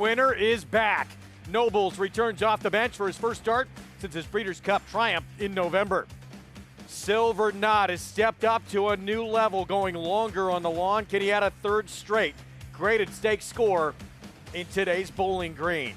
winner is back. Nobles returns off the bench for his first start since his Breeders' Cup triumph in November. Silver Knot has stepped up to a new level, going longer on the lawn. Can he add a third straight graded stakes score in today's Bowling Green?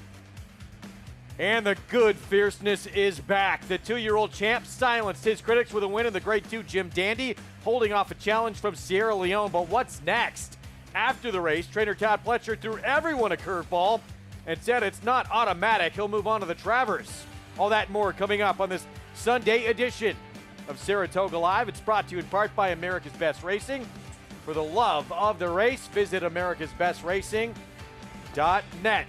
And the good Fierceness is back. The 2-year-old champ silenced his critics with a win in the Grade 2 Jim Dandy, holding off a challenge from Sierra Leone. But what's next? After the race, trainer Todd Pletcher threw everyone a curveball and said it's not automatic. He'll move on to the Travers. All that and more coming up on this Sunday edition of Saratoga Live. It's brought to you in part by America's Best Racing. For the love of the race, visit americasbestracing.net.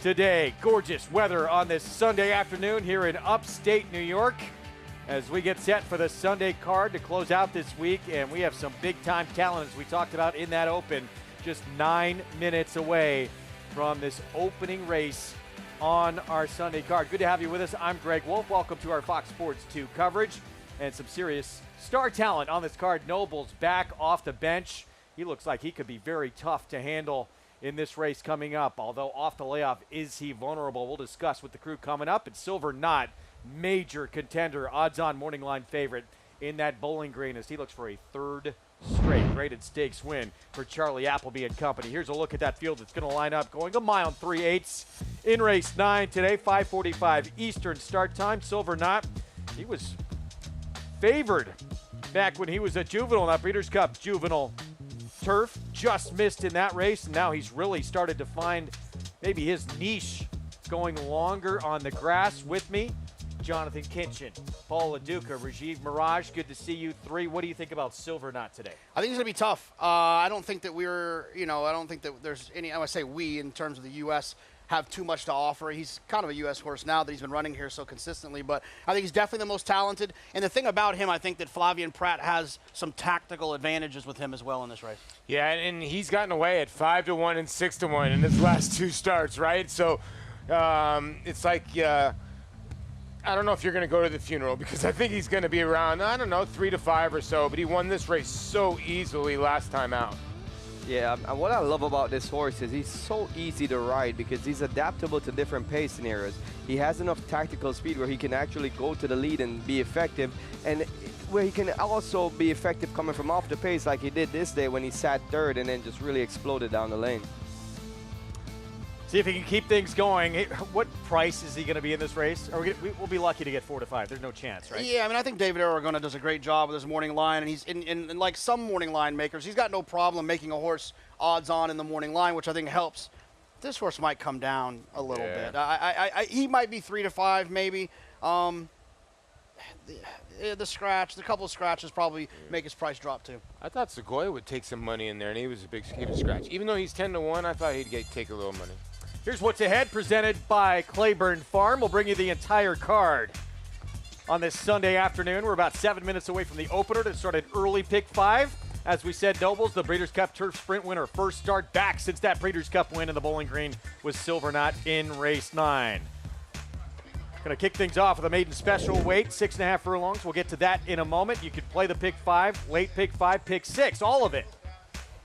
Today, gorgeous weather on this Sunday afternoon here in upstate New York as we get set for the Sunday card to close out this week. And we have some big-time talent, as we talked about in that open, just 9 minutes away from this opening race on our Sunday card. Good to have you with us. I'm Greg Wolf. Welcome to our Fox Sports 2 coverage. And some serious star talent on this card. Nobles back off the bench. He looks like he could be very tough to handle in this race coming up. Although off the layoff, is he vulnerable? We'll discuss with the crew coming up. And Silver Knot, major contender, odds-on morning line favorite in that Bowling Green as he looks for a third straight graded stakes win for Charlie Appleby and company. Here's a look at that field that's going to line up going a mile and 3/8 in race 9 today, 5:45 Eastern start time. Silver Knot, he was favored back when he was a juvenile in that Breeders' Cup juvenile turf. Just missed in that race, and now he's really started to find maybe his niche going longer on the grass. With me, Jonathan Kinchin, Paul LaDuca, Rajiv Mirage. Good to see you three. What do you think about Silver Knot today? I think it's going to be tough. I don't think that I don't think that there's any, I would say we, in terms of the U.S., have too much to offer. He's kind of a U.S. horse now that he's been running here so consistently, but I think he's definitely the most talented. And the thing about him, I think that Flavien Prat has some tactical advantages with him as well in this race. Yeah, and he's gotten away at 5-1 and 6-1 in his last 2 starts, right? So it's like, I don't know if you're going to go to the funeral because I think he's going to be around, 3-5 or so, but he won this race so easily last time out. Yeah, and what I love about this horse is he's so easy to ride because he's adaptable to different pace scenarios. He has enough tactical speed where he can actually go to the lead and be effective, and where he can also be effective coming from off the pace like he did this day when he sat third and then just really exploded down the lane. See if he can keep things going. What price is he going to be in this race? Or we'll be lucky to get 4 to 5. There's no chance, right? Yeah, I mean, I think David Aragona does a great job with his morning line, and he's in like some morning line makers, he's got no problem making a horse odds on in the morning line, which I think helps. This horse might come down a little bit. He might be 3 to 5, maybe. The couple of scratches probably make his price drop too. I thought Segoya would take some money in there, and he was a big scratch. Even though he's 10-1, I thought he'd take a little money. Here's what's ahead, presented by Claiborne Farm. We'll bring you the entire card on this Sunday afternoon. We're about 7 minutes away from the opener to start an early pick 5. As we said, Nobles, the Breeders' Cup Turf Sprint winner, first start back since that Breeders' Cup win in the Bowling Green was Silver Knot in race 9. Going to kick things off with a maiden special weight, 6.5 furlongs. We'll get to that in a moment. You could play the pick 5, late pick 5, pick 6, all of it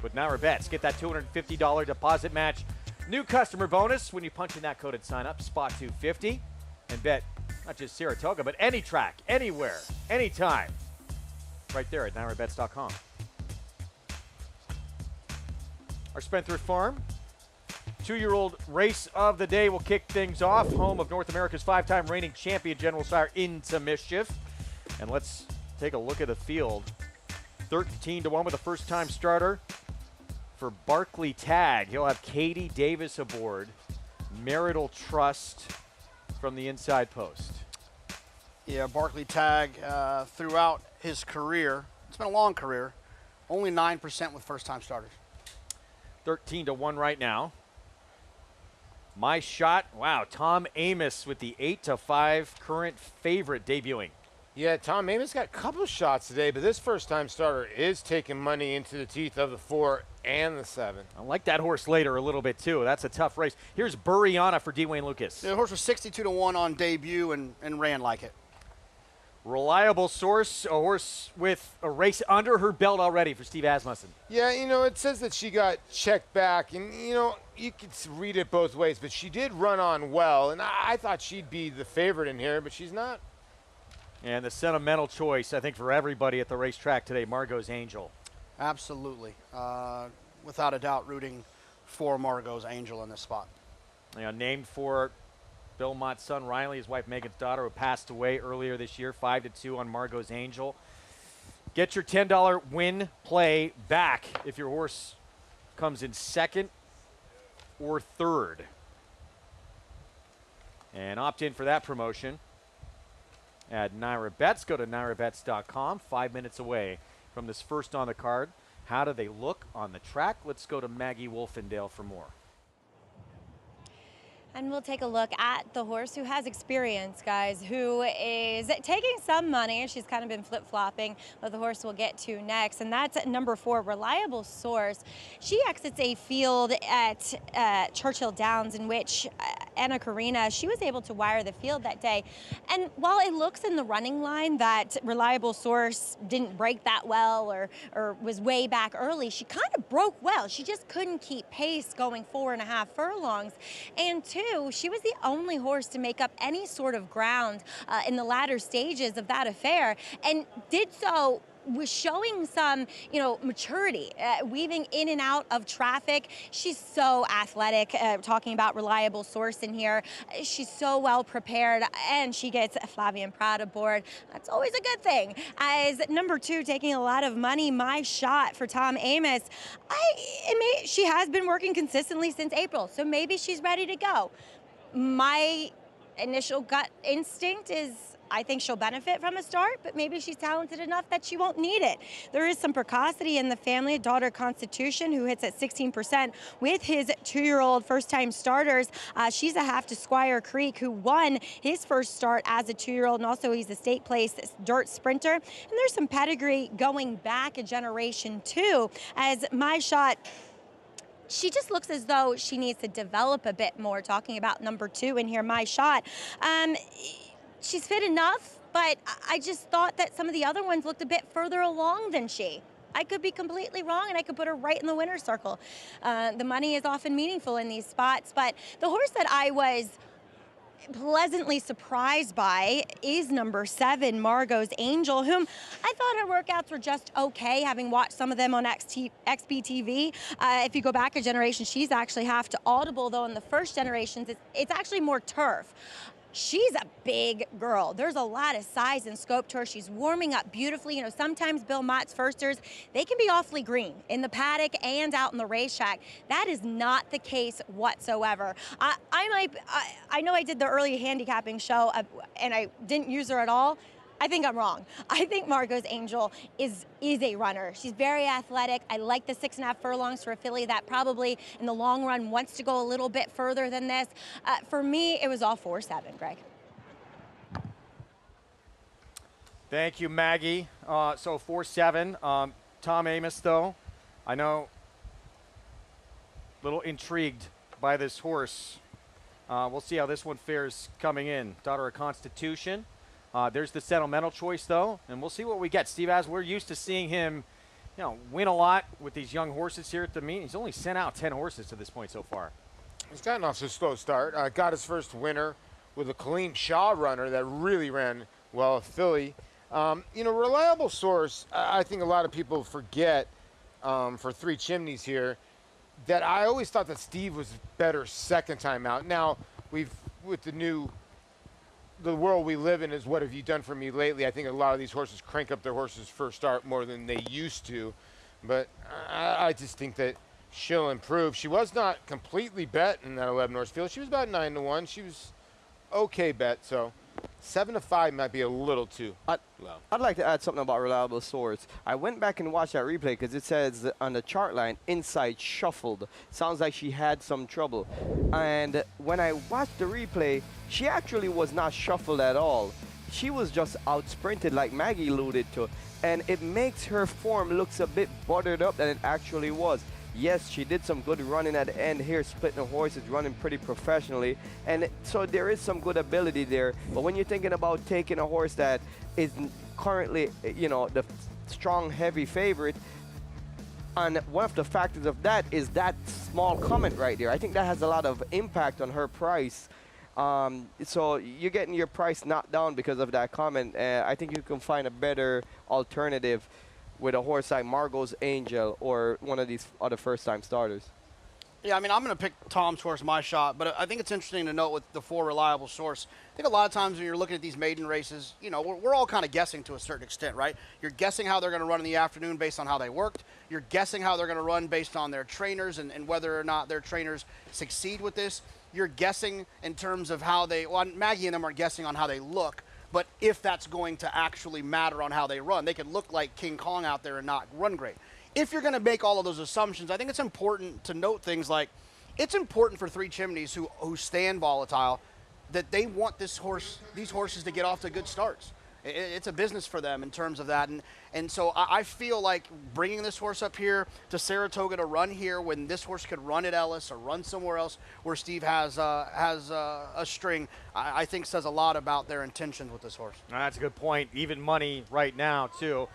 with Naira Bets. Get that $250 deposit match. New customer bonus when you punch in that code at sign up, spot 250, and bet not just Saratoga, but any track, anywhere, anytime, right there at NairaBets.com. Our Spendthrift Farm 2-year-old race of the day will kick things off. Home of North America's 5-time reigning champion, General Sire, Into Mischief. And let's take a look at the field. 13-1 with a first-time starter for Barkley Tag. He'll have Katie Davis aboard. Marital Trust from the inside post. Yeah, Barkley Tag throughout his career, it's been a long career, only 9% with first-time starters. 13-1 right now. My Shot, wow, Tom Amos with the 8-5 current favorite debuting. Yeah, Tom Amos got a couple shots today, but this first-time starter is taking money into the teeth of the 4 and the 7. I like that horse later a little bit, too. That's a tough race. Here's Buriana for D. Wayne Lucas. The horse was 62-1 on debut and ran like it. Reliable Source, a horse with a race under her belt already for Steve Asmussen. Yeah, you know, it says that she got checked back, and, you know, you could read it both ways, but she did run on well, and I thought she'd be the favorite in here, but she's not. And the sentimental choice, I think, for everybody at the racetrack today, Margot's Angel. Absolutely. Without a doubt, rooting for Margot's Angel in this spot. You know, named for Bill Mott's son, Riley, his wife, Megan's daughter, who passed away earlier this year, 5-2 on Margot's Angel. Get your $10 win play back if your horse comes in second or third. And opt in for that promotion at Naira Bets. Go to nairabets.com. 5 minutes away from this first on the card. How do they look on the track? Let's go to Maggie Wolfendale for more. And we'll take a look at the horse who has experience, guys, who is taking some money. She's kind of been flip-flopping, but the horse we'll get to next. And that's number 4, Reliable Source. She exits a field at Churchill Downs in which Anna Karina, she was able to wire the field that day. And while it looks in the running line that Reliable Source didn't break that well or was way back early, she kind of broke well. She just couldn't keep pace going 4.5 furlongs. And 2, she was the only horse to make up any sort of ground in the latter stages of that affair, and did so was showing some, maturity, weaving in and out of traffic. She's so athletic, talking about Reliable Source in here. She's so well prepared, and she gets Flavien Prat aboard. That's always a good thing. As number 2, taking a lot of money, My Shot for Tom Amos. She has been working consistently since April, so maybe she's ready to go. My initial gut instinct is I think she'll benefit from a start, but maybe she's talented enough that she won't need it. There is some precocity in the family. Daughter Constitution, who hits at 16% with his 2-year-old first-time starters. She's a half to Squire Creek, who won his first start as a 2-year-old, and also he's a state place dirt sprinter. And there's some pedigree going back a generation, too, as My Shot, she just looks as though she needs to develop a bit more, talking about number 2 in here, My Shot. She's fit enough, but I just thought that some of the other ones looked a bit further along than she. I could be completely wrong, and I could put her right in the winner's circle. The money is often meaningful in these spots, but the horse that I was pleasantly surprised by is number 7, Margot's Angel, whom I thought her workouts were just okay, having watched some of them on XBTV. If you go back a generation, she's actually half to Audible, though in the first generations, it's actually more turf. She's a big girl. There's a lot of size and scope to her. She's warming up beautifully. Sometimes Bill Mott's firsters, they can be awfully green in the paddock and out in the racetrack. That is not the case whatsoever. I know I did the early handicapping show and I didn't use her at all. I think I'm wrong. I think Margot's Angel is a runner. She's very athletic. I like the 6.5 furlongs for a filly that probably in the long run wants to go a little bit further than this. For me, it was all 4-7, Greg. Thank you, Maggie. So 4-7. Tom Amos, though, I know a little intrigued by this horse. We'll see how this one fares coming in. Daughter of Constitution. There's the sentimental choice, though, and we'll see what we get. Steve Az, we're used to seeing him, win a lot with these young horses here at the meet. He's only sent out 10 horses to this point so far. He's gotten off to a slow start. Got his first winner with a Colleen Shaw runner that really ran well, a filly. Reliable Source, I think a lot of people forget for 3 Chimneys here that I always thought that Steve was better second time out. Now, with the world we live in is what have you done for me lately. I think a lot of these horses crank up their horses first start more than they used to. But I just think that she'll improve. She was not completely bet in that 11 horse field. She was about 9-1. She was okay bet. So 7-5 might be a little too low. I'd like to add something about Reliable Source. I went back and watched that replay because it says on the chart line, inside shuffled. Sounds like she had some trouble. And when I watched the replay, she actually was not shuffled at all. She was just out sprinted like Maggie alluded to. And it makes her form looks a bit buttered up than it actually was. Yes, she did some good running at the end here, splitting the horses, running pretty professionally. And so there is some good ability there. But when you're thinking about taking a horse that is currently, you know, the strong, heavy favorite, and one of the factors of that is that small comment right there. I think that has a lot of impact on her price. So you're getting your price knocked down because of that comment. I think you can find a better alternative with a horse like Margot's Angel or one of these other first-time starters. Yeah, I mean, I'm going to pick Tom's horse, My Shot, but I think it's interesting to note with the 4 Reliable Source. I think a lot of times when you're looking at these maiden races, you know, we're all kind of guessing to a certain extent, right? You're guessing how they're going to run in the afternoon based on how they worked. You're guessing how they're going to run based on their trainers and whether or not their trainers succeed with this. You're guessing in terms of how they, well, Maggie and them are guessing on how they look, but if that's going to actually matter on how they run. They could look like King Kong out there and not run great. If you're going to make all of those assumptions, I think it's important to note things like, it's important for Three Chimneys who stand volatile that they want these horses to get off to good starts. It's a business for them in terms of that. And so I feel like bringing this horse up here to Saratoga to run here when this horse could run at Ellis or run somewhere else where Steve has a string, I think says a lot about their intentions with this horse. That's a good point. Even money right now, too.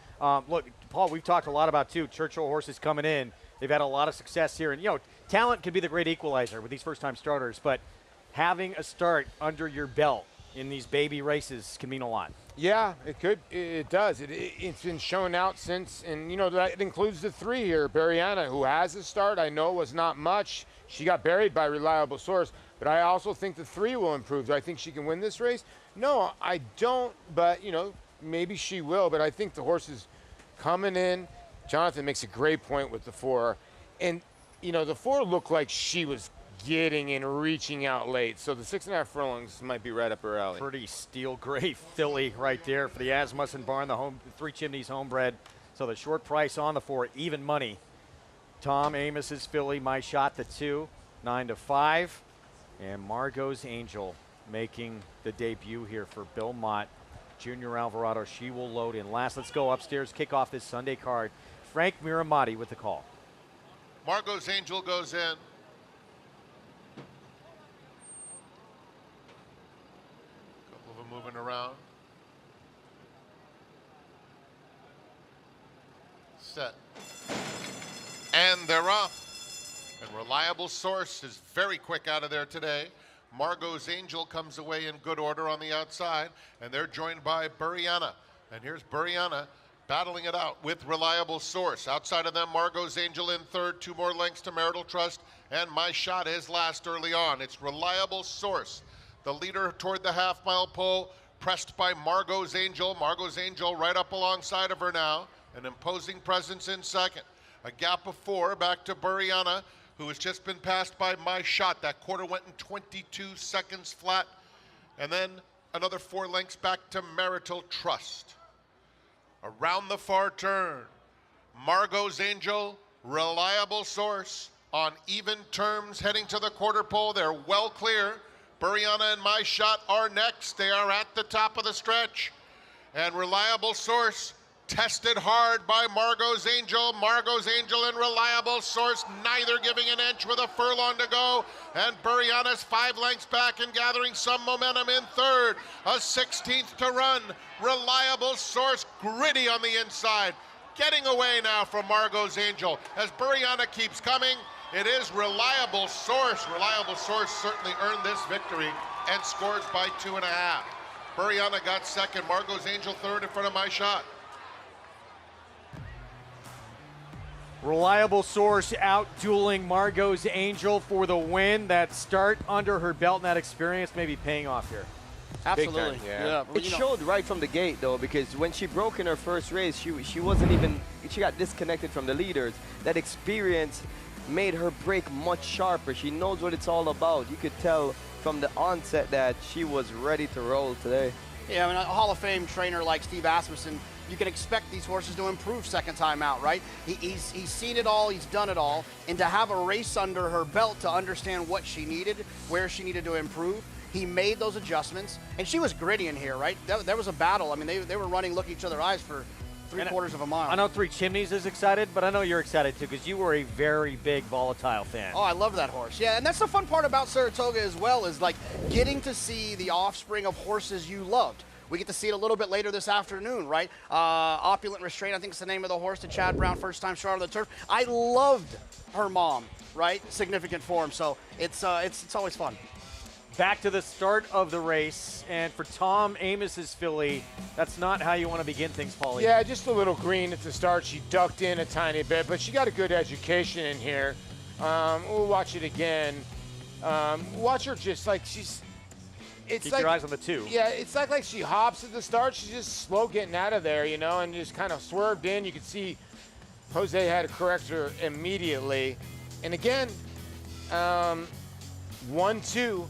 Look, Paul, we've talked a lot about, too, Churchill horses coming in. They've had a lot of success here. And, you know, talent can be the great equalizer with these first-time starters, but having a start under your belt in these baby races can mean a lot. Yeah, it could. It does. It's been shown out since, and, you know, that includes the 3 here. Bariana, who has a start, I know was not much. She got buried by Reliable Source, but I also think the 3 will improve. Do I think she can win this race? No, I don't, but, you know, maybe she will, but I think the horse is coming in. Jonathan makes a great point with the 4. And, you know, the 4 looked like she was getting and reaching out late. So the 6.5 furlongs might be right up her alley. Pretty steel gray filly right there for the Asmussen barn, the Three Chimneys homebred. So the short price on the 4, even money. Tom Amos's filly, My Shot, the 2, 9-5. And Margot's Angel making the debut here for Bill Mott. Junior Alvarado, she will load in last. Let's go upstairs, kick off this Sunday card. Frank Miramati with the call. Margot's Angel goes in. Couple of them moving around. Set. And they're off. And Reliable Source is very quick out of there today. Margot's Angel comes away in good order on the outside, and they're joined by Buriana. And here's Buriana battling it out with Reliable Source. Outside of them, Margot's Angel in third, 2 more lengths to Marital Trust, and My Shot is last early on. It's Reliable Source, the leader toward the half-mile pole, pressed by Margot's Angel. Margot's Angel right up alongside of her now, an imposing presence in second. A gap of 4 back to Buriana, who has just been passed by My Shot. That quarter went in 22 seconds flat. And then another 4 lengths back to Marital Trust. Around the far turn, Margot's Angel, Reliable Source, on even terms heading to the quarter pole. They're well clear. Buriana and My Shot are next. They are at the top of the stretch. And Reliable Source tested hard by Margot's Angel. Margot's Angel and Reliable Source, neither giving an inch with a furlong to go. And Buriana's 5 lengths back and gathering some momentum in third. A 16th to run. Reliable Source gritty on the inside. Getting away now from Margot's Angel. As Buriana keeps coming, it is Reliable Source. Reliable Source certainly earned this victory and scores by 2.5. Buriana got second. Margot's Angel third in front of My Shot. Reliable Source out dueling Margot's Angel for the win. That start under her belt and that experience may be paying off here. Absolutely. Yeah. It showed right from the gate, though, because when she broke in her first race, she wasn't even, she got disconnected from the leaders. That experience made her break much sharper. She knows what it's all about. You could tell from the onset that she was ready to roll today. Yeah, I mean, a Hall of Fame trainer like Steve Asmussen, you can expect these horses to improve second time out, right? He's seen it all, he's done it all, and to have a race under her belt to understand what she needed, where she needed to improve, he made those adjustments, and she was gritty in here, right? There was a battle. I mean, they were running, looking each other eyes for 3/4 of a mile. I know Three Chimneys is excited, but I know you're excited too because you were a very big Volatile fan. Oh, I love that horse. Yeah, and that's the fun part about Saratoga as well is like getting to see the offspring of horses you loved. We get to see it a little bit later this afternoon, right? Opulent Restraint, I think is the name of the horse. To Chad Brown, first time shot on the turf. I loved her mom, right? Significant form. So it's always fun. Back to the start of the race, and for Tom Amos's filly, that's not how you want to begin things, Paulie. Yeah, just a little green at the start. She ducked in a tiny bit, but she got a good education in here. We'll watch it again. Watch her just like she's. It's Keep like, your eyes on the 2. Yeah, it's like she hops at the start. She's just slow getting out of there, you know, and just kind of swerved in. You could see Jose had to correct her immediately. And again, 1-2.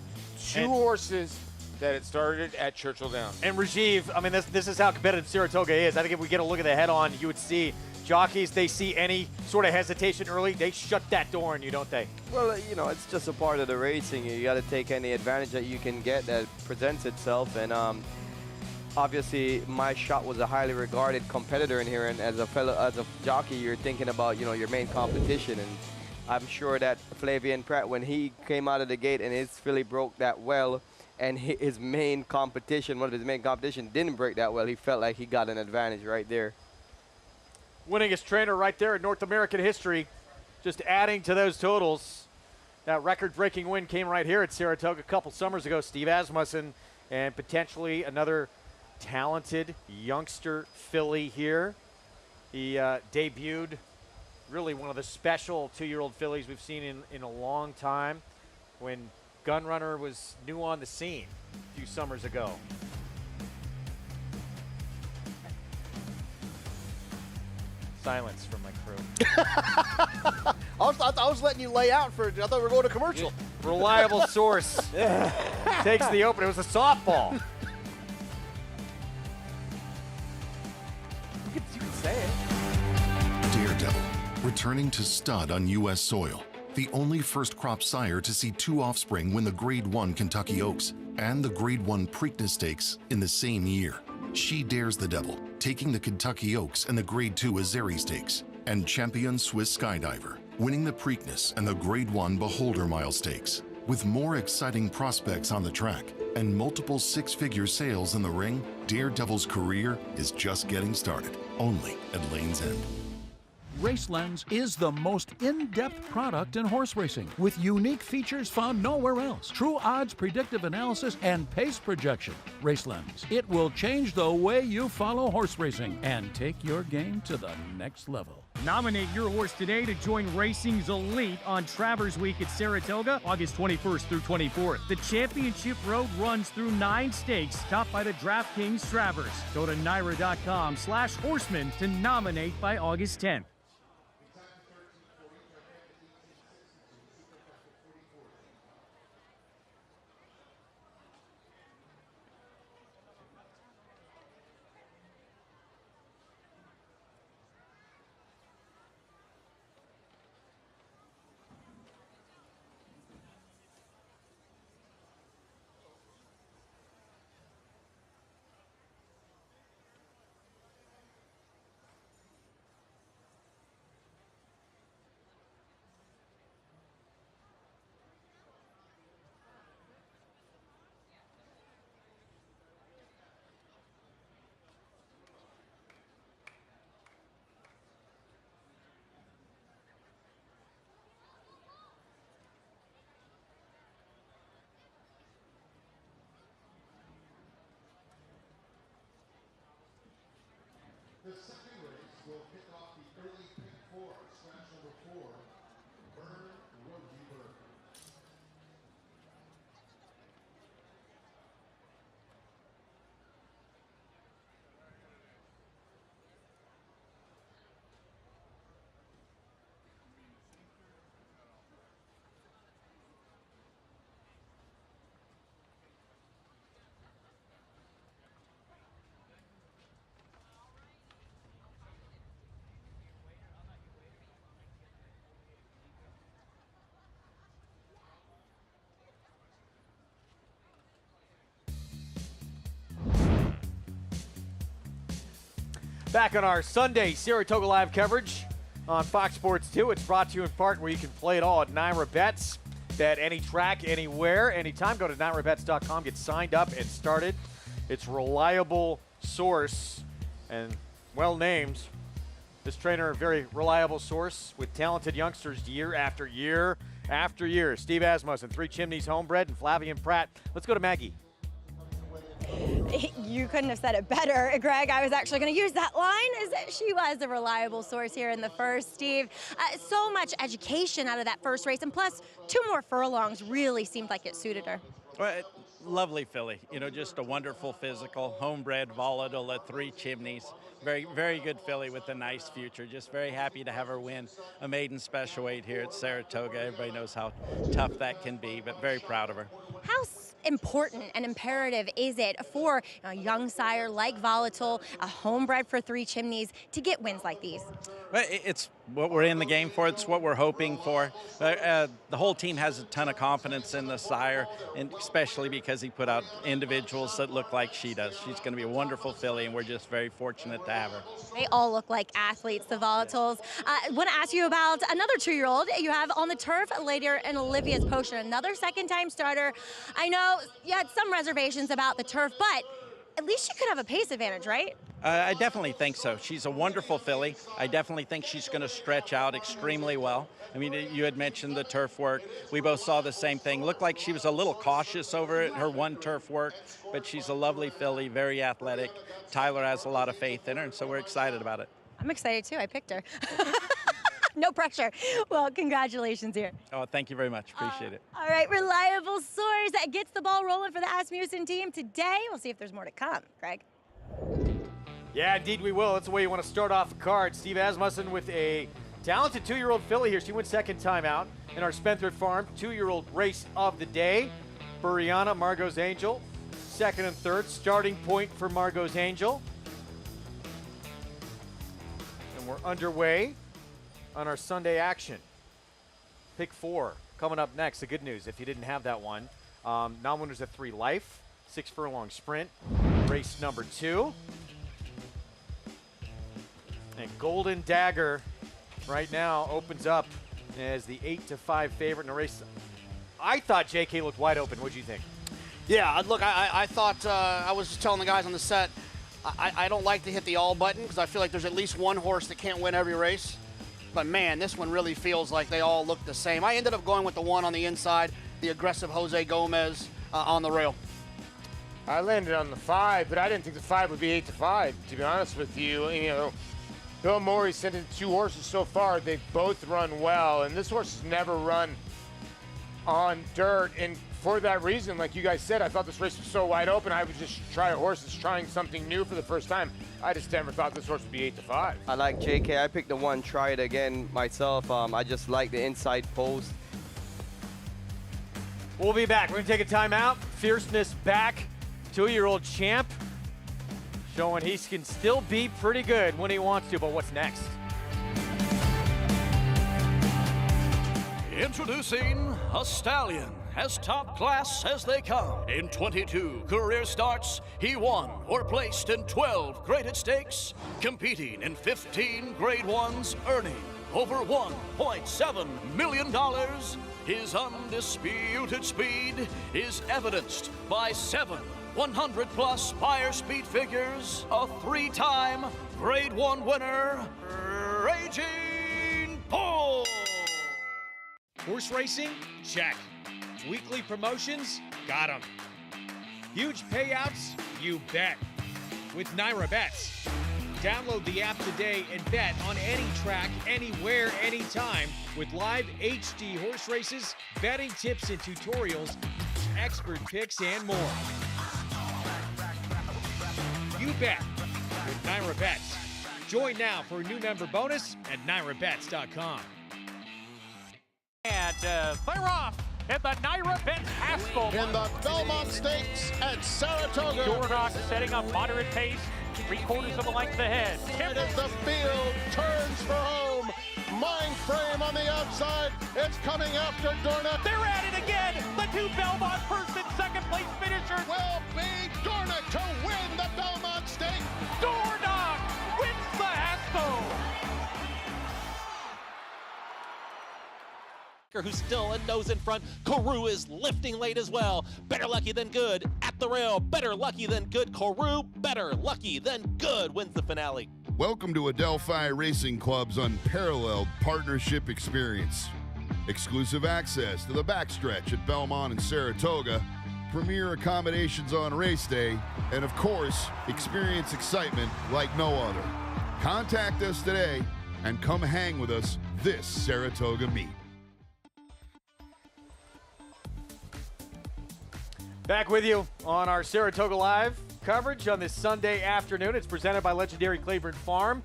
Two horses that it started at Churchill Downs. And Rajiv, I mean, this is how competitive Saratoga is. I think if we get a look at the head-on, you would see jockeys, they see any sort of hesitation early, they shut that door on you, don't they? Well, you know, it's just a part of the racing. You got to take any advantage that you can get that presents itself. And obviously, my shot was a highly regarded competitor in here. And as a jockey, you're thinking about, you know, your main competition. And I'm sure that Flavian Pratt, when he came out of the gate and his filly broke that well, and his main competition, one of his main competition, didn't break that well, he felt like he got an advantage right there. Winningest trainer right there in North American history, just adding to those totals. That record-breaking win came right here at Saratoga a couple summers ago. Steve Asmussen, and potentially another talented youngster filly here. He debuted really one of the special 2-year-old fillies we've seen in a long time when Gunrunner was new on the scene a few summers ago. Silence from my crew. I was letting you lay out for it. I thought we were going to commercial. Reliable source takes the open. It was a softball. You can say it. Daredevil, returning to stud on U.S. soil. The only first crop sire to see 2 offspring win the Grade 1 Kentucky Oaks and the Grade 1 Preakness Stakes in the same year. She dares the devil, taking the Kentucky Oaks and the Grade 2 Azeri Stakes, and champion Swiss Skydiver, winning the Preakness and the Grade 1 Beholder Mile Stakes. With more exciting prospects on the track and multiple 6-figure sales in the ring, Daredevil's career is just getting started, only at Lane's End. RaceLens is the most in-depth product in horse racing with unique features found nowhere else. True odds, predictive analysis, and pace projection. RaceLens. It will change the way you follow horse racing and take your game to the next level. Nominate your horse today to join racing's elite on Travers Week at Saratoga, August 21st through 24th. The championship road runs through 9 stakes, topped by the DraftKings Travers. Go to NYRA.com/horseman to nominate by August 10th. Back on our Sunday Saratoga Live coverage on Fox Sports 2. It's brought to you in part where you can play it all at Naira Bets. Bet any track, anywhere, anytime. Go to NairaBets.com, get signed up and started. It's reliable source and well-named. This trainer, a very reliable source with talented youngsters year after year after year. Steve Asmussen, Three Chimneys Homebred, and Flavian Pratt. Let's go to Maggie. You couldn't have said it better, Greg. I was actually going to use that line, as she was a reliable source here in the first, Steve. So much education out of that first race, and plus 2 more furlongs really seemed like it suited her. Well, lovely filly, you know, just a wonderful physical, homebred, volatile at Three Chimneys. Very, very good filly with a nice future. Just very happy to have her win a maiden special weight here at Saratoga. Everybody knows how tough that can be, but very proud of her. How important and imperative is it for a young sire like Volatile, a homebred for Three Chimneys, to get wins like these? Well, it's what we're in the game for. It's what we're hoping for. The whole team has a ton of confidence in the sire, and especially because he put out individuals that look like she does. She's going to be a wonderful filly, and we're just very fortunate to have her. They all look like athletes, the Volatiles. I want to ask you about another 2-year-old you have on the turf later in Olivia's Potion, another second-time starter. I know you had some reservations about the turf, but at least she could have a pace advantage, right? I definitely think so. She's a wonderful filly. I definitely think she's going to stretch out extremely well. I mean, you had mentioned the turf work. We both saw the same thing. Looked like she was a little cautious over it, her one turf work, but she's a lovely filly, very athletic. Tyler has a lot of faith in her, and so we're excited about it. I'm excited too. I picked her. No pressure. Well, congratulations here. Oh, thank you very much. Appreciate it. All right, reliable source that gets the ball rolling for the Asmussen team today. We'll see if there's more to come. Greg? Yeah, indeed we will. That's the way you want to start off the card. Steve Asmussen with a talented 2-year-old filly here. She went second time out in our Spendthrift Farm 2-year-old race of the day. Buriana, Margot's Angel, second and third. Starting point for Margot's Angel. And we're underway on our Sunday action. Pick 4 coming up next. The good news, if you didn't have that one, non-winners at 3 life, 6 furlong sprint, race number 2. And Golden Dagger right now opens up as the 8-5 favorite in the race. I thought JK looked wide open. What do you think? Yeah, look, I thought, I was just telling the guys on the set, I don't like to hit the all button because I feel like there's at least one horse that can't win every race. But man, this one really feels like they all look the same. I ended up going with the one on the inside, the aggressive Jose Gomez on the rail. I landed on the 5, but I didn't think the 5 would be 8-5, to be honest with you. You know, Bill Morey sent in 2 horses so far. They've both run well, and this horse has never run on dirt. And for that reason, like you guys said, I thought this race was so wide open. I would just try a horse that's trying something new for the first time. I just never thought this horse would be 8-5. I like JK. I picked the one, try it again myself. I just like the inside post. We'll be back. We're going to take a timeout. Fierceness back. 2-year-old champ. Showing he can still be pretty good when he wants to, but what's next? Introducing a stallion, as top class as they come. In 22 career starts, he won or placed in 12 graded stakes, competing in 15 grade ones, earning over $1.7 million. His undisputed speed is evidenced by 7 100-plus buyer speed figures, a 3-time Grade 1 winner, Raging Bull. Horse racing? Check. Weekly promotions? Got 'em. Huge payouts? You bet. With Naira Bets. Download the app today and bet on any track, anywhere, anytime with live HD horse races, betting tips and tutorials, expert picks, and more. You bet with Naira Bets. Join now for a new member bonus at NairaBets.com. And they're off at the Naira Bets Haskell. In the Belmont Stakes at Saratoga. Dornock setting up moderate pace, 3/4 of a length ahead. And as the field turns for home, Mind Frame on the outside. It's coming after Dornock. They're at it again. The 2 Belmont first and second place finishers Will be Dornock to win the Belmont Stakes. Dornock wins who's still a nose in front. Koru is lifting late as well. Better Lucky Than Good at the rail. Better Lucky Than Good. Koru, Better Lucky Than Good wins the finale. Welcome to Adelphi Racing Club's unparalleled partnership experience. Exclusive access to the backstretch at Belmont and Saratoga, premier accommodations on race day, and of course, experience excitement like no other. Contact us today and come hang with us this Saratoga meet. Back with you on our Saratoga Live coverage on this Sunday afternoon. It's presented by legendary Claiborne Farm.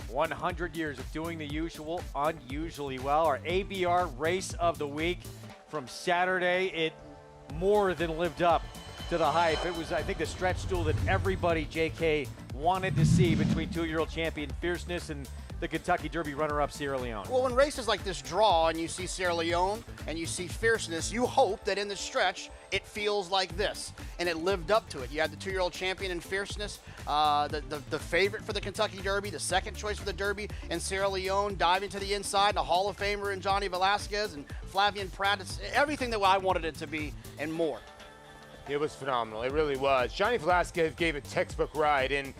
100 years of doing the usual unusually well. Our ABR race of the week from Saturday, it more than lived up to the hype. It was, I think, the stretch stool that everybody, JK, wanted to see between two-year-old champion Fierceness and the Kentucky Derby runner-up Sierra Leone. Well, when races like this draw and you see Sierra Leone and you see Fierceness, you hope that in the stretch it feels like this, and it lived up to it. You had the two-year-old champion in Fierceness, the favorite for the Kentucky Derby, the second choice for the Derby, and Sierra Leone diving to the inside, and a Hall of Famer in Johnny Velasquez and Flavian Pratt. It's everything that I wanted it to be and more. It was phenomenal. It really was. Johnny Velasquez gave a textbook ride, and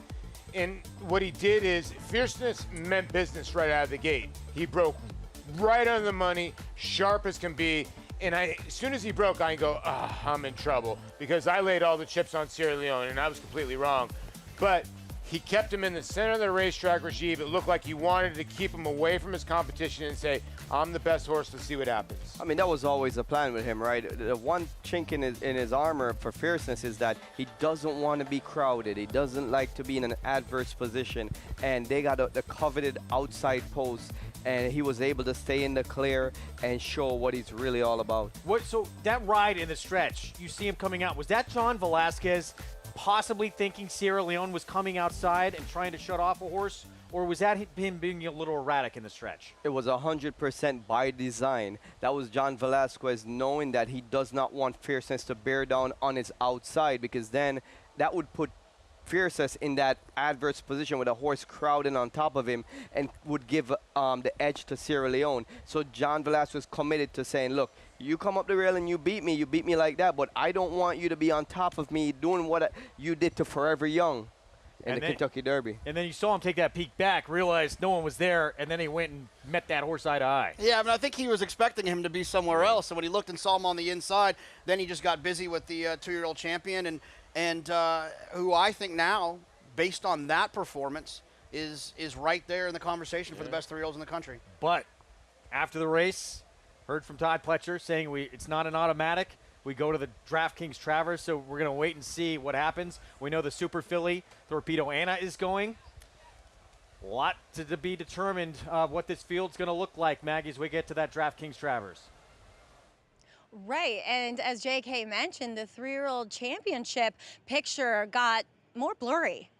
what he did is Fierceness meant business right out of the gate. He broke right on the money, sharp as can be. And as soon as he broke, I go, I'm in trouble, because I laid all the chips on Sierra Leone, and I was completely wrong. But he kept him in the center of the racetrack regime. It looked like he wanted to keep him away from his competition and say, I'm the best horse, let's see what happens. I mean, that was always the plan with him, right? The one chink in his armor for Fierceness is that he doesn't want to be crowded. He doesn't like to be in an adverse position, and they got the coveted outside post, and he was able to stay in the clear and show what he's really all about. So that ride in the stretch, you see him coming out, was that John Velasquez possibly thinking Sierra Leone was coming outside and trying to shut off a horse, or was that him being a little erratic in the stretch? It was 100% by design. That was John Velasquez knowing that he does not want Fierceness to bear down on his outside, because then that would put Fierceness in that adverse position with a horse crowding on top of him and would give the edge to Sierra Leone. So John Velasquez committed to saying, look, you come up the rail and you beat me like that, but I don't want you to be on top of me doing what you did to Forever Young in the Kentucky Derby. And then you saw him take that peek back, realized no one was there, and then he went and met that horse eye to eye. Yeah, I mean, I think he was expecting him to be somewhere else, and when he looked and saw him on the inside, then he just got busy with the two-year-old champion, and who I think now, based on that performance, is right there in the conversation for the best three-year-olds in the country. But after the race, heard from Todd Pletcher saying it's not an automatic. We go to the DraftKings Travers, so we're going to wait and see what happens. We know the Super Filly Torpedo Anna is going. A lot to be determined what this field's going to look like, Maggie, as we get to that DraftKings Travers. Right, and as JK mentioned, the three-year-old championship picture got more blurry,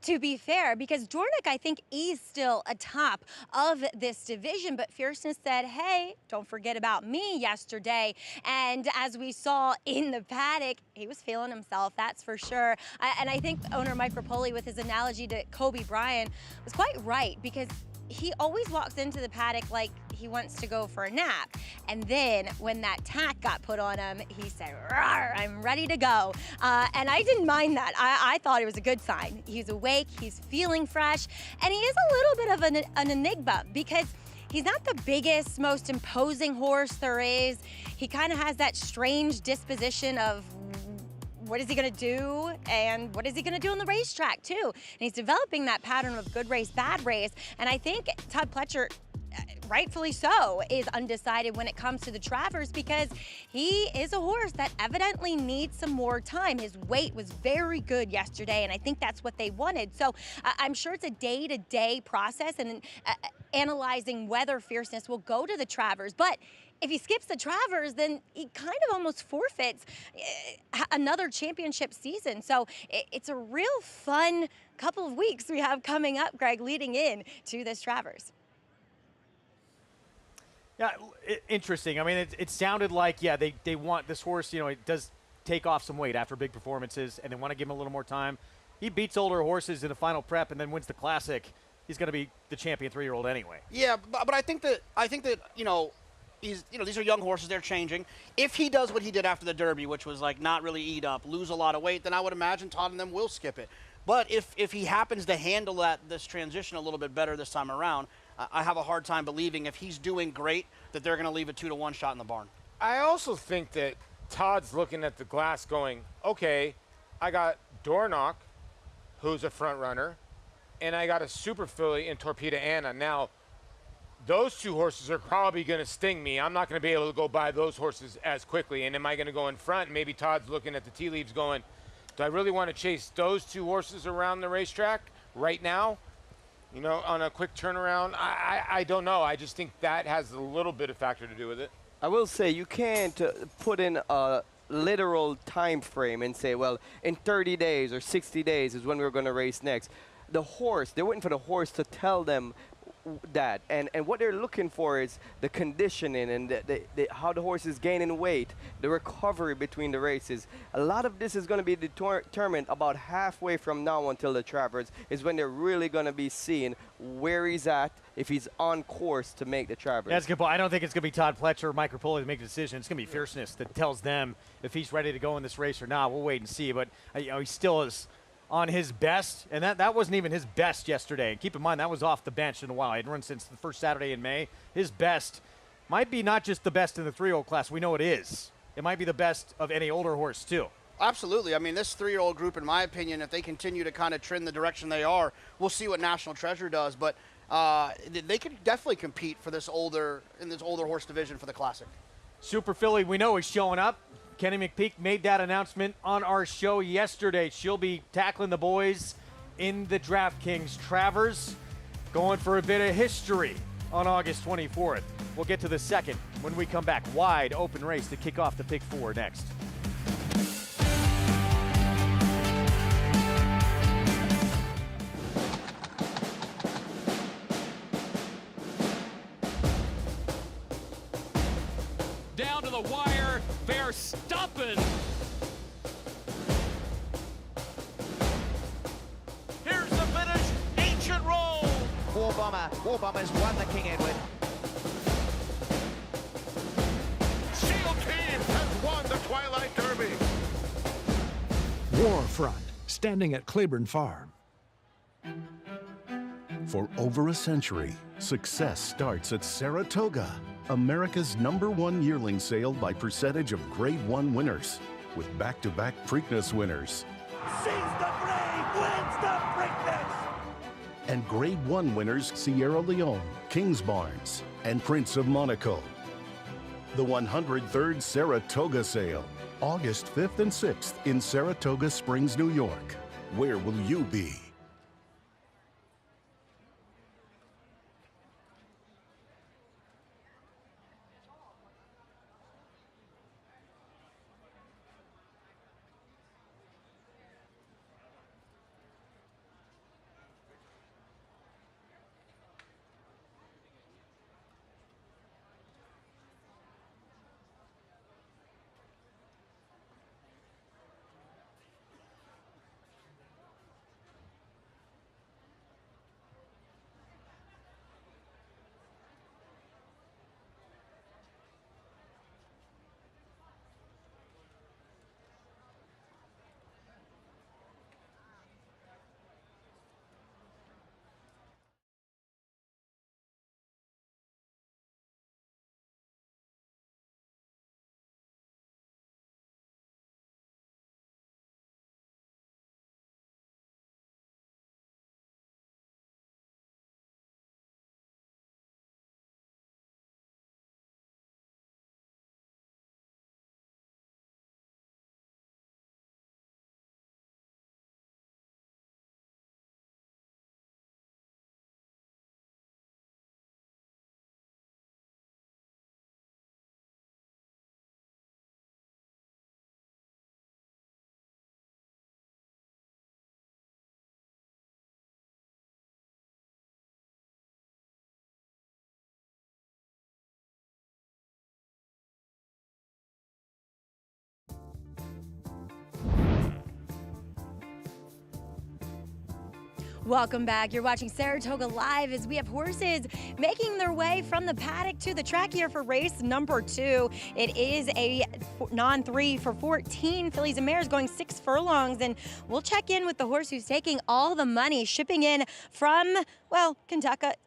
to be fair, because Dornick, I think, is still atop of this division, but Fierceness said, hey, don't forget about me yesterday. And as we saw in the paddock, he was feeling himself, that's for sure. And I think owner Mike Rapoli, with his analogy to Kobe Bryant, was quite right, because he always walks into the paddock like he wants to go for a nap. And then when that tack got put on him, he said, "Rawr, I'm ready to go." And I didn't mind that. I thought it was a good sign. He's awake, he's feeling fresh, and he is a little bit of an enigma, because he's not the biggest, most imposing horse there is. He kind of has that strange disposition of what is he going to do and what is he going to do on the racetrack too. And he's developing that pattern of good race, bad race. And I think Todd Pletcher, rightfully so, is undecided when it comes to the Travers, because he is a horse that evidently needs some more time. His weight was very good yesterday, and I think that's what they wanted. So I'm sure it's a day-to-day process and analyzing whether Fierceness will go to the Travers. But if he skips the Travers, then he kind of almost forfeits another championship season. So it's a real fun couple of weeks we have coming up, Greg, leading in to this Travers. Yeah, interesting. I mean, it sounded like, yeah, they want this horse, you know, it does take off some weight after big performances, and they want to give him a little more time. He beats older horses in the final prep and then wins the Classic. He's going to be the champion three-year-old anyway. Yeah, but I think that you know, these are young horses, they're changing. If he does what he did after the Derby, which was like not really eat up, lose a lot of weight, then I would imagine Todd and them will skip it. But if he happens to handle this transition a little bit better this time around, I have a hard time believing if he's doing great that they're going to leave a 2-to-1 shot in the barn. I also think that Todd's looking at the glass going, okay, I got Dornoch, who's a front runner, and I got a super filly in Torpedo Anna. Now, those two horses are probably going to sting me. I'm not going to be able to go buy those horses as quickly. And am I going to go in front? Maybe Todd's looking at the tea leaves going, do I really want to chase those two horses around the racetrack right now? You know, on a quick turnaround? I don't know. I just think that has a little bit of factor to do with it. I will say you can't put in a literal time frame and say, well, in 30 days or 60 days is when we're going to race next. The horse, they're waiting for the horse to tell them that. And what they're looking for is the conditioning and how the horse is gaining weight, the recovery between the races. A lot of this is going to be determined about halfway from now until the Travers is when they're really going to be seeing where he's at, if he's on course to make the Travers. That's a good point. I don't think it's going to be Todd Pletcher or Mike Rapoli to make the decision. It's going to be Fierceness that tells them if he's ready to go in this race or not. We'll wait and see. But he still is on his best, and that wasn't even his best yesterday. And keep in mind, that was off the bench in a while. He hadn't run since the first Saturday in May. His best might be not just the best in the 3-year-old class. We know it is. It might be the best of any older horse, too. Absolutely. I mean, this 3-year-old group, in my opinion, if they continue to kind of trend the direction they are, we'll see what National Treasure does. But they could definitely compete for this older horse division for the Classic. Super Filly, we know he's showing up. Kenny McPeak made that announcement on our show yesterday. She'll be tackling the boys in the DraftKings Travers, going for a bit of history on August 24th. We'll get to the second when we come back. Wide open race to kick off the Pick 4 next. Down to the wire, Verstappen. Here's the finish, Ancient Roll. War Bomber's won the King Edward. Seal Team has won the Twilight Derby. Warfront, standing at Claiborne Farm. For over a century, success starts at Saratoga, America's #1 yearling sale by percentage of Grade 1 winners, with back-to-back Preakness winners. Seize the Brave, wins the Preakness. And Grade 1 winners Sierra Leone, Kingsbarns, and Prince of Monaco. The 103rd Saratoga sale, August 5th and 6th in Saratoga Springs, New York. Where will you be? Welcome back. You're watching Saratoga Live as we have horses making their way from the paddock to the track here for race number 2. It is a non-3 for 14 fillies and mares going 6 furlongs, and we'll check in with the horse who's taking all the money, shipping in from, well,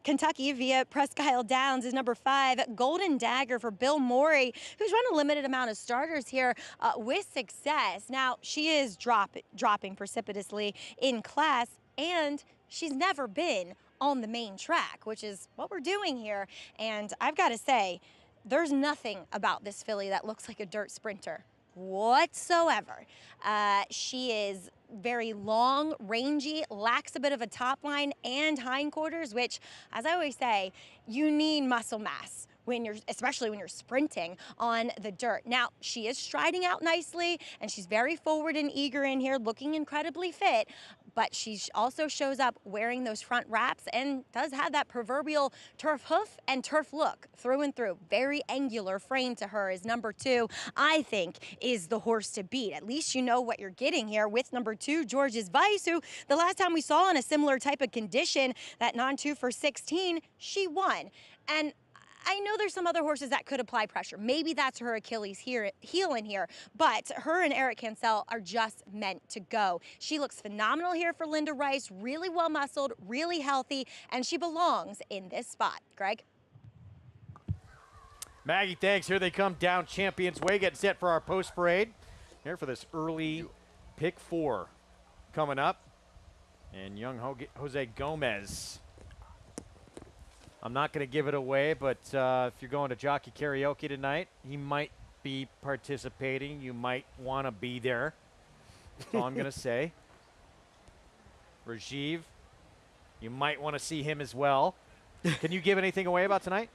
Kentucky via Presque Isle Downs is number 5, Golden Dagger for Bill Morey, who's run a limited amount of starters here with success. Now, she is dropping precipitously in class, and she's never been on the main track, which is what we're doing here. And I've got to say, there's nothing about this filly that looks like a dirt sprinter whatsoever. She is very long, rangy, lacks a bit of a top line and hindquarters, which, as I always say, you need muscle mass especially when you're sprinting on the dirt. Now, she is striding out nicely, and she's very forward and eager in here, looking incredibly fit, but she also shows up wearing those front wraps and does have that proverbial turf hoof and turf look through and through. Very angular frame to her is number 2, I think, is the horse to beat. At least you know what you're getting here with number 2, George's Vice, who the last time we saw in a similar type of condition, that non-2 for 16, she won. And I know there's some other horses that could apply pressure. Maybe that's her Achilles heel in here, but her and Eric Cancel are just meant to go. She looks phenomenal here for Linda Rice, really well muscled, really healthy, and she belongs in this spot. Greg? Maggie, thanks. Here they come down Champions Way, getting set for our post parade. Here for this early pick 4 coming up. And young Jose Gomez. I'm not going to give it away, but if you're going to jockey karaoke tonight, he might be participating. You might want to be there. That's all I'm going to say. Rajiv, you might want to see him as well. Can you give anything away about tonight?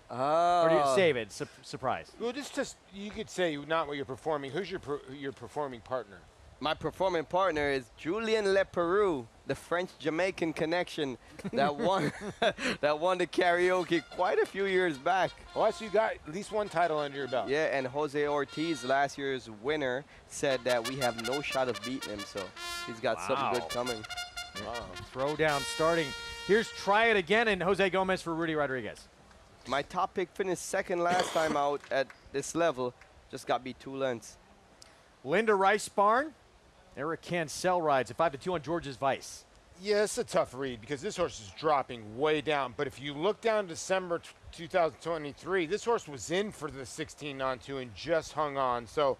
Or do you save it? Surprise. Well, just you could say not what you're performing. Who's your performing partner? My performing partner is Julien Leperoux, the French-Jamaican connection that won that won the karaoke quite a few years back. Oh, so you got at least one title under your belt. Yeah, and Jose Ortiz, last year's winner, said that we have no shot of beating him, so he's got something good coming. Wow. Throwdown starting. Here's Try It Again and Jose Gomez for Rudy Rodriguez. My top pick finished second last time out at this level, just got beat 2 lengths. Linda Rice Barn. Eric Cancel rides at 5-2 on George's Vice. Yeah, it's a tough read because this horse is dropping way down. But if you look down December 2023, this horse was in for the 16 non-2 and just hung on. So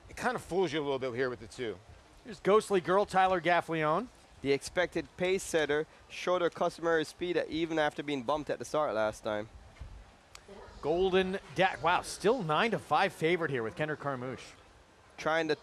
it kind of fools you a little bit here with the 2. Here's Ghostly Girl, Tyler Gaffleone. The expected pace setter showed her customary speed even after being bumped at the start last time. Golden wow, still 9-5 favorite here with Kendrick Carmouche. Trying the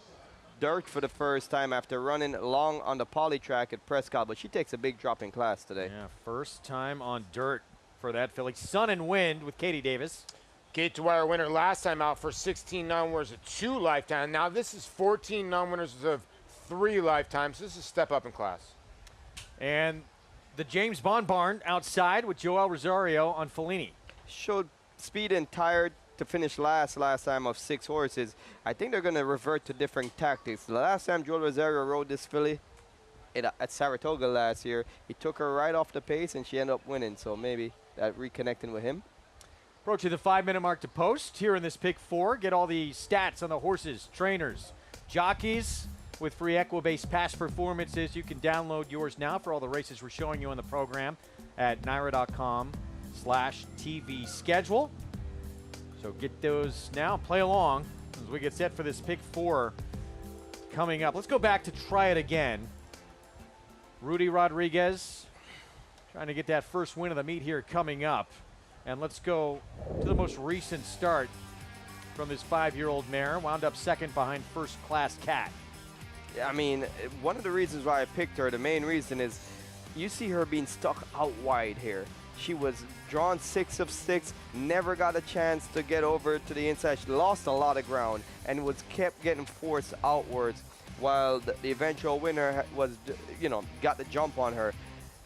dirt for the first time after running long on the poly track at Prescott, but she takes a big drop in class today. Yeah, first time on dirt for that filly. Sun and Wind with Katie Davis. Gate to wire winner last time out for 16 non-winners of 2 lifetime. Now this is 14 non-winners of 3 lifetimes. This is a step up in class. And the James Bond Barn outside with Joel Rosario on Fellini. Showed speed and tired to finish last time of 6 horses. I think they're going to revert to different tactics. The last time Joel Rosario rode this filly at Saratoga last year, he took her right off the pace and she ended up winning. So maybe that reconnecting with him. Approaching the 5-minute mark to post here in this pick 4. Get all the stats on the horses, trainers, jockeys with free Equibase past performances. You can download yours now for all the races we're showing you on the program at NYRA.com/TV schedule. So get those now, play along as we get set for this pick 4 coming up. Let's go back to Try It Again. Rudy Rodriguez trying to get that first win of the meet here coming up. And let's go to the most recent start from this 5-year-old mare. Wound up second behind First Class Cat. Yeah, I mean, one of the reasons why I picked her, the main reason is you see her being stuck out wide here. She was drawn 6 of 6, never got a chance to get over to the inside. She lost a lot of ground and kept getting forced outwards, while the eventual winner was, got the jump on her.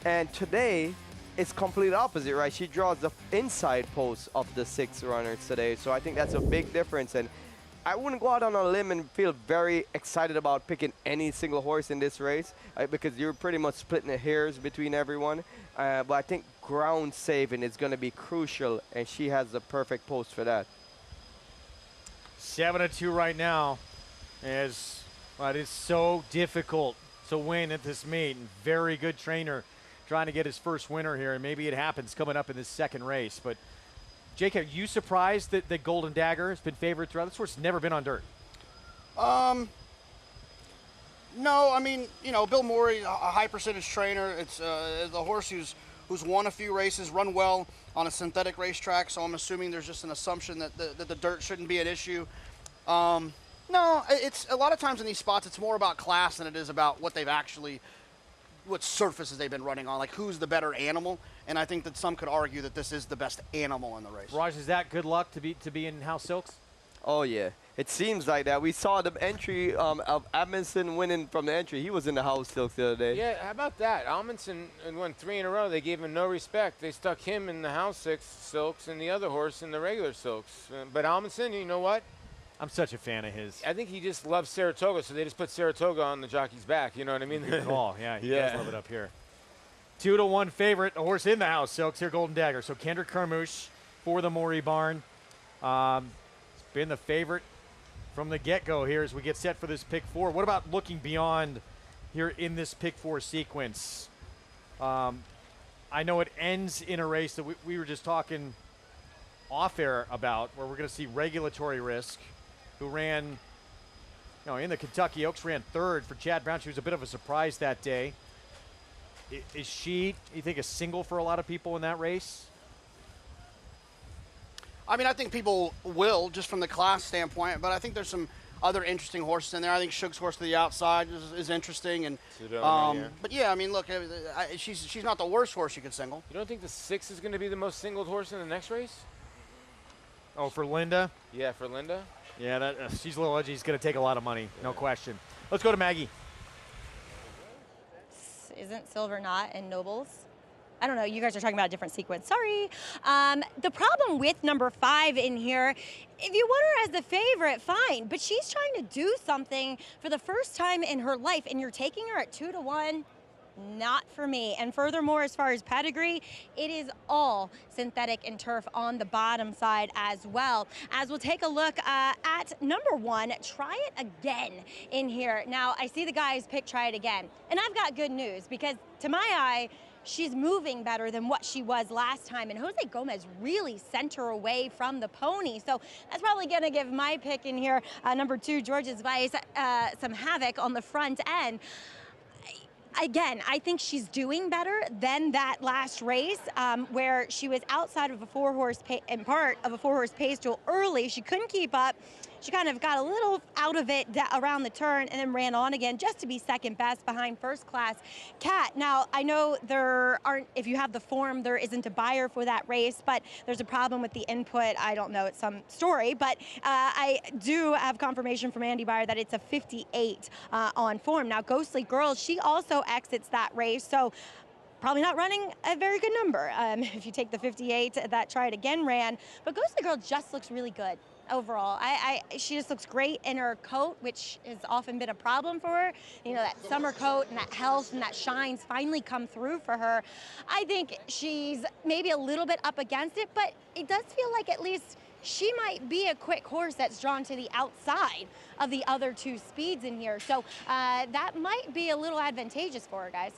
And today, it's complete opposite, right? She draws the inside post of the 6 runners today, so I think that's a big difference. And I wouldn't go out on a limb and feel very excited about picking any single horse in this race because you're pretty much splitting the hairs between everyone. But I think ground saving is going to be crucial, and she has the perfect post for that. 7-2 right now, as well, it is so difficult to win at this meet. And very good trainer trying to get his first winner here, and maybe it happens coming up in this second race. But Jake, are you surprised that the Golden Dagger has been favored throughout? This horse has never been on dirt. No, I mean, you know, Bill Morey, a high percentage trainer. It's the horse who's won a few races, run well on a synthetic racetrack. So I'm assuming there's just an assumption that the dirt shouldn't be an issue. No, it's a lot of times in these spots, it's more about class than it is about what surfaces they've been running on, like who's the better animal. And I think that some could argue that this is the best animal in the race. Raj, is that good luck to be in House Silks? Oh, yeah. It seems like that. We saw the entry of Amundsen winning from the entry. He was in the House Silks the other day. Yeah, how about that? Amundsen won 3 in a row. They gave him no respect. They stuck him in the House Silks and the other horse in the regular Silks. But Amundsen, you know what? I'm such a fan of his. I think he just loves Saratoga, so they just put Saratoga on the jockey's back. You know what I mean? Good call. Yeah, he does love it up here. 2-1 favorite, a horse in the House Silks here, Golden Dagger. So Kendrick Carmouche for the Morey barn. It's been the favorite from the get-go here as we get set for this pick 4. What about looking beyond here in this pick 4 sequence? I know it ends in a race that we were just talking off-air about, where we're going to see Regulatory Risk, who ran, in the Kentucky Oaks, ran 3rd for Chad Brown. She was a bit of a surprise that day. Is she, you think, a single for a lot of people in that race? I mean, I think people will, just from the class standpoint, but I think there's some other interesting horses in there. I think Shug's horse to the outside is interesting. And but yeah, I mean, look, she's not the worst horse you could single. You don't think the 6 is going to be the most singled horse in the next race? Oh, for Linda? Yeah, for Linda. Yeah, she's a little edgy. She's going to take a lot of money, no question. Let's go to Maggie. Isn't Silver not in Nobles? I don't know. You guys are talking about a different sequence. Sorry. The problem with number 5 in here, if you want her as the favorite, fine. But she's trying to do something for the first time in her life, and you're taking her at 2-1. Not for me. And furthermore, as far as pedigree, it is all synthetic and turf on the bottom side as well. As we'll take a look at number 1, Try It Again in here. Now, I see the guys pick Try It Again, and I've got good news because to my eye, she's moving better than what she was last time, and Jose Gomez really sent her away from the pony. So that's probably going to give my pick in here, number 2, George's Vice, some havoc on the front end. Again, I think she's doing better than that last race where she was outside of a 4-horse and part of a 4-horse pace duel early. She couldn't keep up. She kind of got a little out of it around the turn and then ran on again just to be second best behind First Class Cat. Now, I know if you have the form, there isn't a buyer for that race, but there's a problem with the input. I don't know, it's some story, but I do have confirmation from Andy Byer that it's a 58 on form. Now, Ghostly Girl, she also exits that race, so probably not running a very good number if you take the 58 that Try It Again ran. But Ghostly Girl just looks really good overall. She just looks great in her coat, which has often been a problem for her. You know, that summer coat and that health and that shine's finally come through for her. I think she's maybe a little bit up against it, but it does feel like at least she might be a quick horse that's drawn to the outside of the other 2 speeds in here. So that might be a little advantageous for her, guys.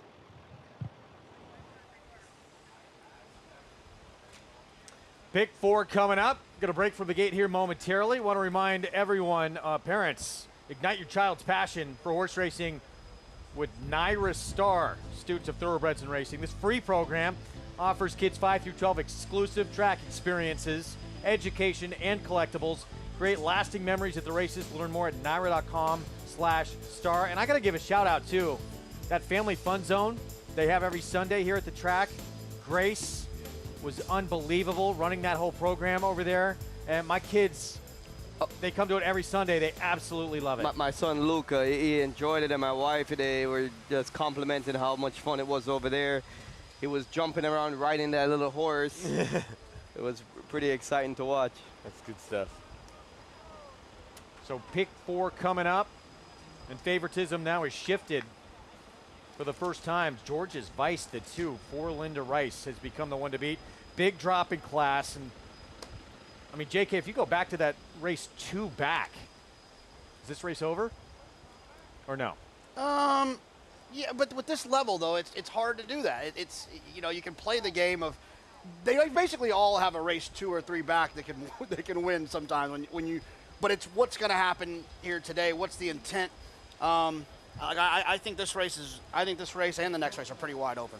Pick 4 coming up. Going to break from the gate here momentarily. Want to remind everyone, parents, ignite your child's passion for horse racing with Naira Star, students of thoroughbreds and racing. This free program offers kids 5 through 12 exclusive track experiences, education, and collectibles. Create lasting memories at the races. Learn more at naira.com/star. And I got to give a shout out too. That family fun zone they have every Sunday here at the track. Grace was unbelievable running that whole program over there. And my kids, they come to it every Sunday. They absolutely love it. My son Luca, he enjoyed it, and my wife, they were just complimenting how much fun it was over there. He was jumping around riding that little horse. It was pretty exciting to watch. That's good stuff. So pick 4 coming up, and favoritism now is shifted for the first time. George's Vice, the 2 for Linda Rice, has become the one to beat. Big drop in class. And I mean, JK, if you go back to that race 2 back, is this race over or no? Yeah, but with this level, though, it's hard to do that. It's you know, you can play the game of, they basically all have a race 2 or 3 back that they can win sometimes when you, but it's what's going to happen here today. What's the intent? I think this race and the next race are pretty wide open.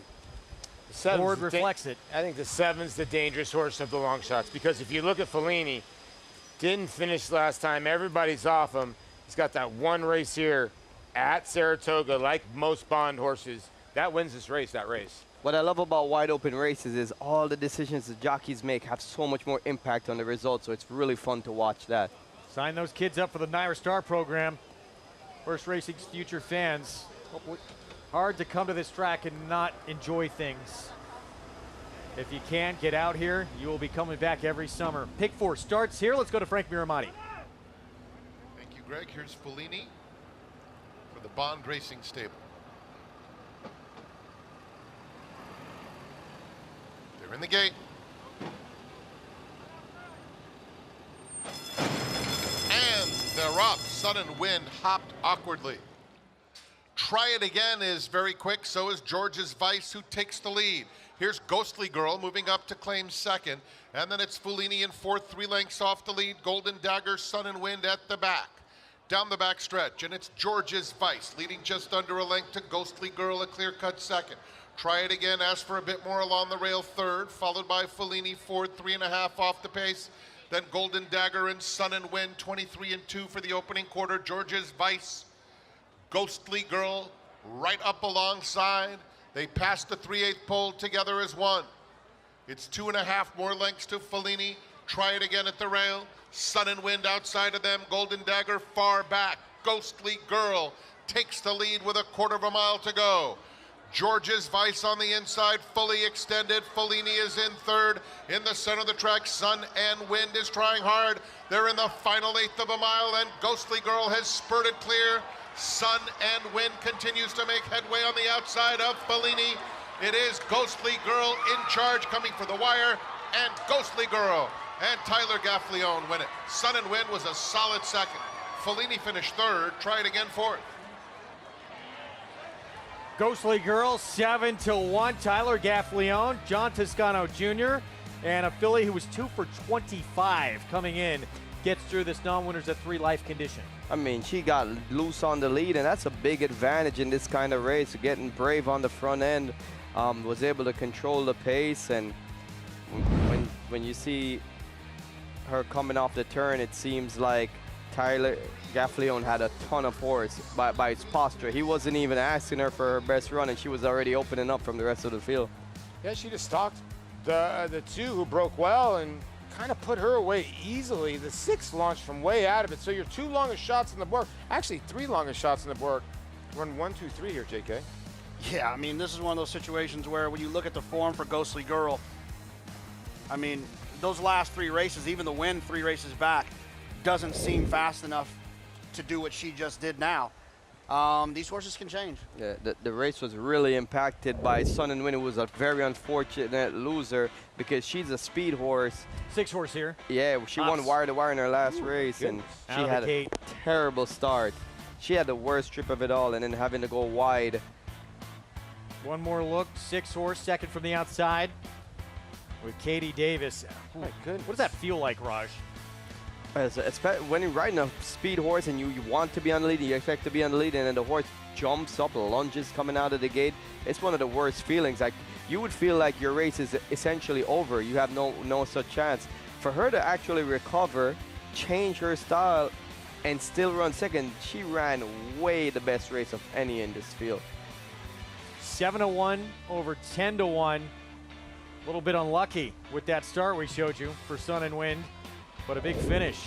Board reflects it. I think the 7's the dangerous horse of the long shots, because if you look at Fellini, didn't finish last time. Everybody's off him. He's got that one race here at Saratoga, like most Bond horses. That wins this race, that race. What I love about wide open races is all the decisions the jockeys make have so much more impact on the result, so it's really fun to watch that. Sign those kids up for the Naira Star program. Horse Racing's future fans. Hard to come to this track and not enjoy things. If you can, get out here. You will be coming back every summer. Pick 4 starts here. Let's go to Frank Miramati. Thank you, Greg. Here's Fellini for the Bond Racing stable. They're in the gate. And they're up. Sun and Wind hopped awkwardly. Try It Again is very quick. So is George's Vice, who takes the lead. Here's Ghostly Girl moving up to claim 2nd. And then it's Fellini in 4th, 3 lengths off the lead. Golden Dagger, Sun and Wind at the back. Down the back stretch, and it's George's Vice leading just under a length to Ghostly Girl, a clear-cut 2nd. Try It Again, ask for a bit more along the rail, 3rd, followed by Fellini, 4th, 3.5 off the pace. Then Golden Dagger and Sun and Wind, 23 and 2 for the opening quarter. George's Vice, Ghostly Girl, right up alongside. They passed the 3/8 pole together as one. It's 2.5 more lengths to Fellini. Try It Again at the rail. Sun and Wind outside of them. Golden Dagger far back. Ghostly Girl takes the lead with 1/4 mile to go. George's Vice on the inside, fully extended. Fellini is in 3rd. In the center of the track, Sun and Wind is trying hard. They're in the final 1/8 of a mile, and Ghostly Girl has spurted clear. Sun and Wind continues to make headway on the outside of Fellini. It is Ghostly Girl in charge, coming for the wire, and Ghostly Girl and Tyler Gaffleone win it. Sun and Wind was a solid 2nd. Fellini finished 3rd. Try It Again 4th. Ghostly Girl, 7-1. Tyler Gaffleone, John Toscano Jr., and a filly who was 2 for 25 coming in, gets through this non-winners at 3 life condition. I mean, she got loose on the lead, and that's a big advantage in this kind of race. Getting brave on the front end, was able to control the pace, and when you see her coming off the turn, it seems like Tyler Gaffleone had a ton of force by his posture. He wasn't even asking her for her best run, and she was already opening up from the rest of the field. Yeah, she just stalked the 2 who broke well and kind of put her away easily. The 6 launched from way out of it. So your 2 longest shots on the board, actually 3 longest shots on the board, run 1, 2, 3 here, JK. Yeah, I mean, this is one of those situations where when you look at the form for Ghostly Girl, I mean, those last 3 races, even the Wind 3 races back, doesn't seem fast enough to do what she just did now. These horses can change. Yeah, the race was really impacted by Sun and Wind, who was a very unfortunate loser because she's a speed horse. 6 horse here. Yeah, she won wire to wire in her last race, and she had a terrible start. She had the worst trip of it all, and then having to go wide. One more look, 6 horse, 2nd from the outside with Katie Davis. Oh my goodness. What does that feel like, Raj? When you're riding a speed horse and you want to be on the lead, you expect to be on the lead, and then the horse jumps up, lunges coming out of the gate. It's one of the worst feelings. Like, you would feel like your race is essentially over. You have no such chance. For her to actually recover, change her style, and still run 2nd, she ran way the best race of any in this field. 7-1 over 10-1. A little bit unlucky with that start we showed you for Sun and Wind, but a big finish.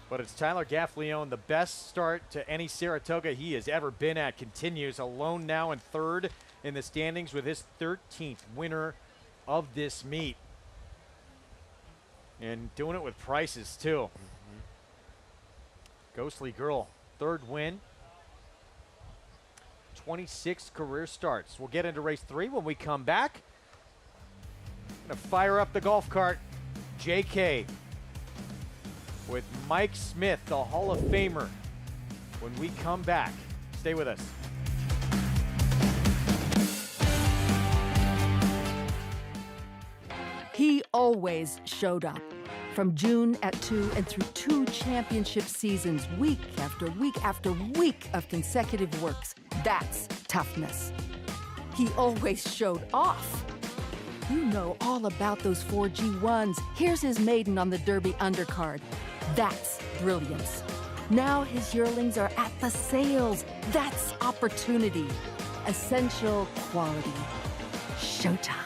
But it's Tyler Gaffleone, the best start to any Saratoga he has ever been at, continues alone now in 3rd in the standings with his 13th winner of this meat. And doing it with prices too. Ghostly Girl, 3rd win. 26 career starts. We'll get into race 3 when we come back. Gonna fire up the golf cart. JK with Mike Smith, the Hall of Famer, when we come back. Stay with us. He always showed up. From June at 2 and through 2 championship seasons, week after week after week of consecutive works. That's toughness. He always showed off. You know all about those 4 G1s. Here's his maiden on the Derby undercard. That's brilliance. Now his yearlings are at the sales. That's opportunity. Essential quality. Showtime.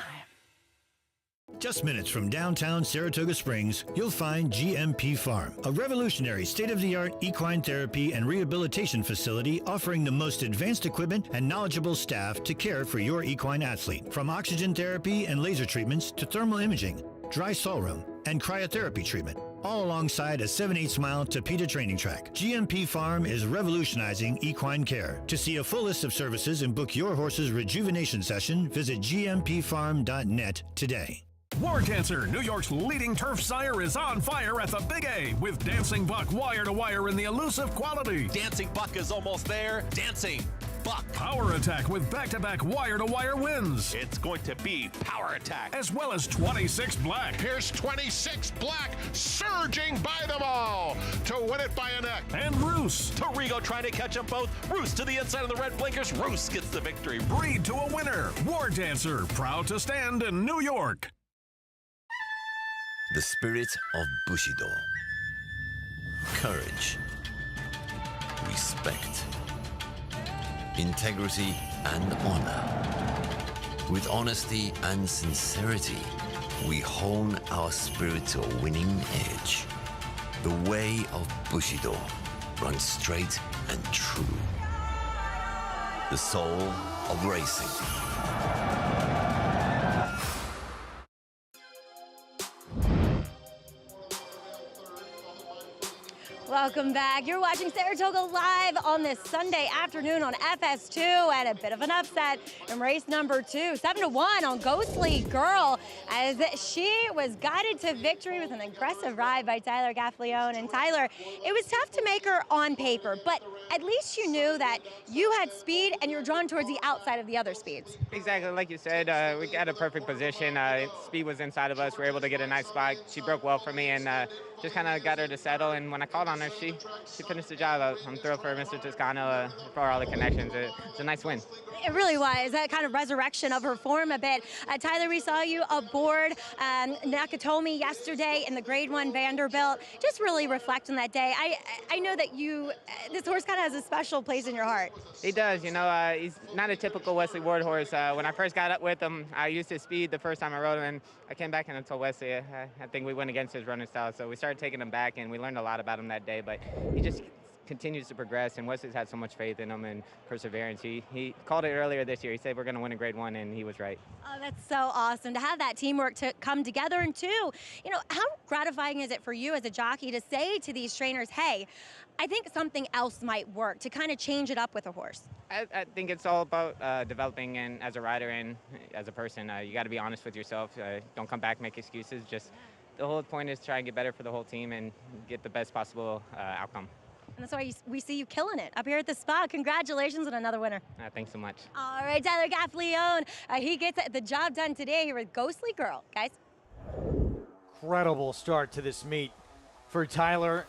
Just minutes from downtown Saratoga Springs, you'll find GMP Farm, a revolutionary state-of-the-art equine therapy and rehabilitation facility offering the most advanced equipment and knowledgeable staff to care for your equine athlete. From oxygen therapy and laser treatments to thermal imaging, dry soil room, and cryotherapy treatment, all alongside a 7/8 mile Tapeta training track. GMP Farm is revolutionizing equine care. To see a full list of services and book your horse's rejuvenation session, visit gmpfarm.net today. War Cancer, New York's leading turf sire, is on fire at the Big A with Dancing Buck wire-to-wire in the elusive quality. Dancing Buck is almost there. Dancing Buck. Power Attack with back-to-back wire-to-wire wins. It's going to be Power Attack. As well as 26 Black. Here's 26 Black surging by them all to win it by a neck. And Roos. Torigo trying to catch them both. Roos to the inside of the red blinkers. Roos gets the victory. Breed to a winner. War Dancer, proud to stand in New York. The spirit of Bushido. Courage. Respect. Integrity and honor. With honesty and sincerity, we hone our spirit to a winning edge. The way of Bushido runs straight and true. The soul of racing. Welcome back. You're watching Saratoga Live on this Sunday afternoon on FS2, and a bit of an upset in race number 2, 7-1 on Ghostly Girl, as she was guided to victory with an aggressive ride by Tyler Gaffleone. And Tyler, it was tough to make her on paper, but at least you knew that you had speed and you're drawn towards the outside of the other speeds. Exactly, like you said, we got a perfect position. Speed was inside of us. We were able to get a nice spot. She broke well for me, and just kind of got her to settle, and when I called on her, she finished the job. I'm thrilled for Mr. Toscano for all the connections. It's a nice win. It really was. That kind of resurrection of her form a bit. Tyler, we saw you aboard Nakatomi yesterday in the Grade 1 Vanderbilt. Just really reflect on that day. I know that this horse kind of has a special place in your heart. He does. You know, he's not a typical Wesley Ward horse. When I first got up with him, I used his speed the first time I rode him, and I came back and I told Wesley, I think we went against his running style. So we started taking him back, and we learned a lot about him that day. But he just continues to progress, and Wesley's had so much faith in him and perseverance. He called it earlier this year. He said we're going to win a Grade 1, and he was right. Oh, that's so awesome to have that teamwork to come together. And two, you know, how gratifying is it for you as a jockey to say to these trainers, hey, I think something else might work, to kind of change it up with a horse? I think it's all about developing, and as a rider and as a person, you got to be honest with yourself. Don't come back, make excuses. Just the whole point is try and get better for the whole team and get the best possible outcome. And that's why we see you killing it up here at the spa. Congratulations on another winner. Thanks so much. All right, Tyler Gaffleone. He gets the job done today here with Ghostly Girl, guys. Incredible start to this meet for Tyler.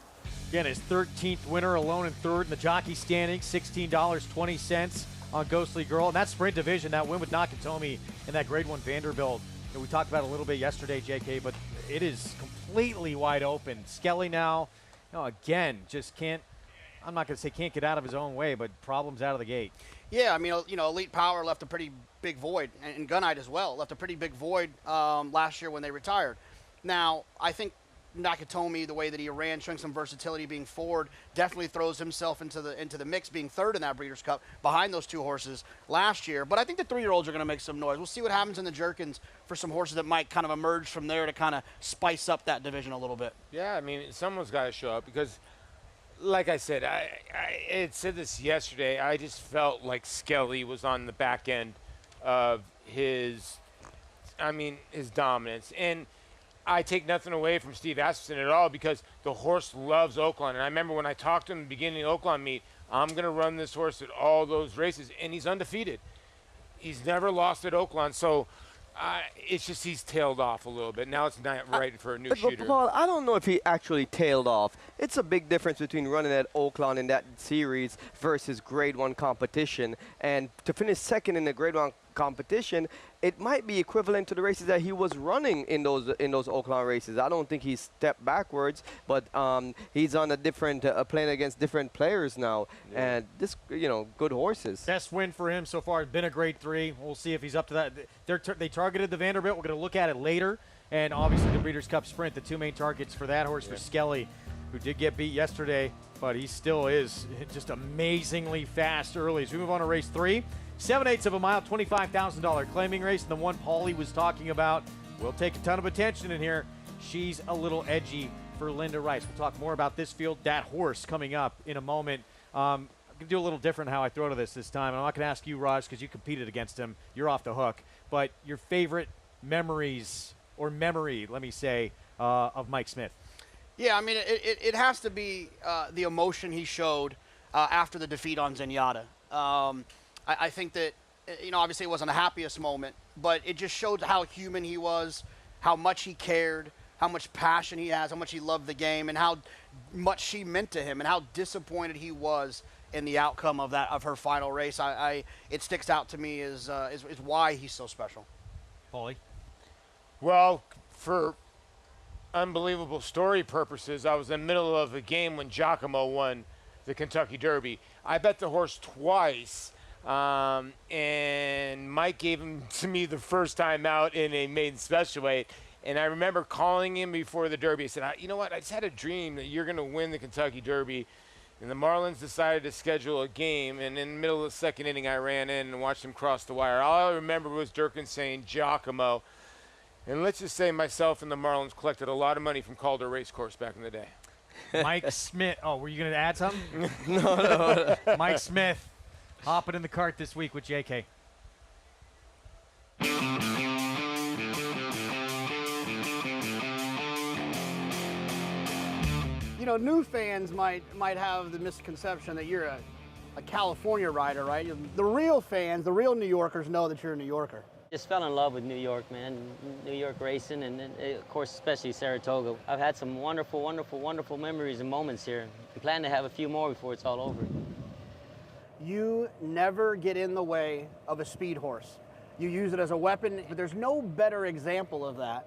Again, his 13th winner, alone in third in the jockey standings, $16.20 on Ghostly Girl. And that sprint division, that win with Nakatomi in that Grade 1 Vanderbilt, we talked about it a little bit yesterday, JK, but it is completely wide open. Skelly now, again, just can't, I'm not going to say can't get out of his own way, but problems out of the gate. Yeah, I mean, Elite Power left a pretty big void, and Gunite as well, left a pretty big void last year when they retired. Now, I think Nakatomi, the way that he ran, showing some versatility, being forward, definitely throws himself into the mix, being third in that Breeders' Cup behind those two horses last year. But I think the 3-year-olds are going to make some noise. We'll see what happens in the Jerkins for some horses that might kind of emerge from there to kind of spice up that division a little bit. Yeah, I mean, someone's got to show up because like I said, I had said this yesterday. I just felt like Skelly was on the back end of his dominance. And I take nothing away from Steve Asmussen at all because the horse loves Oaklawn. And I remember when I talked to him at the beginning of the Oaklawn meet, I'm going to run this horse at all those races, and he's undefeated. He's never lost at Oaklawn, so it's just he's tailed off a little bit. Now it's not right for a new shooter. But Paul, I don't know if he actually tailed off. It's a big difference between running at Oaklawn in that series versus Grade 1 competition. And to finish second in the Grade 1 competition, it might be equivalent to the races that he was running in those Oaklawn races. I don't think he's stepped backwards, but he's on a different playing against different players now, and this, good horses. Best win for him so far has been a Grade 3. We'll see if he's up to that. They targeted the Vanderbilt. We're going to look at it later, and obviously the Breeders' Cup Sprint, the two main targets for that horse for Skelly, who did get beat yesterday, but he still is just amazingly fast early. As we move on to race 3. 7/8 of a mile, $25,000 claiming race, and the one Paulie was talking about will take a ton of attention in here. She's a little edgy for Linda Rice. We'll talk more about this field, that horse, coming up in a moment. I'm going to do a little different how I throw to this time. I'm not going to ask you, Raj, because you competed against him. You're off the hook. But your favorite memories, or memory, let me say, of Mike Smith. Yeah, I mean, it has to be the emotion he showed after the defeat on Zenyatta. I think that, obviously it wasn't the happiest moment, but it just showed how human he was, how much he cared, how much passion he has, how much he loved the game, and how much she meant to him, and how disappointed he was in the outcome of her final race. It sticks out to me is why he's so special. Paulie? Well, for unbelievable story purposes, I was in the middle of a game when Giacomo won the Kentucky Derby. I bet the horse twice. And Mike gave him to me the first time out in a maiden special weight. And I remember calling him before the Derby. I said, you know what? I just had a dream that you're going to win the Kentucky Derby. And the Marlins decided to schedule a game. And in the middle of the second inning, I ran in and watched him cross the wire. All I remember was Durkin saying Giacomo. And let's just say myself and the Marlins collected a lot of money from Calder Racecourse back in the day. Mike Smith. Oh, were you going to add something? No. Mike Smith. Hopping in the cart this week with JK. New fans might have the misconception that you're a California rider, right? The real fans, the real New Yorkers know that you're a New Yorker. Just fell in love with New York, man. New York racing, and of course, especially Saratoga. I've had some wonderful, wonderful, wonderful memories and moments here. I plan to have a few more before it's all over. You never get in the way of a speed horse. You use it as a weapon. But there's no better example of that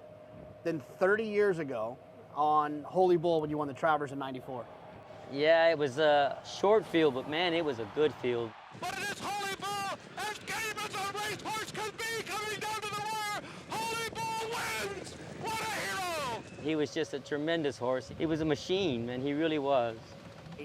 than 30 years ago on Holy Bull when you won the Travers in '94. Yeah, it was a short field, but man, it was a good field. But it is Holy Bull, as game as a racehorse could be, coming down to the wire. Holy Bull wins. What a hero! He was just a tremendous horse. He was a machine, man. He really was.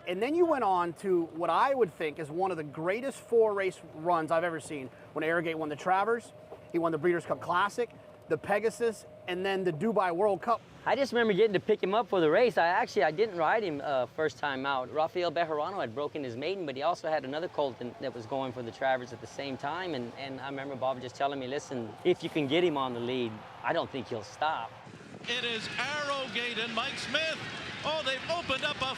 And then you went on to what I would think is one of the greatest 4-race runs I've ever seen. When Arrogate won the Travers, he won the Breeders' Cup Classic, the Pegasus, and then the Dubai World Cup. I just remember getting to pick him up for the race. I didn't ride him first time out. Rafael Bejarano had broken his maiden, but he also had another colt that was going for the Travers at the same time. And I remember Bob just telling me, listen, if you can get him on the lead, I don't think he'll stop. It is Arrogate and Mike Smith. Oh, they've opened up a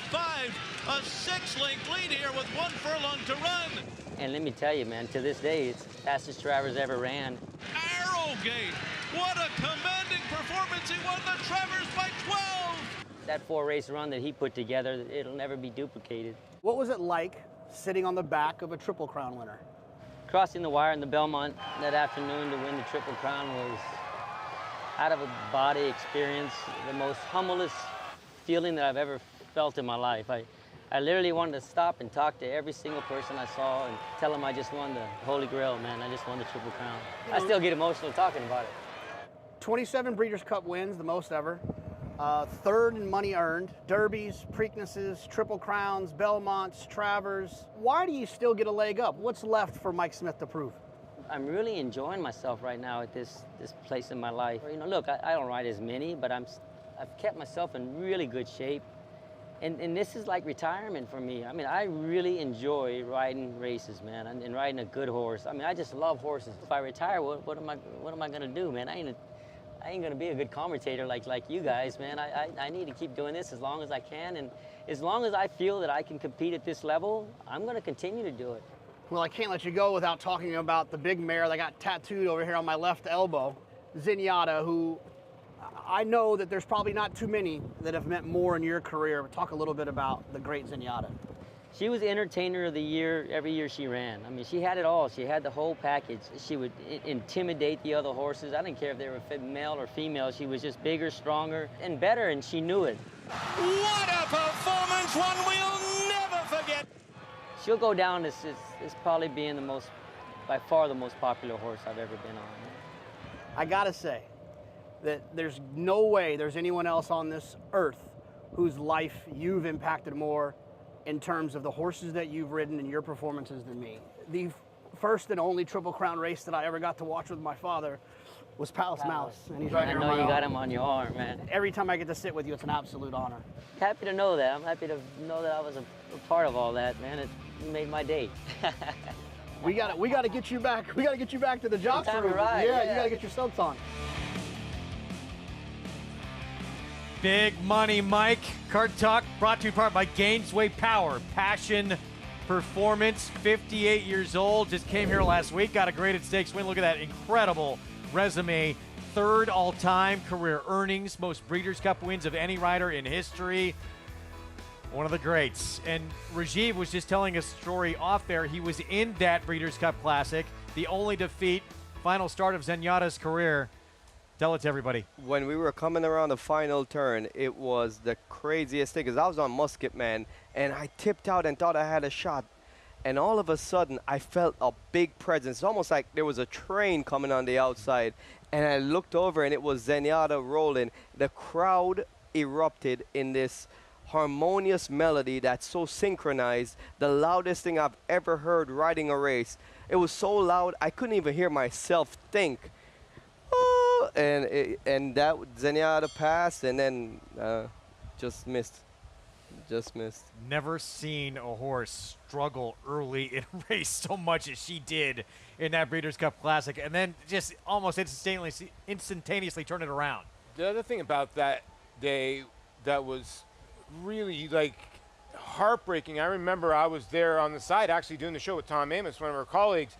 6-length lead here with 1 furlong to run. And let me tell you, man, to this day, it's the fastest Travers ever ran. Arrogate, what a commanding performance. He won the Travers by 12. That 4-race run that he put together, it'll never be duplicated. What was it like sitting on the back of a Triple Crown winner? Crossing the wire in the Belmont that afternoon to win the Triple Crown was out-of-a-body experience, the most humblest feeling that I've ever felt in my life. I literally wanted to stop and talk to every single person I saw and tell them I just won the Holy Grail, man. I just won the Triple Crown. I still get emotional talking about it. 27 Breeders' Cup wins, the most ever. 3rd in money earned. Derbies, Preaknesses, Triple Crowns, Belmonts, Travers. Why do you still get a leg up? What's left for Mike Smith to prove? I'm really enjoying myself right now at this place in my life. Look, I don't ride as many, but I've kept myself in really good shape. And this is like retirement for me. I mean, I really enjoy riding races, man, and riding a good horse. I mean, I just love horses. If I retire, what am I gonna do, man? I ain't gonna be a good commentator like you guys, man. I need to keep doing this as long as I can, and as long as I feel that I can compete at this level, I'm gonna continue to do it. Well, I can't let you go without talking about the big mare that got tattooed over here on my left elbow, Zenyatta, who I know that there's probably not too many that have meant more in your career. Talk a little bit about the great Zenyatta. She was Entertainer of the Year every year she ran. I mean, she had it all. She had the whole package. She would intimidate the other horses. I didn't care if they were male or female. She was just bigger, stronger, and better, and she knew it. What a performance, one we'll never forget. She'll go down as probably being by far the most popular horse I've ever been on. I gotta say that there's no way there's anyone else on this earth whose life you've impacted more in terms of the horses that you've ridden and your performances than me. The first and only Triple Crown race that I ever got to watch with my father was Palace Mouse. And he's right here on my I know you got arm. him on your arm, man. Every time I get to sit with you, it's an absolute honor. Happy to know that. I'm happy to know that I was a part of all that, man. It made my day. We gotta get you back. We gotta get you back to the job. Time to ride, yeah, yeah. You gotta get your silks on. Big Money Mike. Kart Talk brought to you in part by Gainesway Power. Passion, performance, 58 years old. Just came here last week. Got a graded stakes win. Look at that incredible resume. Third all-time career earnings. Most Breeders' Cup wins of any rider in history. One of the greats. And Rajiv was just telling a story off there. He was in that Breeders' Cup Classic. The only defeat, final start of Zenyatta's career. Tell it to everybody. When we were coming around the final turn, it was the craziest thing, because I was on Musket Man, and I tipped out and thought I had a shot. And all of a sudden, I felt a big presence. It's almost like there was a train coming on the outside. And I looked over, and it was Zenyatta rolling. The crowd erupted in this harmonious melody that's so synchronized, the loudest thing I've ever heard riding a race. It was so loud, I couldn't even hear myself think. And that Zenyatta passed, and then just missed. Never seen a horse struggle early in a race so much as she did in that Breeders' Cup Classic, and then just almost instantaneously turn it around. The other thing about that day that was really like heartbreaking, I remember I was there on the side actually doing the show with Tom Amos, one of our colleagues.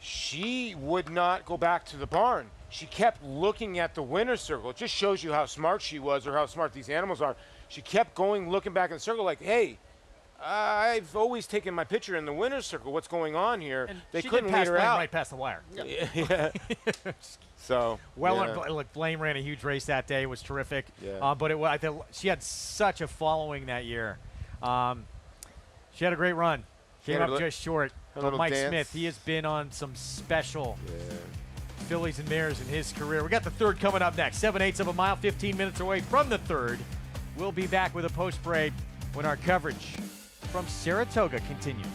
She would not go back to the barn. She kept looking at the winner's circle. It just shows you how smart she was, or how smart these animals are. She kept going, looking back in the circle like, hey, I've always taken my picture in the winner's circle. What's going on here? And they she couldn't did pass lead her Blame out. right past the wire. Yeah. So, Look, Blame ran a huge race that day. It was terrific. Yeah. But I think she had such a following that year. She had a great run. Came up just short. But Mike Smith, he has been on some special fillies and mares in his career. We got the third coming up next. 7/8 of a mile, 15 minutes away from the third. We'll be back with a post-parade when our coverage from Saratoga continues.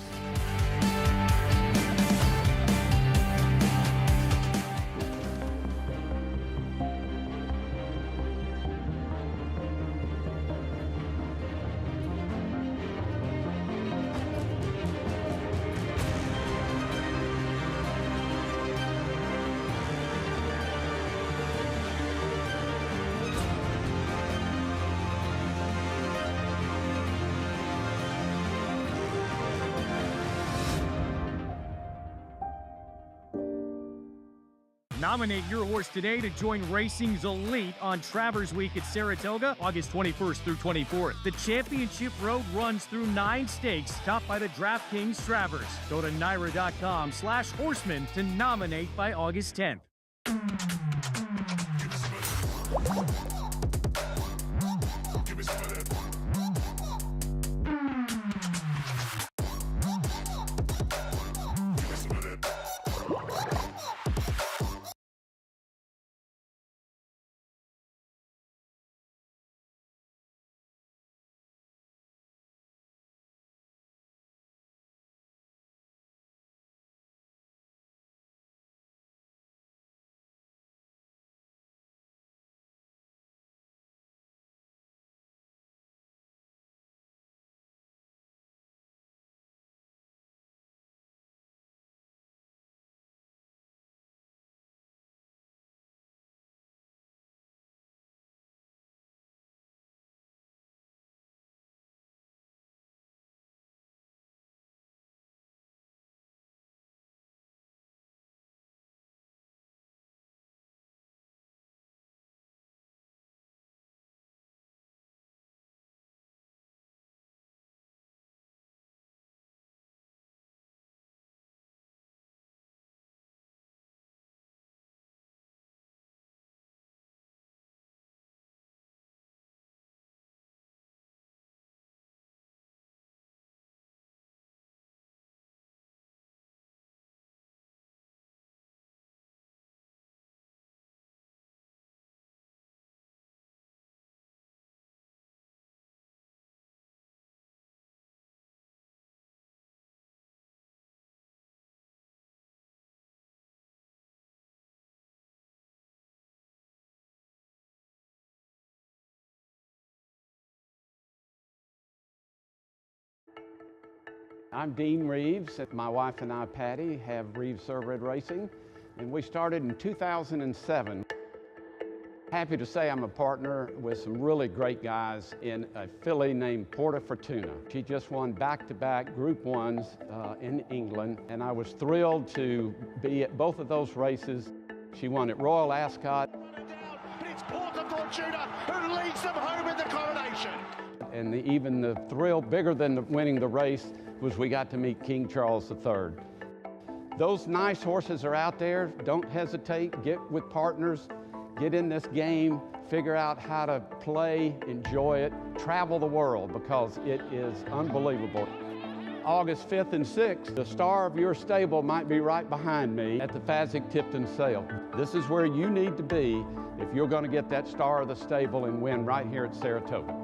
Nominate your horse today to join Racing's Elite on Travers Week at Saratoga, August 21st through 24th. The championship road runs through 9 stakes, topped by the DraftKings Travers. Go to NYRA.com/horseman to nominate by August 10th. I'm Dean Reeves. My wife and I, Patty, have Reeves Thoroughbred Racing, and we started in 2007. Happy to say I'm a partner with some really great guys in a filly named Porta Fortuna. She just won back-to-back Group 1s in England, and I was thrilled to be at both of those races. She won at Royal Ascot. But it's Porta Fortuna who leads them home in the coronation. And even the thrill, bigger than winning the race, was we got to meet King Charles III. Those nice horses are out there. Don't hesitate. Get with partners. Get in this game. Figure out how to play, enjoy it, travel the world, because it is unbelievable. August 5th and 6th, the star of your stable might be right behind me at the Fasig-Tipton sale. This is where you need to be if you're going to get that star of the stable and win right here at Saratoga.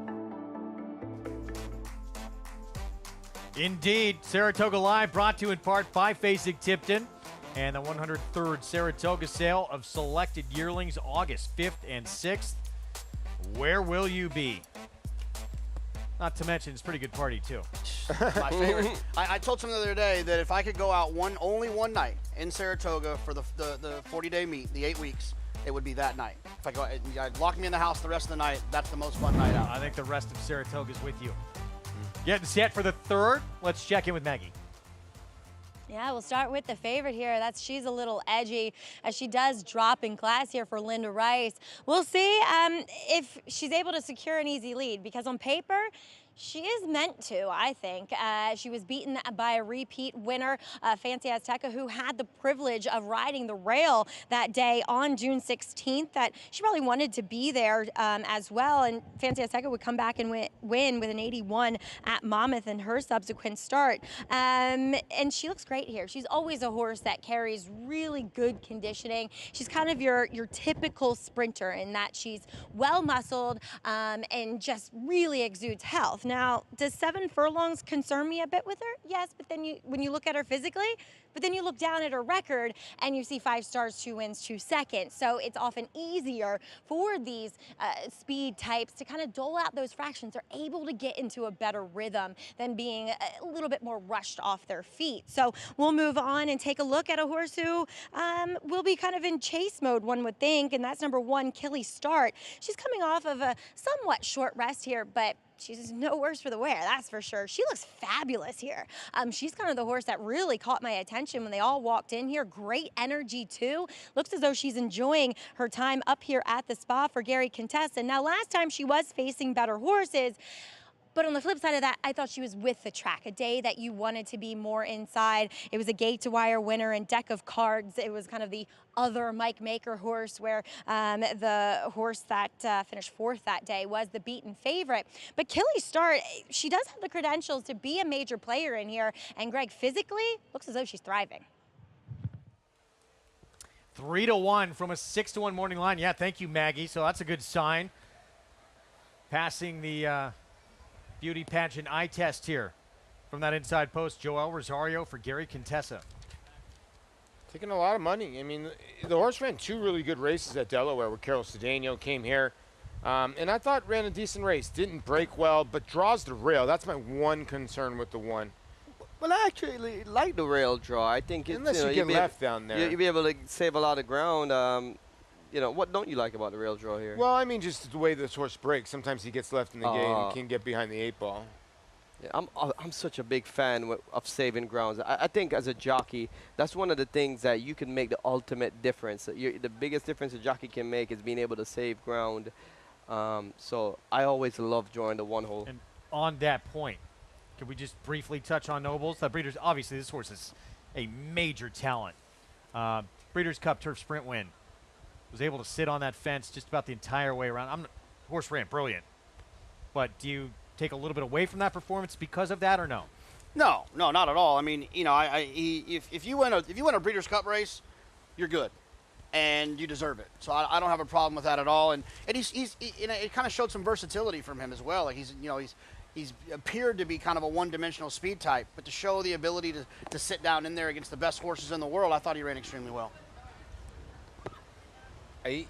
Indeed, Saratoga Live brought to you in part by Fasig-Tipton and the 103rd Saratoga sale of selected yearlings, August 5th and 6th. Where will you be? Not to mention, it's a pretty good party, too. My favorite. I told someone the other day that if I could go out only one night in Saratoga for the 40-day meet, the 8 weeks, it would be that night. If I go, I'd lock me in the house the rest of the night. That's the most fun night out. I think the rest of Saratoga's with you. Getting set for the 3rd. Let's check in with Maggie. Yeah, we'll start with the favorite here. She's a little edgy as she does drop in class here for Linda Rice. We'll see if she's able to secure an easy lead, because on paper, she is meant to, I think. She was beaten by a repeat winner, Fancy Azteca, who had the privilege of riding the rail that day on June 16th, that she probably wanted to be there as well. And Fancy Azteca would come back and win with an 81 at Monmouth in her subsequent start. And she looks great here. She's always a horse that carries really good conditioning. She's kind of your typical sprinter in that she's well-muscled and just really exudes health. Now, does 7 furlongs concern me a bit with her? Yes, but then when you look at her physically, but then you look down at her record and you see 5 stars, 2 wins, 2 seconds. So it's often easier for these speed types to kind of dole out those fractions. They're able to get into a better rhythm than being a little bit more rushed off their feet. So we'll move on and take a look at a horse who will be kind of in chase mode, one would think, and that's number 1, Killy Start. She's coming off of a somewhat short rest here, but she's no worse for the wear, that's for sure. She looks fabulous here. She's kind of the horse that really caught my attention when they all walked in here. Great energy, too. Looks as though she's enjoying her time up here at the spa for Gary Contessa. Now, last time she was facing better horses, but on the flip side of that, I thought she was with the track, a day that you wanted to be more inside. It was a gate-to-wire winner and deck of cards. It was kind of the other Mike Maker horse, where the horse that finished 4th that day was the beaten favorite. But Killy Start, she does have the credentials to be a major player in here. And Greg, physically, looks as though she's thriving. 3-1 from a 6-1 morning line. Yeah, thank you, Maggie. So that's a good sign. Passing the beauty pageant eye test here from that inside post. Joel Rosario for Gary Contessa. Taking a lot of money. I mean, the horse ran 2 really good races at Delaware where Carol Cedeno came here. And I thought ran a decent race. Didn't break well, but draws the rail. That's my one concern with the 1. Well, I actually like the rail draw. I think it's, unless you get left down there, you'll be able to save a lot of ground. What don't you like about the rail draw here? Well, I mean, just the way this horse breaks. Sometimes he gets left in the game and can get behind the 8 ball. Yeah, I'm such a big fan of saving grounds. I think as a jockey, that's one of the things that you can make the ultimate difference. The biggest difference a jockey can make is being able to save ground. So I always love drawing the 1 hole. And on that point, can we just briefly touch on Nobles? The Breeders', obviously this horse is a major talent. Breeders' Cup Turf Sprint win. Was able to sit on that fence just about the entire way around. Horse ran brilliant. But do you take a little bit away from that performance because of that, or no? No, not at all. I mean, if you win a Breeders' Cup race, you're good, and you deserve it. So I don't have a problem with that at all. And it kind of showed some versatility from him as well. Like he's appeared to be kind of a one-dimensional speed type, but to show the ability to sit down in there against the best horses in the world, I thought he ran extremely well. He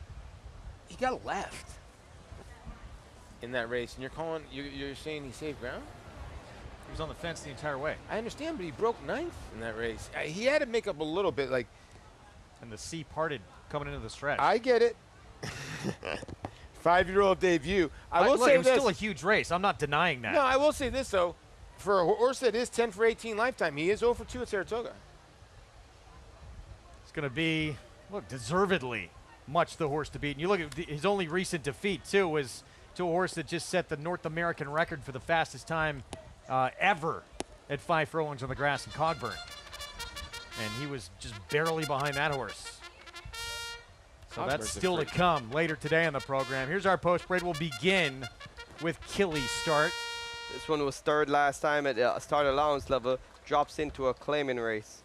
got left in that race, and you're saying he saved ground? was on the fence the entire way. I understand, but he broke 9th in that race. He had to make up a little bit, like. And the sea parted coming into the stretch. I get it. 5-year-old debut. I will look, say it was this. still a huge race. I'm not denying that. No, I will say this, though. For a horse that is 10 for 18 lifetime, he is 0 for 2 at Saratoga. It's going to be, look, deservedly much the horse to beat. And you look at his only recent defeat, too, was to a horse that just set the North American record for the fastest time ever at 5 furlongs on the grass in Cogburn. And he was just barely behind that horse. So that's still to come later today on the program. Here's our post parade. We'll begin with Killy's start. This one was third last time at start allowance level. Drops into a claiming race.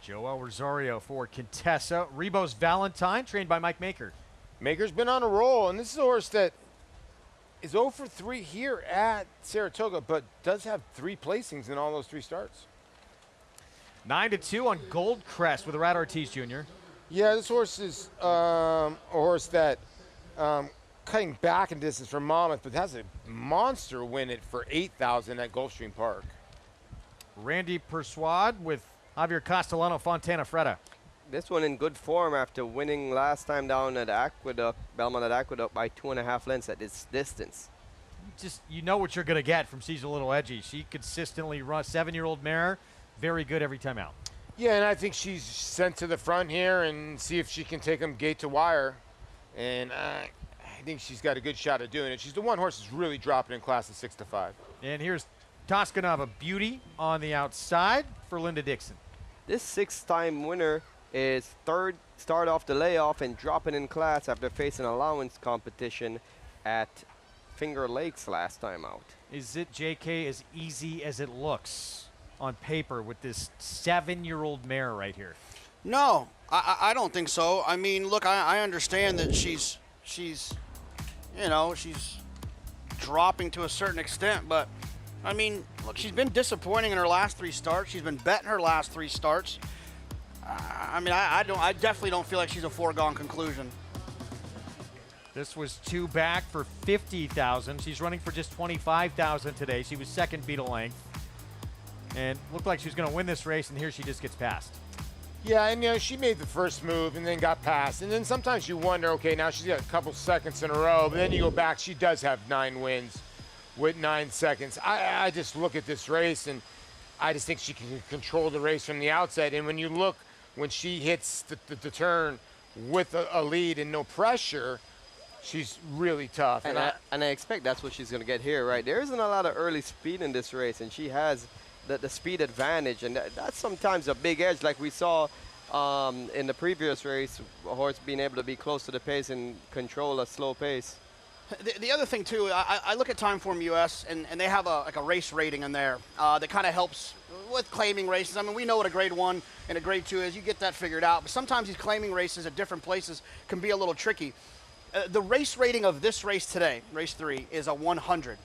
Joel Rosario for Contessa. Rebo's Valentine, trained by Mike Maker. Maker's been on a roll, and this is a horse that is 0 for 3 here at Saratoga, but does have 3 placings in all those 3 starts. 9-2 on Gold Crest with Rat Ortiz Jr. Yeah, this horse is a horse that cutting back in distance from Monmouth, but has a monster win it for 8,000 at Gulfstream Park. Randy Persuade with Javier Castellano Fontana Freda. This one in good form after winning last time down at Aqueduct, Belmont at Aqueduct by 2.5 lengths at this distance. Just, you know what you're going to get from Cecil Little Edgy. She consistently runs, 7-year-old mare, very good every time out. Yeah, and I think she's sent to the front here and see if she can take them gate to wire. And I think she's got a good shot at doing it. She's the one horse that's really dropping in class of 6 to 5. And here's Toscanova Beauty on the outside for Linda Dixon. This 6-time winner is third start off the layoff and dropping in class after facing allowance competition at Finger Lakes last time out. Is it, JK, as easy as it looks on paper with this 7-year-old mare right here? No, I don't think so. I mean, look, I understand that she's dropping to a certain extent, but I mean, look, she's been disappointing in her last 3 starts. She's been betting her last 3 starts. I mean, I definitely don't feel like she's a foregone conclusion. This was 2 back for 50,000. She's running for just 25,000 today. She was second beat a length. And looked like she was going to win this race, and here she just gets passed. Yeah, and she made the first move and then got passed. And then sometimes you wonder, okay, now she's got a couple seconds in a row, but then you go back, she does have 9 wins with 9 seconds. I just look at this race, and I just think she can control the race from the outset. And when you look, when she hits the turn with a lead and no pressure, she's really tough. And I expect that's what she's going to get here, right? There isn't a lot of early speed in this race, and she has the speed advantage, and that's sometimes a big edge, like we saw in the previous race, a horse being able to be close to the pace and control a slow pace. The other thing, too, I look at Timeform US, and they have a race rating in there that kind of helps with claiming races. I mean, we know what a grade 1 and a grade 2 is. You get that figured out. But sometimes these claiming races at different places can be a little tricky. The race rating of this race today, race 3, is a 100.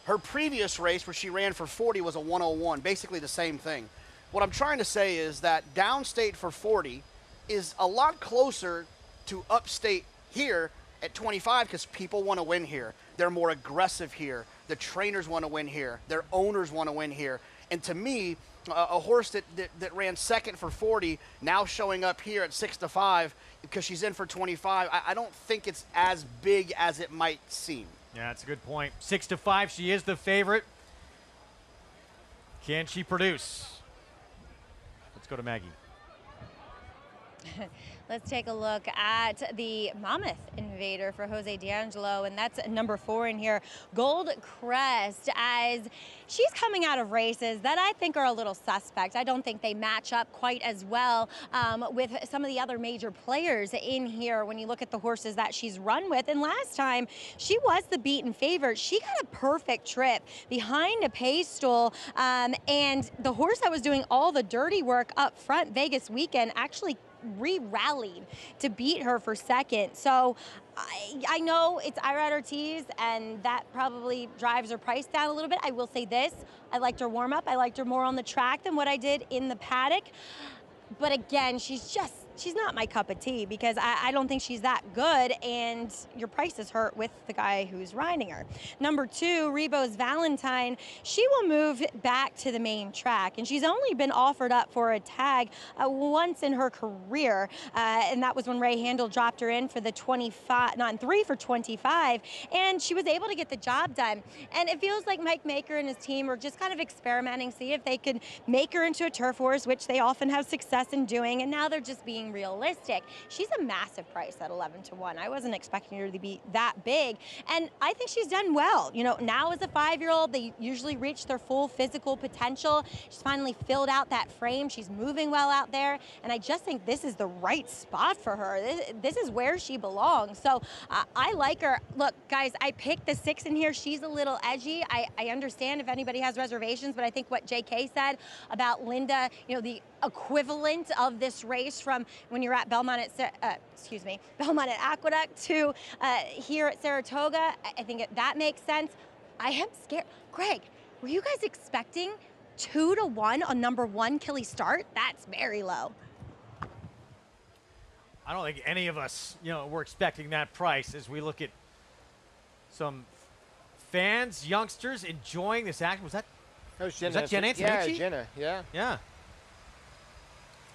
Her previous race, where she ran for 40, was a 101, basically the same thing. What I'm trying to say is that downstate for 40 is a lot closer to upstate here at 25 because people want to win here. They're more aggressive here. The trainers want to win here. Their owners want to win here. And to me, a horse that ran second for 40, now showing up here at 6 to 5 because she's in for 25, I don't think it's as big as it might seem. Yeah, that's a good point. 6 to 5, she is the favorite. Can she produce? Let's go to Maggie. Let's take a look at the Mammoth Invader for Jose D'Angelo, and that's number 4 in here, Gold Crest, as she's coming out of races that I think are a little suspect. I don't think they match up quite as well with some of the other major players in here when you look at the horses that she's run with. And last time, she was the beaten favorite. She got a perfect trip behind a pace stool, and the horse that was doing all the dirty work up front Vegas weekend actually re-rallied to beat her for second. So I know it's Irad Ortiz, and that probably drives her price down a little bit. I will say this, I liked her warm-up. I liked her more on the track than what I did in the paddock. But again, she's just she's not my cup of tea because I don't think she's that good, and your price is hurt with the guy who's riding her. Number 2, Rebo's Valentine. She will move back to the main track, and she's only been offered up for a tag once in her career, and that was when Ray Handel dropped her in for the 25, not 3 for 25, and she was able to get the job done. And it feels like Mike Maker and his team are just kind of experimenting, see if they could make her into a turf horse, which they often have success in doing, and now they're just being realistic. She's a massive price at 11 to 1. I wasn't expecting her to be that big, and I think she's done well. You know, now as a 5-year-old, they usually reach their full physical potential. She's finally filled out that frame. She's moving well out there, and I just think this is the right spot for her. This is where she belongs. So I like her. Look, guys, I picked the 6 in here. She's a little edgy. I understand if anybody has reservations, but I think what JK said about Linda, you know, the equivalent of this race from when you're at Belmont at Aqueduct to here at Saratoga, I think that makes sense. I am scared. Greg, were you guys expecting 2 to 1 on number 1 Killy Start? That's very low. I don't think any of us, were expecting that price as we look at some fans, youngsters enjoying this action. Was that Jenna? Was that Jenna Antonucci? Yeah, Jenna. Yeah. Yeah.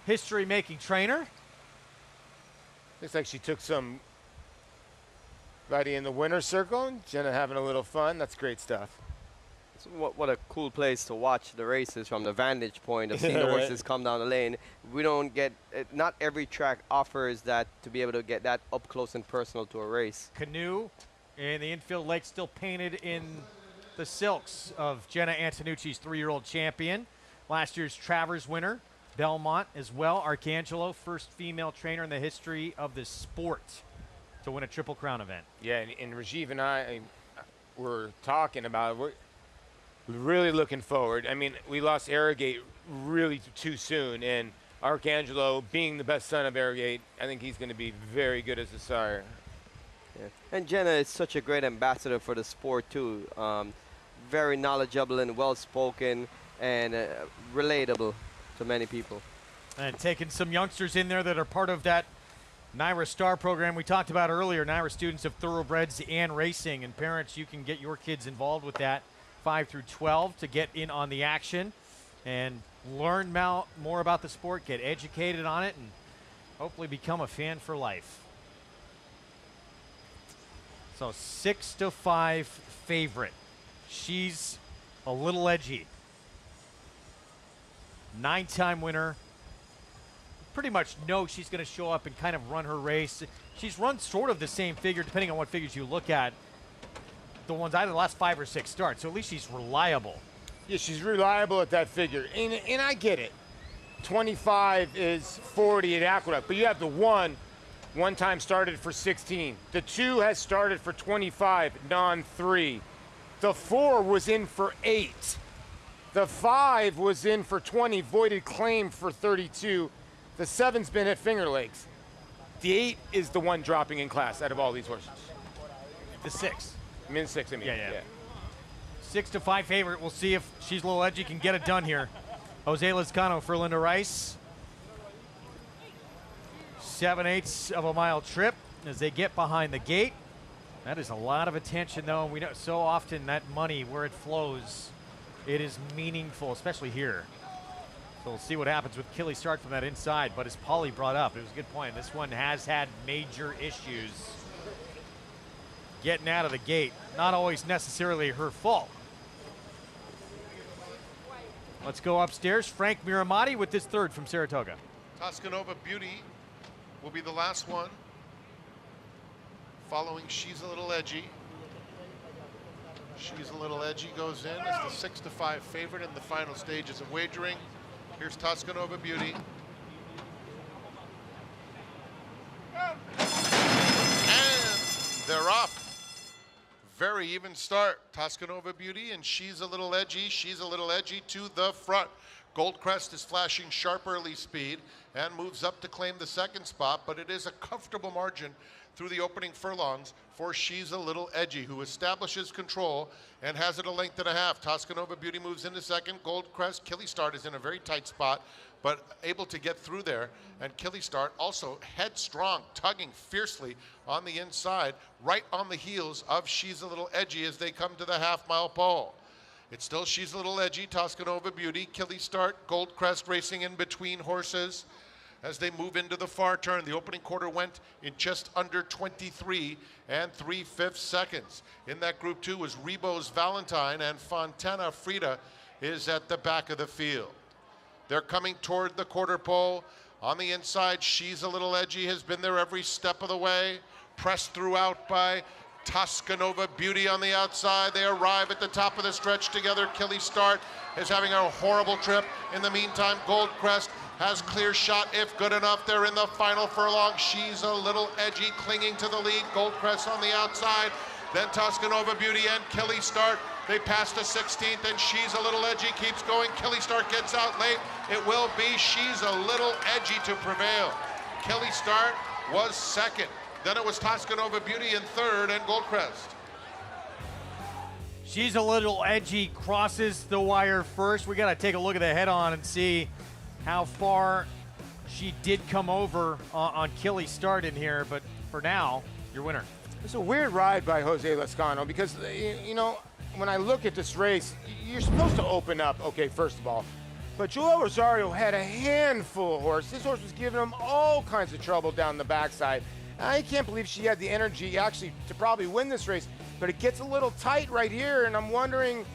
History-making trainer. Looks like she took somebody in the winner's circle. Jenna having a little fun. That's great stuff. So what a cool place to watch the races from the vantage point of seeing the horses come down the lane. We don't get, not every track offers that, to be able to get that up close and personal to a race. Canoe in the infield lake, still painted in the silks of Jenna Antonucci's 3-year-old champion. Last year's Travers winner, Belmont as well. Arcangelo, first female trainer in the history of this sport to win a Triple Crown event. Yeah, and Rajiv and I were talking about it. We're really looking forward. I mean, we lost Arrogate really too soon, and Arcangelo, being the best son of Arrogate, I think he's going to be very good as a sire. Yeah. And Jenna is such a great ambassador for the sport too. Very knowledgeable and well-spoken and relatable to many people. And taking some youngsters in there that are part of that NYRA Star program we talked about earlier. NYRA Students of Thoroughbreds and Racing. And parents, you can get your kids involved with that 5 through 12 to get in on the action and learn more about the sport, get educated on it, and hopefully become a fan for life. So 6 to 5 favorite. She's a little edgy. 9-time winner. Pretty much know she's going to show up and kind of run her race. She's run sort of the same figure, depending on what figures you look at. The ones either the last 5 or 6 starts, so at least she's reliable. Yeah, she's reliable at that figure, and I get it. 25 is 40 at Aqueduct, but you have the one time started for 16. The 2 has started for 25, non-3. The 4 was in for 8. The 5 was in for 20, voided claim for 32. The 7's been at Finger Lakes. The 8 is the one dropping in class out of all these horses. The 6. I mean 6, I mean. Yeah. 6 to 5 favorite. We'll see if she's a little edgy, can get it done here. Jose Lizcano for Linda Rice. 7/8 of a mile trip as they get behind the gate. That is a lot of attention, though, and we know so often that money, where it flows, it is meaningful, especially here. So we'll see what happens with Killy Start from that inside. But as Paulie brought up, it was a good point. This one has had major issues getting out of the gate. Not always necessarily her fault. Let's go upstairs. Frank Miramati with this 3rd from Saratoga. Toscanova Beauty will be the last one. Following She's a Little Edgy. She's a Little Edgy goes in as the 6 to 5 favorite in the final stages of wagering. Here's Toscanova Beauty. And they're off. Very even start. Toscanova Beauty and She's a Little Edgy. She's a Little Edgy to the front. Goldcrest is flashing sharp early speed and moves up to claim the 2nd spot, but it is a comfortable margin through the opening furlongs for She's a Little Edgy, who establishes control and has it a length and a half. Toscanova Beauty moves into second. Goldcrest, Killy Start is in a very tight spot, but able to get through there. And Killy Start also headstrong, tugging fiercely on the inside, right on the heels of She's a Little Edgy as they come to the half-mile pole. It's still She's a Little Edgy, Toscanova Beauty, Killy Start, Goldcrest racing in between horses as they move into the far turn. The opening quarter went in just under 23 3/5 seconds. In that group 2 was Rebo's Valentine, and Fontana Frida is at the back of the field. They're coming toward the quarter pole. On the inside, She's a Little Edgy has been there every step of the way, pressed throughout by Toscanova Beauty on the outside. They arrive at the top of the stretch together. Killy Start is having a horrible trip. In the meantime, Goldcrest has clear shot if good enough. They're in the final furlong. She's a Little Edgy clinging to the lead. Goldcrest on the outside. Then Toscanova Beauty and Killy Start. They pass to 16th, and She's a Little Edgy keeps going. Killy Start gets out late. It will be She's a Little Edgy to prevail. Killy Start was second. Then it was Toscanova Beauty in third, and Goldcrest. She's a Little Edgy crosses the wire first. We got to take a look at the head-on and see how far she did come over on Killy Start in here. But for now, your winner. It's a weird ride by Jose Lezcano because, you know, when I look at this race, you're supposed to open up, okay, first of all. But Julio Rosario had a handful of horse. This horse was giving him all kinds of trouble down the backside. I can't believe she had the energy actually to probably win this race, but it gets a little tight right here, and I'm wondering,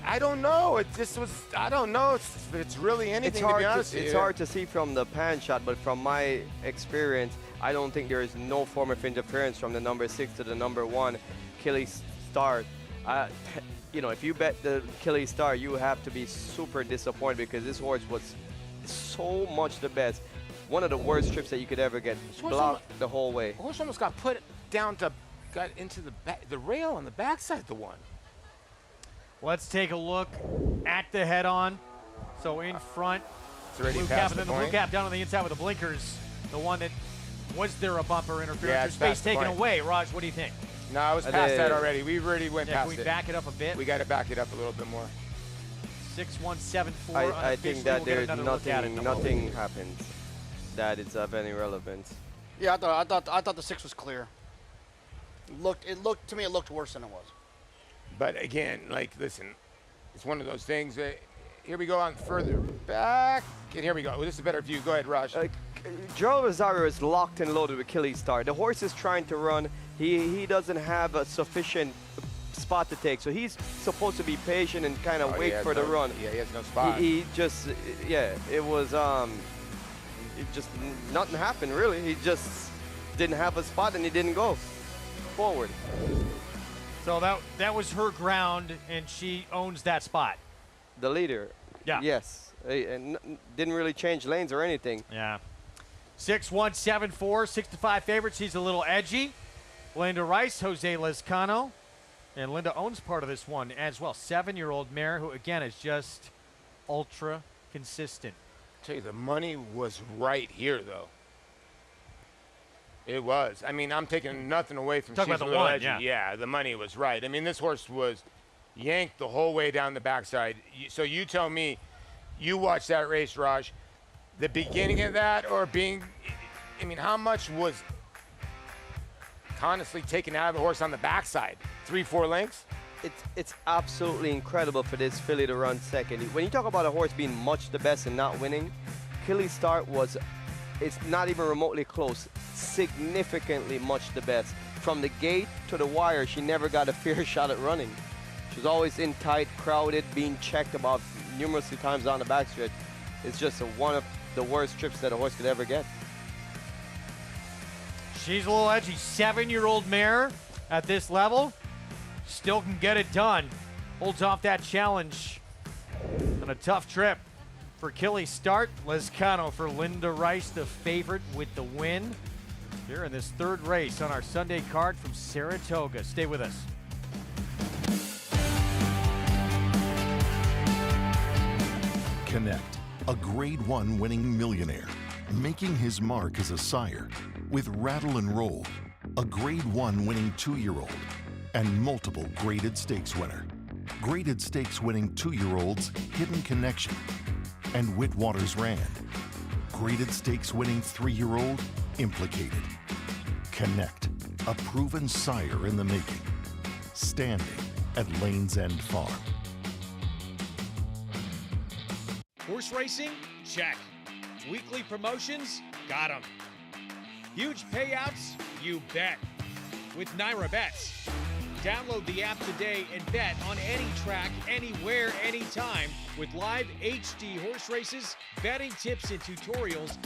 I don't know. It just was, I don't know if it's really anything, to be honest with you. It's hard to see from the pan shot, but from my experience, I don't think there is no form of interference from the number 6 to the number 1, Killy Start. You know, if you bet the Killy Start, you have to be super disappointed because this horse was so much the best. One of the worst trips that you could ever get, blocked the whole way. The horse almost got put down to, got into the rail on the backside of the one. Let's take a look at the head-on. So in front, it's already blue cap, and then the blue cap down on the inside with the blinkers. The one that, was there a bumper interference? Yeah, Space taken away. Raj, what do you think? No, I was past that already. We already went past it. Can we back it up a bit? We got to back it up a little bit more. 6174. I think that there's nothing happens that it's of any relevance. Yeah, I thought the 6 was clear. It looked to me, it looked worse than it was. But again, like, listen, it's one of those things. Here we go on further back, and here we go. This is a better view. Go ahead, Raj. Joe Rosario is locked and loaded with Killy Start. The horse is trying to run. He doesn't have a sufficient spot to take, so he's supposed to be patient and kind of wait for the run. Yeah, he has no spot. He just, yeah, it was, nothing happened really. He just didn't have a spot and he didn't go forward. So that was her ground, and she owns that spot. The leader. Yeah. Yes. And didn't really change lanes or anything. Yeah. 6174, 6-5 favorite. She's a Little Edgy. Linda Rice, Jose Lezcano. And Linda owns part of this one as well. 7-year-old mare who, again, is just ultra consistent. I tell you, the money was right here, though. It was. I mean, I'm taking nothing away from Talk She's about a the Little one, Edgy. yeah. Yeah, the money was right. I mean, this horse was yanked the whole way down the backside. So you tell me, you watched that race, Raj, the beginning of that or being, I mean, how much was honestly taken out of the horse on the backside? 3-4 lengths? It's absolutely incredible for this filly to run second. When you talk about a horse being much the best and not winning, Killy Start was, it's not even remotely close, significantly much the best. From the gate to the wire, she never got a fair shot at running. She was always in tight, crowded, being checked about numerous times on the backstretch. It's just one of the worst trips that a horse could ever get. She's a Little Edgy, 7-year-old mare at this level. Still can get it done. Holds off that challenge on a tough trip for Killy Start. Lezcano for Linda Rice, the favorite with the win. Here in this third race on our Sunday card from Saratoga. Stay with us. Connect, a Grade 1 winning millionaire, making his mark as a sire with Rattle and Roll, a Grade 1 winning 2-year-old, and multiple graded stakes winner. Graded stakes winning 2-year-olds Hidden Connection and Whitwater's Rand. Graded stakes winning 3-year-old Implicated. Connect, a proven sire in the making. Standing at Lane's End Farm. Horse racing? Check. Weekly promotions? Got 'em. Huge payouts? You bet. With Naira Bets. Download the app today and bet on any track, anywhere, anytime with live HD horse races, betting tips and tutorials,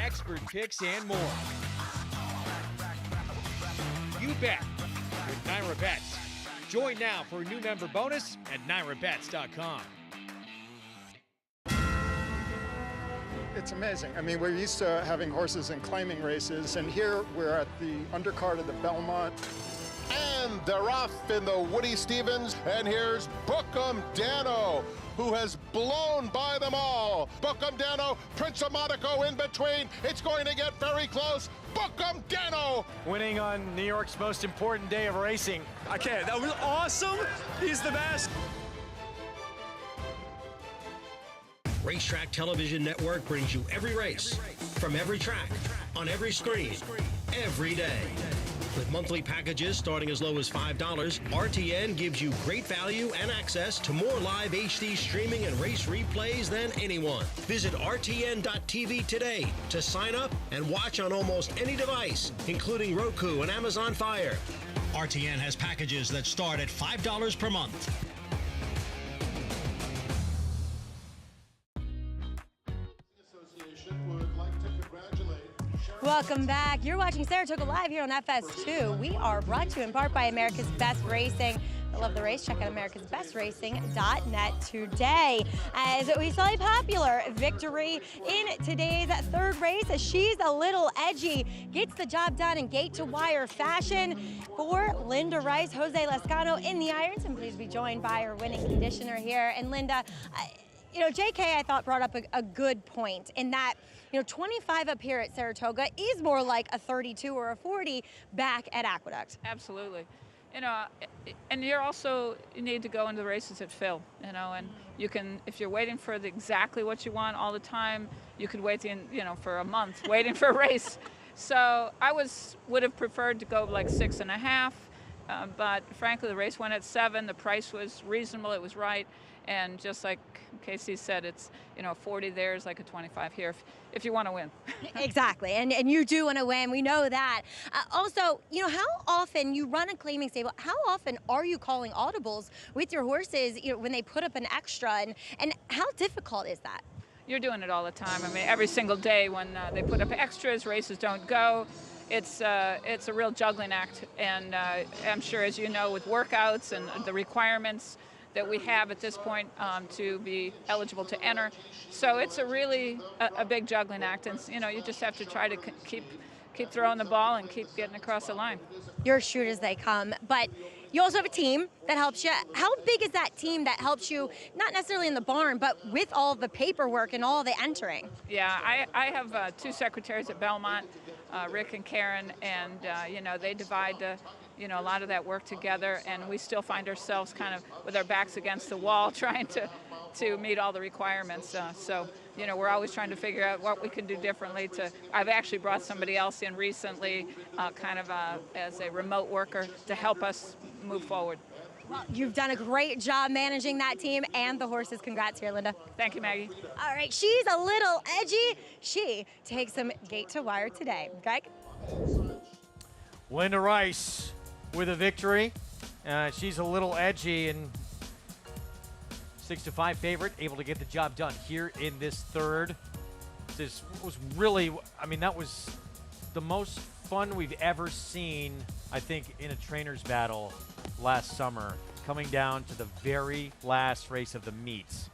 expert picks, and more. You bet with Naira Bets. Join now for a new member bonus at nairabets.com. It's amazing. I mean, we're used to having horses in claiming races, and here we're at the undercard of the Belmont. And they're off in the Woody Stevens, and here's Bookham Dano, who has blown by them all. Bookham Dano, Prince of Monaco in between. It's going to get very close. Bookham Dano! Winning on New York's most important day of racing. I can't. That was awesome. He's the best. Racetrack Television Network brings you every race, from every track, on every screen, every day. With monthly packages starting as low as $5, RTN gives you great value and access to more live HD streaming and race replays than anyone. Visit RTN.tv today to sign up and watch on almost any device, including Roku and Amazon Fire. RTN has packages that start at $5 per month. Welcome back. You're watching Saratoga Live here on FS2. We are brought to you in part by America's Best Racing. I love the race. Check out americasbestracing.net today. As we saw a popular victory in today's third race. She's a little edgy. Gets the job done in gate-to-wire fashion for Linda Rice. Jose Lescano in the irons. And please be joined by our winning conditioner here. And Linda, you know, JK, I thought, brought up a good point in that, you know, 25 up here at Saratoga is more like a 32 or a 40 back at Aqueduct. Absolutely. You know, and you need to go into the races at Phil, you know, and you can, if you're waiting for exactly what you want all the time, you could wait, for a month waiting for a race. So I would have preferred to go like 6.5, but frankly, the race went at 7. The price was reasonable. It was right. And just like Casey said, it's, 40 there is like a 25 here if you want to win. Exactly, and you do want to win. We know that. Also, how often you run a claiming stable, how often are you calling audibles with your horses, when they put up an extra, and how difficult is that? You're doing it all the time. I mean, every single day when they put up extras, races don't go. It's a real juggling act, and I'm sure, as you know, with workouts and the requirements that we have at this point to be eligible to enter. So it's a big juggling act, and you just have to try to keep throwing the ball and keep getting across the line. You're shrewd as they come, but you also have a team that helps you. How big is that team that helps you, not necessarily in the barn, but with all the paperwork and all the entering? Yeah, I have 2 secretaries at Belmont, Rick and Karen, and they divide a lot of that work together, and we still find ourselves kind of with our backs against the wall trying to meet all the requirements. So we're always trying to figure out what we can do differently. I've actually brought somebody else in recently, as a remote worker to help us move forward. Well, you've done a great job managing that team and the horses. Congrats here, Linda. Thank you, Maggie. All right, she's a little edgy. She takes some gate to wire today. Greg? Linda Rice with a victory. She's a little edgy and 6-5 favorite, able to get the job done here in this third. This was really, that was the most fun we've ever seen, I think, in a trainer's battle last summer, coming down to the very last race of the meets.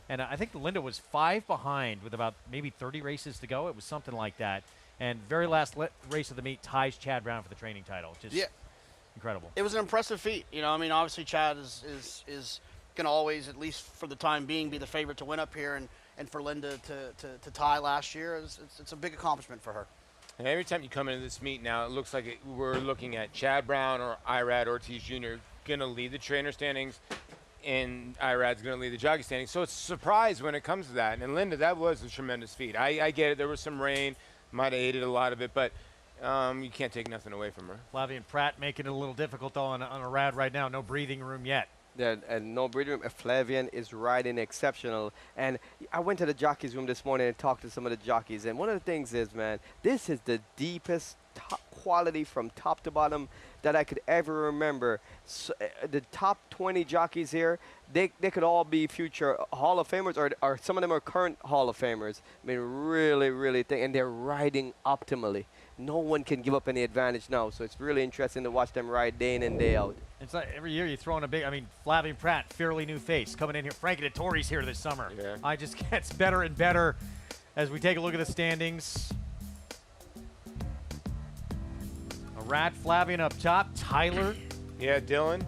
And I think Linda was 5 behind with about maybe 30 races to go. It was something like that. And very last race of the meet ties Chad Brown for the training title. Just incredible. It was an impressive feat. Obviously Chad is going to always, at least for the time being, be the favorite to win up here. And for Linda to tie last year, it's a big accomplishment for her. And every time you come into this meet now, it looks like we're looking at Chad Brown or Irad Ortiz Jr. going to lead the trainer standings, and Irad's going to lead the jockey standings. So it's a surprise when it comes to that. And Linda, that was a tremendous feat. I get it. There was some rain, might have aided a lot of it, but you can't take nothing away from her. Flavien Prat making it a little difficult though on Irad right now. No breathing room yet. Yeah, and no breathing room. Flavien is riding exceptional. And I went to the jockeys room this morning and talked to some of the jockeys. And one of the things is, man, this is the deepest top quality from top to bottom that I could ever remember. So, the top 20 jockeys here, they could all be future Hall of Famers, or some of them are current Hall of Famers. I mean, really, and they're riding optimally. No one can give up any advantage now, so it's really interesting to watch them ride day in and day out. It's like every year you throw in a big, Flavien Prat, fairly new face, coming in here. Frankie Dettori's here this summer. Yeah. I just gets better and better as we take a look at the standings. Irad, Flavien up top, Tyler. Yeah, Dylan.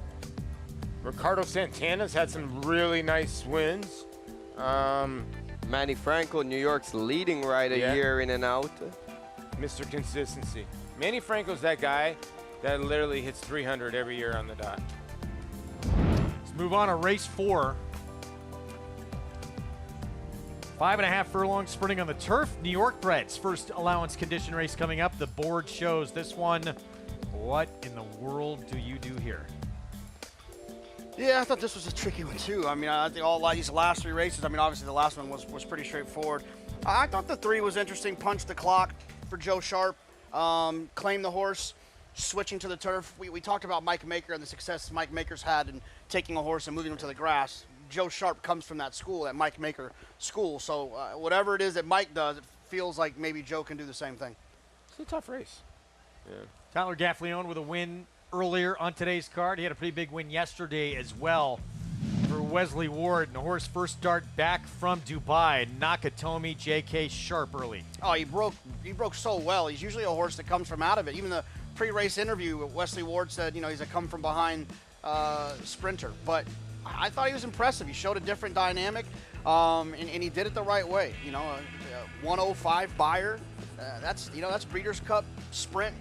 Ricardo Santana's had some really nice wins. Manny Franco, New York's leading rider year in and out. Mr. Consistency. Manny Franco's that guy that literally hits 300 every year on the dot. Let's move on to race 4. 5.5 furlongs sprinting on the turf. New York breds. First allowance condition race coming up. The board shows this one. What in the world do you do here? Yeah, I thought this was a tricky one too. I think all these last 3 races, obviously the last one was pretty straightforward. I thought the 3 was interesting. Punch the clock for Joe Sharp. Claim the horse, switching to the turf. We talked about Mike Maker and the success Mike Maker's had in taking a horse and moving him to the grass. Joe Sharp comes from that school, that Mike Maker school. So whatever it is that Mike does, it feels like maybe Joe can do the same thing. It's a tough race. Yeah. Tyler Gaffleone with a win earlier on today's card. He had a pretty big win yesterday as well for Wesley Ward. And the horse first start back from Dubai. Nakatomi, J.K. Sharp early. Oh, he broke so well. He's usually a horse that comes from out of it. Even the pre-race interview, Wesley Ward said, he's a come from behind sprinter. But I thought he was impressive. He showed a different dynamic, and he did it the right way. 105 buyer. That's Breeders' Cup sprint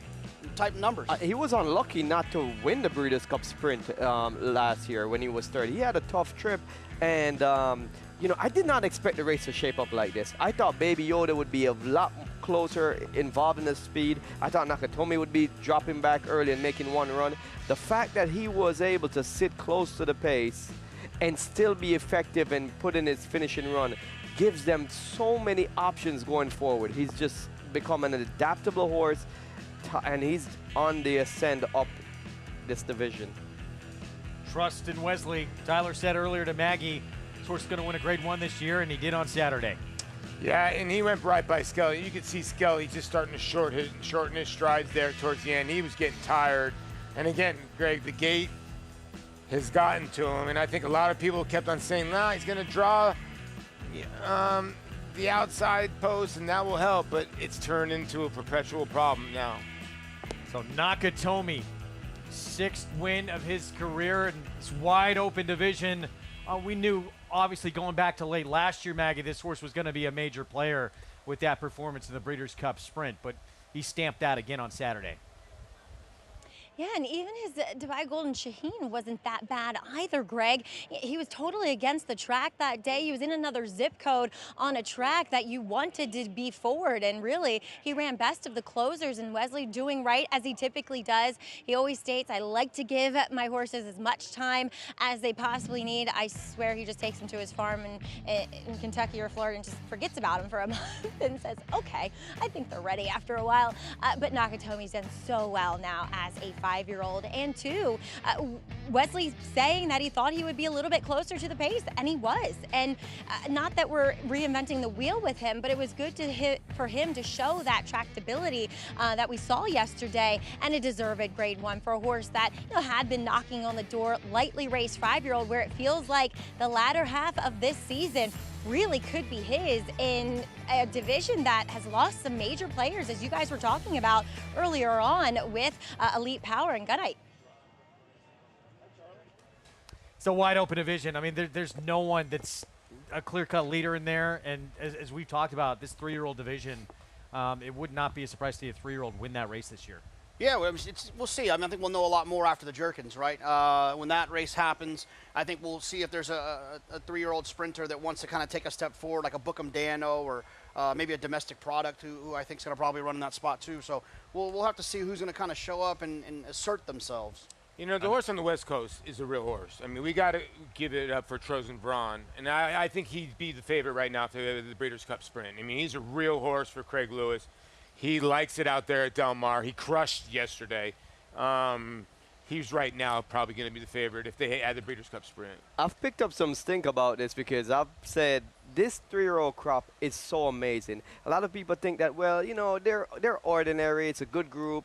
type numbers. He was unlucky not to win the Breeders' Cup sprint last year when he was third. He had a tough trip, and I did not expect the race to shape up like this. I thought Baby Yoda would be a lot closer, involved in the speed. I thought Nakatomi would be dropping back early and making one run. The fact that he was able to sit close to the pace and still be effective and put in his finishing run gives them so many options going forward. He's just become an adaptable horse, and he's on the ascend up this division. Trust in Wesley. Tyler said earlier to Maggie, this horse is going to win a Grade 1 this year, and he did on Saturday. Yeah, and he went right by Skelly. You could see Skelly just starting to shorten his strides there towards the end. He was getting tired. And again, Greg, the gate has gotten to him, and I think a lot of people kept on saying, nah, he's going to draw the outside post, and that will help, but it's turned into a perpetual problem now. So Nakatomi, 6th win of his career in this wide open division. We knew, obviously, going back to late last year, Maggie, this horse was going to be a major player with that performance in the Breeders' Cup Sprint, but he stamped that again on Saturday. Yeah, and even his Dubai Golden Shaheen wasn't that bad either, Greg. He was totally against the track that day. He was in another zip code on a track that you wanted to be forward, and really, he ran best of the closers, and Wesley doing right as he typically does. He always states, I like to give my horses as much time as they possibly need. I swear he just takes them to his farm in Kentucky or Florida and just forgets about them for a month and says, okay, I think they're ready after a while. But Nakatomi's done so well now as a 5-year-old, and 2, Wesley saying that he thought he would be a little bit closer to the pace, and he was. And not that we're reinventing the wheel with him, but it was good for him to show that tractability that we saw yesterday, and a deserved Grade 1 for a horse that had been knocking on the door, lightly raced 5-year-old, where it feels like the latter half of this season really could be his in a division that has lost some major players, as you guys were talking about earlier on with Elite Power and Gunite. It's a wide open division. I mean, there's no one that's a clear-cut leader in there, and as we've talked about, this 3-year-old division, it would not be a surprise to see a 3-year-old win that race this year. Yeah, we'll see. I mean, I think we'll know a lot more after the Jerkins, right? When that race happens, I think we'll see if there's a 3-year-old sprinter that wants to kind of take a step forward, like a Bookham Dano or maybe a domestic product who I think is going to probably run in that spot too. So we'll have to see who's going to kind of show up and assert themselves. You know, the horse on the West Coast is a real horse. I mean, we got to give it up for Trojan Braun, and I think he'd be the favorite right now for the Breeders' Cup Sprint. I mean, he's a real horse for Craig Lewis. He likes it out there at Del Mar. He crushed yesterday. He's right now probably going to be the favorite if they add the Breeders' Cup Sprint. I've picked up some stink about this because I've said this 3-year-old crop is so amazing. A lot of people think that, well, you know, they're ordinary. It's a good group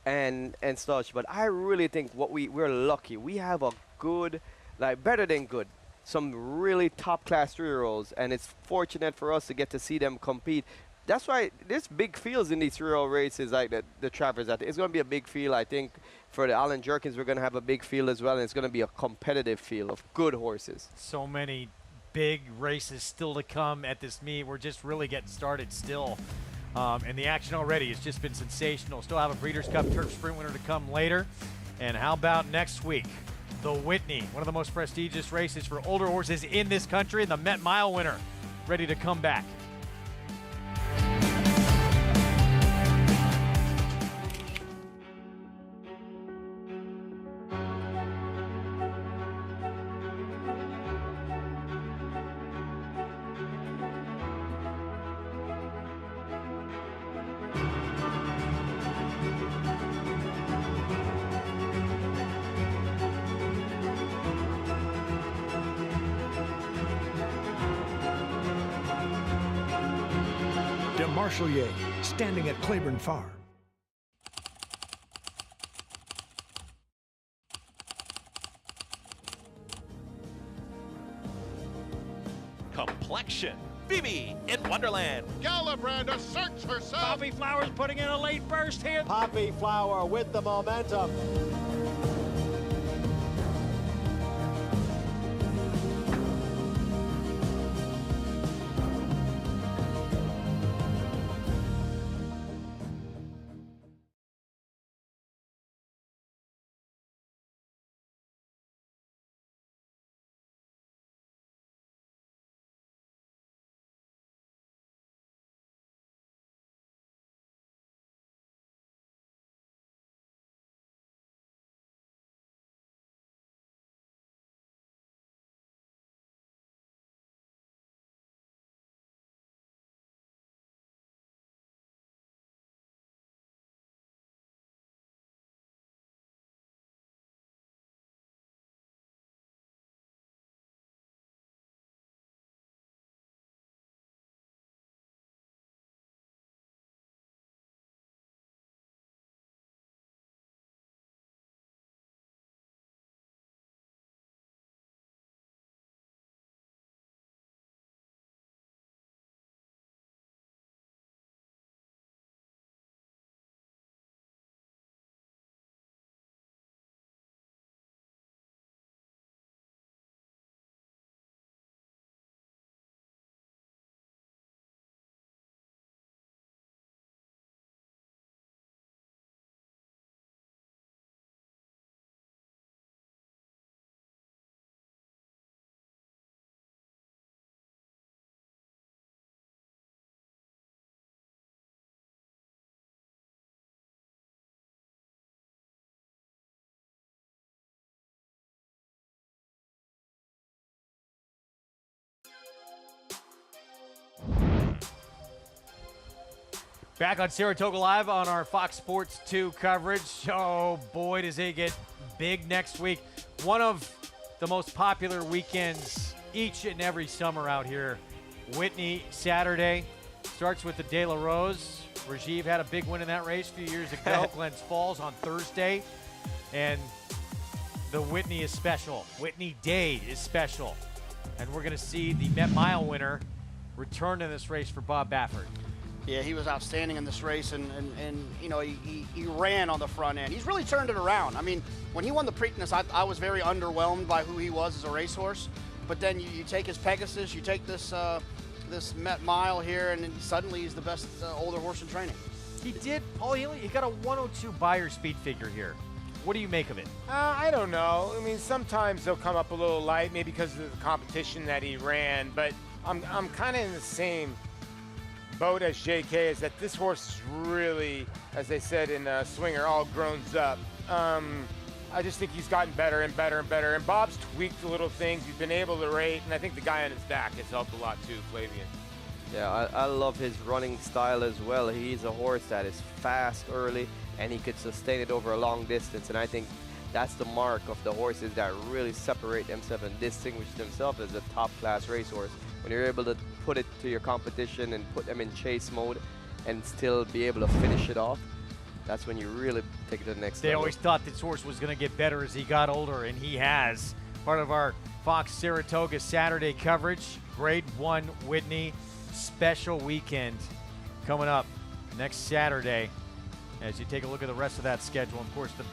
and such. But I really think we're lucky. We have a good, like better than good, some really top-class 3-year-olds, and it's fortunate for us to get to see them compete. That's why there's big fields in these 3-year-old races like the Travers. It's going to be a big field. I think for the Allen Jerkins, we're going to have a big field as well, and it's going to be a competitive field of good horses. So many big races still to come at this meet. We're just really getting started still. And the action already has just been sensational. Still have a Breeders' Cup Turf Sprint winner to come later. And how about next week? The Whitney, one of the most prestigious races for older horses in this country, and the Met Mile winner ready to come back. Marshalier, standing at Claiborne Farm. Complexion. Phoebe in Wonderland. Galabrand asserts herself. Poppy Flowers putting in a late burst here. Poppy Flower with the momentum. Back on Saratoga Live on our Fox Sports 2 coverage. Oh, boy, does it get big next week. One of the most popular weekends each and every summer out here. Whitney Saturday starts with the De La Rose. Rajiv had a big win in that race a few years ago. Glens Falls on Thursday. And the Whitney is special. Whitney Day is special. And we're going to see the Met Mile winner return in this race for Bob Baffert. Yeah, he was outstanding in this race, and you know, he ran on the front end. He's really turned it around. I mean, when he won the Preakness, I was very underwhelmed by who he was as a racehorse. But then you take his Pegasus, you take this this Met Mile here, and then suddenly he's the best older horse in training. He did, Paul Healy, he got a 102 buyer speed figure here. What do you make of it? I don't know. I mean, sometimes they'll come up a little light, maybe because of the competition that he ran, but I'm kind of in the same boat as JK, is that this horse is really, as they said in Swinger, all grown up. I just think he's gotten better and better and better, and Bob's tweaked little things. He's been able to rate, and I think the guy on his back has helped a lot too, Flavian. Yeah, I love his running style as well. He's a horse that is fast early, and he could sustain it over a long distance, and I think that's the mark of the horses that really separate themselves and distinguish themselves as a top-class racehorse. When you're able to put it to your competition and put them in chase mode and still be able to finish it off, that's when you really take it to the next level. They always thought this horse was going to get better as he got older, and he has. Part of our Fox Saratoga Saturday coverage, Grade 1 Whitney special weekend coming up next Saturday. As you take a look at the rest of that schedule, of course, the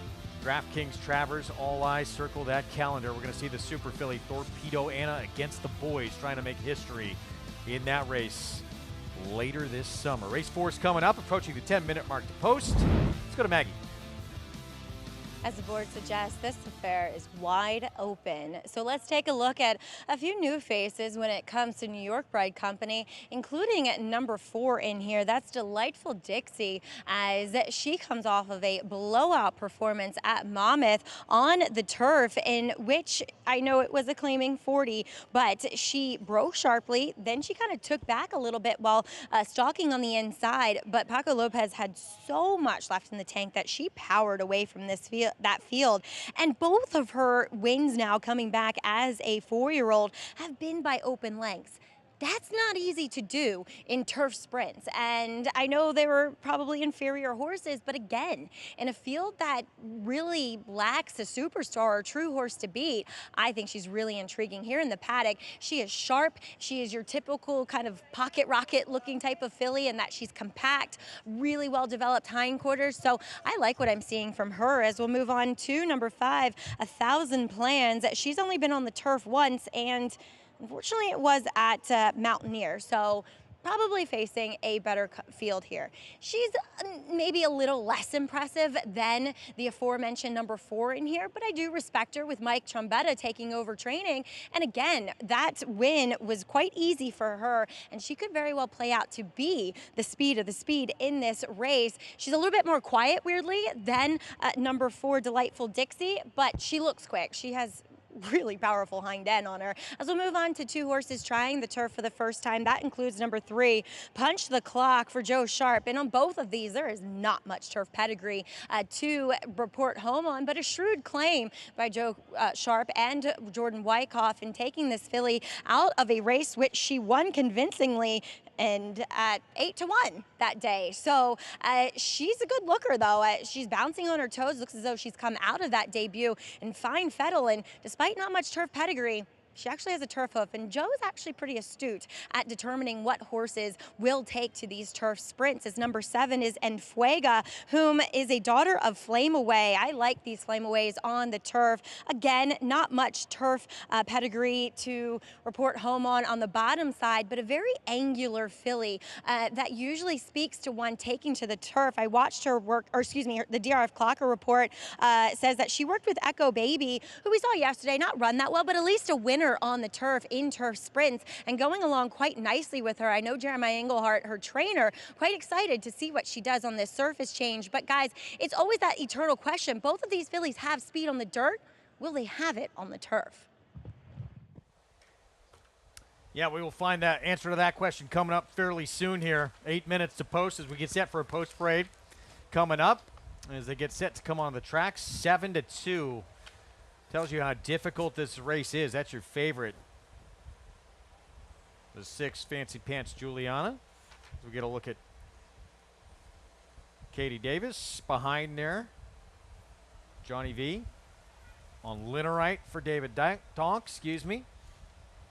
DraftKings Travers, all eyes circle that calendar. We're going to see the Super Filly Torpedo Anna against the boys, trying to make history in that race later this summer. Race 4 is coming up, approaching the 10-minute mark to post. Let's go to Maggie. As the board suggests, this affair is wide open. So let's take a look at a few new faces when it comes to New York Bride Company, including at number 4 in here. That's Delightful Dixie, as she comes off of a blowout performance at Monmouth on the turf, in which I know it was a claiming 40, but she broke sharply. Then she kind of took back a little bit while stalking on the inside. But Paco Lopez had so much left in the tank that she powered away from this field. And both of her wins now coming back as a 4-year-old have been by open lengths. That's not easy to do in turf sprints. And I know they were probably inferior horses, but again, in a field that really lacks a superstar or true horse to beat, I think she's really intriguing here in the paddock. She is sharp. She is your typical kind of pocket rocket looking type of filly, in that she's compact, really well developed hindquarters. So I like what I'm seeing from her. As we'll move on to number 5, 1,000 Plans. She's only been on the turf once, and unfortunately, it was at Mountaineer, so probably facing a better field here. She's maybe a little less impressive than the aforementioned number 4 in here, but I do respect her with Mike Trombetta taking over training. And again, that win was quite easy for her, and she could very well play out to be the speed of the speed in this race. She's a little bit more quiet, weirdly, than number 4, Delightful Dixie, but she looks quick. She has really powerful hind end on her. As we'll move on to 2 horses trying the turf for the first time, that includes number 3, Punch the Clock for Joe Sharp. And on both of these, there is not much turf pedigree to report home on, but a shrewd claim by Joe Sharp and Jordan Wyckoff in taking this filly out of a race which she won convincingly, and at 8-1 that day. So she's a good looker, though. She's bouncing on her toes. Looks as though she's come out of that debut in fine fettle, and despite not much turf pedigree, she actually has a turf hoof, and Joe is actually pretty astute at determining what horses will take to these turf sprints. As number 7 is Enfuega, whom is a daughter of Flame Away. I like these Flame Aways on the turf. Again, not much turf pedigree to report home on the bottom side, but a very angular filly that usually speaks to one taking to the turf. I watched her work, or excuse me, the DRF Clocker report says that she worked with Echo Baby, who we saw yesterday not run that well, but at least a winner on the turf in turf sprints, and going along quite nicely with her. I know Jeremiah Englehart, her trainer, quite excited to see what she does on this surface change. But guys, it's always that eternal question. Both of these fillies have speed on the dirt. Will they have it on the turf? Yeah, we will find that answer to that question coming up fairly soon here. 8 minutes to post as we get set for a post parade coming up as they get set to come on the track. 7-2. Tells you how difficult this race is. That's your favorite. The 6, Fancy Pants Juliana. We get a look at Katie Davis behind there. Johnny V. On Linerite for David Donk,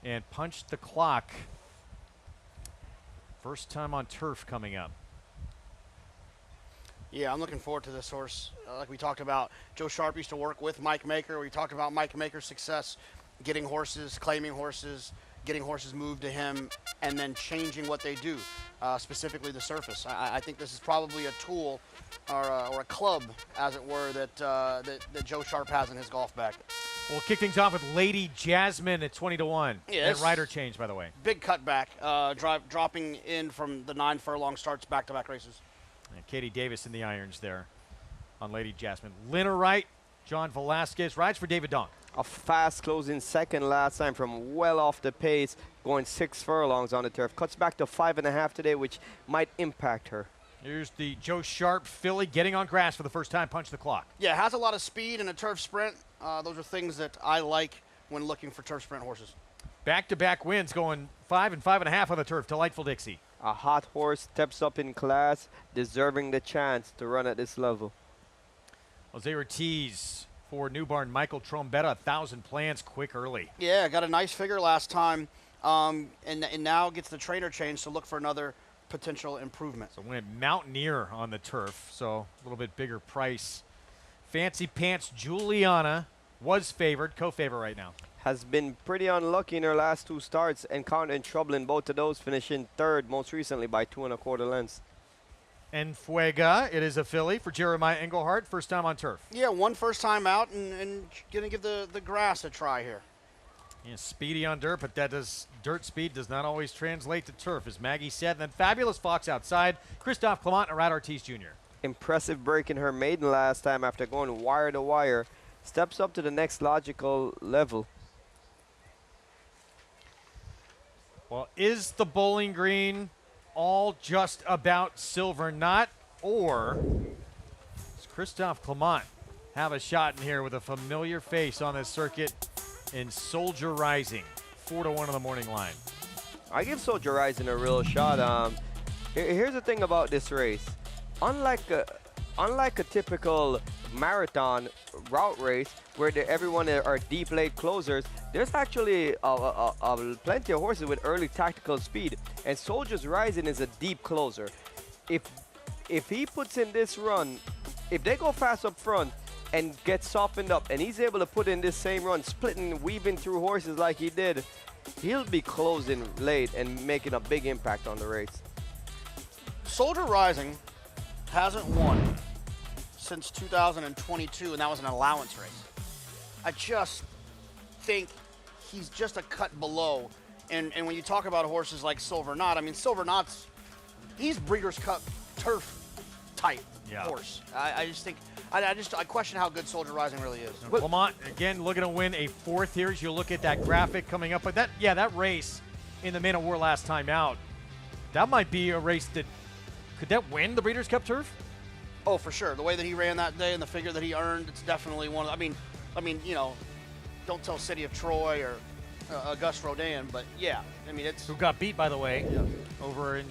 and Punch the Clock. First time on turf coming up. Yeah, I'm looking forward to this horse. Like we talked about, Joe Sharp used to work with Mike Maker. We talked about Mike Maker's success getting horses, claiming horses, getting horses moved to him. and then changing what they do, specifically the surface. I think this is probably a tool or a club, as it were, that Joe Sharp has in his golf bag. We'll kick things off with Lady Jasmine at 20-1. Yeah, that rider change, by the way. Big cutback, dropping in from the 9 furlong starts back-to-back races. And Katie Davis in the irons there on Lady Jasmine. Lynn Wright, John Velasquez rides for David Donk. A fast closing second last time from well off the pace, going 6 furlongs on the turf. Cuts back to 5.5 today, which might impact her. Here's the Joe Sharp filly getting on grass for the first time, punch the clock. Yeah, has a lot of speed and a turf sprint. Those are things that I like when looking for turf sprint horses. Back-to-back wins, going 5 and 5.5 on the turf. Delightful Dixie. A hot horse, steps up in class, deserving the chance to run at this level. Jose Ortiz for New Barn. Michael Trombetta, 1,000 plans, quick early. Yeah, got a nice figure last time, and now gets the trainer change to look for another potential improvement. So went Mountaineer on the turf, so a little bit bigger price. Fancy Pants Juliana was favored, co-favorite right now. Has been pretty unlucky in her last 2 starts, encountering trouble in both of those, finishing 3rd most recently by 2 1/4 lengths. Enfuega, it is a filly for Jeremiah Engelhardt, first time on turf. Yeah, one first time out and gonna give the grass a try here. Yeah, speedy on dirt, but dirt speed does not always translate to turf, as Maggie said. And then Fabulous Fox outside, Christophe Clement and Rad Ortiz Jr. Impressive break in her maiden last time after going wire to wire. Steps up to the next logical level. Well, is the Bowling Green all just about Silver Knot, or does Christophe Clement have a shot in here with a familiar face on this circuit in Soldier Rising? 4-1 on the morning line. I give Soldier Rising a real shot. Here's the thing about this race. Unlike a typical marathon route race where everyone are deep late closers, there's actually plenty of horses with early tactical speed, and Soldier's Rising is a deep closer. If he puts in this run, if they go fast up front and get softened up, and he's able to put in this same run, splitting, weaving through horses like he did, he'll be closing late and making a big impact on the race. Soldier Rising hasn't won since 2022, and that was an allowance race. I just think he's just a cut below. And when you talk about horses like Silver Knot, I mean, Silver Knot's, he's Breeders' Cup turf type horse. I just think, I question how good Soldier Rising really is. Clement, again, looking to win a 4th here as you look at that graphic coming up. But that race in the Man of War last time out, that might be a race that, could that win the Breeders' Cup turf? Oh, for sure. The way that he ran that day and the figure that he earned, it's definitely one of, I mean, you know, don't tell City of Troy or Auguste Rodin, but yeah, I mean, it's. Who got beat, by the way, over in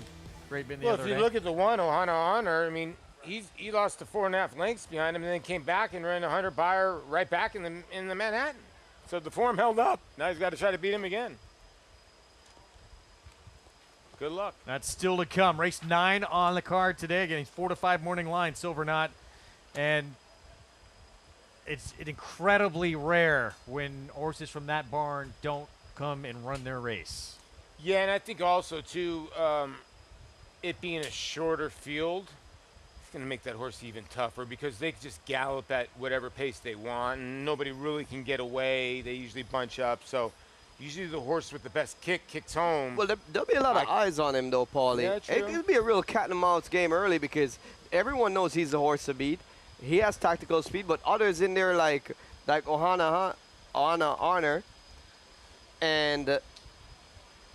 Great Bend the other day. Well, if you look at the one, Ohana Honor, I mean, he lost to 4.5 lengths behind him and then came back and ran 100 buyer right back in the Manhattan. So the form held up. Now he's got to try to beat him again. Good luck. That's still to come. Race 9 on the card today. Again, 4-5 morning line, Silver Knot. And it's incredibly rare when horses from that barn don't come and run their race. Yeah, and I think also, too, it being a shorter field, it's going to make that horse even tougher because they can just gallop at whatever pace they want, and nobody really can get away. They usually bunch up, so usually the horse with the best kick kicks home. Well, there'll be a lot of eyes on him, though, Paulie. Yeah, true. It'll be a real cat and mouse game early because everyone knows he's the horse to beat. He has tactical speed, but others in there like Ohana Honor and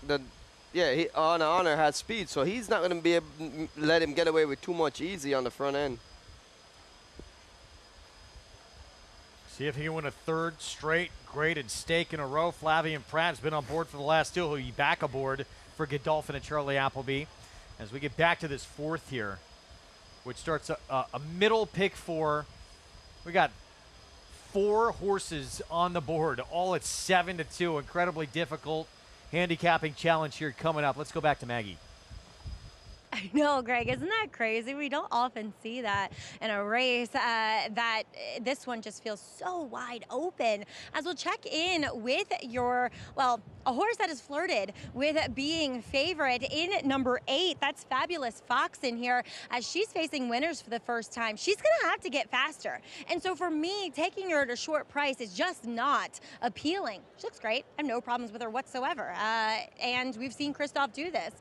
Ohana Honor has speed, so he's not going to be able to let him get away with too much easy on the front end. See if he can win a 3rd straight graded stake in a row. Flavian Pratt's been on board for the last 2. He'll be back aboard for Godolphin and Charlie Appleby. As we get back to this 4th here, which starts a middle pick 4. We got 4 horses on the board, all at 7-2. Incredibly difficult handicapping challenge here coming up. Let's go back to Maggie. I know, Greg. Isn't that crazy? We don't often see that in a race. That this one just feels so wide open. As we'll check in with a horse that has flirted with being favorite in number 8. That's Fabulous Fox in here. As she's facing winners for the first time, she's going to have to get faster. And so for me, taking her at a short price is just not appealing. She looks great. I have no problems with her whatsoever. And we've seen Christoph do this.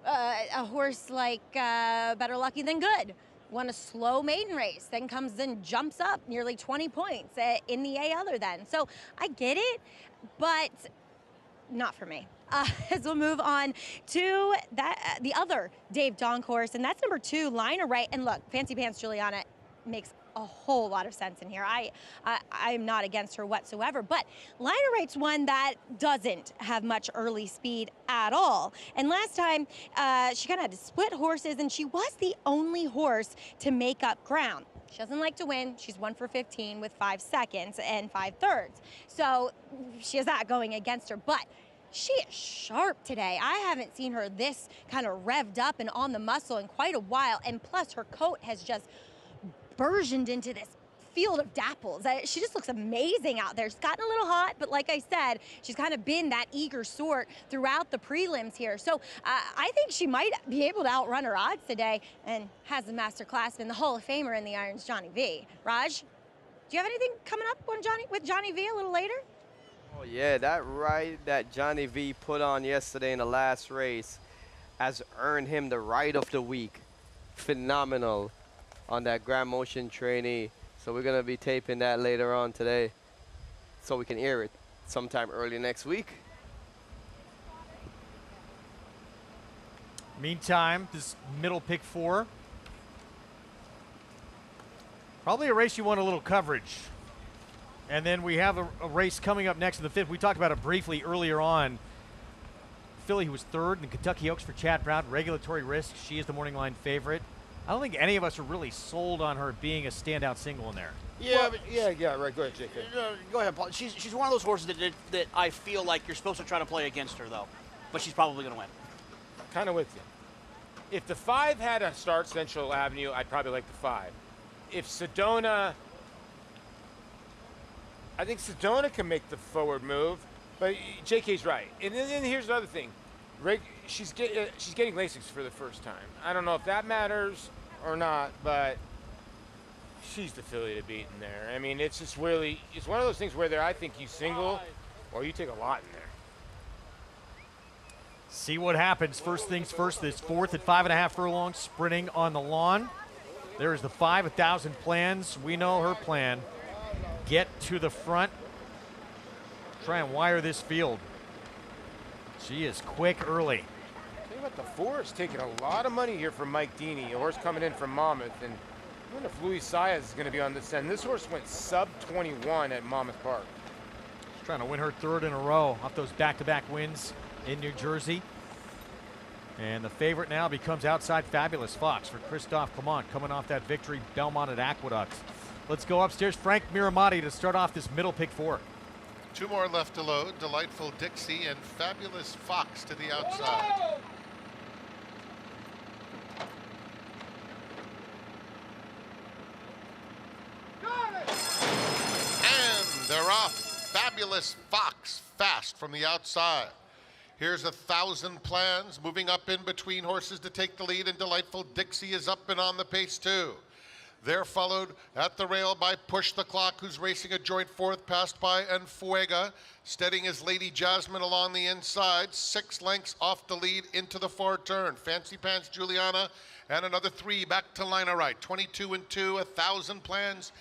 A horse like Better Lucky Than Good won a slow maiden race, then comes and jumps up nearly 20 points in the A other then. So I get it, but not for me. As we'll move on to the other Dave Donk horse, and that's number 2, Liner Right. And look, Fancy Pants Juliana makes a whole lot of sense in here. I'm not against her whatsoever, but Liner Right's one that doesn't have much early speed at all. And last time, she kind of had to split horses, and she was the only horse to make up ground. She doesn't like to win. She's 1 for 15 with 5 seconds and 5/3. So she has that going against her, but she is sharp today. I haven't seen her this kind of revved up and on the muscle in quite a while, and plus her coat has just burgeoned into this field of dapples. She just looks amazing out there. She's gotten a little hot, but like I said, she's kind of been that eager sort throughout the prelims here. So I think she might be able to outrun her odds today, and has a master class in the Hall of Famer in the irons, Johnny V. Raj, do you have anything coming up on with Johnny V a little later? Oh yeah, that ride that Johnny V put on yesterday in the last race has earned him the ride of the week. Phenomenal on that Grand Motion trainee. So we're gonna be taping that later on today so we can air it sometime early next week. Meantime, this middle pick 4. Probably a race you want a little coverage. And then we have a race coming up next in the 5th. We talked about it briefly earlier on. Filly, who was 3rd in Kentucky Oaks for Chad Brown, Regulatory Risk. She is the morning line favorite. I don't think any of us are really sold on her being a standout single in there. Yeah, Well, but yeah, right. Go ahead, JK. Go ahead, Paul. She's one of those horses that I feel like you're supposed to try to play against her, though. But she's probably going to win. Kind of with you. If the 5 had a start Central Avenue, I'd probably like the 5. If Sedona, I think Sedona can make the forward move, but JK's right. And then here's the other thing. She's getting Lasix for the first time. I don't know if that matters or not, but she's the filly to beat in there. I mean, it's just really, it's one of those things where I think you single or you take a lot in there. See what happens. First things first, this 4th at 5.5 furlongs, sprinting on the lawn. There's the 5, 1,000 plans. We know her plan. Get to the front. Try and wire this field. She is quick early. Tell you what, the 4 is taking a lot of money here from Mike Deeney, a horse coming in from Monmouth. And I wonder if Luis Saez is going to be on this end. This horse went sub 21 at Monmouth Park. She's trying to win her 3rd in a row off those back-to-back wins in New Jersey. And the favorite now becomes Outside Fabulous Fox for Christophe Clement, coming off that victory, Belmont at Aqueduct. Let's go upstairs. Frank Miramati to start off this middle pick 4. 2 more left to load. Delightful Dixie and Fabulous Fox to the outside. And they're off. Fabulous Fox fast from the outside. Here's 1,000 plans moving up in between horses to take the lead, and Delightful Dixie is up and on the pace too. They're followed at the rail by Push the Clock, who's racing a joint 4th, passed by Enfuega, steadying his Lady Jasmine along the inside, 6 lengths off the lead into the far turn. Fancy Pants Juliana and another 3 back to Liner Right. 22 and 2, 1,000 plans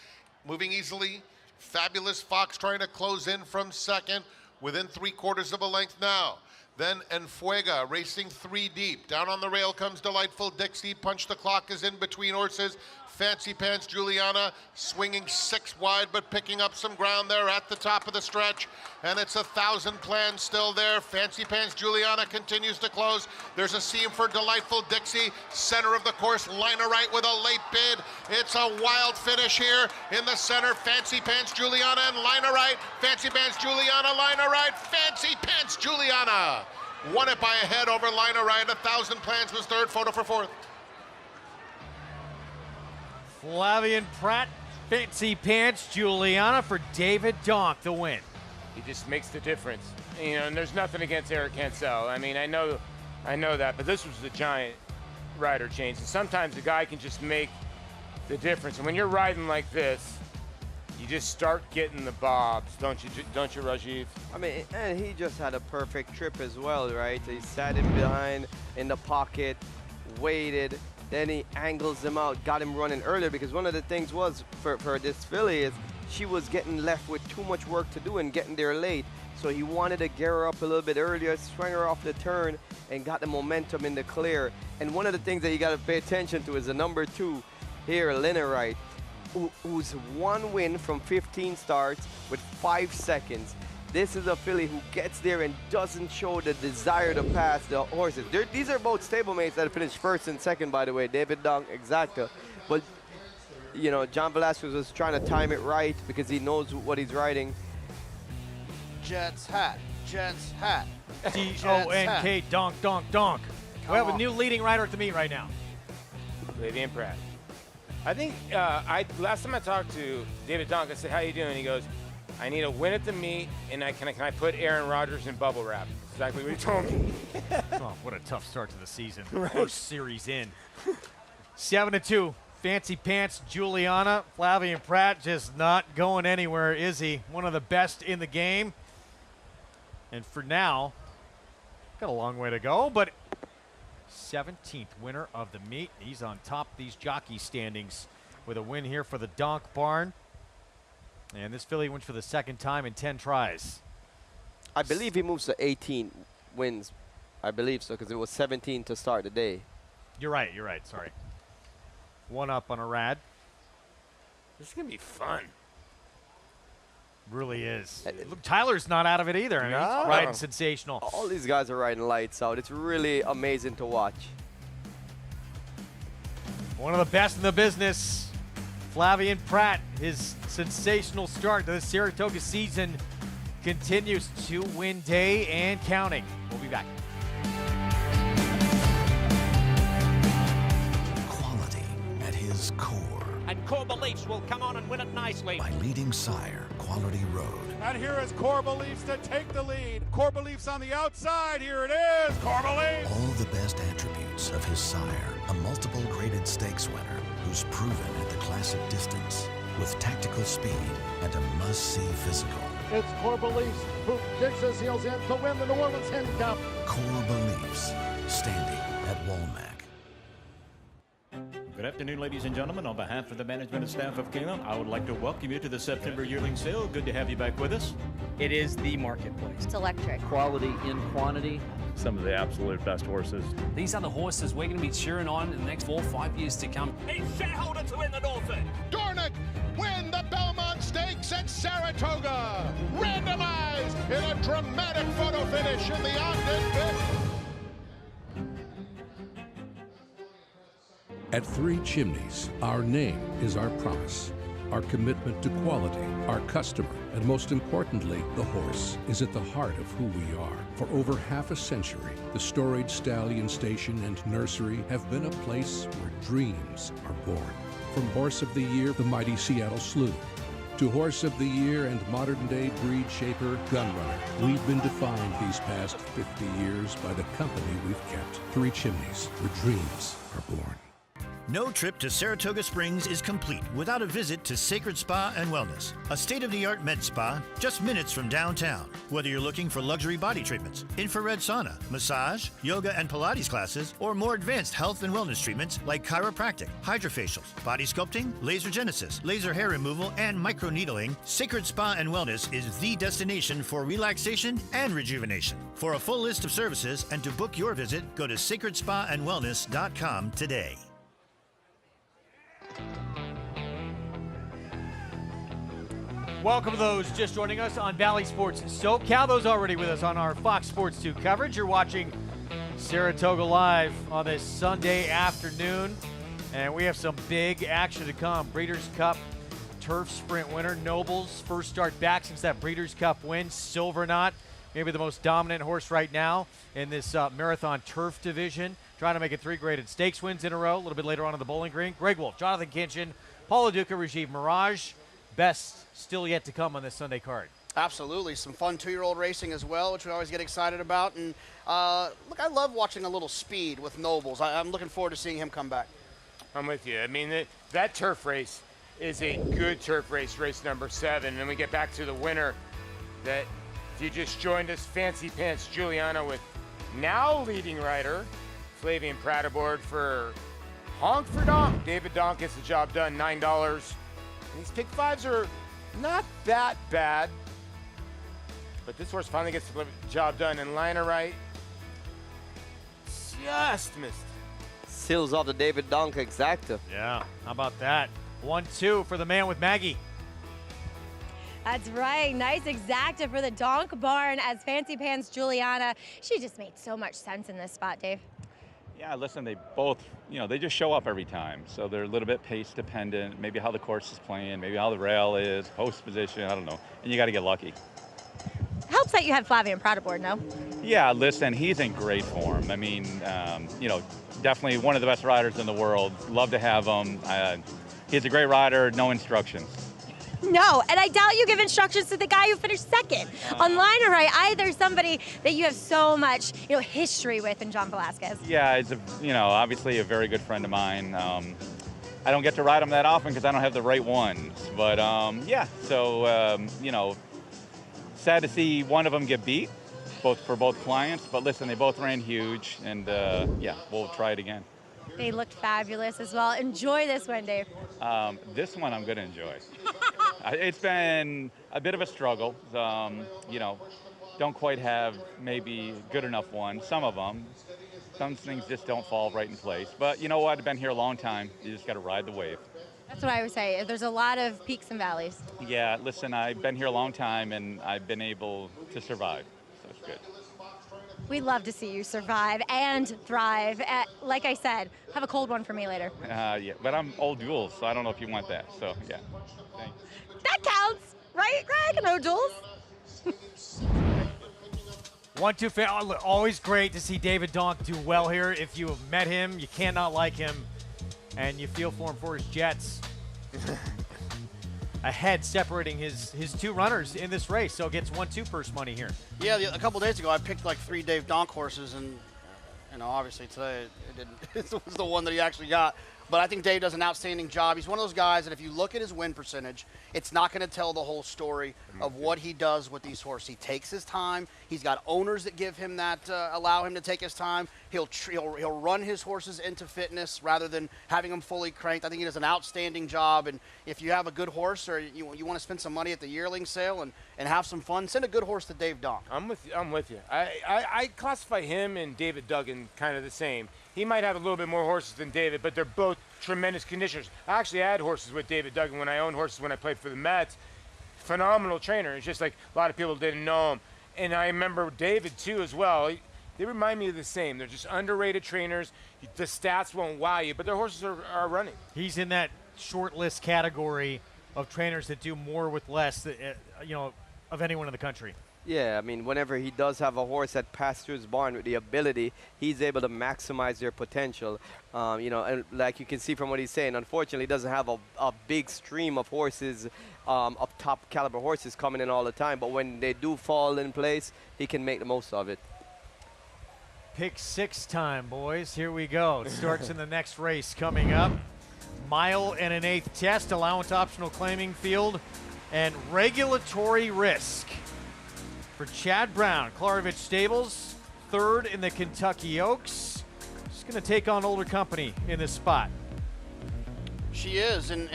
moving easily. Fabulous Fox trying to close in from 2nd, within 3/4 of a length now. Then Enfuega racing 3 deep. Down on the rail comes Delightful Dixie. Punch the Clock is in between horses. Fancy Pants Juliana swinging 6 wide, but picking up some ground there at the top of the stretch. And it's 1,000 plans still there. Fancy Pants Juliana continues to close. There's a seam for Delightful Dixie. Center of the course, Liner Right with a late bid. It's a wild finish here in the center. Fancy Pants Juliana and Liner Right. Fancy Pants Juliana, Liner Right. Fancy Pants Juliana Won it by a head over Liner Ryan. 1,000 Plans was third. Photo for fourth. Flavien Prat, Fancy Pants, Juliana for David Donk, the win. He just makes the difference. You know, and there's nothing against Eric Cancel. I mean, I know that, but this was a giant rider change. And sometimes a guy can just make the difference. And when you're riding like this, you just start getting the bobs, don't you, Rajiv? I mean, and he just had a perfect trip as well, right? He sat him behind in the pocket, waited, then he angles him out, got him running earlier, because one of the things was for this filly is she was getting left with too much work to do and getting there late. So he wanted to gear her up a little bit earlier, swing her off the turn, and got the momentum in the clear. And one of the things that you got to pay attention to is the number 2 here, Lena Wright, who's 1 win from 15 starts with 5 seconds. This is a filly who gets there and doesn't show the desire to pass the horses. These are both stablemates that finished first and second, by the way, David Donk, Exacta. But, you know, John Velasquez was trying to time it right because he knows what he's riding. Jets hat, Jets hat. D-O-N-K, Donk, Donk, Donk. We have a new leading rider at the meet right now. Flavien Prat. I think last time I talked to David Donk, I said, "How you doing?" He goes, "I need a win at the meet, and can I put Aaron Rodgers in bubble wrap?" That's exactly what he told me. Oh, what a tough start to the season. Right. First series in. 7-2. Fancy Pants, Juliana. Flavien Prat just not going anywhere, is he? One of the best in the game. And for now, got a long way to go, but 17th winner of the meet. He's on top of these jockey standings with a win here for the Donk Barn. And this filly wins for the second time in 10 tries. I believe he moves to 18 wins. I believe so, because it was 17 to start the day. You're right, sorry. 1 up on a rad. This is going to be fun. Really is. Look, Tyler's not out of it either. I mean, he's riding sensational. All these guys are riding lights out. It's really amazing to watch. One of the best in the business, Flavien Prat. His sensational start to the Saratoga season continues to win day and counting. We'll be back. Quality at his core. And Core Beliefs will come on and win it nicely. By leading sire, Quality Road. And here is Core Beliefs to take the lead. Core Beliefs on the outside. Here it is. Core Beliefs. All the best attributes of his sire, a multiple graded stakes winner who's proven at the classic distance with tactical speed and a must-see physical. It's Core Beliefs who digs his heels in to win the New Orleans Handicap. Core Beliefs, standing at Walmack. Good afternoon, ladies and gentlemen. On behalf of the management and staff of Keeneland, I would like to welcome you to the September yearling sale. Good to have you back with us. It is the marketplace. It's electric. Quality in quantity. Some of the absolute best horses. These are the horses we're going to be cheering on in the next 4 or 5 years to come. A shareholder to win the Northern. Dornick win the Belmont Stakes at Saratoga. Randomized in a dramatic photo finish in the Ogden Pit. At Three Chimneys, our name is our promise. Our commitment to quality, our customer, and most importantly, the horse, is at the heart of who we are. For over half a century, the Storied Stallion Station and Nursery have been a place where dreams are born. From Horse of the Year, the mighty Seattle Slew, to Horse of the Year and modern-day breed shaper, Gunrunner, we've been defined these past 50 years by the company we've kept. Three Chimneys, where dreams are born. No trip to Saratoga Springs is complete without a visit to Sacred Spa and Wellness, a state-of-the-art med spa just minutes from downtown. Whether you're looking for luxury body treatments, infrared sauna, massage, yoga and Pilates classes, or more advanced health and wellness treatments like chiropractic, hydrofacials, body sculpting, laser genesis, laser hair removal, and microneedling, Sacred Spa and Wellness is the destination for relaxation and rejuvenation. For a full list of services and to book your visit, go to sacredspaandwellness.com today. Welcome to those just joining us on Valley Sports SoCal. Those already with us on our Fox Sports 2 coverage. You're watching Saratoga Live on this Sunday afternoon. And we have some big action to come. Breeders' Cup Turf Sprint winner, Nobles, first start back since that Breeders' Cup win. Silver Knot maybe the most dominant horse right now in this marathon turf division, trying to make it 3 graded stakes wins in a row. A little bit later on in the Bowling Green. Greg Wolf, Jonathan Kinchin, Paula Duca, Rajiv Mirage. Best still yet to come on this Sunday card. Absolutely. Some fun 2-year-old racing as well, which we always get excited about. And look, I love watching a little speed with Nobles. I'm looking forward to seeing him come back. I'm with you. I mean, that turf race is a good turf race, race number 7. And then we get back to the winner that, if you just joined us, Fancy Pants Juliana with now leading rider Flavian Pratt aboard for Honk for Donk. David Donk gets the job done, $9. And these pick 5s are not that bad. But this horse finally gets the job done, and Liner Right just missed. Seals off the David Donk exacta. Yeah, how about that? 1-2 for the man with Maggie. That's right. Nice exacta for the Donk Barn as Fancy Pants Juliana. She just made so much sense in this spot, Dave. Yeah, listen, they both, they just show up every time. So they're a little bit pace dependent, maybe how the course is playing, maybe how the rail is, post position, I don't know. And you got to get lucky. Helps that you had Flavian Pratt aboard, no? Yeah, listen, he's in great form. I mean, definitely one of the best riders in the world. Love to have him. He's a great rider, no instructions. No, and I doubt you give instructions to the guy who finished second on Liner Right. Either somebody that you have so much, history with in John Velasquez. Yeah, he's obviously a very good friend of mine. I don't get to ride him that often because I don't have the right ones. But sad to see one of them get beat, for both clients. But listen, they both ran huge, and we'll try it again. They looked fabulous as well. Enjoy this one, Dave. This one I'm going to enjoy. It's been a bit of a struggle. Don't quite have maybe good enough ones. Some of them. Some things just don't fall right in place. But you know what? I've been here a long time. You just got to ride the wave. That's what I would say. There's a lot of peaks and valleys. Yeah, listen, I've been here a long time, and I've been able to survive. So it's good. We'd love to see you survive and thrive. Like I said, have a cold one for me later. Yeah, but I'm old duels, so I don't know if you want that. So, yeah. Thanks. That counts, right, Greg? No duels. 1-2. Always great to see David Donk do well here. If you have met him, you cannot like him, and you feel for him for his Jets. Ahead, separating his 2 runners in this race, so it gets 1-2 purse money here. Yeah, a couple days ago I picked like 3 Dave Donk horses, and obviously today it didn't. It was the one that he actually got. But I think Dave does an outstanding job. He's one of those guys that if you look at his win percentage, it's not going to tell the whole story of what he does with these horses. He takes his time. He's got owners that give him that, allow him to take his time. He'll run his horses into fitness rather than having them fully cranked. I think he does an outstanding job. And if you have a good horse or you want to spend some money at the yearling sale and have some fun, send a good horse to Dave Donk. I'm with you. I classify him and David Duggan kind of the same. He might have a little bit more horses than David, but they're both tremendous conditioners. I actually had horses with David Duggan when I owned horses when I played for the Mets. Phenomenal trainer. It's just like a lot of people didn't know him. And I remember David, too, as well. They remind me of the same. They're just underrated trainers. The stats won't wow you, but their horses are running. He's in that short list category of trainers that do more with less, of anyone in the country. Yeah, I mean, whenever he does have a horse that passed through his barn with the ability, he's able to maximize their potential. And like you can see from what he's saying, unfortunately, he doesn't have a big stream of horses, of top caliber horses coming in all the time. But when they do fall in place, he can make the most of it. Pick 6 time, boys. Here we go. It starts in the next race coming up. Mile and an 1/8 test, allowance optional claiming field, and regulatory risk. For Chad Brown, Klarovich Stables, 3rd in the Kentucky Oaks. She's going to take on older company in this spot. She is, and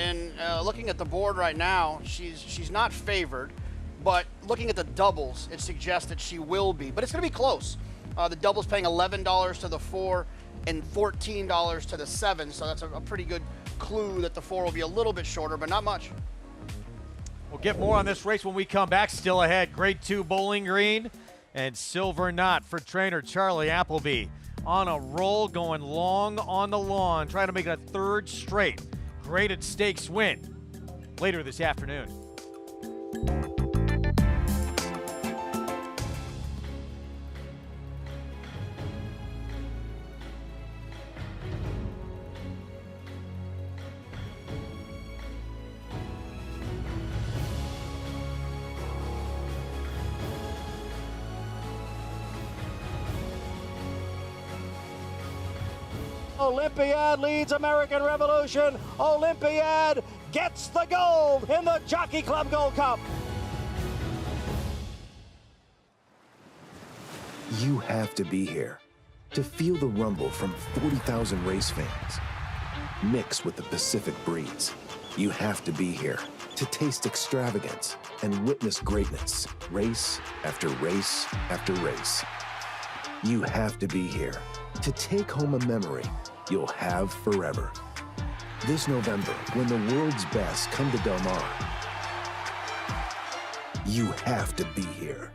looking at the board right now, she's not favored, but looking at the doubles, it suggests that she will be, but it's going to be close. The double's paying $11 to the 4 and $14 to the 7, so that's a pretty good clue that the 4 will be a little bit shorter, but not much. We'll get more on this race when we come back. Still ahead, Grade 2 Bowling Green and Silver Knot for trainer Charlie Appleby. On a roll, going long on the lawn, trying to make it a 3rd straight graded stakes win later this afternoon. Olympiad leads American Revolution. Olympiad gets the gold in the Jockey Club Gold Cup. You have to be here to feel the rumble from 40,000 race fans. Mixed with the Pacific breeze, you have to be here to taste extravagance and witness greatness, race after race after race. You have to be here to take home a memory you'll have forever. This November, when the world's best come to Del Mar, you have to be here.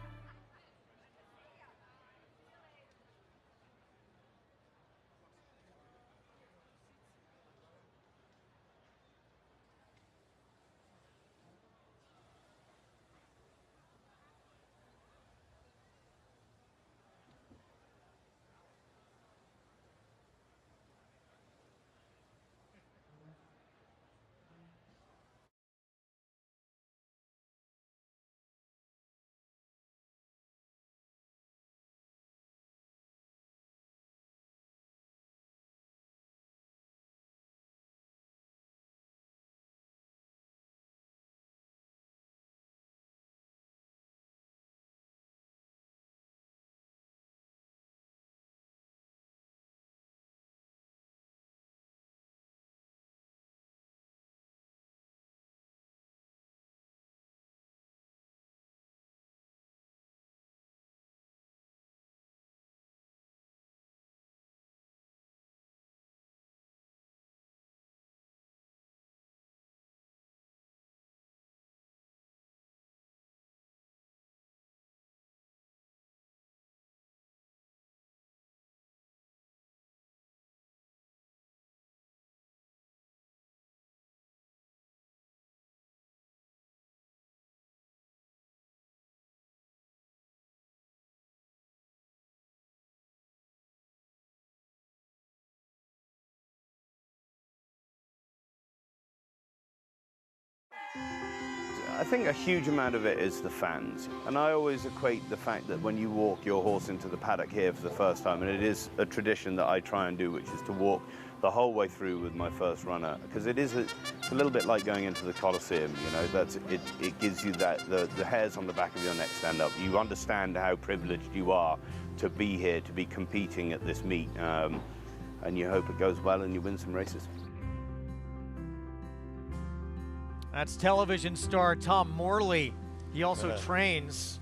I think a huge amount of it is the fans. And I always equate the fact that when you walk your horse into the paddock here for the first time, and it is a tradition that I try and do, which is to walk the whole way through with my first runner, because it's a little bit like going into the Coliseum, you know, it gives you that, the hairs on the back of your neck stand up. You understand how privileged you are to be here, to be competing at this meet, and you hope it goes well and you win some races. That's television star Tom Morley. He also trains.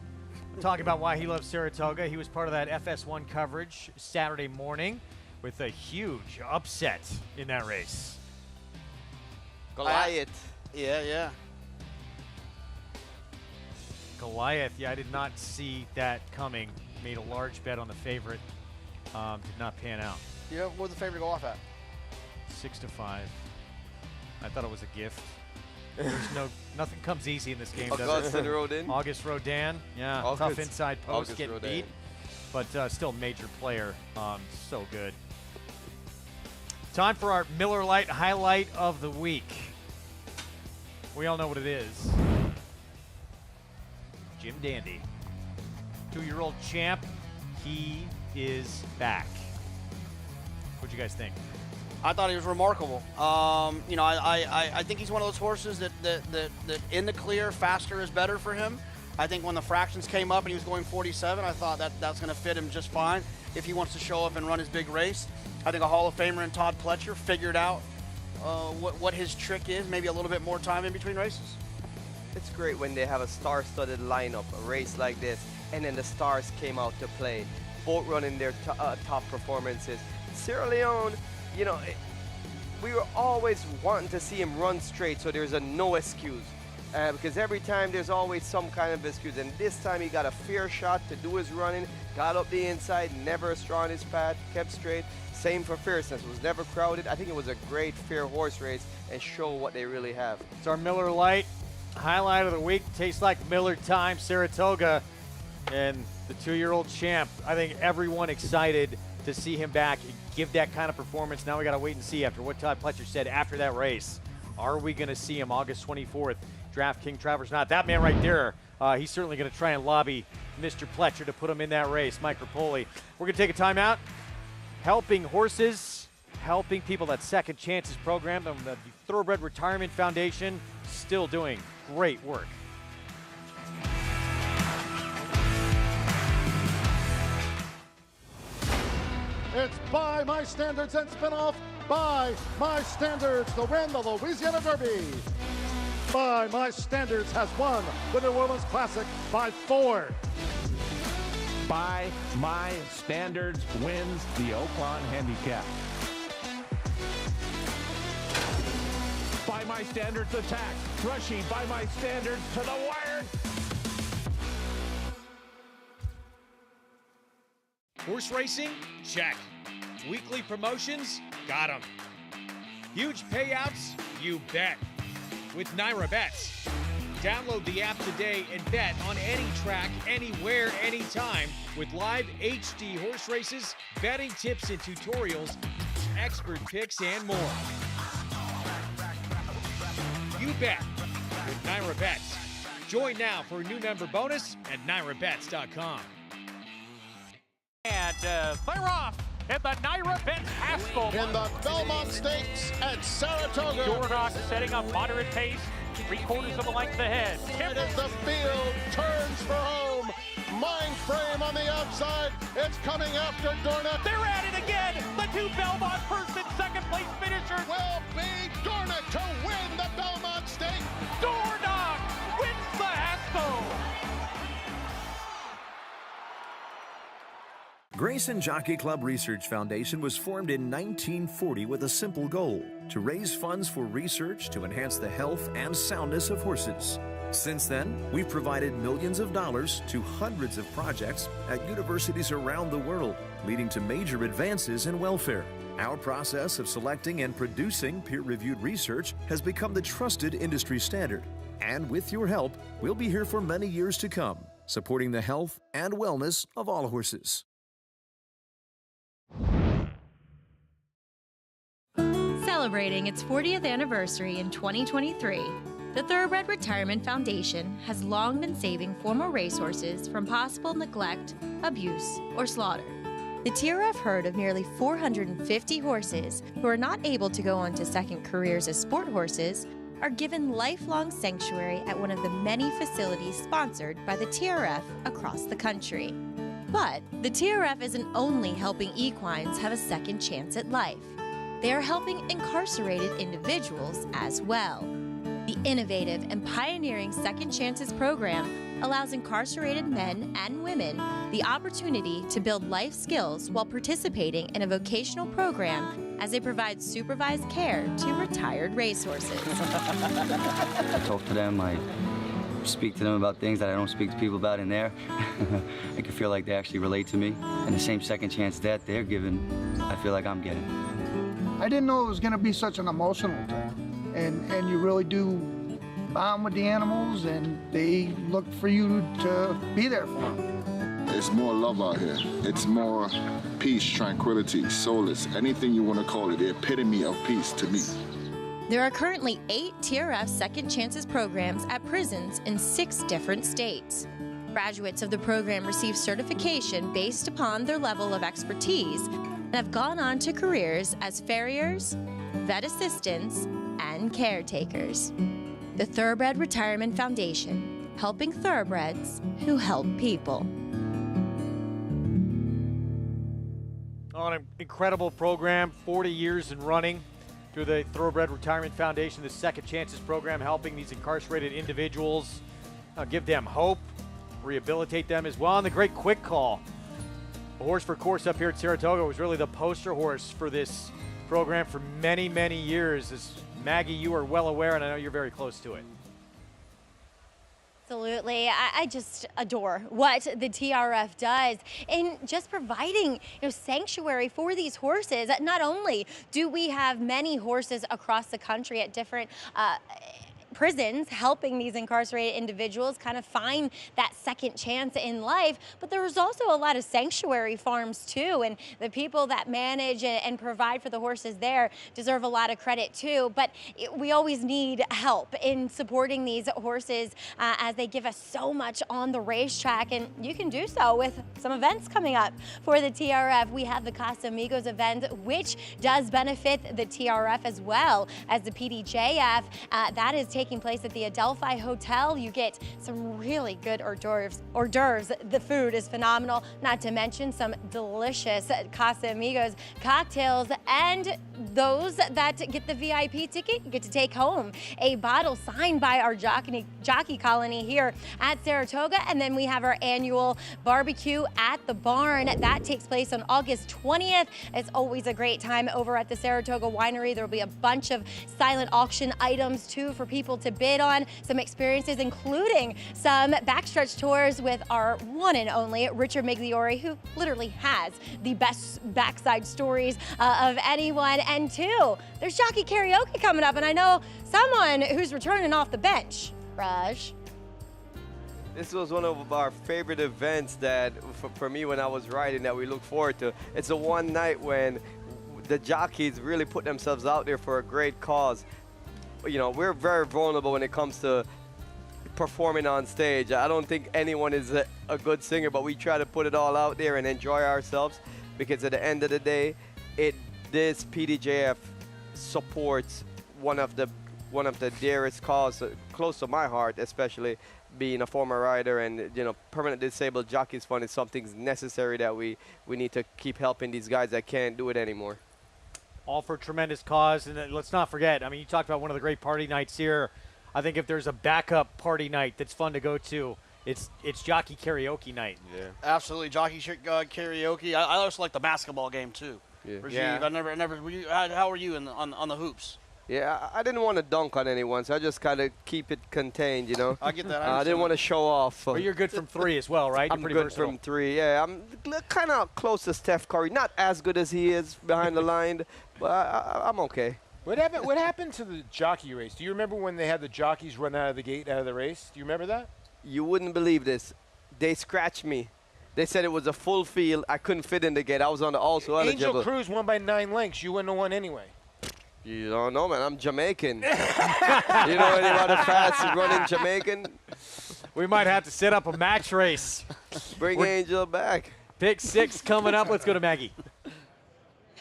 Talking about why he loves Saratoga. He was part of that FS1 coverage Saturday morning with a huge upset in that race. Goliath. Yeah. Goliath, yeah, I did not see that coming. Made a large bet on the favorite. Did not pan out. Yeah, what did the favorite go off at? 6-5. I thought it was a gift. There's nothing comes easy in this game, does Augustin it? Rodin. August Rodin, yeah, tough inside post, getting beat, but still major player, so good. Time for our Miller Lite highlight of the week. We all know what it is. Jim Dandy, 2-year-old champ, he is back. What'd you guys think? I thought he was remarkable. You know, I think he's one of those horses that in the clear, faster is better for him. I think when the fractions came up and he was going 47, I thought that's going to fit him just fine if he wants to show up and run his big race. I think a Hall of Famer in Todd Pletcher figured out what his trick is, maybe a little bit more time in between races. It's great when they have a star-studded lineup, a race like this, and then the stars came out to play, both running their top performances. Sierra Leone, you know, we were always wanting to see him run straight, so there's a no excuse. Because every time there's always some kind of excuse, and this time he got a fair shot to do his running, got up the inside, never straw on his path, kept straight. Same for Fierceness, was never crowded. I think it was a great, fair horse race and show what they really have. It's our Miller Lite highlight of the week. Tastes like Miller time, Saratoga, and the 2-year-old champ. I think everyone excited to see him back and give that kind of performance. Now we got to wait and see after what Todd Pletcher said after that race. Are we going to see him August 24th? DraftKings Travers not. That man right there, he's certainly going to try and lobby Mr. Pletcher to put him in that race. Mike Rapoli. We're going to take a timeout. Helping horses helping people. That Second Chances program, the Thoroughbred Retirement Foundation, still doing great work. It's By My Standards and spinoff By My Standards to win the Louisiana Derby. By My Standards has won the New Orleans Classic by 4. By My Standards wins the Oakland Handicap. By My Standards attack. Rushy By My Standards to the wire. Horse racing? Check. Weekly promotions? Got 'em. Huge payouts? You bet. With Naira Bets. Download the app today and bet on any track, anywhere, anytime with live HD horse races, betting tips and tutorials, expert picks, and more. You bet with Naira Bets. Join now for a new member bonus at nairabets.com. And they're off in the Naira Bets Haskell. In the Belmont Stakes at Saratoga. Dornock setting up moderate pace, 3/4 of a length ahead. Right as the field turns for home. Mind frame on the outside. It's coming after Dornock. They're at it again. The two Belmont first and second place finishers will be Dornock to win the Belmont Stakes. Dornock wins the Haskell. Grayson Jockey Club Research Foundation was formed in 1940 with a simple goal: to raise funds for research to enhance the health and soundness of horses. Since then, we've provided millions of dollars to hundreds of projects at universities around the world, leading to major advances in welfare. Our process of selecting and producing peer-reviewed research has become the trusted industry standard. And with your help, we'll be here for many years to come, supporting the health and wellness of all horses. Celebrating its 40th anniversary in 2023, the Thoroughbred Retirement Foundation has long been saving former racehorses from possible neglect, abuse, or slaughter. The TRF herd of nearly 450 horses who are not able to go on to second careers as sport horses are given lifelong sanctuary at one of the many facilities sponsored by the TRF across the country. But the TRF isn't only helping equines have a second chance at life. They are helping incarcerated individuals as well. The innovative and pioneering Second Chances program allows incarcerated men and women the opportunity to build life skills while participating in a vocational program as they provide supervised care to retired racehorses. I talk to them, I speak to them about things that I don't speak to people about in there. I can feel like they actually relate to me. And the same second chance that they're given, I feel like I'm getting. I didn't know it was going to be such an emotional thing. And you really do bond with the animals, and they look for you to be there for them. It's more love out here. It's more peace, tranquility, solace, anything you want to call it, the epitome of peace to me. There are currently 8 TRF Second Chances programs at prisons in 6 different states. Graduates of the program receive certification based upon their level of expertise and have gone on to careers as farriers, vet assistants, and caretakers. The Thoroughbred Retirement Foundation, helping thoroughbreds who help people. Oh, an incredible program, 40 years in running through the Thoroughbred Retirement Foundation, the Second Chances program, helping these incarcerated individuals, give them hope, rehabilitate them as well. And the great quick call. A horse for course up here at Saratoga was really the poster horse for this program for many, many years. As Maggie, you are well aware, and I know you're very close to it. Absolutely. I just adore what the TRF does in just providing sanctuary for these horses. Not only do we have many horses across the country at different prisons, helping these incarcerated individuals kind of find that second chance in life. But there's also a lot of sanctuary farms too, and the people that manage and provide for the horses there deserve a lot of credit too. But we always need help in supporting these horses as they give us so much on the racetrack, and you can do so with some events coming up for the TRF. We have the Casamigos event, which does benefit the TRF as well as the PDJF. That is taking place at the Adelphi Hotel. You get some really good hors d'oeuvres. The food is phenomenal, not to mention some delicious Casamigos cocktails, and those that get the VIP ticket get to take home a bottle signed by our jockey colony here at Saratoga. And then we have our annual barbecue at the barn. That takes place on August 20th. It's always a great time over at the Saratoga Winery. There will be a bunch of silent auction items too for people to bid on, some experiences including some backstretch tours with our one and only Richard Migliore, who literally has the best backside stories of anyone. And two, there's jockey karaoke coming up, and I know someone who's returning off the bench. Raj. This was one of our favorite events that, for me, when I was riding, that we look forward to. It's the one night when the jockeys really put themselves out there for a great cause. You know, we're very vulnerable when it comes to performing on stage. I don't think anyone is a good singer, but we try to put it all out there and enjoy ourselves, because at the end of the day, this PDJF supports one of the dearest causes close to my heart, especially being a former rider, and permanent disabled jockeys fund is something necessary that we need to keep helping these guys that can't do it anymore. All for a tremendous cause. And let's not forget, I mean, you talked about one of the great party nights here. I think if there's a backup party night that's fun to go to, it's jockey karaoke night. Yeah, absolutely, jockey karaoke. I also like the basketball game too. Yeah. Rajiv, Yeah. I never. How were you on the hoops? Yeah, I didn't want to dunk on anyone, so I just kind of keep it contained, you know. I get that. I didn't want to show off. But you're good from three as well, right? You're I'm pretty good versatile. from three, yeah. I'm kind of close to Steph Curry. Not as good as he is behind the line, but I'm okay. What happened to the jockey race? Do you remember when they had the jockeys run out of the gate, out of the race? Do you remember that? You wouldn't believe this. They scratched me. They said it was a full field. I couldn't fit in the gate. I was on the also eligible. Angel Cruz won by 9 lengths. You wouldn't have won anyway. You don't know, man. I'm Jamaican. You know any about the fast running Jamaican? We might have to set up a match race. Bring Angel back. Pick 6 coming up. Let's go to Maggie.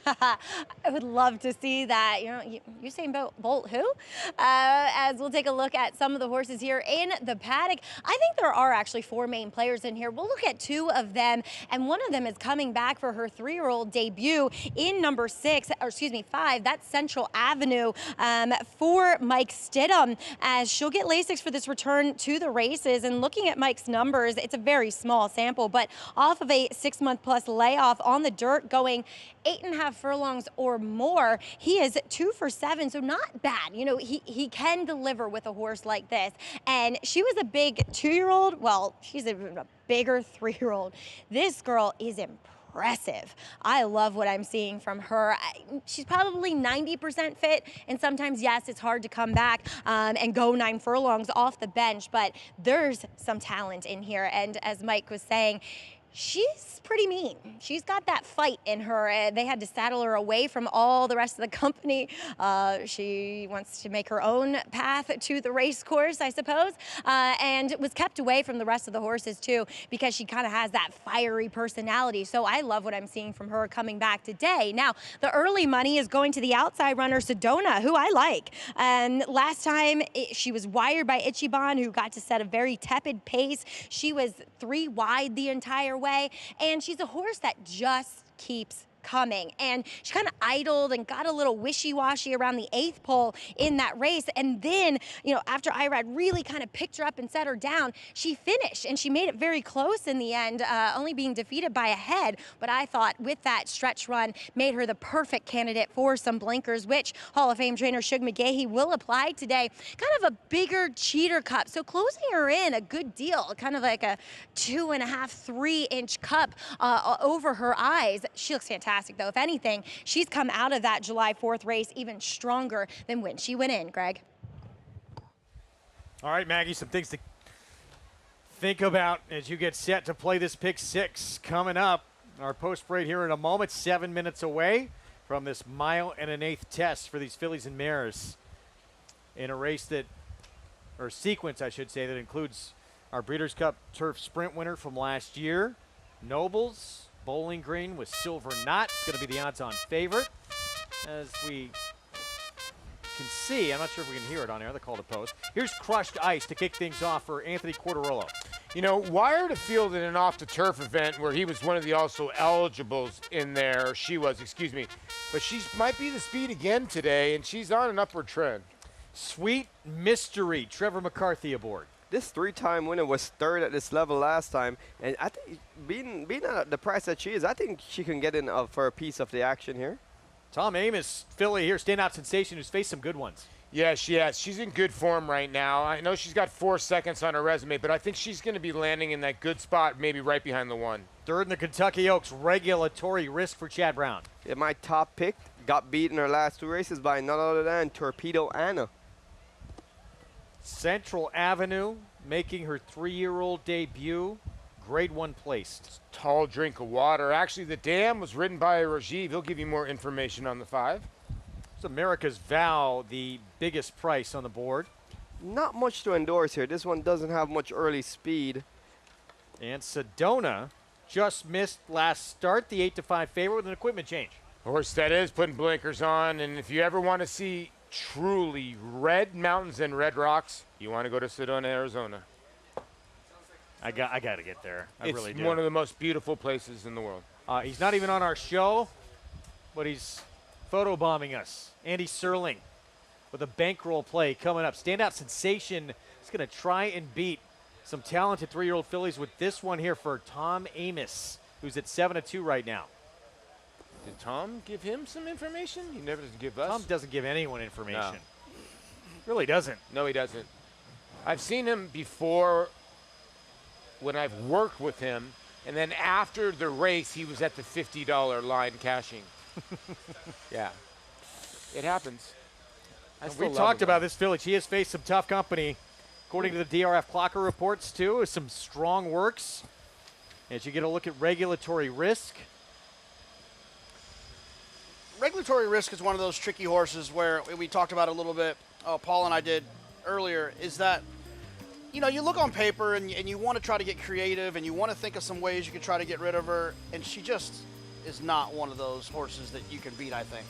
I would love to see that. Usain Bolt, who? As we'll take a look at some of the horses here in the paddock. I think there are actually 4 main players in here. We'll look at 2 of them, and one of them is coming back for her 3-year-old debut in number 5. That's Central Avenue for Mike Stidham, as she'll get Lasix for this return to the races. And looking at Mike's numbers, it's a very small sample, but off of a 6-month-plus layoff on the dirt, going 8.5 furlongs or more, he is 2 for 7, so not bad. He can deliver with a horse like this. And she was a big 2-year-old. Well, she's a bigger 3-year-old. This girl is impressive. I love what I'm seeing from her. She's probably 90% fit, and sometimes, yes, it's hard to come back and go 9 furlongs off the bench, but there's some talent in here. And as Mike was saying, she's pretty mean. She's got that fight in her. They had to saddle her away from all the rest of the company. She wants to make her own path to the race course, I suppose, and was kept away from the rest of the horses too, because she kind of has that fiery personality. So I love what I'm seeing from her coming back today. Now, the early money is going to the outside runner, Sedona, who I like. Last time she was wired by Ichiban, who got to set a very tepid pace. She was 3 wide the entire way, and she's a horse that just keeps coming. And she kind of idled and got a little wishy-washy around the 8th pole in that race. And then, after Irad really kind of picked her up and set her down, she finished and she made it very close in the end, only being defeated by a head. But I thought with that stretch run, made her the perfect candidate for some blinkers, which Hall of Fame trainer Shug McGahee will apply today. Kind of a bigger cheater cup. So closing her in a good deal, kind of like a 2.5, 3-inch cup over her eyes. She looks fantastic. Though, if anything, she's come out of that July 4th race even stronger than when she went in, Greg. All right, Maggie, some things to think about as you get set to play this pick six coming up. Our post parade here in a moment, 7 minutes away from this 1 1/8 test for these fillies and mares in a race that, or sequence, I should say, that includes our Breeders' Cup Turf Sprint winner from last year, Nobles, Bowling Green with Silver Knot. It's going to be the odds-on favorite. As we can see, I'm not sure if we can hear it on air, the call to post. Here's Crushed Ice to kick things off for Anthony Quartarolo. You know, Wire to field in an off-the-turf event where he was one of the also eligibles in there, she was, excuse me, but she might be the speed again today, and she's on an upward trend. Sweet Mystery, Trevor McCarthy aboard. This 3-time winner was third at this level last time, and I think being at the price that she is, I think she can get in for a piece of the action here. Tom Amos, filly here, standout sensation, who's faced some good ones. Yeah, she has. She's in good form right now. I know she's got 4 seconds on her resume, but I think she's going to be landing in that good spot, maybe right behind the 1. Third in the Kentucky Oaks, Regulatory Risk for Chad Brown. Yeah, my top pick got beat in her last 2 races by none other than Torpedo Anna. Central Avenue making her 3-year-old debut. Grade 1 placed. Tall drink of water. Actually, the dam was ridden by Rajiv. He'll give you more information on the 5. It's America's Vow, the biggest price on the board. Not much to endorse here. This one doesn't have much early speed. And Sedona just missed last start, the 8-5 favorite with an equipment change. Horse that is putting blinkers on, and if you ever want to see truly red mountains and red rocks, you want to go to Sedona, Arizona. I got to get there. I really do. It's one of the most beautiful places in the world. He's not even on our show, but he's photobombing us. Andy Serling with a bankroll play coming up. Standout sensation is going to try and beat some talented 3-year-old fillies with this one here for Tom Amos, who's at 7-2 right now. Did Tom give him some information? He never does give us. Tom doesn't give anyone information. No. Really doesn't. No, he doesn't. I've seen him before when I've worked with him, and then after the race, he was at the $50 line cashing. Yeah. It happens. We talked about this filly. She has faced some tough company, according to the DRF Clocker reports, too, with some strong works. As you get a look at Regulatory Risk. Regulatory Risk is one of those tricky horses where we talked about it a little bit, Paul and I did earlier, is that, you know, you look on paper and you want to try to get creative and you want to think of some ways you could try to get rid of her, and she just is not one of those horses that you can beat, I think.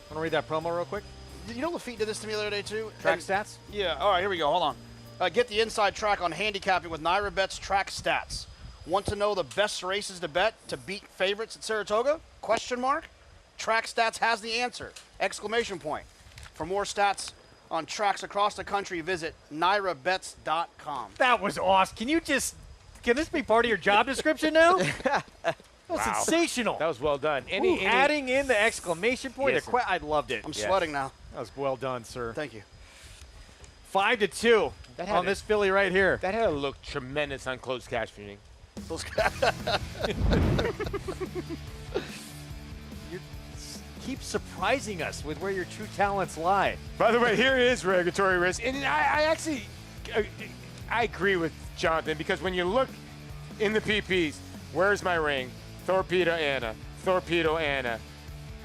Want to read that promo real quick? You know Lafitte did this to me the other day, too? Track stats? Yeah. All right, here we go. hold on. Get the inside track on handicapping with Naira Bet's track stats. Want to know the best races to bet to beat favorites at Saratoga? Question mark. Track Stats has the answer! Exclamation point. For more stats on tracks across the country, visit nairabets.com. That was awesome. Can this be part of your job description now? That was sensational. That was well done. Adding in the exclamation point. Yes, I loved it. I'm sweating now. That was well done, sir. Thank you. 5-2 on this filly right here. That had to look tremendous on closed captioning. Keep surprising us with where your true talents lie. By the way, here is Regulatory Risk. And I actually agree with Jonathan, because when you look in the PPs, Where's My Ring, Torpedo Anna.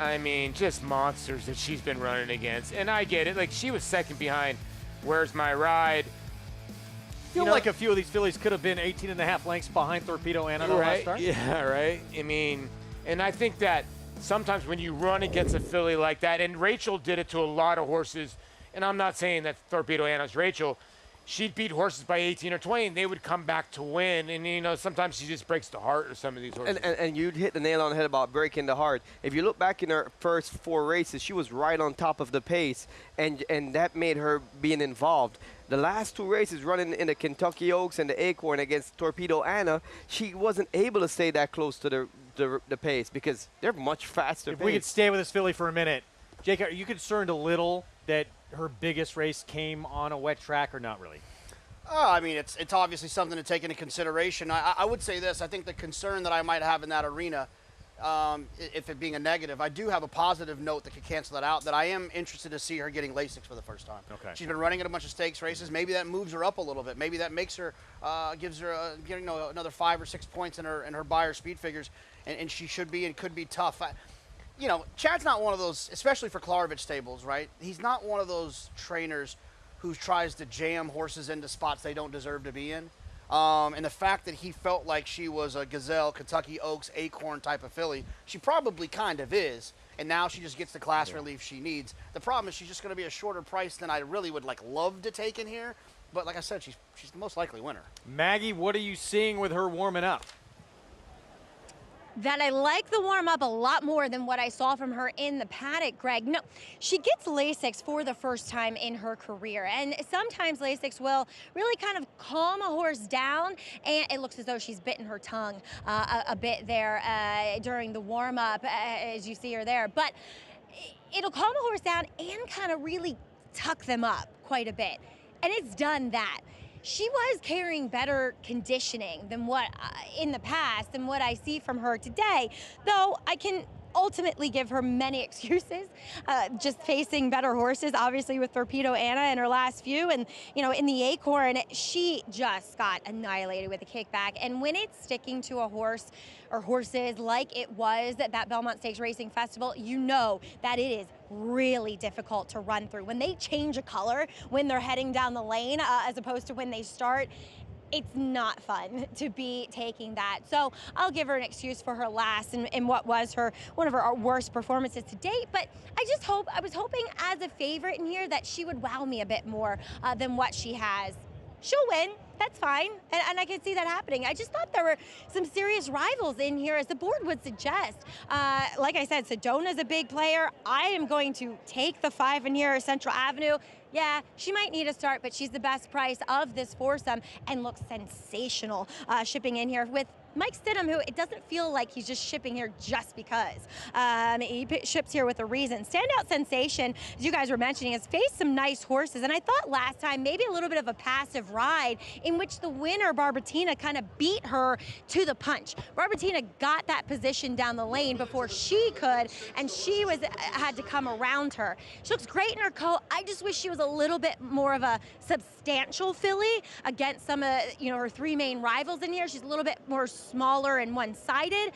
I mean, just monsters that she's been running against. And I get it. Like, she was second behind Where's My Ride. I feel like a few of these fillies could have been 18.5 lengths behind Torpedo Anna last start. Yeah, right. I mean, and I think that sometimes when you run against a filly like that, and Rachel did it to a lot of horses, and I'm not saying that Torpedo Anna's Rachel, she'd beat horses by 18 or 20, and they would come back to win. And, you know, sometimes she just breaks the heart of some of these horses. And you'd hit the nail on the head about breaking the heart. If you look back in her first 4 races, she was right on top of the pace, and that made her being involved. The last 2 races running in the Kentucky Oaks and the Acorn against Torpedo Anna, she wasn't able to stay that close to the pace because they're much faster. If we could stay with this filly for a minute, Jake, are you concerned a little that her biggest race came on a wet track or not really? I mean, it's obviously something to take into consideration. I would say this. I think the concern that I might have in that arena if it being a negative. I do have a positive note that could cancel that out, that I am interested to see her getting Lasix for the first time. Okay. She's been running at a bunch of stakes races. Maybe that moves her up a little bit. Maybe that makes her, gives her another 5 or 6 points in her buyer speed figures, and she should be and could be tough. Chad's not one of those, especially for Klarovich stables, right? He's not one of those trainers who tries to jam horses into spots they don't deserve to be in. And the fact that he felt like she was a Gazelle, Kentucky Oaks, Acorn type of filly, she probably kind of is. And now she just gets the class relief she needs. The problem is she's just going to be a shorter price than I really would love to take in here. But like I said, she's the most likely winner. Maggie, what are you seeing with her warming up? That I like the warm-up a lot more than what I saw from her in the paddock, Greg. No, she gets Lasix for the first time in her career, and sometimes Lasix will really kind of calm a horse down, and it looks as though she's bitten her tongue a bit there during the warm-up, as you see her there. But it'll calm a horse down and kind of really tuck them up quite a bit, and it's done that. She was carrying better conditioning than what in the past than what I see from her today, though I can ultimately give her many excuses, just facing better horses, obviously with Torpedo Anna in her last few, and in the Acorn, she just got annihilated with a kickback. And when it's sticking to a horse or horses like it was at that Belmont Stakes Racing Festival, that it is really difficult to run through. When they change a color when they're heading down the lane as opposed to when they start, it's not fun to be taking that. So I'll give her an excuse for her last in what was one of her worst performances to date. But I was hoping as a favorite in here that she would wow me a bit more than what she has. She'll win. That's fine, and I can see that happening. I just thought there were some serious rivals in here, as the board would suggest. Like I said, Sedona's a big player. I am going to take the 5 in here, Central Avenue. Yeah, she might need a start, but she's the best price of this foursome and looks sensational shipping in here with Mike Stidham, who it doesn't feel like he's just shipping here just because. He ships here with a reason. Standout sensation, as you guys were mentioning, has faced some nice horses, and I thought last time maybe a little bit of a passive ride in which the winner, Barbatina, kind of beat her to the punch. Barbatina got that position down the lane before she could, and she had to come around her. She looks great in her coat. I just wish she was a little bit more of a substantial filly against some of her 3 main rivals in here. She's a little bit more smaller and one-sided,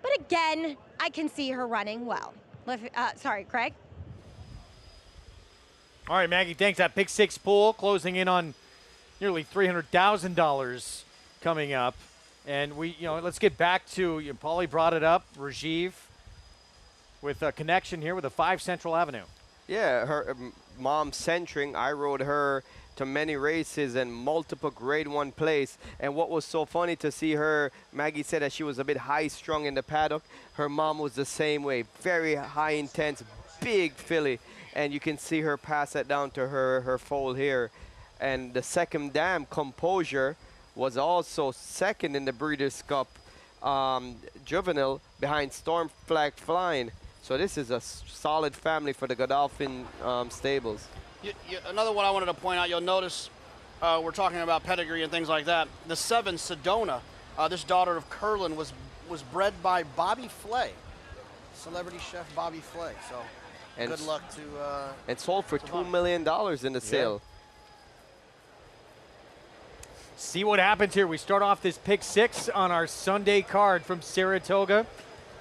but again, I can see her running well. Sorry, Craig. All right, Maggie, thanks. That pick 6 pool closing in on nearly $300,000 coming up, and let's get back to Paulie brought it up. Rajiv with a connection here with a 5 Central Avenue. Yeah, her mom Centring. I rode her to many races and multiple grade 1 place. And what was so funny to see her, Maggie said that she was a bit high-strung in the paddock. Her mom was the same way, very high intense, big filly. And you can see her pass it down to her foal here. And the second dam, Composure, was also second in the Breeders' Cup Juvenile behind Storm Flag Flying. So this is a solid family for the Godolphin stables. Another one I wanted to point out, you'll notice we're talking about pedigree and things like that. The 7, Sedona, this daughter of Curlin, was bred by Bobby Flay, celebrity chef Bobby Flay. So good luck to... and sold for $2 million in the sale. See what happens here. We start off this pick 6 on our Sunday card from Saratoga.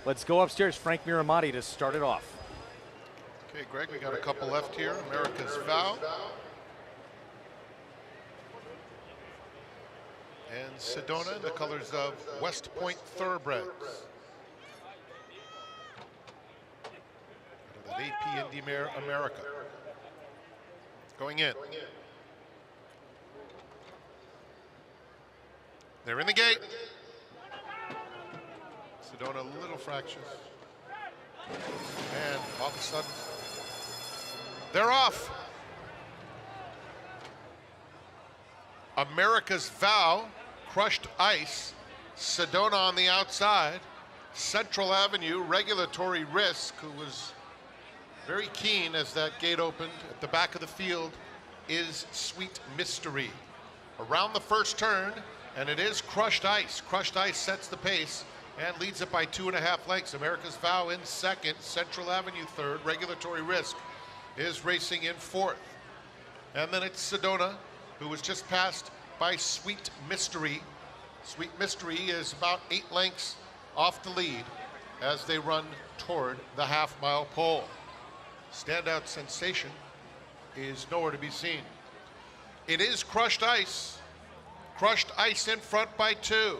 Let's go upstairs. Frank Miramati to start it off. Okay, Greg, we got a couple left here. America's Vow. And Sedona in the colors of West Point Thoroughbreds. Out of the AP Indy Mare America. Going in. They're in the gate. Sedona a little fractious. And all of a sudden, they're off. America's Vow, Crushed Ice, Sedona on the outside, Central Avenue, Regulatory Risk, who was very keen as that gate opened at the back of the field, is Sweet Mystery. Around the first turn, and it is Crushed Ice. Crushed Ice sets the pace. and leads it by 2.5 lengths. America's Vow in second, Central Avenue third, Regulatory Risk is racing in fourth. And then it's Sedona, who was just passed by Sweet Mystery. Sweet Mystery is about 8 lengths off the lead as they run toward the half-mile pole. Standout Sensation is nowhere to be seen. It is Crushed Ice. Crushed Ice in front by 2.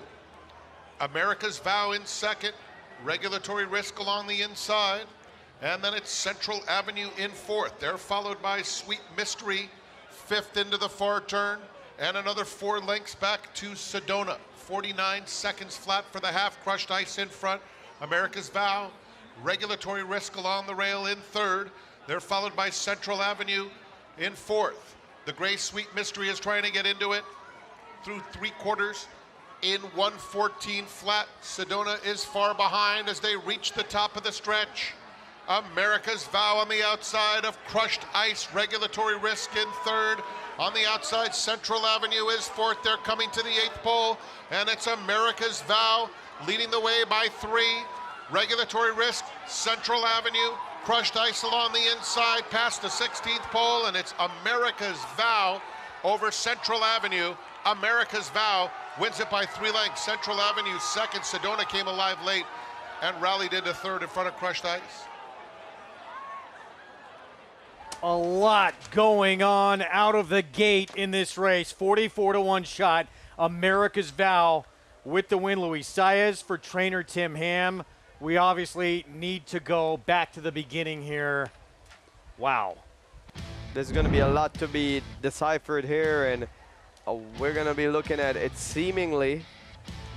America's Vow in second, Regulatory Risk along the inside, and then it's Central Avenue in fourth. They're followed by Sweet Mystery, fifth into the far turn, and another 4 lengths back to Sedona. 49 seconds flat for the half. Crushed Ice in front, America's Vow, Regulatory Risk along the rail in third. They're followed by Central Avenue in fourth. The gray Sweet Mystery is trying to get into it through 3/4 in 1:14 flat. Sedona is far behind as they reach the top of the stretch. America's Vow on the outside of Crushed Ice, Regulatory Risk in third. On the outside, Central Avenue is fourth. They're coming to the 8th pole, and it's America's Vow leading the way by 3. Regulatory Risk, Central Avenue, Crushed Ice along the inside past the 16th pole, and it's America's Vow over Central Avenue. America's Vow wins it by 3 lengths. Central Avenue second. Sedona came alive late and rallied into third in front of Crushed Ice. A lot going on out of the gate in this race. 44-1 shot. America's Vow with the win. Luis Saez for trainer Tim Ham. We obviously need to go back to the beginning here. Wow. There's going to be a lot to be deciphered here, and we're going to be looking at it seemingly.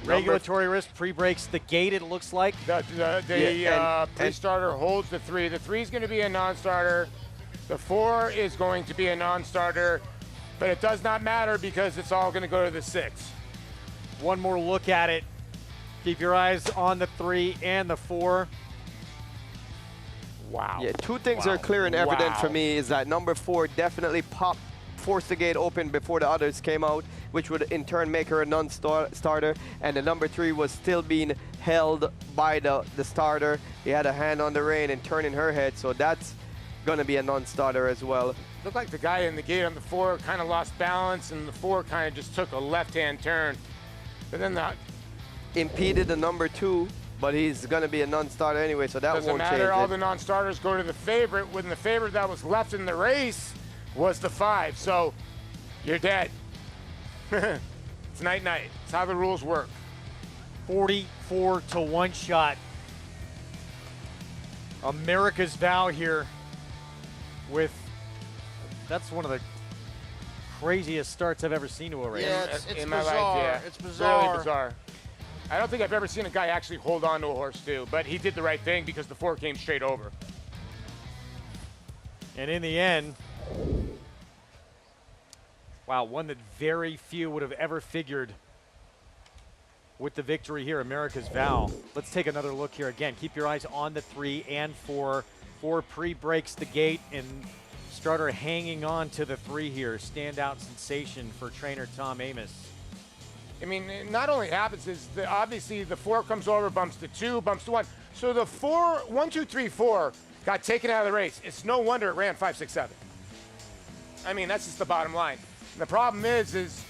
Regulatory Risk pre-breaks the gate, it looks like. The pre-starter holds the 3. The 3 is going to be a non-starter. The 4 is going to be a non-starter, but it does not matter because it's all going to go to the 6. One more look at it. Keep your eyes on the 3 and the 4. Wow. Yeah, 2 things are clear and evident for me is that number 4 definitely forced the gate open before the others came out, which would in turn make her a non-starter, and the number 3 was still being held by the starter. He had a hand on the rein and turning her head, so that's going to be a non-starter as well. Looked like the guy in the gate on the 4 kind of lost balance, and the 4 kind of just took a left-hand turn. But then that impeded the number 2, but he's going to be a non-starter anyway, so that doesn't won't change matter. All it. the non-starters go to the favorite, when the favorite that was left in the race was the 5. So you're dead. It's night-night. It's how the rules work. 44-1 shot. America's Vow here with, that's one of the craziest starts I've ever seen to a race. Yeah, it's in bizarre. My life, yeah. It's bizarre. Really bizarre. I don't think I've ever seen a guy actually hold on to a horse too, but he did the right thing because the 4 came straight over. And in the end, wow, one that very few would have ever figured with the victory here, America's Vow. Let's take another look here again. Keep your eyes on the 3 and 4. 4 pre-breaks the gate, and starter hanging on to the 3 here. Standout sensation for trainer Tom Amos. I mean, it not only happens is obviously the 4 comes over, bumps to 2, bumps to 1. So the 1, 2, 3, 4 got taken out of the race. It's no wonder it ran 5, 6, 7. I mean, that's just the bottom line. And the problem is there's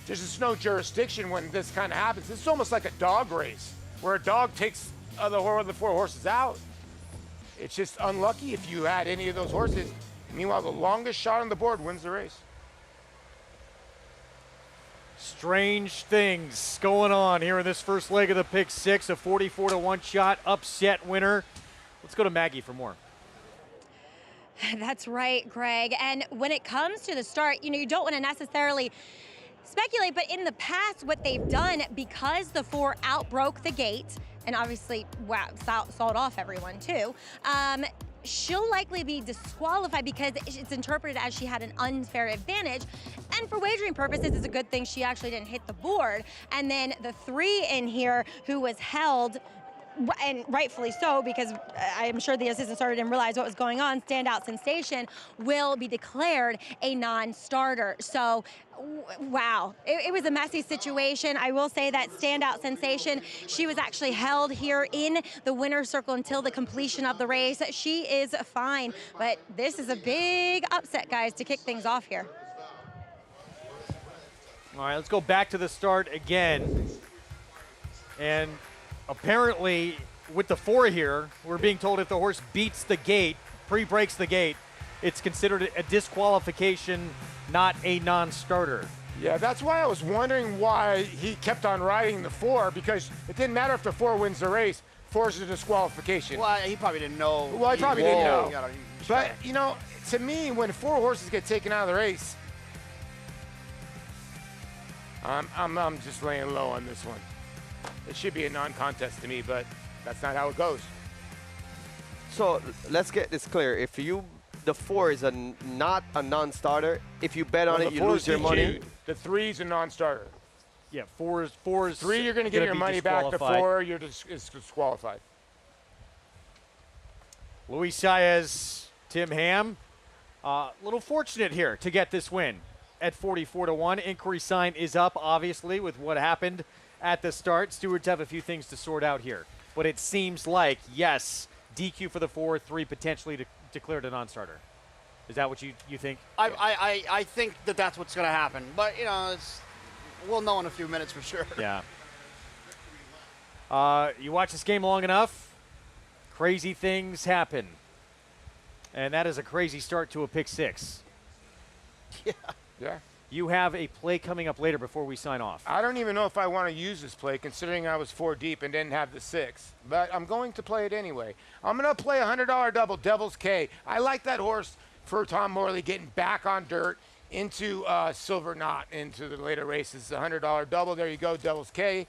just no jurisdiction when this kind of happens. It's almost like a dog race where a dog takes the 4 horses out. It's just unlucky if you had any of those horses. Meanwhile, the longest shot on the board wins the race. Strange things going on here in this first leg of the pick 6. A 44-1 shot, upset winner. Let's go to Maggie for more. That's right, Greg. And when it comes to the start, you don't want to necessarily speculate, but in the past, what they've done, because the 4 outbroke the gate, and obviously, wow, sawed off everyone too, she'll likely be disqualified because it's interpreted as she had an unfair advantage. And for wagering purposes, it's a good thing she actually didn't hit the board. And then the 3 in here who was held and rightfully so, because I'm sure the assistant starter didn't realize what was going on, standout sensation will be declared a non-starter. So, wow, it was a messy situation. I will say that standout sensation, she was actually held here in the winner's circle until the completion of the race. She is fine, but this is a big upset, guys, to kick things off here. All right, let's go back to the start again. And apparently, with the 4 here, we're being told if the horse beats the gate, pre-breaks the gate, it's considered a disqualification, not a non-starter. Yeah, that's why I was wondering why he kept on riding the 4, because it didn't matter if the 4 wins the race. 4 is a disqualification. Well, he probably didn't know. Well, he probably didn't know. You But, you know, to me, when 4 horses get taken out of the race, I'm just laying low on this one. It should be a non-contest to me, but that's not how it goes. So let's get this clear. If the 4 is not a non-starter, if you bet on it, you lose your money. The 3 is a non-starter. Yeah, 4 is 3, you're going to get your money back. The 4, you're disqualified. Luis Saez, Tim Ham, a little fortunate here to get this win at 44-1. Inquiry sign is up, obviously, with what happened at the start. Stewards have a few things to sort out here. But it seems like, yes, DQ for the 4, 3 potentially declared a non-starter. Is that what you think? I think that's what's going to happen. But, you know, we'll know in a few minutes for sure. Yeah. You watch this game long enough, crazy things happen. And that is a crazy start to a pick 6. Yeah. Yeah. You have a play coming up later before we sign off. I don't even know if I want to use this play, considering I was 4 deep and didn't have the 6. But I'm going to play it anyway. I'm going to play a $100 double, Devil's K. I like that horse for Tom Morley getting back on dirt into Silver Knot into the later races. The $100 double. There you go, Devil's K.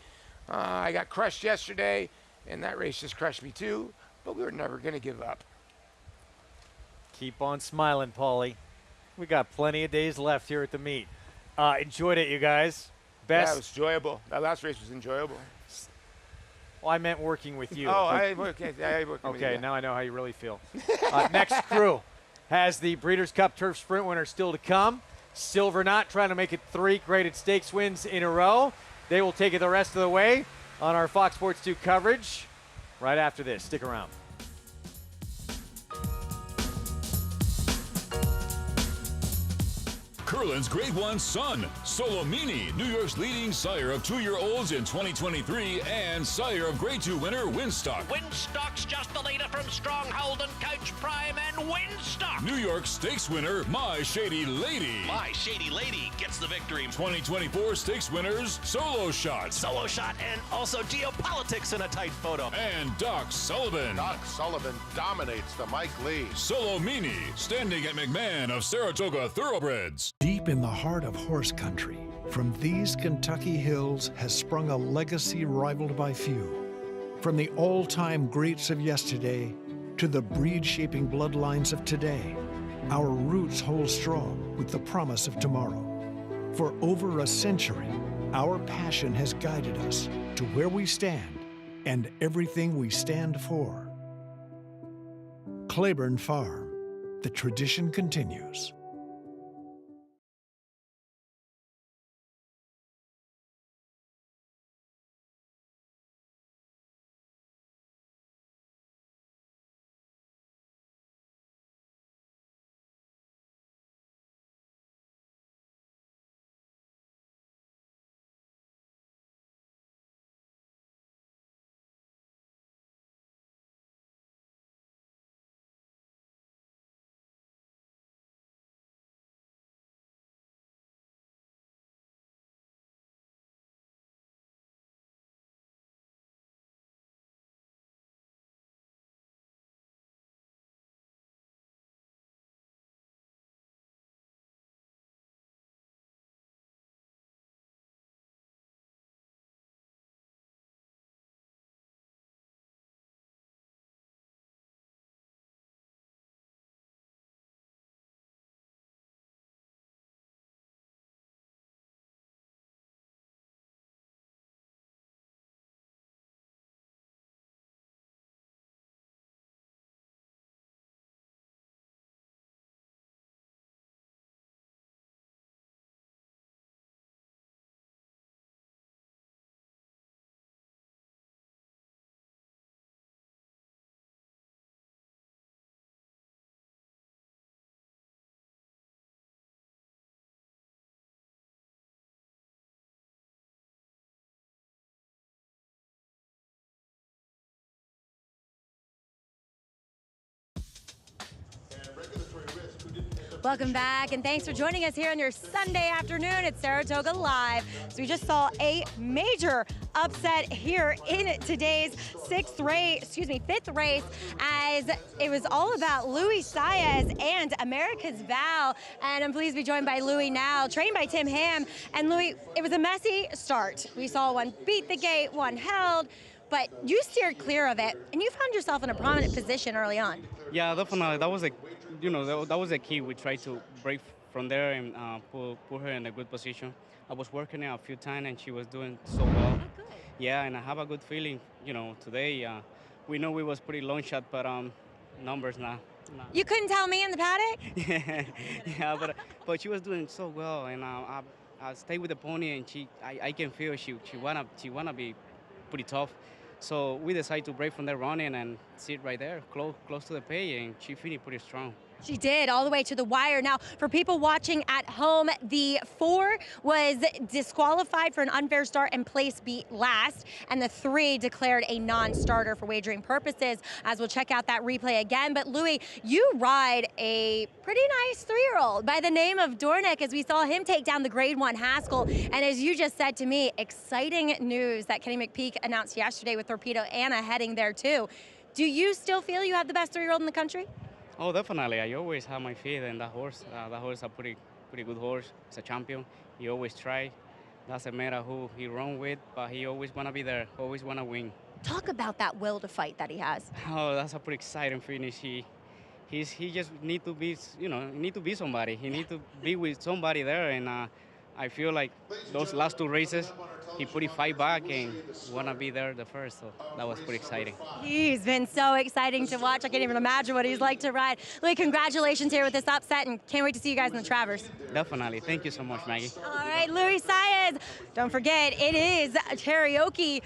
I got crushed yesterday, and that race just crushed me too. But we were never going to give up. Keep on smiling, Paulie. We got plenty of days left here at the meet. Enjoyed it, you guys. Best. Yeah, it was enjoyable. That last race was enjoyable. Well, I meant working with you. I work with you. Okay, now I know how you really feel. Next crew has the Breeders' Cup Turf Sprint winner still to come. Silver Knot trying to make it 3 graded stakes wins in a row. They will take it the rest of the way on our Fox Sports 2 coverage right after this. Stick around. Curlin's Grade 1 son, Solomini, New York's leading sire of 2-year-olds in 2023 and sire of Grade 2 winner Winstock. Winstock's just the leader from Stronghold and Coach Prime and Winstock. New York Stakes winner My Shady Lady. My Shady Lady gets the victory. 2024 Stakes winners Solo Shot. Solo Shot and also Geopolitics in a tight photo. And Doc Sullivan. Doc Sullivan dominates the Mike Lee. Solomini, standing at McMahon of Saratoga Thoroughbreds. Deep in the heart of horse country, from these Kentucky hills has sprung a legacy rivaled by few. From the all-time greats of yesterday to the breed-shaping bloodlines of today, our roots hold strong with the promise of tomorrow. For over a century, our passion has guided us to where we stand and everything we stand for. Claiborne Farm, the tradition continues. Welcome back, and thanks for joining us here on your Sunday afternoon at Saratoga Live. So we just saw a major upset here in today's fifth race, as it was all about Luis Saez and America's Vow. And I'm pleased to be joined by Louis now, trained by Tim Ham. And Louis, it was a messy start. We saw one beat the gate, one held, but you steered clear of it, and you found yourself in a prominent position early on. Yeah, definitely. That was that was a key. We tried to break from there and put her in a good position. I was working her a few times, and she was doing so well. Oh, good. Yeah, and I have a good feeling. Today we know we was pretty long shot, but numbers now. You couldn't tell me in the paddock? Yeah, but she was doing so well, and I stayed with the pony, and I can feel she wanna be pretty tough. So we decided to break from there running and sit right there, close to the pay, and she finished pretty strong. She did, all the way to the wire. Now, for people watching at home, the 4 was disqualified for an unfair start and place beat last, and the 3 declared a non-starter for wagering purposes, as we'll check out that replay again. But Louis, you ride a pretty nice 3-year-old by the name of Dornick, as we saw him take down the Grade 1 Haskell. And as you just said to me, exciting news that Kenny McPeak announced yesterday with Torpedo Anna heading there too. Do you still feel you have the best 3-year-old in the country? Oh, definitely. I always have my faith in that horse. That horse is a pretty good horse. He's a champion. He always try. Doesn't matter who he run with, but he always want to be there, always want to win. Talk about that will to fight that he has. Oh, that's a pretty exciting finish. He just need to be, need to be somebody. He need to be with somebody there, and I feel like those last 2 races, he put it 5 back and want to be there the first, so that was pretty exciting. He's been so exciting to watch. I can't even imagine what he's like to ride. Louis, congratulations here with this upset, and can't wait to see you guys in the Travers. Definitely. Thank you so much, Maggie. All right, Luis Saez. Don't forget, it is jockey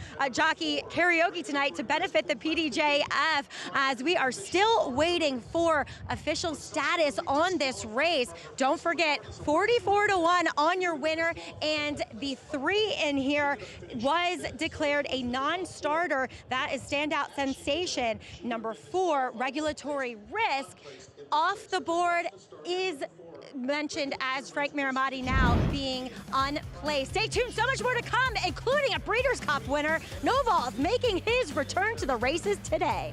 karaoke tonight to benefit the PDJF, as we are still waiting for official status on this race. Don't forget, 44-1 on your winner, and the 3 in here was declared a non-starter. That is Standout Sensation. Number 4, Regulatory Risk. Off the board is mentioned as Frank Miramati now being unplaced. Stay tuned, so much more to come, including a Breeders' Cup winner. Noval's making his return to the races today.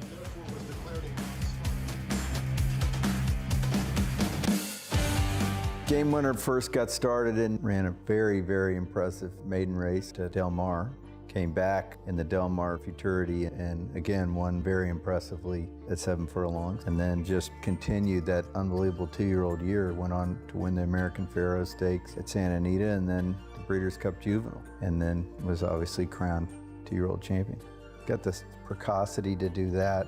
Game Winner first got started and ran a very, very impressive maiden race to Del Mar. Came back in the Del Mar Futurity and again won very impressively at 7 furlongs, and then just continued that unbelievable 2-year-old year. Went on to win the American Pharoah Stakes at Santa Anita and then the Breeders' Cup Juvenile, and then was obviously crowned 2-year-old champion. Got the precocity to do that,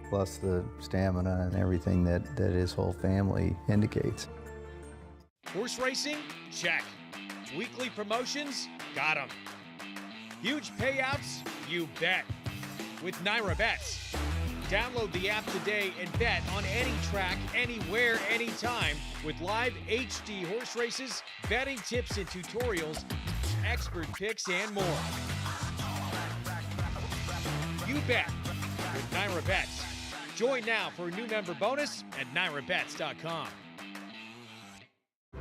plus the stamina and everything that his whole family indicates. Horse racing? Check. Weekly promotions? Got 'em. Huge payouts? You bet. With Naira Bets. Download the app today and bet on any track, anywhere, anytime, with live HD horse races, betting tips and tutorials, expert picks, and more. You bet with Naira Bets. Join now for a new member bonus at nairabets.com.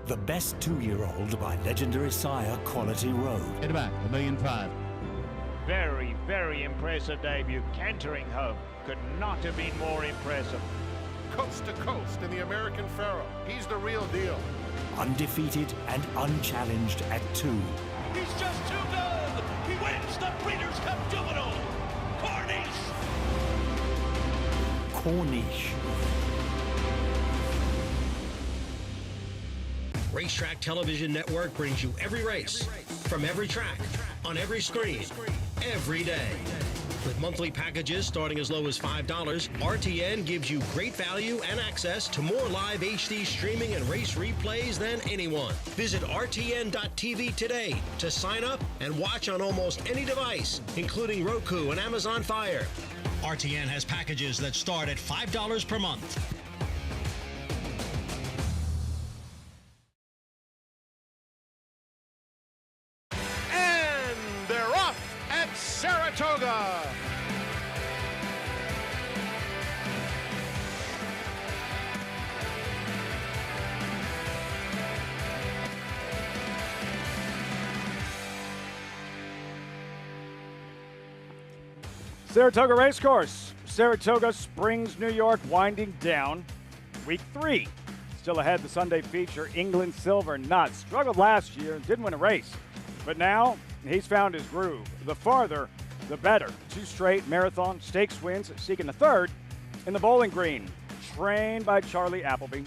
The Best 2-Year-Old by legendary sire Quality Road. Hit back, $1.5 million. Very, very impressive debut. Cantering home. Could not have been more impressive. Coast to coast in the American Pharoah. He's the real deal. Undefeated and unchallenged at 2. He's just too good. He wins the Breeders' Cup Juvenile. Corniche. Racetrack Television Network brings you every race, from every track, on every screen, every day. With monthly packages starting as low as $5, RTN gives you great value and access to more live HD streaming and race replays than anyone. Visit RTN.tv today to sign up and watch on almost any device, including Roku and Amazon Fire. RTN has packages that start at $5 per month. Saratoga. Saratoga Racecourse. Saratoga Springs, New York, winding down week 3. Still ahead, the Sunday feature, England Silver Knot. Struggled last year and didn't win a race. But now he's found his groove. The farther, the better. 2 straight marathon stakes wins, seeking a third in the Bowling Green. Trained by Charlie Appleby.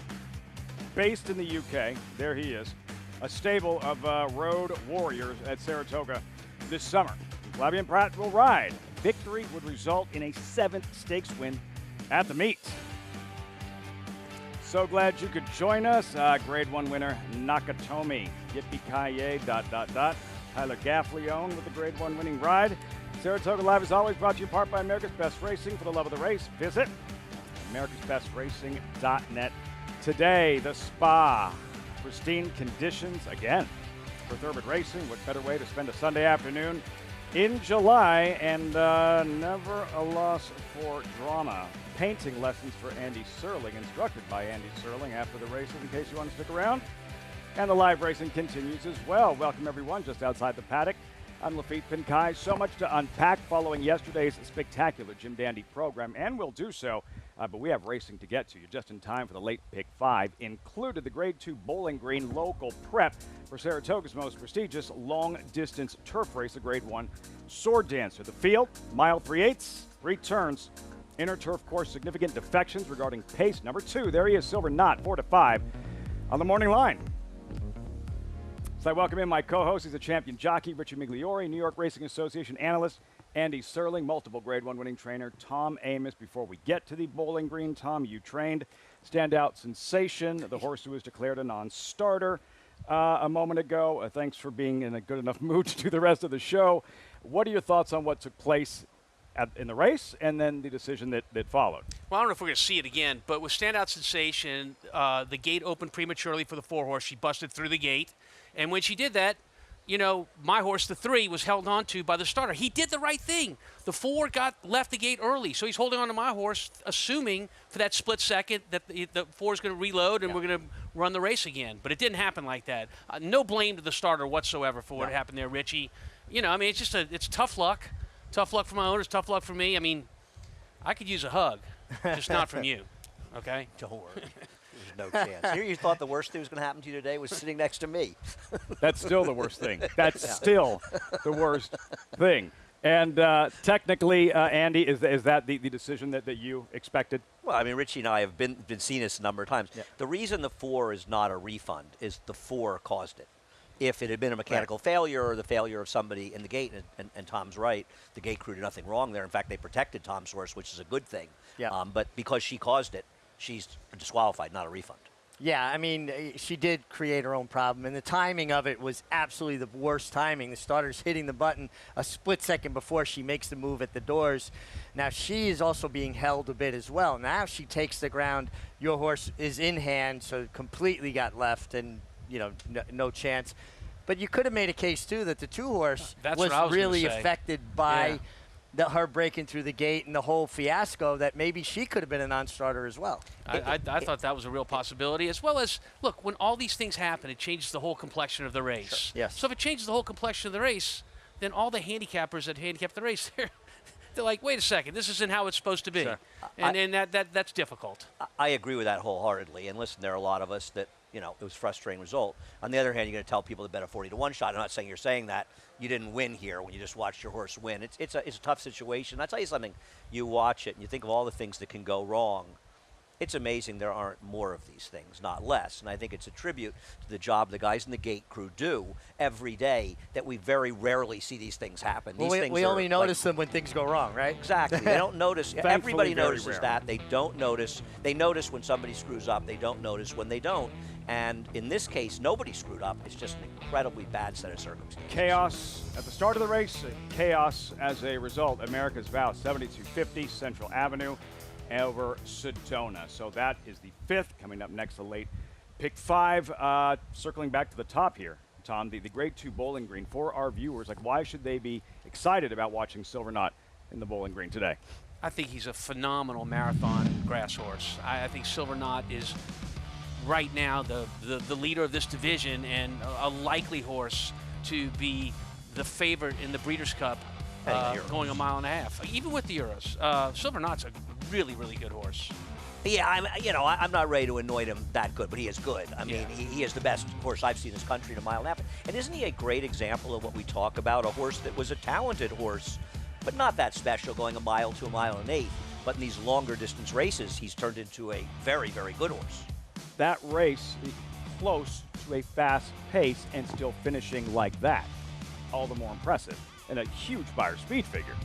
Based in the UK. There he is. A stable of road warriors at Saratoga this summer. Flavien Prat will ride. Victory would result in a 7th stakes win at the meet. So glad you could join us. Grade 1 winner, Nakatomi. Yippee-ki-yay, ... Tyler Gaffleone with the Grade 1 winning ride. Saratoga Live is always brought to you in part by America's Best Racing. For the love of the race, visit americasbestracing.net. Today, the Spa. Pristine conditions again for Thoroughbred Racing. What better way to spend a Sunday afternoon in July, and never a loss for drama. Painting lessons for Andy Serling, instructed by Andy Serling after the races, in case you want to stick around. And the live racing continues as well. Welcome, everyone, just outside the paddock. I'm Lafitte Pinkai. So much to unpack following yesterday's spectacular Jim Dandy program, and we'll do so. But we have racing to get to. You're just in time for the late pick 5. Included the Grade 2 Bowling Green local prep for Saratoga's most prestigious long-distance turf race, the Grade 1 Sword Dancer. The field, mile 3/8, 3 turns. Inner turf course, significant defections regarding pace. Number 2, there he is, Silver Knot, 4 to 5 on the morning line. So I welcome in my co-host. He's a champion jockey, Richie Migliori, New York Racing Association analyst, Andy Serling, multiple Grade 1 winning trainer, Tom Amos. Before we get to the Bowling Green, Tom, you trained standout sensation, the horse who was declared a non-starter a moment ago. Thanks for being in a good enough mood to do the rest of the show. What are your thoughts on what took place in the race and then the decision that followed? Well, I don't know if we're going to see it again, but with standout sensation, the gate opened prematurely for the 4-horse. She busted through the gate. And when she did that, you know, my horse, the 3, was held on to by the starter. He did the right thing. The 4 left the gate early, so he's holding on to my horse, assuming for that split second that the 4 is going to reload and we're going to run the race again. But it didn't happen like that. No blame to the starter whatsoever for what happened there, Richie. You know, I mean, it's just it's tough luck. Tough luck for my owners, tough luck for me. I mean, I could use a hug, just not from you, okay? Don't worry. There's no chance. Here you thought the worst thing was going to happen to you today was sitting next to me. That's still the worst thing. That's still the worst thing. And technically, Andy, is that the decision that you expected? Well, I mean, Richie and I have been seeing this a number of times. Yeah. The reason the 4 is not a refund is the 4 caused it. If it had been a mechanical failure or the failure of somebody in the gate, and Tom's right, the gate crew did nothing wrong there. In fact, they protected Tom's horse, which is a good thing. Yeah. But because she caused it, she's disqualified, not a refund. Yeah, I mean, she did create her own problem, and the timing of it was absolutely the worst timing. The starter's hitting the button a split second before she makes the move at the doors. Now, she is also being held a bit as well. Now she takes the ground. Your horse is in hand, so completely got left, and, you know, no chance. But you could have made a case, too, that the 2-horse was really affected by her breaking through the gate and the whole fiasco, that maybe she could have been a non-starter as well. I thought that was a real possibility, as well as, look, when all these things happen, it changes the whole complexion of the race. Sure. Yes. So if it changes the whole complexion of the race, then all the handicappers that handicap the race, they're like, wait a second, this isn't how it's supposed to be. Sure. And that's difficult. I agree with that wholeheartedly. And listen, there are a lot of us that, you know, it was a frustrating result. On the other hand, you're going to tell people to bet a 40-to-1 shot. I'm not saying you're saying that. You didn't win here when you just watched your horse win. It's a tough situation. I'll tell you something. You watch it and you think of all the things that can go wrong. It's amazing there aren't more of these things, not less. And I think it's a tribute to the job the guys in the gate crew do every day that we very rarely see these things happen. Well, we only notice them when things go wrong, right? Exactly. They don't notice. Everybody notices that. They don't notice. They notice when somebody screws up. They don't notice when they don't. And in this case, nobody screwed up. It's just an incredibly bad set of circumstances. Chaos at the start of the race, chaos as a result. America's Vow, 7250 Central Avenue over Sedona. So that is the 5th. Coming up next, the late pick 5. Circling back to the top here, Tom, the Grade 2 Bowling Green. For our viewers, like, why should they be excited about watching Silver Knot in the Bowling Green today? I think he's a phenomenal marathon grass horse. I think Silver Knot is right now the leader of this division and a likely horse to be the favorite in the Breeders' Cup going a mile and a half. Even with the Euros, Silver Knot's a really, really good horse. Yeah, I'm not ready to anoint him that good, but he is good. I mean, he is the best horse I've seen in this country in a mile and a half. And isn't he a great example of what we talk about? A horse that was a talented horse, but not that special, going a mile to a mile and 1/8. But in these longer distance races, he's turned into a very, very good horse. That race, close to a fast pace and still finishing like that. All the more impressive. And a huge buyer speed figure.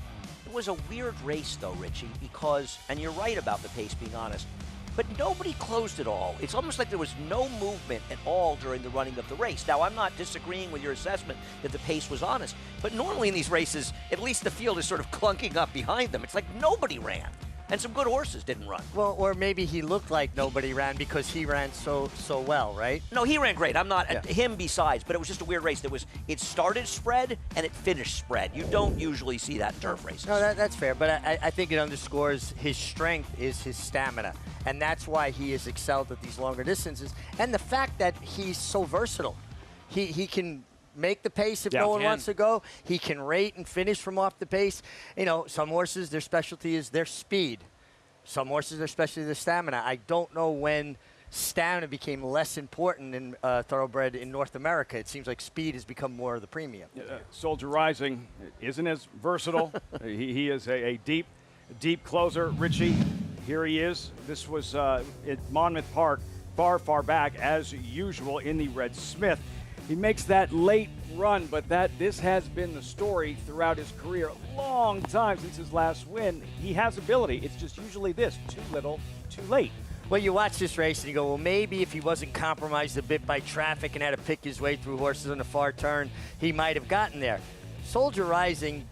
It was a weird race, though, Richie, because, and you're right about the pace being honest, but nobody closed it all. It's almost like there was no movement at all during the running of the race. Now, I'm not disagreeing with your assessment that the pace was honest, but normally in these races, at least the field is sort of clunking up behind them. It's like nobody ran. And some good horses didn't run. Well, or maybe he looked like nobody ran because he ran so well, right? No, he ran great. I'm not him besides, but it was just a weird race. It started spread and it finished spread. You don't usually see that in turf races. No, that's fair, but I think it underscores his strength is his stamina, and that's why he has excelled at these longer distances. And the fact that he's so versatile, he can make the pace if no one wants to go. He can rate and finish from off the pace. You know, some horses, their specialty is their speed. Some horses, their specialty is their stamina. I don't know when stamina became less important in thoroughbred in North America. It seems like speed has become more of the premium. Soldier Rising isn't as versatile. he is a deep closer. Richie, here he is. This was at Monmouth Park, far back, as usual, in the Red Smith. He makes that late run, but this has been the story throughout his career. A long time since his last win. He has ability. It's just usually this, too little, too late. Well, you watch this race and you go, well, maybe if he wasn't compromised a bit by traffic and had to pick his way through horses on the far turn, he might have gotten there. Soldier Rising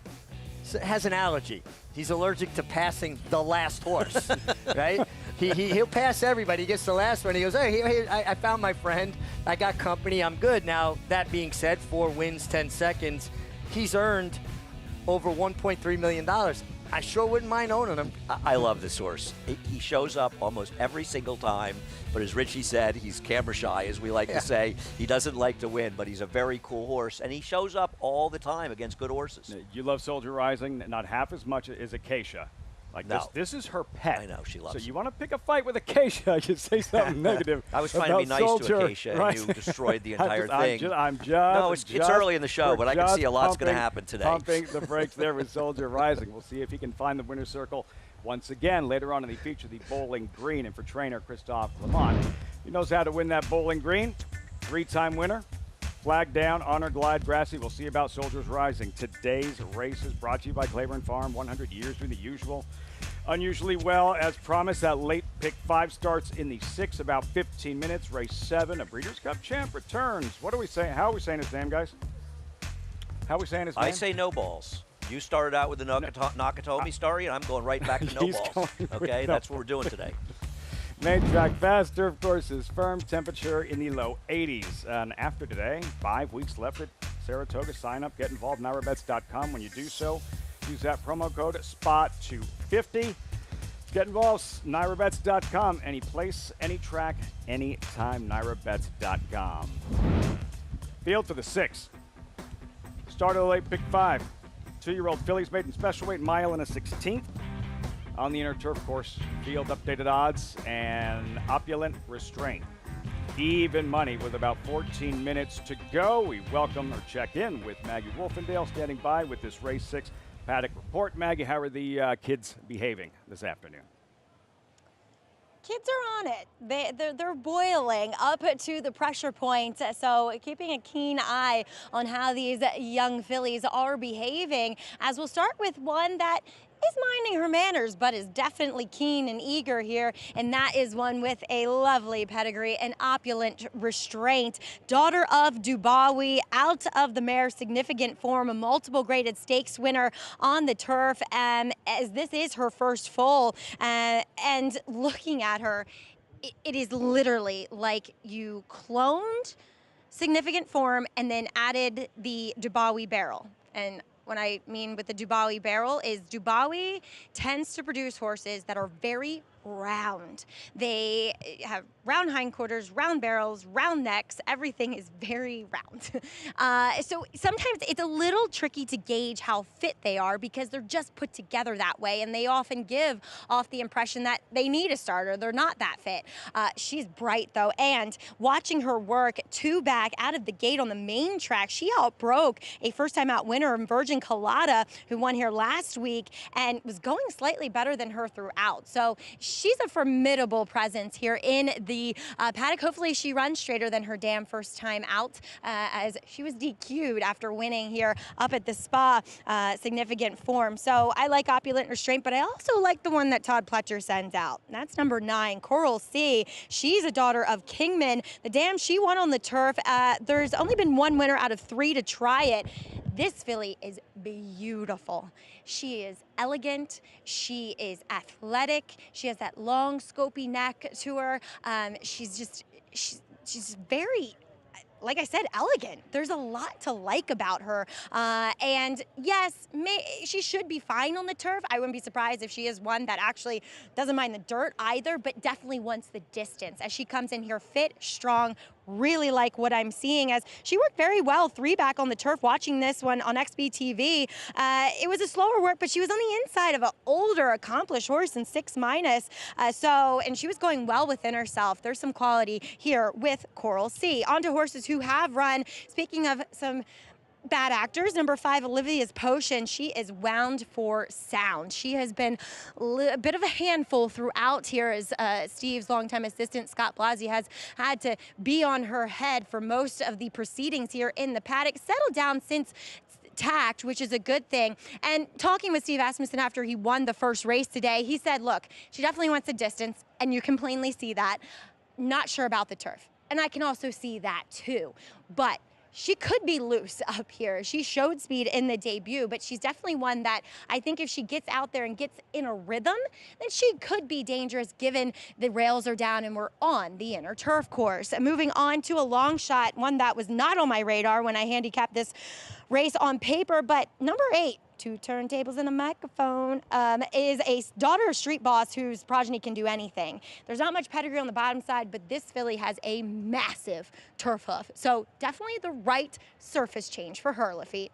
has an allergy. He's allergic to passing the last horse, right? He'll pass everybody. He gets the last one. He goes, hey, I found my friend. I got company. I'm good. Now, that being said, 4 wins, 10 seconds. He's earned over $1.3 million. I sure wouldn't mind owning him. I love this horse. He shows up almost every single time, but as Richie said, he's camera shy, as we like to say. He doesn't like to win, but he's a very cool horse, and he shows up all the time against good horses. You love Soldier Rising, not half as much as Acacia. Like no. This is her pet. I know, she loves it. So you want to pick a fight with Acacia, you say something negative. I was trying to be nice to Acacia, and you destroyed the entire thing. I'm just No, it's early in the show, but I can see a lot's going to happen today. Pumping the brakes there with Soldier Rising. We'll see if he can find the winner's circle once again. Later on in the feature, the Bowling Green, and for trainer Christophe Lamont. He knows how to win that Bowling Green. 3-time winner. Flag down, honor, glide, grassy. We'll see about Soldiers Rising. Today's race is brought to you by Claiborne Farm. 100 years doing the usual. Unusually well, as promised, that late pick 5 starts in the 6, about 15 minutes. Race 7, a Breeders' Cup champ returns. What are we saying? How are we saying his name, guys? How are we saying his name? I say no balls. You started out with the Nakatomi story, and I'm going right back to no balls. Okay, that's what we're doing today. Main track faster, of course, is firm temperature in the low 80s. And after today, 5 weeks left at Saratoga. Sign up, get involved, NYRABets.com. When you do so, use that promo code SPOT250. Get involved, NYRABets.com. Any place, any track, anytime, NYRABets.com. Field for the 6. Start of the late pick 5. 2-year-old fillies made in special weight, mile and a 16th. On the inner turf course, field updated odds and opulent restraint. Even money with about 14 minutes to go. We welcome or check in with Maggie Wolfendale standing by with this race 6 Paddock report. Maggie, how are the kids behaving this afternoon? Kids are on it. They're boiling up to the pressure point. So keeping a keen eye on how these young fillies are behaving, as we'll start with one that is minding her manners, but is definitely keen and eager here, and that is one with a lovely pedigree and opulent restraint. Daughter of Dubawi, out of the mare Significant Form, a multiple graded stakes winner on the turf, as this is her first foal, and looking at her, it is literally like you cloned Significant Form and then added the Dubawi barrel. And what I mean with the Dubawi barrel is Dubawi tends to produce horses that are very round. They have round hindquarters, round barrels, round necks. Everything is very round. So sometimes it's a little tricky to gauge how fit they are because they're just put together that way, and they often give off the impression that they need a starter. They're not that fit. She's bright though, and watching her work 2 back out of the gate on the main track, she outbroke a first-time out winner, Virgin Colada, who won here last week and was going slightly better than her throughout. So she's a formidable presence here in the paddock. Hopefully she runs straighter than her damn first time out, as she was DQ'd after winning here up at the Spa, significant form. So I like Opulent Restraint, but I also like the one that Todd Pletcher sends out. And that's number 9, Coral Sea. She's a daughter of Kingman. The dam, she won on the turf. There's only been 1 winner out of 3 to try it. This filly is beautiful. She is elegant. She is athletic. She has that long, scopy neck to her. She's very, like I said, elegant. There's a lot to like about her. And yes, she should be fine on the turf. I wouldn't be surprised if she is one that actually doesn't mind the dirt either, but definitely wants the distance as she comes in here fit, strong. Really like what I'm seeing as she worked very well 3 back on the turf. Watching this one on XBTV, it was a slower work, but she was on the inside of an older, accomplished horse in 6-. And she was going well within herself. There's some quality here with Coral Sea. On to horses who have run. Speaking of some bad actors, number 5, Olivia's Potion. She is wound for sound. She has been a bit of a handful throughout here as Steve's longtime assistant, Scott Blasi, has had to be on her head for most of the proceedings here in the paddock. Settled down since tact, which is a good thing. And talking with Steve Asmussen after he won the first race today, he said, look, she definitely wants the distance, and you can plainly see that. Not sure about the turf. And I can also see that too. But she could be loose up here. She showed speed in the debut, but she's definitely one that I think if she gets out there and gets in a rhythm, then she could be dangerous given the rails are down and we're on the inner turf course. Moving on to a long shot, one that was not on my radar when I handicapped this race on paper, but number 8, 2 turntables and a microphone, is a daughter of Street Boss whose progeny can do anything. There's not much pedigree on the bottom side, but this filly has a massive turf hoof. So definitely the right surface change for her, Lafitte.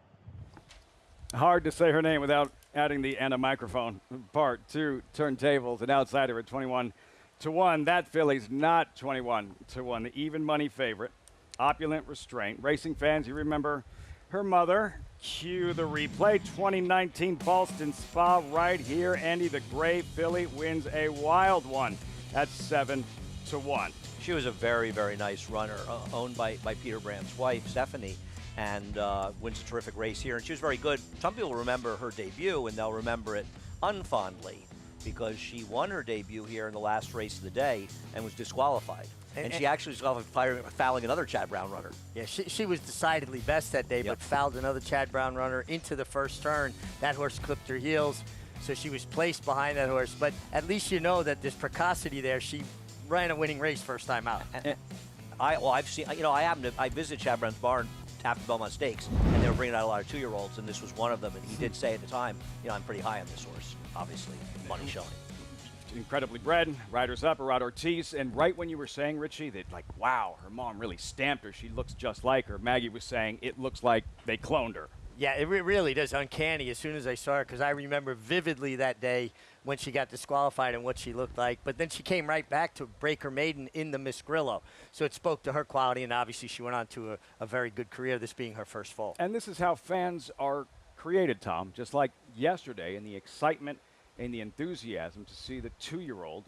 Hard to say her name without adding the and a microphone part. 2 turntables, an outsider at 21-1. That filly's not 21-1. The even money favorite, Opulent Restraint. Racing fans, you remember her mother. Cue the replay. 2019 Boston Spa right here. Andy the Gray filly wins a wild one at 7-1. She was a very, very nice runner, owned by Peter Brand's wife, Stephanie, and wins a terrific race here. And she was very good. Some people remember her debut, and they'll remember it unfondly because she won her debut here in the last race of the day and was disqualified. And she actually was fouling another Chad Brown runner. Yeah, she was decidedly best that day, but fouled another Chad Brown runner into the first turn. That horse clipped her heels, so she was placed behind that horse. But at least you know that there's precocity there. She ran a winning race first time out. I've seen, I visited Chad Brown's barn after Belmont Stakes, and they were bringing out a lot of 2-year-olds, and this was one of them. And he did say at the time, I'm pretty high on this horse, obviously, money showing. Incredibly bred, riders up, Rod Ortiz, and right when you were saying, Richie, that like, wow, her mom really stamped her. She looks just like her. Maggie was saying it looks like they cloned her. Yeah, it really does. Uncanny as soon as I saw her, because I remember vividly that day when she got disqualified and what she looked like. But then she came right back to break her maiden in the Miss Grillo. So it spoke to her quality, and obviously she went on to a very good career, this being her first fall. And this is how fans are created, Tom, just like yesterday, in the excitement and the enthusiasm to see the 2-year-old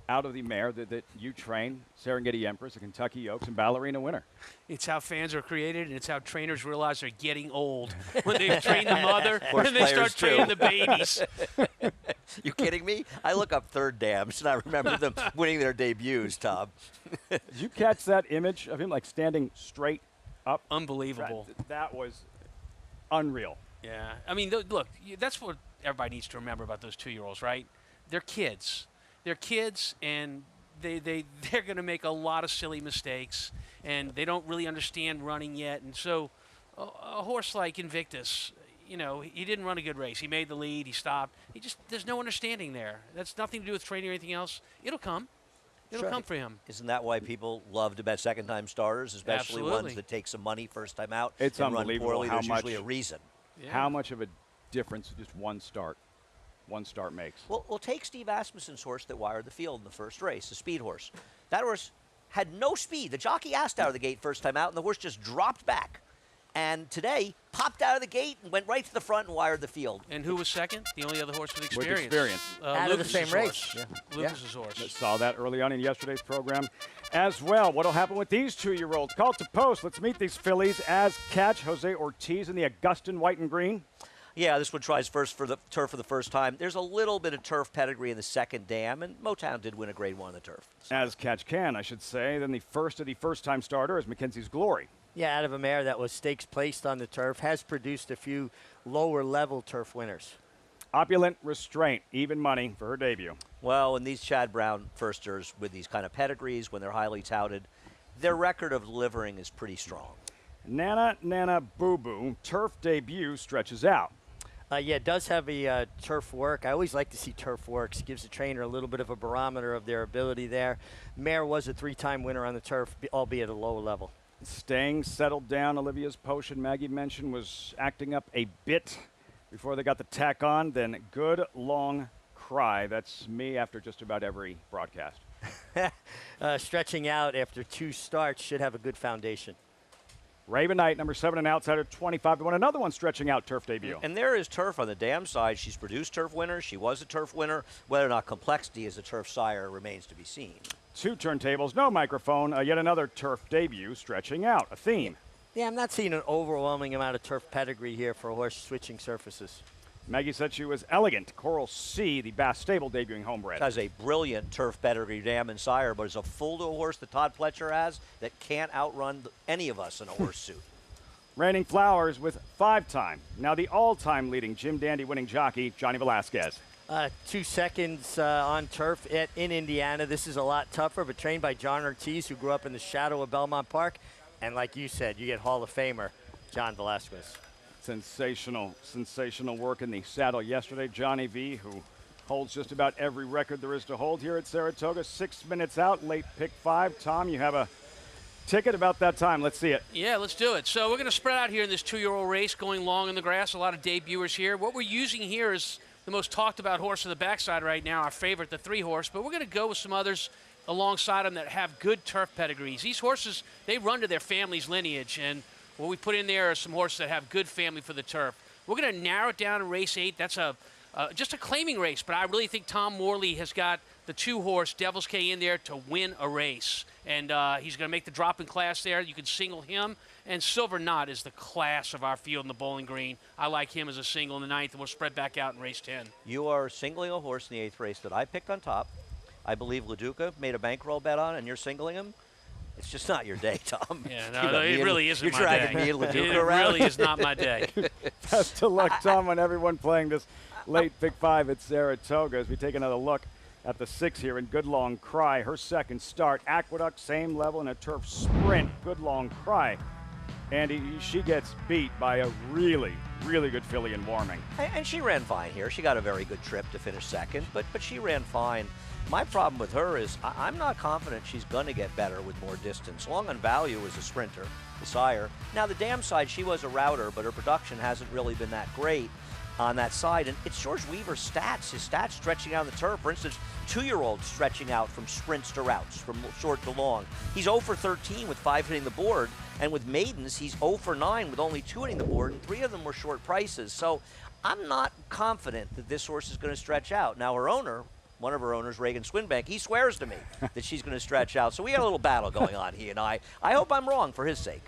out of the mare that you train, Serengeti Empress, a Kentucky Oaks, and Ballerina winner. It's how fans are created, and it's how trainers realize they're getting old. When they train the mother, and they start training the babies. You kidding me? I look up third dams, and I remember them winning their debuts, Tom. Did you catch that image of him, like, standing straight up? Unbelievable. That was unreal. Yeah. I mean, look, that's what everybody needs to remember about those 2-year-olds, right? They're kids. They're kids, and they're going to make a lot of silly mistakes, and they don't really understand running yet. And so a horse like Invictus, you know, he didn't run a good race. He made the lead. He stopped. There's no understanding there. That's nothing to do with training or anything else. It'll come. It'll come for him. Isn't that why people love to bet second-time starters, especially ones that take some money first time out? It's and unbelievable run poorly? how There's much usually a reason. How much of a difference just one start makes. Well, take Steve Asmussen's horse that wired the field in the first race, the speed horse. That horse had no speed. The jockey asked out of the gate first time out, and the horse just dropped back. And today, popped out of the gate and went right to the front and wired the field. And who was second? The only other horse with experience. With experience. Out of the same race. Lucas's horse. I saw that early on in yesterday's program as well. What'll happen with these 2-year-olds? Call to post. Let's meet these fillies as catch Jose Ortiz in the Augustin white and green. Yeah, this one tries first for the turf for the first time. There's a little bit of turf pedigree in the second dam, and Motown did win a grade 1 on the turf. As catch can, I should say. Then the first of the first-time starter is Mackenzie's Glory. Yeah, out of a mare that was stakes placed on the turf, has produced a few lower-level turf winners. Opulent Restraint, even money for her debut. Well, and these Chad Brown firsters with these kind of pedigrees, when they're highly touted, their record of delivering is pretty strong. Nana Boo Boo, turf debut stretches out. Yeah, it does have a turf work. I always like to see turf works. Gives the trainer a little bit of a barometer of their ability there. Mare was a 3-time winner on the turf, albeit at a lower level. Staying settled down, Olivia's Potion, Maggie mentioned, was acting up a bit before they got the tack on. Then Good Long Cry. That's me after just about every broadcast. Stretching out after 2 starts should have a good foundation. Raven Knight, number 7, an outsider, 25-1. Another one stretching out turf debut. And there is turf on the dam side. She's produced turf winners. She was a turf winner. Whether or not complexity is a turf sire remains to be seen. 2 turntables, no microphone. Yet another turf debut stretching out. A theme. Yeah, I'm not seeing an overwhelming amount of turf pedigree here for a horse switching surfaces. Maggie said she was elegant. Coral C, the Bass Stable debuting homebred. Has a brilliant turf pedigree dam and sire, but is a fool to a horse that Todd Pletcher has that can't outrun any of us in a horse suit. Raining Flowers with 5-time. Now the all-time leading Jim Dandy winning jockey, Johnny Velasquez. 2 seconds on turf in Indiana. This is a lot tougher, but trained by John Ortiz, who grew up in the shadow of Belmont Park. And like you said, you get Hall of Famer John Velasquez. Sensational work in the saddle yesterday. Johnny V, who holds just about every record there is to hold here at Saratoga. 6 minutes out, late pick 5. Tom, you have a ticket about that time. Let's see it. Yeah, let's do it. So we're going to spread out here in this 2-year-old race, going long in the grass. A lot of debuters here. What we're using here is the most talked about horse on the backside right now, our favorite, the 3-horse. But we're going to go with some others alongside them that have good turf pedigrees. These horses, they run to their family's lineage, and what we put in there are some horses that have good family for the turf. We're going to narrow it down in race 8. That's just a claiming race, but I really think Tom Morley has got the 2-horse Devil's K in there to win a race. And he's going to make the drop in class there. You can single him. And Silver Knot is the class of our field in the Bowling Green. I like him as a single in the 9th, and we'll spread back out in race 10. You are singling a horse in the 8th race that I picked on top. I believe LaDuca made a bankroll bet on, and you're singling him. It's just not your day, Tom. Yeah, no, it really isn't my day. You're dragging me and LaDuca around. It really is not my day. Best of luck, Tom, on everyone playing this late pick 5 at Saratoga as we take another look at the 6 here in Good Long Cry. Her second start, Aqueduct, same level in a turf sprint. Good Long Cry. And she gets beat by a really good filly in Warming. And she ran fine here. She got a very good trip to finish second, but she ran fine. My problem with her is I'm not confident she's going to get better with more distance. Long on Value is a sprinter, the sire. Now, the dam side, she was a router, but her production hasn't really been that great on that side. And it's George Weaver's stats, his stats stretching out on the turf. For instance, 2-year-olds stretching out from sprints to routes, from short to long. He's 0 for 13 with 5 hitting the board. And with maidens, he's 0 for 9 with only 2 hitting the board, and 3 of them were short prices. So I'm not confident that this horse is going to stretch out. Now, her owner, one of her owners, Reagan Swinbank, he swears to me that she's going to stretch out. So we got a little battle going on, he and I. I hope I'm wrong for his sake.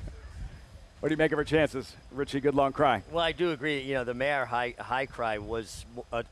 What do you make of her chances, Richie? Good Long Cry. Well, I do agree. You know, the mare High Cry was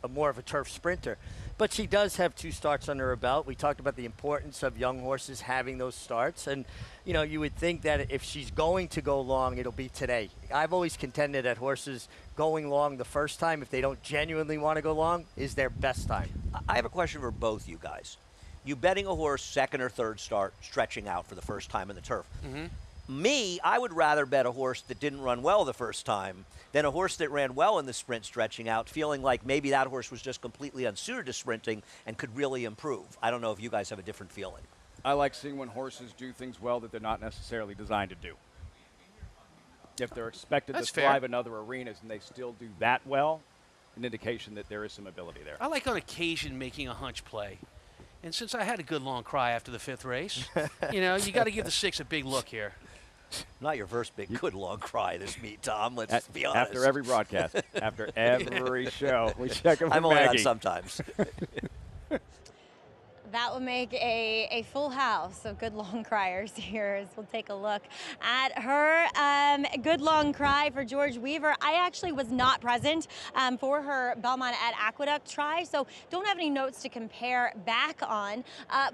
more of a turf sprinter, but she does have 2 starts under her belt. We talked about the importance of young horses having those starts, and you know, you would think that if she's going to go long, it'll be today. I've always contended that horses going long the first time, if they don't genuinely want to go long, is their best time. I have a question for both you guys. You betting a horse second or third start stretching out for the first time in the turf. Mm-hmm. I would rather bet a horse that didn't run well the first time than a horse that ran well in the sprint stretching out, feeling like maybe that horse was just completely unsuited to sprinting and could really improve. I don't know if you guys have a different feeling. I like seeing when horses do things well that they're not necessarily designed to do. If they're expected That's to fair. thrive in other arenas and they still do that well, an indication that there is some ability there. I like on occasion making a hunch play. And since I had a good long cry after the 5th race, you got to give the 6 a big look here. Not your first big good long cry this meet, Tom. Let's be honest. After every broadcast, after every show, we check in with I'm only on Maggie. sometimes. That will make a full house of good long criers here as we'll take a look at her. Good long cry for George Weaver. I actually was not present for her Belmont at Aqueduct try, so don't have any notes to compare back on.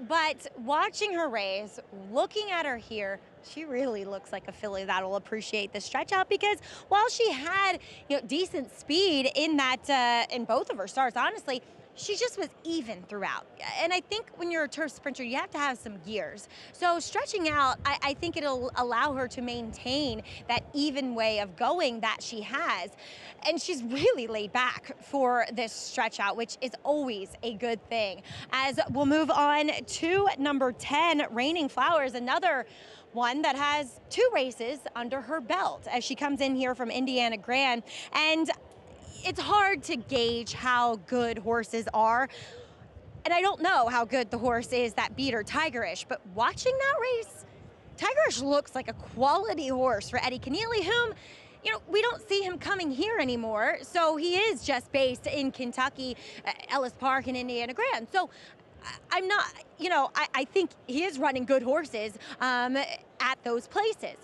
But watching her race, looking at her here, she really looks like a filly that'll appreciate the stretch out, because while she had decent speed in that in both of her starts, honestly, she just was even throughout. And I think when you're a turf sprinter, you have to have some gears. So stretching out, I think it'll allow her to maintain that even way of going that she has. And she's really laid back for this stretch out, which is always a good thing. As we'll move on to number 10, Raining Flowers, another one that has 2 races under her belt as she comes in here from Indiana Grand. And it's hard to gauge how good horses are. And I don't know how good the horse is that beat her, Tigerish, but watching that race, Tigerish looks like a quality horse for Eddie Keneally, whom, we don't see him coming here anymore. So he is just based in Kentucky, Ellis Park and Indiana Grand. So I'm not, I think he is running good horses at those places.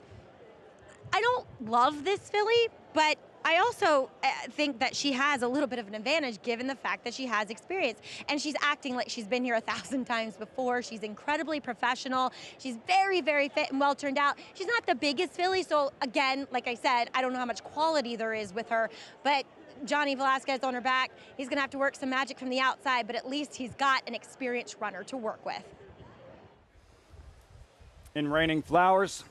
I don't love this filly, but I also think that she has a little bit of an advantage given the fact that she has experience, and she's acting like she's been here 1,000 times before. She's incredibly professional. She's very, very fit and well turned out. She's not the biggest filly, so again, like I said, I don't know how much quality there is with her, but Johnny Velasquez on her back, he's gonna have to work some magic from the outside, but at least he's got an experienced runner to work with. In Raining Flowers,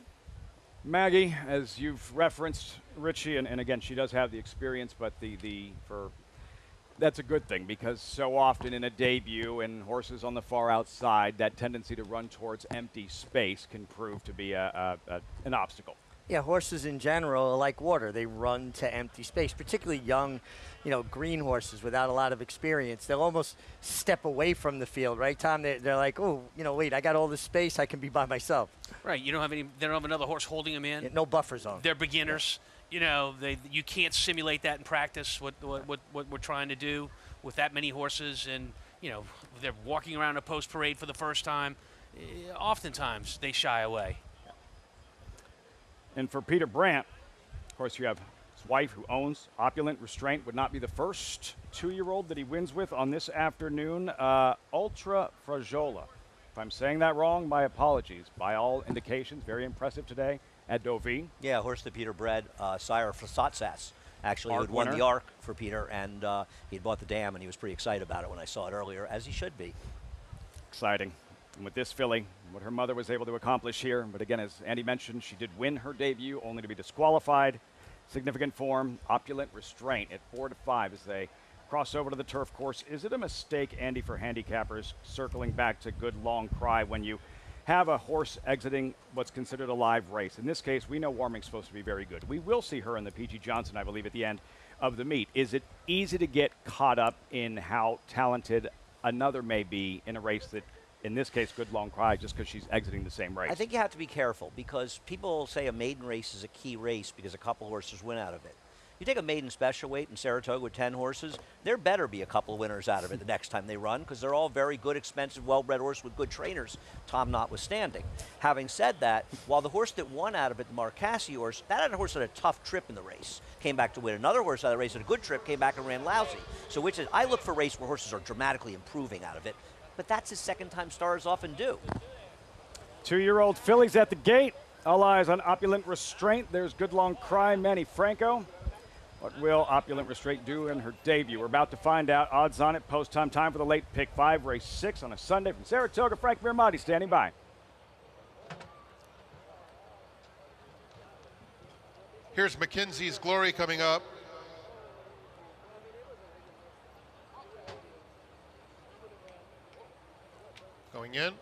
Maggie, as you've referenced, Richie, and again, she does have the experience, but that's a good thing, because so often in a debut and horses on the far outside, that tendency to run towards empty space can prove to be an obstacle. Yeah, horses in general are like water. They run to empty space, particularly young, green horses without a lot of experience. They'll almost step away from the field, right, Tom? They're like, oh, wait, I got all this space. I can be by myself. Right. They don't have another horse holding them in. Yeah, no buffer zone. They're beginners. Yeah. You can't simulate that in practice, what we're trying to do with that many horses. And, they're walking around a post parade for the first time. Oftentimes, they shy away. And for Peter Brandt, of course, you have his wife who owns Opulent Restraint. Would not be the first 2-year-old that he wins with on this afternoon. Ultra Frajola. If I'm saying that wrong, my apologies. By all indications, very impressive today at Deauville. Yeah, a horse that Peter bred, sire Flasatsas, actually, who had won winner. the Arc for Peter, and he'd bought the dam, and he was pretty excited about it when I saw it earlier, as he should be. Exciting. And with this filly, what her mother was able to accomplish here, but again, as Andy mentioned, she did win her debut, only to be disqualified. Significant form, Opulent Restraint at 4-5 as they cross over to the turf course. Is it a mistake, Andy, for handicappers, circling back to Good Long Cry, when you have a horse exiting what's considered a live race? In this case, we know Warming's supposed to be very good. We will see her in the P.G. Johnson, I believe, at the end of the meet. Is it easy to get caught up in how talented another may be in a race that, in this case, Good Long Cry, just because she's exiting the same race? I think you have to be careful, because people say a maiden race is a key race because a couple horses win out of it. You take a maiden special weight in Saratoga with 10 horses, there better be a couple of winners out of it the next time they run, because they're all very good, expensive, well-bred horses with good trainers, Tom notwithstanding. Having said that, while the horse that won out of it, the Marcassi horse, that had a horse had a tough trip in the race, came back to win. Another horse out of the race had a good trip, came back and ran lousy. So I look for race where horses are dramatically improving out of it, but that's his second-time stars often do. 2-year-old fillies at the gate. All eyes on Opulent Restraint. There's Good Long Cry, Manny Franco. What will Opulent Restraint do in her debut? We're about to find out. Odds on it. Post time for the late pick 5, race 6 on a Sunday from Saratoga. Frank Mirmati standing by. Here's Mackenzie's Glory coming up. Going in.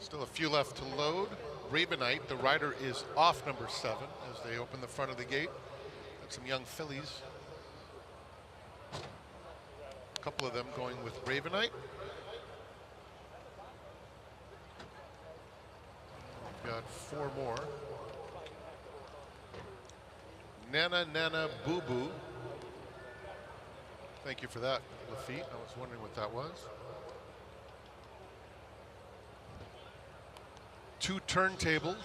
Still a few left to load. Ravenite, the rider, is off number 7 as they open the front of the gate. Got some young fillies. A couple of them going with Ravenite. We've got 4 more. Nana Nana Boo Boo. Thank you for that, Lafitte. I was wondering what that was. 2 turntables.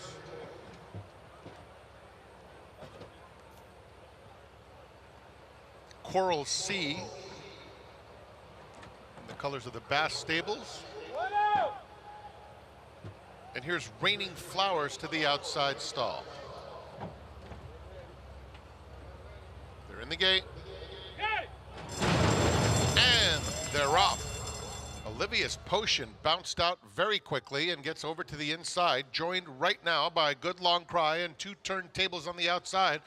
Coral Sea. In the colors of the Bass Stables. And here's Raining Flowers to the outside stall. They're in the gate. And they're off. Olivia's Potion bounced out very quickly and gets over to the inside, joined right now by Good Long Cry and 2 turntables on the outside.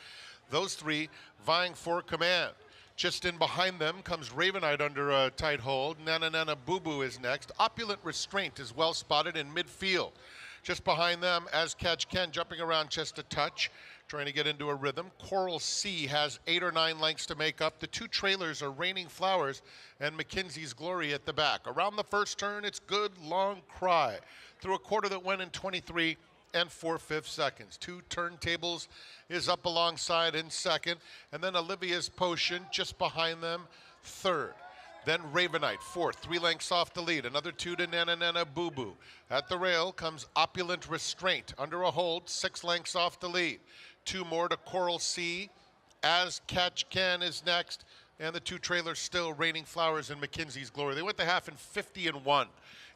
Those 3 vying for command. Just in behind them comes Ravenite under a tight hold. Nana Nana Boo Boo is next. Opulent Restraint is well spotted in midfield. Just behind them, As Catch Can jumping around just a touch, trying to get into a rhythm. Coral Sea has 8 or 9 lengths to make up. The 2 trailers are Raining Flowers and Mackenzie's Glory at the back. Around the first turn, it's Good Long Cry. Through a quarter that went in 23 and 4/5 seconds. 2 turntables is up alongside in second. And then Olivia's Potion just behind them, third. Then Ravenite, fourth, 3 lengths off the lead. Another 2 to Nana Nana Boo Boo. At the rail comes Opulent Restraint. Under a hold, 6 lengths off the lead. 2 more to Coral Sea. As Catch Can is next. And the 2 trailers still Raining Flowers and Mackenzie's Glory. They went the half in 50-1.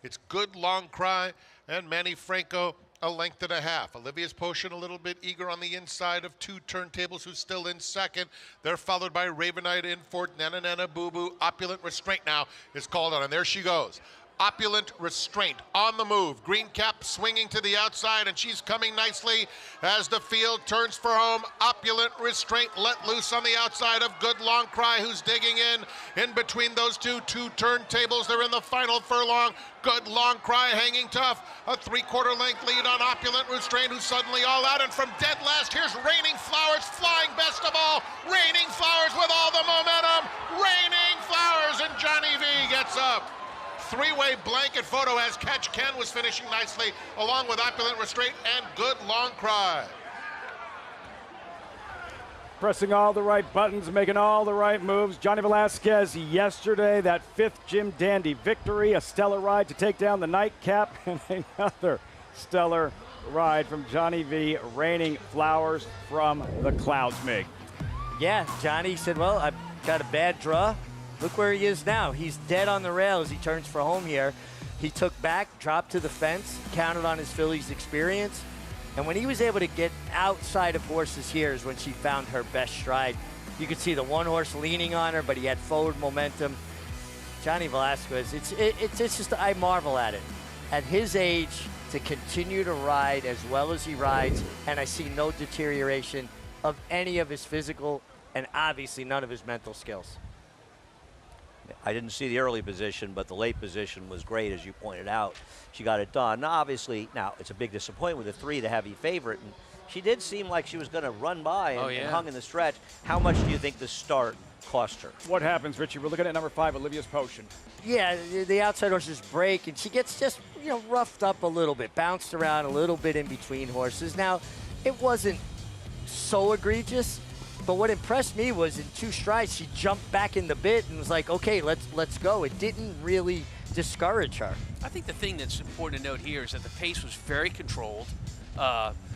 It's Good Long Cry and Manny Franco a length and a half. Olivia's Potion a little bit eager on the inside of 2 turntables who's still in second. They're followed by Ravenite in fourth. Nana Nana Boo Boo. Opulent Restraint now is called on, and there she goes. Opulent Restraint on the move. Green Cap swinging to the outside, and she's coming nicely as the field turns for home. Opulent Restraint let loose on the outside of Good Long Cry, who's digging in between those 2 turntables. They're in the final furlong. Good Long Cry hanging tough. A 3/4 length lead on Opulent Restraint, who's suddenly all out. And from dead last, here's Raining Flowers flying best of all. Raining Flowers with all the momentum. Raining Flowers, and Johnny V gets up. 3-way blanket photo as Catch Can was finishing nicely, along with Opulent Restraint and Good Long Cry. Pressing all the right buttons, making all the right moves. Johnny Velasquez yesterday, that 5th Jim Dandy victory, a stellar ride to take down the nightcap, and another stellar ride from Johnny V, Raining Flowers from the clouds, Mig. Yeah, Johnny said, well, I've got a bad draw. Look where he is now. He's dead on the rail as he turns for home here. He took back, dropped to the fence, counted on his filly's experience. And when he was able to get outside of horses here is when she found her best stride. You could see the 1 horse leaning on her, but he had forward momentum. Johnny Velasquez, it's just, I marvel at it. At his age, to continue to ride as well as he rides, and I see no deterioration of any of his physical and obviously none of his mental skills. I didn't see the early position, but the late position was great, as you pointed out. She got it done. Now, obviously, it's a big disappointment with the 3, the heavy favorite. And she did seem like she was going to run by and hung in the stretch. How much do you think the start cost her? What happens, Richie? We're looking at number 5, Olivia's Potion. Yeah, the outside horses break, and she gets just, roughed up a little bit, bounced around a little bit in between horses. Now, it wasn't so egregious. But what impressed me was in 2 strides, she jumped back in the bit and was like, okay, let's go. It didn't really discourage her. I think the thing that's important to note here is that the pace was very controlled.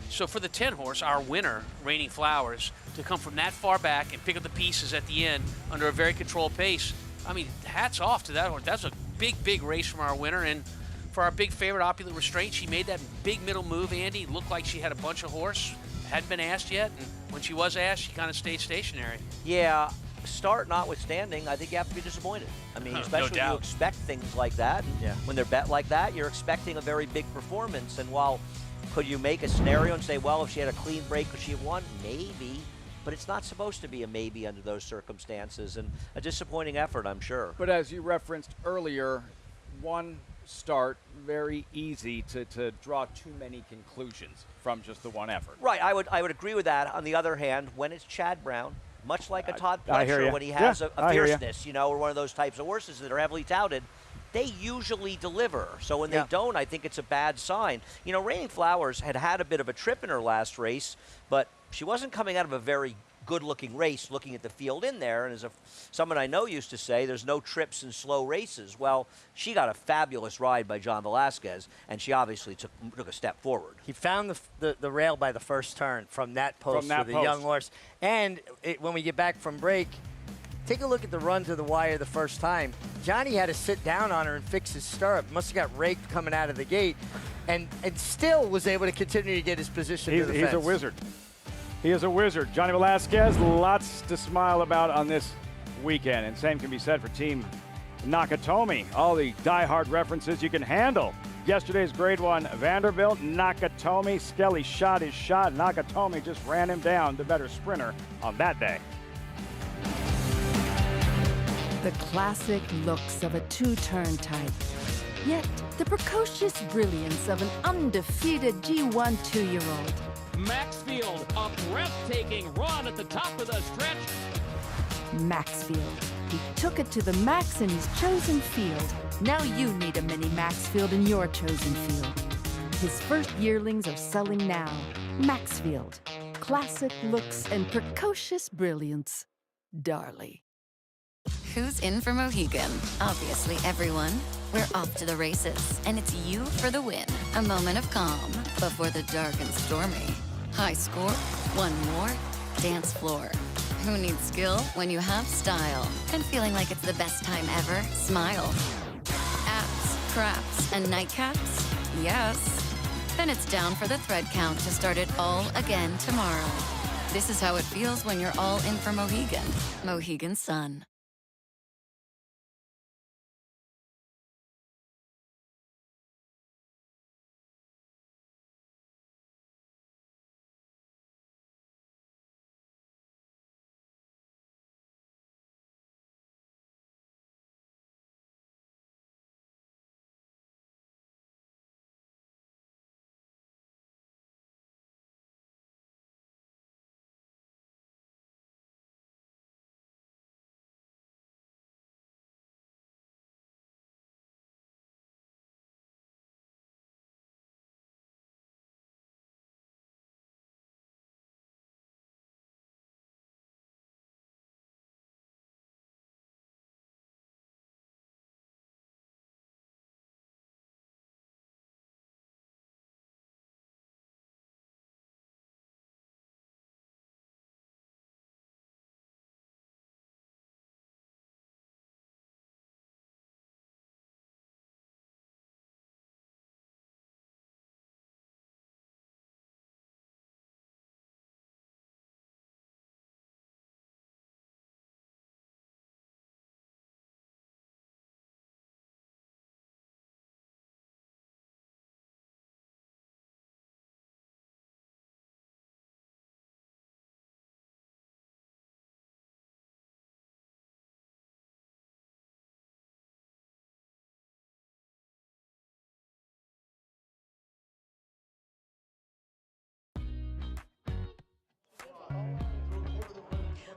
So for the 10 horse, our winner, Raining Flowers, to come from that far back and pick up the pieces at the end under a very controlled pace, I mean, hats off to that horse. That's a big race from our winner. And for our big favorite, Opulent Restraint, she made that big middle move, Andy. Looked like she had a bunch of horse. Hadn't been asked yet, and when she was asked, she kind of stayed stationary. Yeah, start notwithstanding, I think you have to be disappointed. I mean, especially when you expect things like that. And when they're bet like that, you're expecting a very big performance. And while could you make a scenario and say, well, if she had a clean break, could she have won? Maybe. But it's not supposed to be a maybe under those circumstances. And a disappointing effort, I'm sure. But as you referenced earlier, one start, very easy to draw too many conclusions from just the one effort. Right, I would agree with that. On the other hand, when it's Chad Brown, much like a Todd I hear Pletcher, ya. when he has Yeah, a fierceness, you know, or one of those types of horses that are heavily touted, they usually deliver. So when they don't, I think it's a bad sign. You know, Raining Flowers had a bit of a trip in her last race, but she wasn't coming out of a very good-looking race looking at the field in there. And as someone I know used to say, there's no trips in slow races. Well, she got a fabulous ride by John Velasquez, and she obviously took a step forward. He found the rail by the first turn from that post with a young horse. And when we get back from break, take a look at the run to the wire the first time. Johnny had to sit down on her and fix his stirrup. Must have got raked coming out of the gate, and still was able to continue to get his position to the fence. He's a wizard. He is a wizard. Johnny Velasquez, lots to smile about on this weekend. And same can be said for Team Nakatomi. All the die-hard references you can handle. Yesterday's Grade 1 Vanderbilt, Nakatomi. Skelly shot his shot. Nakatomi just ran him down, the better sprinter on that day. The classic looks of a two-turn type. Yet the precocious brilliance of an undefeated G1 2-year-old. Maxfield, a breathtaking run at the top of the stretch. Maxfield. He took it to the max in his chosen field. Now you need a mini Maxfield in your chosen field. His first yearlings are selling now. Maxfield. Classic looks and precocious brilliance. Darley. Who's in for Mohegan? Obviously everyone. We're off to the races, and it's you for the win. A moment of calm before the dark and stormy. High score, one more, dance floor. Who needs skill when you have style? And feeling like it's the best time ever? Smile. Abs, craps, and nightcaps? Yes. Then it's down for the thread count to start it all again tomorrow. This is how it feels when you're all in for Mohegan. Mohegan Sun.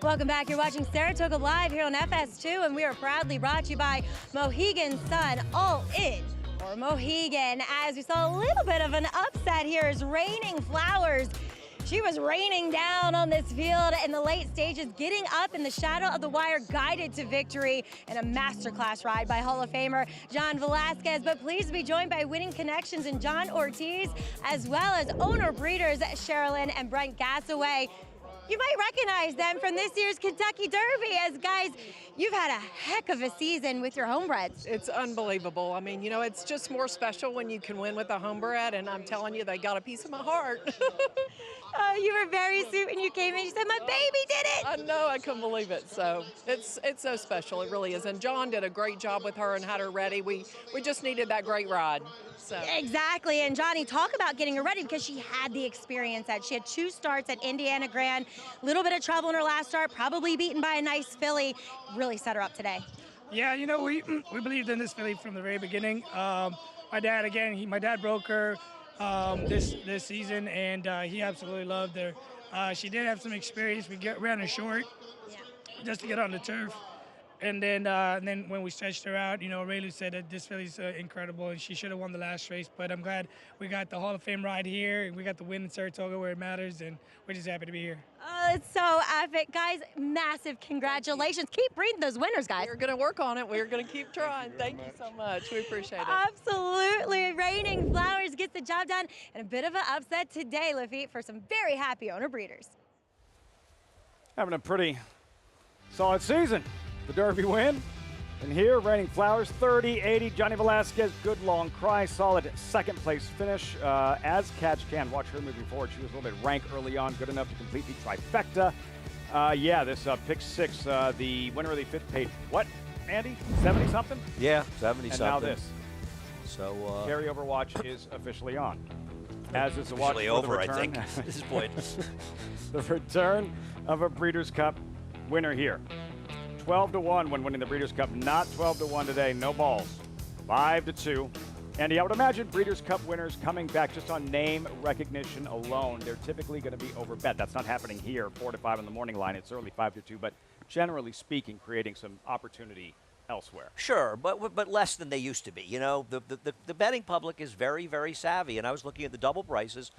Welcome back. You're watching Saratoga Live here on FS2, and we are proudly brought to you by Mohegan Sun. All in for Mohegan. As we saw a little bit of an upset here as Raining Flowers. She was raining down on this field in the late stages, getting up in the shadow of the wire, guided to victory in a masterclass ride by Hall of Famer John Velasquez. But pleased to be joined by Winning Connections and John Ortiz, as well as owner breeders Sherilyn and Brent Gassaway. You might recognize them from this year's Kentucky Derby, as guys, you've had a heck of a season with your homebreds. It's unbelievable. I mean, you know, it's just more special when you can win with a homebred, and I'm telling you, they got a piece of my heart. Oh, you were very sweet when you came in. You said, my baby did it. I know, I couldn't believe it. So it's so special. It really is. And John did a great job with her and had her ready. We just needed that great ride. So. Exactly. And Johnny, talk about getting her ready, because she had the experience. She had 2 starts at Indiana Grand, little bit of trouble in her last start, probably beaten by a nice filly. Really set her up today. Yeah, you know, we believed in this filly from the very beginning. My dad, again, my dad broke her this season, and he absolutely loved her. She did have some experience. We ran her short just to get on the turf. And then when we stretched her out, you know, Raylu said that this filly's incredible and she should have won the last race. But I'm glad we got the Hall of Fame ride here, and we got the win in Saratoga where it matters, and we're just happy to be here. Oh, it's so epic. Guys, massive congratulations. Keep breeding those winners, guys. We're going to work on it. We're going to keep trying. Thank you so much. We appreciate it. Absolutely. Raining Flowers gets the job done, and a bit of an upset today, Lafitte, for some very happy owner breeders. Having a pretty solid season. The Derby win. And here, Raining Flowers, 30-80. Johnny Velasquez, good long cry. Solid second place finish. As Catch Can, watch her moving forward. She was a little bit rank early on, good enough to complete the trifecta. Yeah, this pick 6, the winner of the 5th paid, what, Andy? 70-something? Yeah, 70-something. And now this. So carryover watch is officially on. As is the watch officially for over, the return. I think, at this point. The return of a Breeders' Cup winner here. 12-1 when winning the Breeders' Cup, not 12-1 today, no balls. 5-2. Andy, I would imagine Breeders' Cup winners coming back just on name recognition alone, they're typically going to be overbet. That's not happening here, 4-5 on the morning line. It's early 5-2, but generally speaking, creating some opportunity elsewhere. Sure, but less than they used to be. You know, the betting public is very, very savvy, and I was looking at the double prices,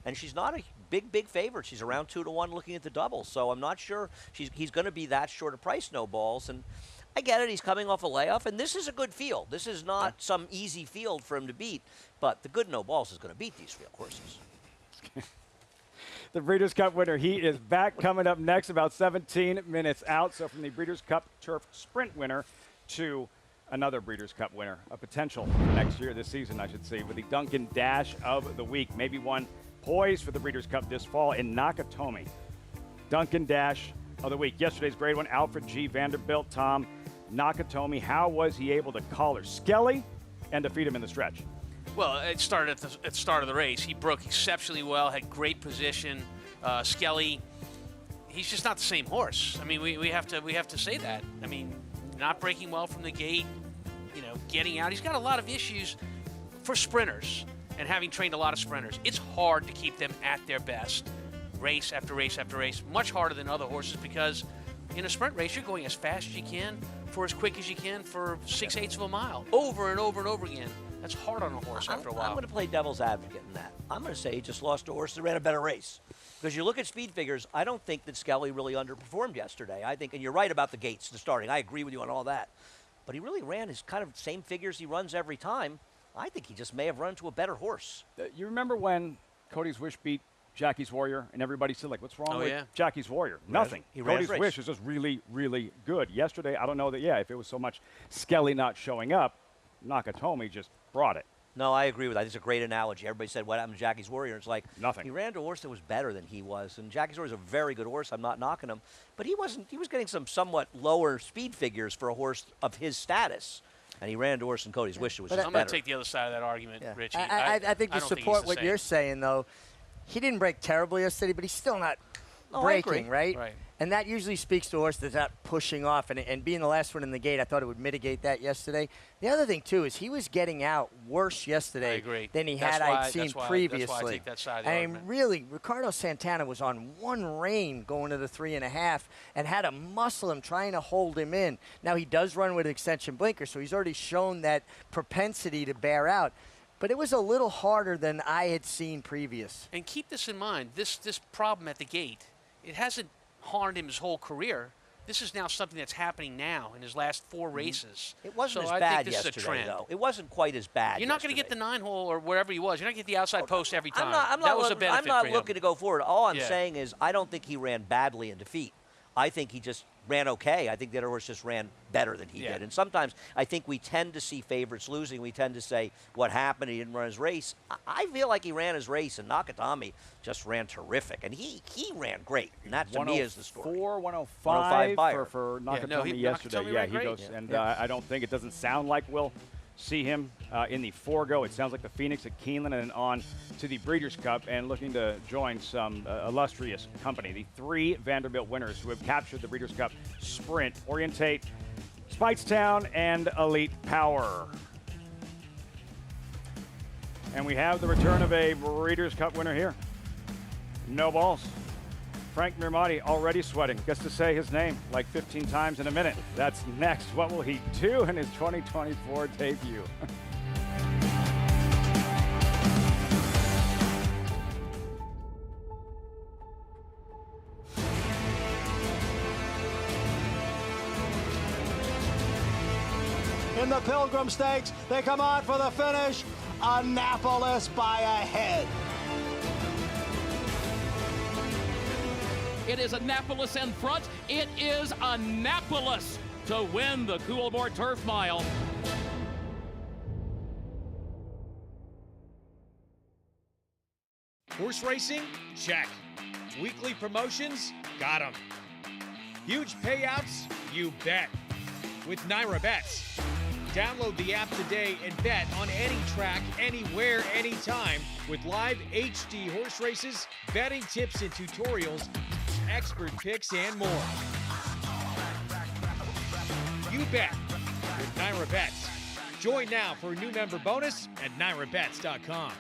and she's not a big favorite. She's around 2-1 looking at the double, so I'm not sure he's going to be that short of price, no balls. And I get it, he's coming off a layoff, and this is a good field. This is not some easy field for him to beat, but the good no balls is going to beat these field horses. The Breeders' Cup winner, he is back coming up next, about 17 minutes out. So from the Breeders' Cup Turf Sprint winner to another Breeders' Cup winner, a potential for next year, this season, I should say, with the Duncan Dash of the week. Maybe one poised for the Breeders' Cup this fall in Nakatomi. Duncan Dash of the week. Yesterday's grade one, Alfred G. Vanderbilt. Tom, Nakatomi, how was he able to collar Skelly and defeat him in the stretch? Well, it started at the start of the race. He broke exceptionally well, had great position. Skelly, he's just not the same horse. I mean, we have to say that. I mean, not breaking well from the gate, you know, getting out. He's got a lot of issues for sprinters, and having trained a lot of sprinters, it's hard to keep them at their best, race after race after race. Much harder than other horses, because in a sprint race, you're going as fast as you can for as quick as you can for 6/8 of a mile, over and over and over again. That's hard on a horse after a while. I'm going to play devil's advocate in that. I'm going to say he just lost a horse that ran a better race. Because you look at speed figures, I don't think that Skelly really underperformed yesterday. I think, and you're right about the gates, the starting. I agree with you on all that. But he really ran his kind of same figures he runs every time. I think he just may have run to a better horse. You remember when Cody's Wish beat Jackie's Warrior, and everybody said, like, what's wrong with Jackie's Warrior? Nothing. Cody's Wish is just really, really good. Yesterday, I don't know that, if it was so much Skelly not showing up, Nakatomi just brought it. No, I agree with that. It's a great analogy. Everybody said, what happened to Jackie's Warrior? It's like, nothing. He ran to a horse that was better than he was, and Jackie's Warrior is a very good horse. I'm not knocking him. But he was getting some somewhat lower speed figures for a horse of his status. And he ran to a horse in Cody's Wish that was just better. I'm going to take the other side of that argument, Richie. I think to support what you're saying, though, he didn't break terribly yesterday, but he's still not breaking, right? And that usually speaks to a horse that's not pushing off. And being the last one in the gate, I thought it would mitigate that yesterday. The other thing, too, is he was getting out worse yesterday than he I'd seen previously. That's why I take that side of the argument. Really, Ricardo Santana was on one rein going to the 3.5 and had to muscle him trying to hold him in. Now, he does run with an extension blinker, so he's already shown that propensity to bear out. But it was a little harder than I had seen previous. And keep this in mind, this problem at the gate, it hasn't harmed him his whole career. This is now something that's happening now in his last 4 races. It wasn't so as I bad think this yesterday, is a trend. though. It wasn't quite as bad. You're not going to get the 9-hole or wherever he was. You're not going to get the outside post every time. I'm that was a benefit I'm not for him. looking to go forward. All I'm saying is I don't think he ran badly in defeat. I think he just ran okay. I think the other horse just ran better than he did. And sometimes I think we tend to see favorites losing. We tend to say, what happened? He didn't run his race. I feel like he ran his race, and Nakatomi just ran terrific. And he ran great. And that, to me, is the story. 105 for Nakatomi yesterday. Nakatomi he goes. And I don't think, it doesn't sound like we'll see him in the four-go. It sounds like the Phoenix at Keeneland and on to the Breeders' Cup and looking to join some illustrious company. The 3 Vanderbilt winners who have captured the Breeders' Cup Sprint, Orientate, Speightstown, and Elite Power. And we have the return of a Breeders' Cup winner here. No balls. Frank Mirmati already sweating. Gets to say his name like 15 times in a minute. That's next. What will he do in his 2024 debut? In the Pilgrim Stakes, they come on for the finish. Annapolis by a head. It is Annapolis in front. It is Annapolis to win the Coolmore Turf Mile. Horse racing? Check. Weekly promotions? Got 'em. Huge payouts? You bet. With Naira Bets. Download the app today and bet on any track, anywhere, anytime with live HD horse races, betting tips and tutorials, expert picks, and more. You bet with Naira Bets. Join now for a new member bonus at nairabets.com.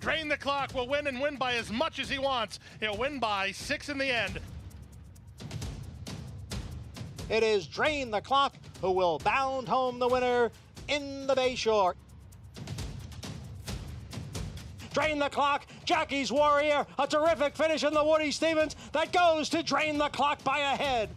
Drain the Clock will win and win by as much as he wants. He'll win by 6 in the end. It is Drain the Clock who will bound home the winner in the Bayshore. Drain the Clock, Jackie's Warrior, a terrific finish in the Woody Stevens that goes to Drain the Clock by a head.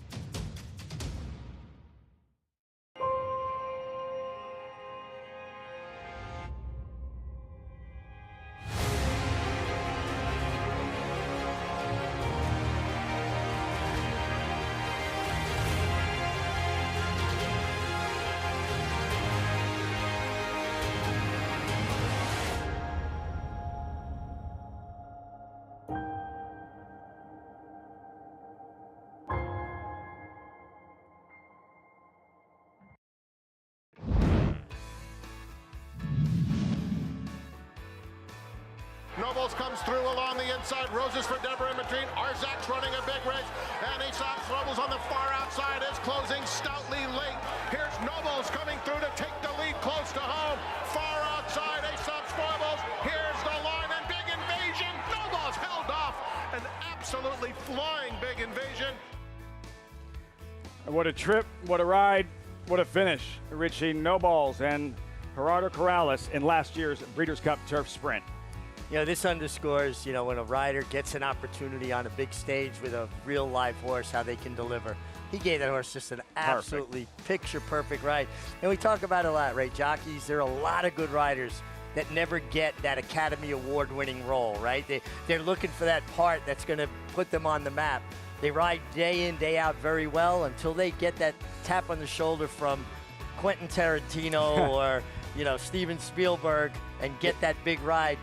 Nobles comes through along the inside. Roses for Deborah in between. Arzak's running a big race. And Aesop's Nobles on the far outside is closing stoutly late. Here's Nobles coming through to take the lead close to home. Far outside, Aesop's Nobles. Here's the line and Big Invasion. Nobles held off. An absolutely flying Big Invasion. What a trip, what a ride, what a finish. Richie Nobles and Gerardo Corrales in last year's Breeders' Cup Turf Sprint. You know, this underscores, you know, when a rider gets an opportunity on a big stage with a real live horse, how they can deliver. He gave that horse just an absolutely picture-perfect ride. And we talk about it a lot, right? Jockeys, there are a lot of good riders that never get that Academy Award-winning role, right? They're looking for that part that's going to put them on the map. They ride day in, day out very well until they get that tap on the shoulder from Quentin Tarantino or, you know, Steven Spielberg and get that big ride.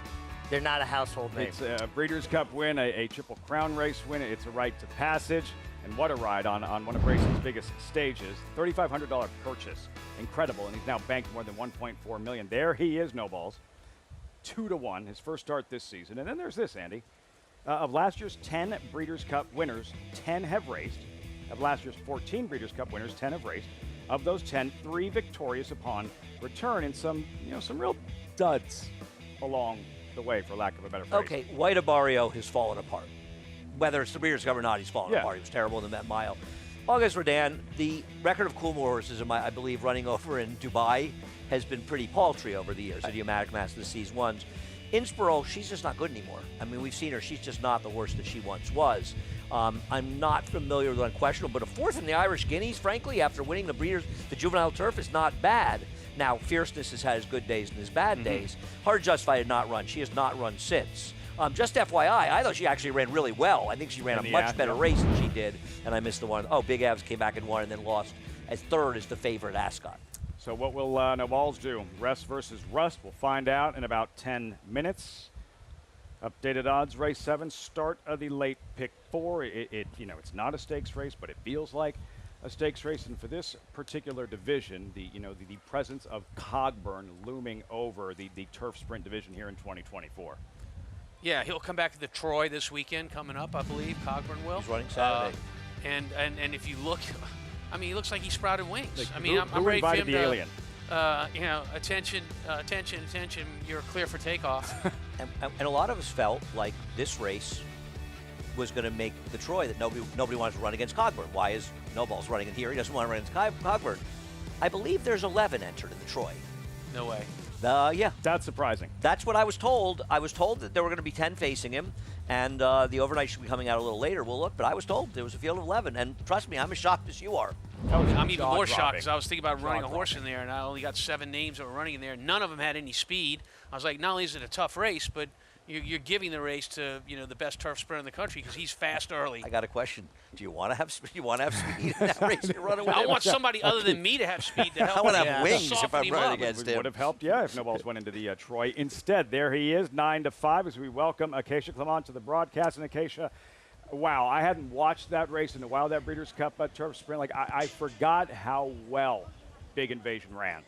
They're not a household name. It's a Breeders' Cup win, a Triple Crown race win. It's a rite to passage. And what a ride on one of racing's biggest stages. $3,500 purchase. Incredible. And he's now banked more than $1.4 million. There he is, no balls. 2-1, his first start this season. And then there's this, Andy. Of last year's 10 Breeders' Cup winners, 10 have raced. Of last year's 14 Breeders' Cup winners, 10 have raced. Of those 10, 3 victorious upon return, and some real duds along the way, for lack of a better phrase. Okay, White Abario has fallen apart. Whether it's the Breeders' Cup or not, he's fallen apart. He was terrible in the Met Mile. August Rodin, the record of Coolmore horses, I believe, running over in Dubai has been pretty paltry over the years. Idiomatic Mass of the Seas ones. Innsbruck, she's just not good anymore. I mean, we've seen her. She's just not the horse that she once was. I'm not familiar with Unquestionable, but a 4th in the Irish Guineas, frankly, after winning the juvenile turf is not bad. Now, Fierceness has had his good days and his bad days. Hard Justified did not run. She has not run since. Just FYI, I thought she actually ran really well. I think she ran a much better race than she did, and I missed the one. Oh, Big Avs came back and won and then lost as 3rd as the favorite Ascot. So what will No Balls do? Rest versus Rust. We'll find out in about 10 minutes. Updated odds, race 7, start of the late pick 4. It's not a stakes race, but it feels like a stakes race. And for this particular division, the presence of Cogburn looming over the turf sprint division here in 2024. Yeah, he'll come back to the Troy this weekend coming up, I believe. Cogburn will. He's running Saturday. And if you look, I mean, he looks like he sprouted wings. Like, I mean, I'm ready for him the alien. Attention, you're clear for takeoff. and a lot of us felt like this race was going to make the Troy, that nobody wants to run against Cogburn. Why is No Balls running in here? He doesn't want to run against Cogburn. I believe there's 11 entered in the Troy. No way. Yeah. That's surprising. That's what I was told. I was told that there were going to be 10 facing him, and the overnight should be coming out a little later. We'll look, but I was told there was a field of 11, and trust me, I'm as shocked as you are. I'm even more shocked because I was thinking about running a horse in there, and I only got 7 names that were running in there. None of them had any speed. I was like, not only is it a tough race, but you're giving the race to the best turf sprinter in the country because he's fast early. I got a question. Do you want to have speed in that race to run away? I want somebody other than me to have speed to help. I want to have wings if I'm running up. against him. Would have helped, if No Balls went into the Troy. Instead, there he is, 9-5, as we welcome Acacia Clement to the broadcast. And Acacia, wow, I hadn't watched that race in a while, that Breeders' Cup turf sprint. Like, I forgot how well Big Invasion ran.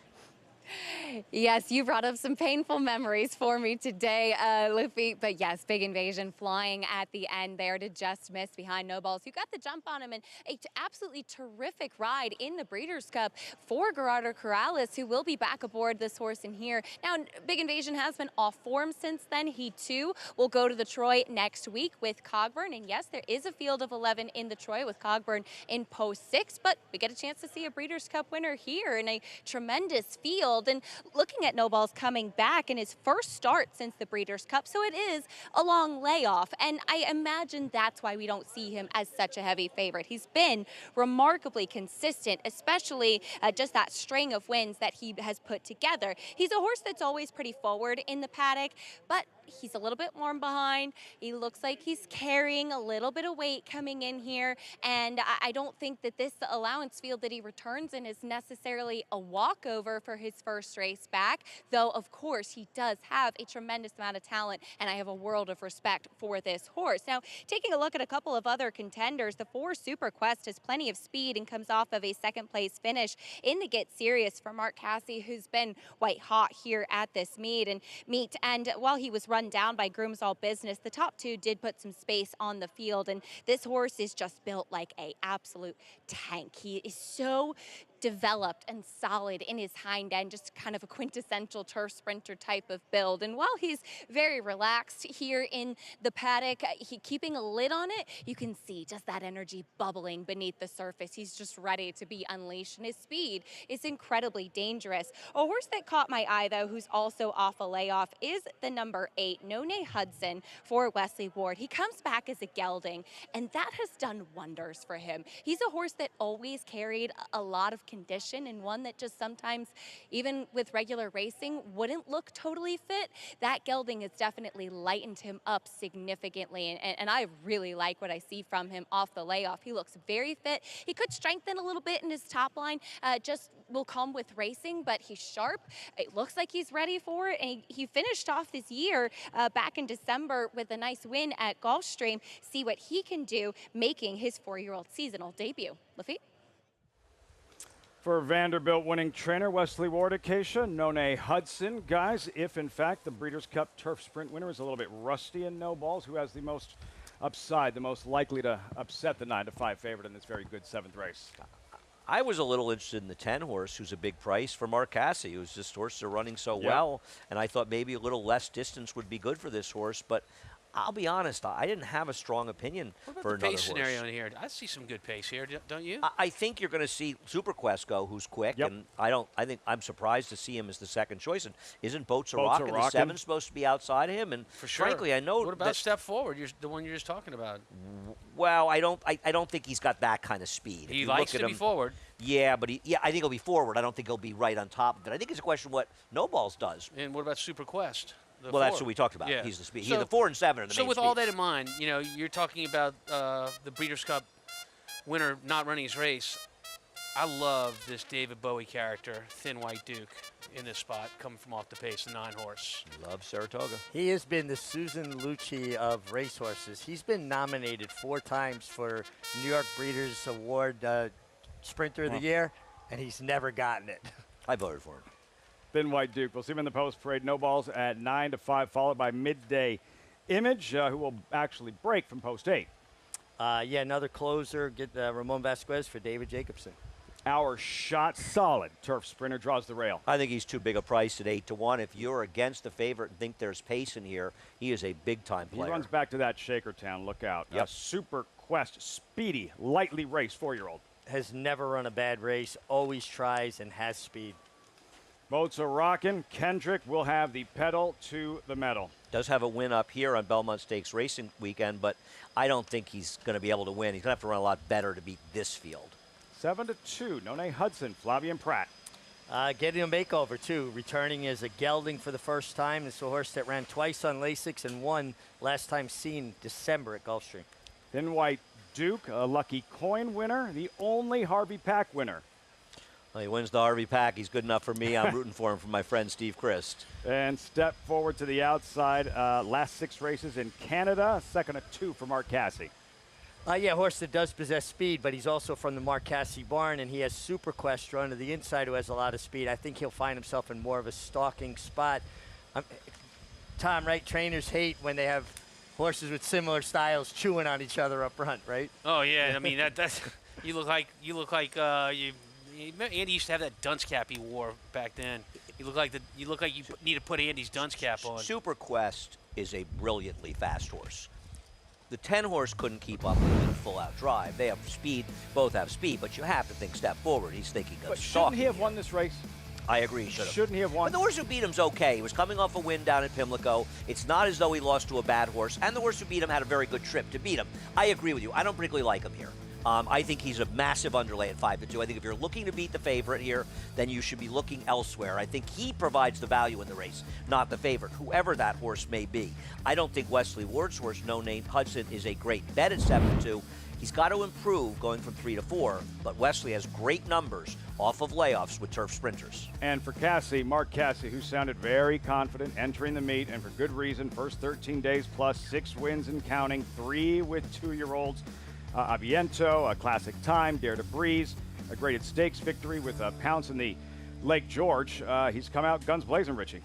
Yes, you brought up some painful memories for me today, Luffy. But yes, Big Invasion flying at the end there to just miss behind No Balls, who got the jump on him, and an absolutely terrific ride in the Breeders' Cup for Gerardo Corrales, who will be back aboard this horse in here. Now, Big Invasion has been off form since then. He too will go to the Troy next week with Cogburn. And yes, there is a field of 11 in the Troy with Cogburn in post 6, but we get a chance to see a Breeders' Cup winner here in a tremendous field. And looking at No Balls coming back in his first start since the Breeders' Cup, so it is a long layoff, and I imagine that's why we don't see him as such a heavy favorite. He's been remarkably consistent, especially just that string of wins that he has put together. He's a horse that's always pretty forward in the paddock, but he's a little bit warm behind. He looks like he's carrying a little bit of weight coming in here, and I don't think that this allowance field that he returns in is necessarily a walkover for his first race back, though of course he does have a tremendous amount of talent, and I have a world of respect for this horse. Now, taking a look at a couple of other contenders, the 4 Super Quest has plenty of speed and comes off of a 2nd place finish in the Get Serious for Mark Casse, who's been white hot here at this meet. And while he was run down by Grooms All Business, the top 2 did put some space on the field, and this horse is just built like a absolute tank. He is so developed and solid in his hind end, just kind of a quintessential turf sprinter type of build. And while he's very relaxed here in the paddock, keeping a lid on it, you can see just that energy bubbling beneath the surface. He's just ready to be unleashed, and his speed is incredibly dangerous. A horse that caught my eye, though, who's also off a layoff, is the number 8, None Hudson for Wesley Ward. He comes back as a gelding, and that has done wonders for him. He's a horse that always carried a lot of condition, and one that just sometimes, even with regular racing, wouldn't look totally fit. That gelding has definitely lightened him up significantly, and I really like what I see from him off the layoff. He looks very fit. He could strengthen a little bit in his top line, just will come with racing, but he's sharp. It looks like he's ready for it, and he finished off this year back in December with a nice win at Gulfstream. See what he can do, making his 4-year-old seasonal debut. Lafitte? For Vanderbilt winning trainer Wesley Ward, Acacia, None Hudson. Guys, if in fact the Breeders' Cup Turf Sprint winner is a little bit rusty in No Balls, who has the most upside, the most likely to upset the 9-5 favorite in this very good 7th race? I was a little interested in the 10 horse, who's a big price for Mark Casse, who's just horses are running so well, and I thought maybe a little less distance would be good for this horse, but I'll be honest, I didn't have a strong opinion What about for the another pace horse. scenario in here? I see some good pace here, don't you? I think you're going to see Superquest go, who's quick, and I think I'm surprised to see him as the second choice. And isn't Boats a Rockin', the 7 supposed to be outside of him? And For sure. frankly, I know. What about Step Forward? The one you're just talking about. Well, I don't think he's got that kind of speed. He likes to be forward. Yeah, but I think he'll be forward. I don't think he'll be right on top of it. I think it's a question of what No Balls does. And what about Superquest? Well, that's what we talked about. Yeah. He's the speed. So, the 4 and 7 are the So main with all speeds. that in mind, you're talking about the Breeders' Cup winner not running his race. I love this David Bowie character, Thin White Duke, in this spot, coming from off the pace, the 9 horse. Love Saratoga. He has been the Susan Lucci of racehorses. He's been nominated 4 times for New York Breeders' Award Sprinter of the Year, and he's never gotten it. I voted for him. Thin White Duke. We'll see him in the post parade. No Balls at 9 to 5, followed by Midday Image, who will actually break from post 8. Yeah, another closer. Get Ramon Vasquez for David Jacobson. Our shot solid. Turf Sprinter draws the rail. I think he's too big a price at 8 to 1. If you're against the favorite and think there's pace in here, he is a big-time player. He runs back to that Shakertown. Look out. Yep. Super Quest, speedy, lightly raced 4-year-old. Has never run a bad race, always tries, and has speed. Boats are rocking. Kendrick will have the pedal to the metal. Does have a win up here on Belmont Stakes Racing Weekend, but I don't think he's going to be able to win. He's going to have to run a lot better to beat this field. 7 to 2. None Hudson, Flavian Pratt. Getting a makeover, too. Returning as a gelding for the first time. This is a horse that ran twice on Lasix and won last time seen December at Gulfstream. Thin White Duke, a lucky coin winner, the only Harvey Pack winner. Well, he wins the Harvey Pack. He's good enough for me. I'm rooting for him for my friend Steve Christ. And step forward to the outside. Last 6 races in Canada. 2nd of 2 for Mark Casse. Yeah, a horse that does possess speed, but he's also from the Mark Casse barn, and he has Superquest run to the inside who has a lot of speed. I think he'll find himself in more of a stalking spot. Tom, right? Trainers hate when they have horses with similar styles chewing on each other up front, right? Oh yeah, I mean that's you look like Andy used to have that dunce cap he wore back then. You look like you need to put Andy's dunce cap on. Superquest is a brilliantly fast horse. The 10 horse couldn't keep up with him in full-out drive. They have speed, both have speed, but you have to think step forward. He's thinking of But stalking. shouldn't he have won this race? I agree, he should have. Shouldn't he have won? But the horse who beat him's okay. He was coming off a win down at Pimlico. It's not as though he lost to a bad horse, and the horse who beat him had a very good trip to beat him. I agree with you. I don't particularly like him here. I think he's a massive underlay at 5 to 2. I think if you're looking to beat the favorite here, then you should be looking elsewhere. I think he provides the value in the race, not the favorite, whoever that horse may be. I don't think Wesley Ward's horse, No Name Hudson, is a great bet at 7 to 2. He's got to improve going from 3 to 4, but Wesley has great numbers off of layoffs with turf sprinters. And for Casse, Mark Casse, who sounded very confident entering the meet, and for good reason, first 13 days plus 6 wins and counting, 3 with 2-year-olds. Aviento, a classic time, Dare to Breeze, a graded stakes victory with a Pounce in the Lake George. He's come out guns blazing, Richie.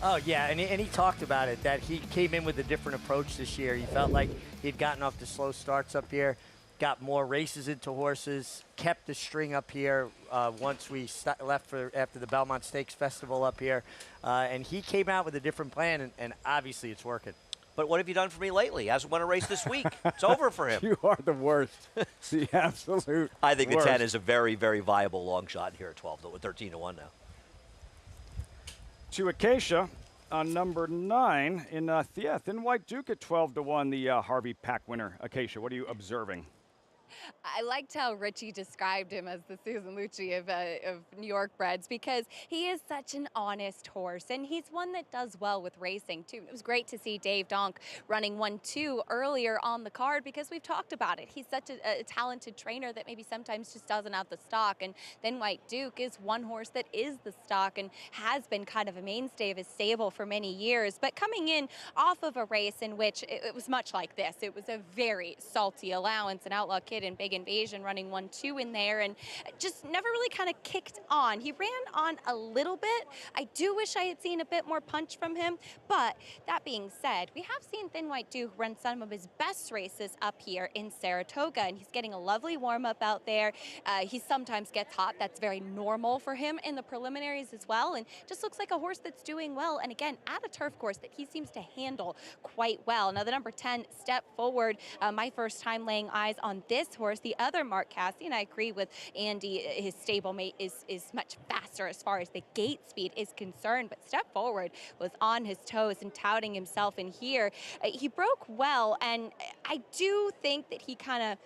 Oh, yeah, and he talked about it, that he came in with a different approach this year. He felt like he'd gotten off the slow starts up here, got more races into horses, kept the string up here once we left after the Belmont Stakes Festival up here. And he came out with a different plan, and obviously it's working. But what have you done for me lately? He hasn't won a race this week. It's over for him. You are the worst. The absolute I think worst. the 10 is a very, very viable long shot here at 13 to 1 now. To Acacia on number 9 in Thin White Duke at 12 to 1, the Harvey Pack winner. Acacia, what are you observing? I liked how Richie described him as the Susan Lucci of New York breds, because he is such an honest horse, and he's one that does well with racing too. It was great to see Dave Donk running 1-2 earlier on the card, because we've talked about it. He's such a talented trainer that maybe sometimes just doesn't have the stock, and Thin White Duke is one horse that is the stock and has been kind of a mainstay of his stable for many years. But coming in off of a race in which it was much like this, it was a very salty allowance, and Outlaw Kid did in Big Invasion, running 1-2 in there, and just never really kind of kicked on. He ran on a little bit. I do wish I had seen a bit more punch from him, but that being said, we have seen Thin White Duke run some of his best races up here in Saratoga, and he's getting a lovely warm-up out there. He sometimes gets hot. That's very normal for him in the preliminaries as well, and just looks like a horse that's doing well, and again, at a turf course that he seems to handle quite well. Now, the number 10, Step Forward, my first time laying eyes on this horse. The other Mark Cassidy, and I agree with Andy, his stablemate is much faster as far as the gate speed is concerned, but Step Forward was on his toes and touting himself in here. He broke well, and I do think that he kind of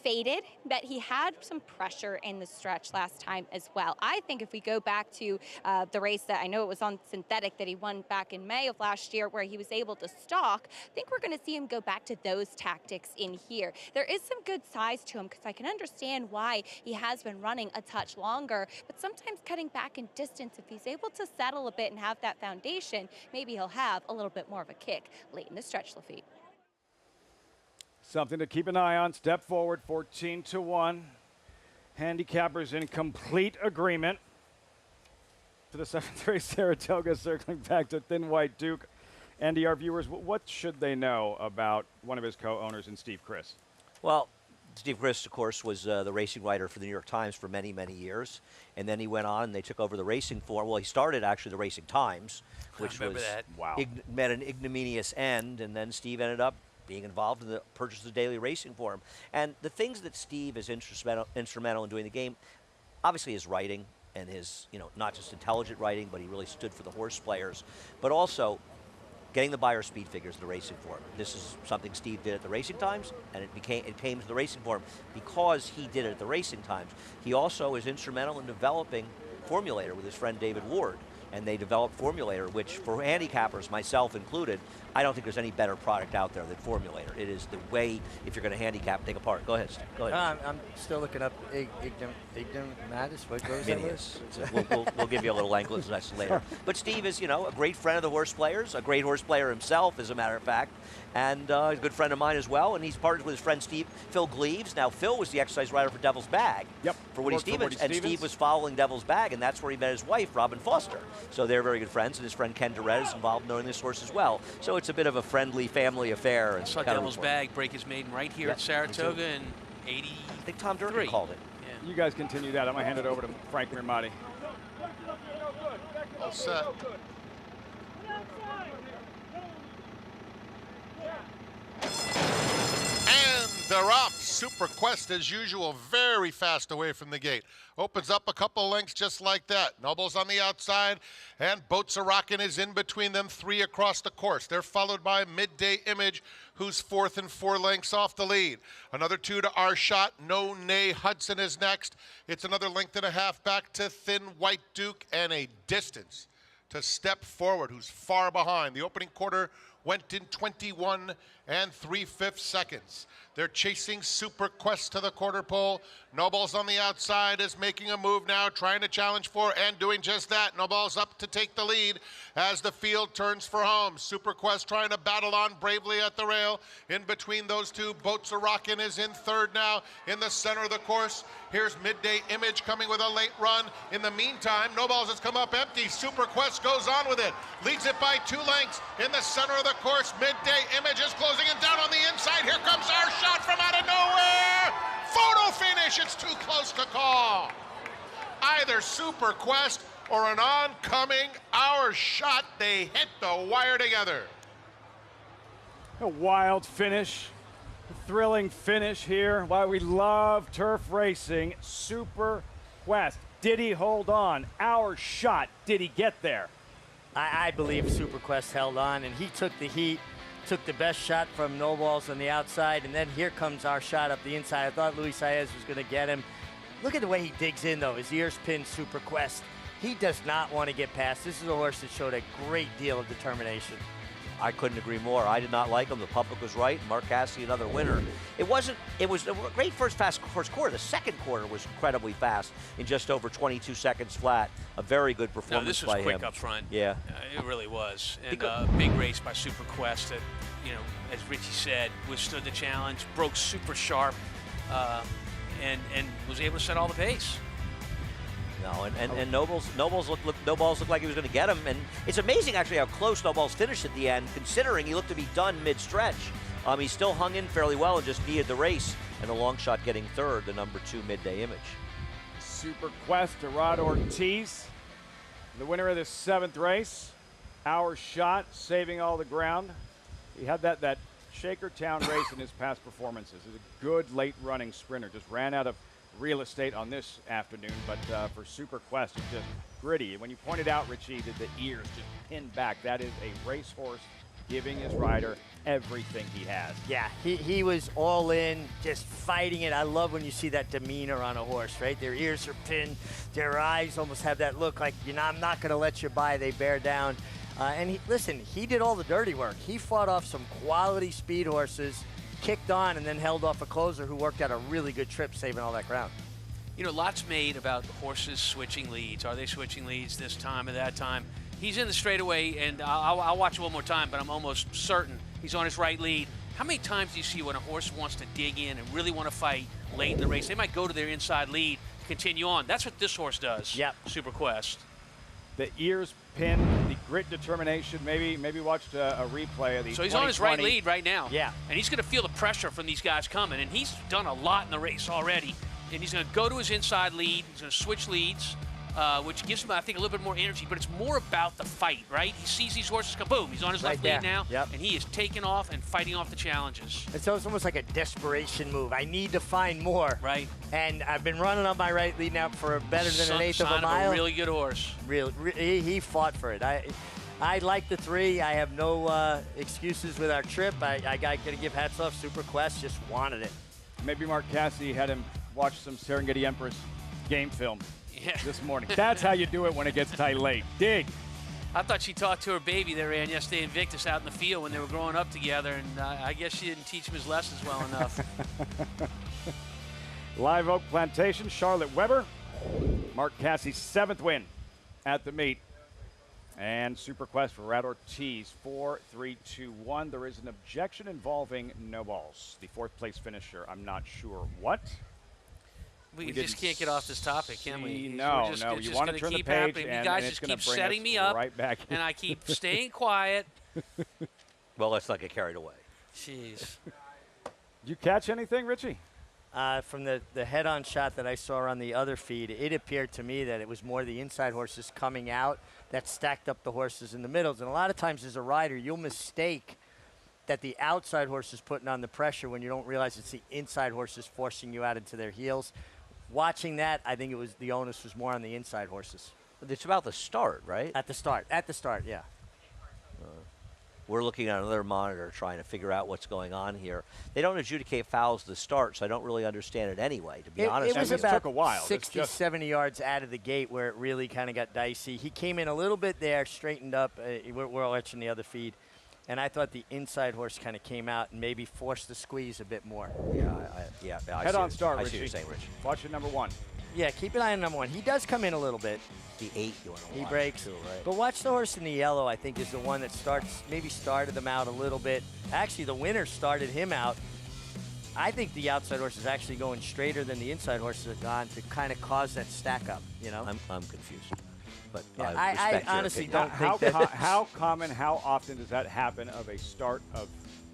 faded, but he had some pressure in the stretch last time as well. I think if we go back to the race that I know it was on synthetic that he won back in May of last year where he was able to stalk, I think we're going to see him go back to those tactics in here. There is some good size to him because I can understand why he has been running a touch longer, but sometimes cutting back in distance, if he's able to settle a bit and have that foundation, maybe he'll have a little bit more of a kick late in the stretch, Lafitte. Something to keep an eye on. Step Forward, 14-1. Handicappers in complete agreement. For the 7th race, Saratoga, circling back to Thin White Duke. Andy, our viewers, what should they know about one of his co-owners in Steve Chris? Well, Steve Chris, of course, was the racing writer for the New York Times for many, many years. And then he went on and they took over the racing form. Well, he started actually the Racing Times, which was met an ignominious end. And then Steve ended up being involved in the purchase of the daily racing form. And the things that Steve is instrumental in doing the game, obviously his writing and his, not just intelligent writing, but he really stood for the horse players, but also getting the buyer speed figures in the racing form. This is something Steve did at the Racing Times, and it came to the racing form because he did it at the Racing Times. He also is instrumental in developing Formulator with his friend David Ward. And they developed Formulator, which for handicappers, myself included, I don't think there's any better product out there than Formulator. It is the way, if you're going to handicap, take apart. Go ahead, Steve. Go ahead. I'm still looking up Ignomatus. What goes we'll give you a little language lesson later. But Steve is, a great friend of the horse players, a great horse player himself, as a matter of fact, and a good friend of mine as well. And he's partnered with his friend Phil Gleaves. Now, Phil was the exercise rider for Devil's Bag for Woody Stevens, and Steve was following Devil's Bag, and that's where he met his wife, Robin Foster. So they're very good friends, and his friend Ken Durrett is involved in knowing this horse as well. So it's a bit of a friendly family affair. I saw Devil's Bag break his maiden right here at Saratoga in 80. I think Tom Durkin called it. Yeah. You guys continue that. I'm going to hand it over to Frank Mirmati. All set. And they're off. Super Quest, as usual, very fast away from the gate. Opens up a couple lengths just like that. Noble's on the outside, and Boats A Rockin' is in between them, 3 across the course. They're followed by Midday Image, who's 4th and 4 lengths off the lead. Another 2 to Our Shot. No Nay Hudson is next. It's another length and a half back to Thin White Duke, and a distance to Step Forward, who's far behind. The opening quarter went in 21 3/5 seconds. They're chasing Super Quest to the quarter pole. Noble's on the outside is making a move now, trying to challenge for and doing just that. Noble's up to take the lead as the field turns for home. Super Quest trying to battle on bravely at the rail. In between those two, Boats A Rockin' is in 3rd now in the center of the course. Here's Midday Image coming with a late run. In the meantime, Noble's has come up empty. Super Quest goes on with it. Leads it by 2 lengths in the center of the course. Midday Image is closing it down on the inside. Here comes Our Shot from out of nowhere. Photo finish. It's too close to call. Either Super Quest or an oncoming Our Shot. They hit the wire together. A wild finish. A thrilling finish here. Why we love turf racing. Super Quest. Did he hold on? Our Shot. Did he get there? I believe Super Quest held on, and he took the heat. Took the best shot from No Balls on the outside, and then here comes Our Shot up the inside. I thought Luis Saez was going to get him. Look at the way he digs in, though. His ears pinned Super Quest. He does not want to get past. This is a horse that showed a great deal of determination. I couldn't agree more. I did not like him. The public was right. Mark Cassidy, another winner. It was a great first quarter. The second quarter was incredibly fast in just over 22 seconds flat. A very good performance by him. This was quick up front. Yeah. It really was. And big race by Super Quest that, as Richie said, withstood the challenge, broke super sharp, and was able to set all the pace. No, and No Balls looked like he was going to get him, and it's amazing actually how close No Balls finished at the end, considering he looked to be done mid-stretch. He still hung in fairly well and just needed the race, and the long shot getting third, the number 2 midday image. Super Quest to Rod Ortiz, the winner of this 7th race. Our shot, saving all the ground. He had that Shakertown race in his past performances. He's a good late running sprinter. Just ran out of real estate on this afternoon, but for Super Quest, it's just gritty. When you pointed out, Richie, that the ears just pinned back, that is a racehorse giving his rider everything he has. Yeah, he was all in, just fighting it. I love when you see that demeanor on a horse, right? Their ears are pinned, their eyes almost have that look like, I'm not going to let you by. They bear down. And he did all the dirty work. He fought off some quality speed horses, kicked on, and then held off a closer who worked out a really good trip, saving all that ground. You know, lots made about the horses switching leads. Are they switching leads this time or that time? He's in the straightaway, and I'll watch it one more time, but I'm almost certain he's on his right lead. How many times do you see when a horse wants to dig in and really want to fight late in the race? They might go to their inside lead, continue on. That's what this horse does. Yep. Super Quest. The ears pin, the grit determination. Maybe watched a replay of the. So he's on his right lead right now. Yeah. And he's going to feel the pressure from these guys coming, and he's done a lot in the race already. And he's going to go to his inside lead. He's going to switch leads, which gives him, I think, a little bit more energy. But it's more about the fight, right? He sees these horses come, boom, he's on his left lead now, and he is taking off and fighting off the challenges. It's almost like a desperation move. I need to find more. Right. And I've been running on my right lead now for better than an eighth of a mile. A really good horse. He fought for it. I like the 3. I have no excuses with our trip. I got to give hats off. Super Quest just wanted it. Maybe Mark Cassidy had him watch some Serengeti Empress game film this morning. That's how you do it when it gets tight late. Dig. I thought she talked to her baby that ran yesterday in Invictus out in the field when they were growing up together, and I guess she didn't teach him his lessons well enough. Live Oak Plantation, Charlotte Weber. Mark Cassie's 7th win at the meet. And Super Quest for Rad Ortiz, 4-3-2-1. There is an objection involving No Balls. The 4th place finisher, I'm not sure what. We just can't get off this topic, can we? No. You want to turn the page, you guys just keep setting me up, right back and I keep staying quiet. Well, let's not get carried away. Jeez. You catch anything, Richie? From the head-on shot that I saw on the other feed, it appeared to me that it was more the inside horses coming out that stacked up the horses in the middles. And a lot of times as a rider, you'll mistake that the outside horse is putting on the pressure when you don't realize it's the inside horses forcing you out into their heels. Watching that, I think the onus was more on the inside horses. It's about the start, right? At the start, yeah. We're looking at another monitor trying to figure out what's going on here. They don't adjudicate fouls to start, so I don't really understand it anyway, to be honest. It was about took a while. 60, 70 yards out of the gate where it really kind of got dicey. He came in a little bit there, straightened up. We're watching the other feed. And I thought the inside horse kind of came out and maybe forced the squeeze a bit more. I Head on start, I Richie. see what you're saying, Rich. Watch it, number 1. Yeah, keep an eye on number 1. He does come in a little bit. The 8 you want to watch. He breaks. Too, right? But watch the horse in the yellow, I think, is the one that started them out a little bit. Actually, the winner started him out. I think the outside horse is actually going straighter than the inside horses have gone to kind of cause that stack up, you know? I'm confused. But yeah, I honestly don't think that. How common, how often does that happen of a start of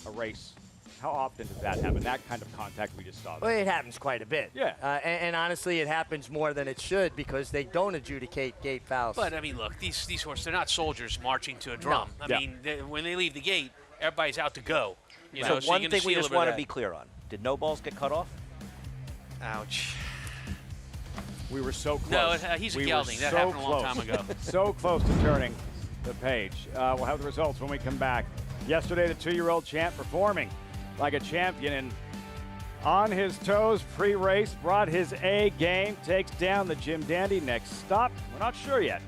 a race? How often does that happen, that kind of contact we just saw there? Well, it happens quite a bit. Yeah. And honestly, it happens more than it should because they don't adjudicate gate fouls. But, I mean, look, these horses, they're not soldiers marching to a drum. No. I mean, when they leave the gate, everybody's out to go. You know, so one you're thing see we a just little bit want of to that. be clear on. Did No Balls get cut off? Ouch. We were so close. No, he's a gelding. That happened a long time ago. So close to turning the page. We'll have the results when we come back. Yesterday, the 2-year-old champ performing like a champion and on his toes pre-race, brought his A game, takes down the Jim Dandy. Next stop, we're not sure yet.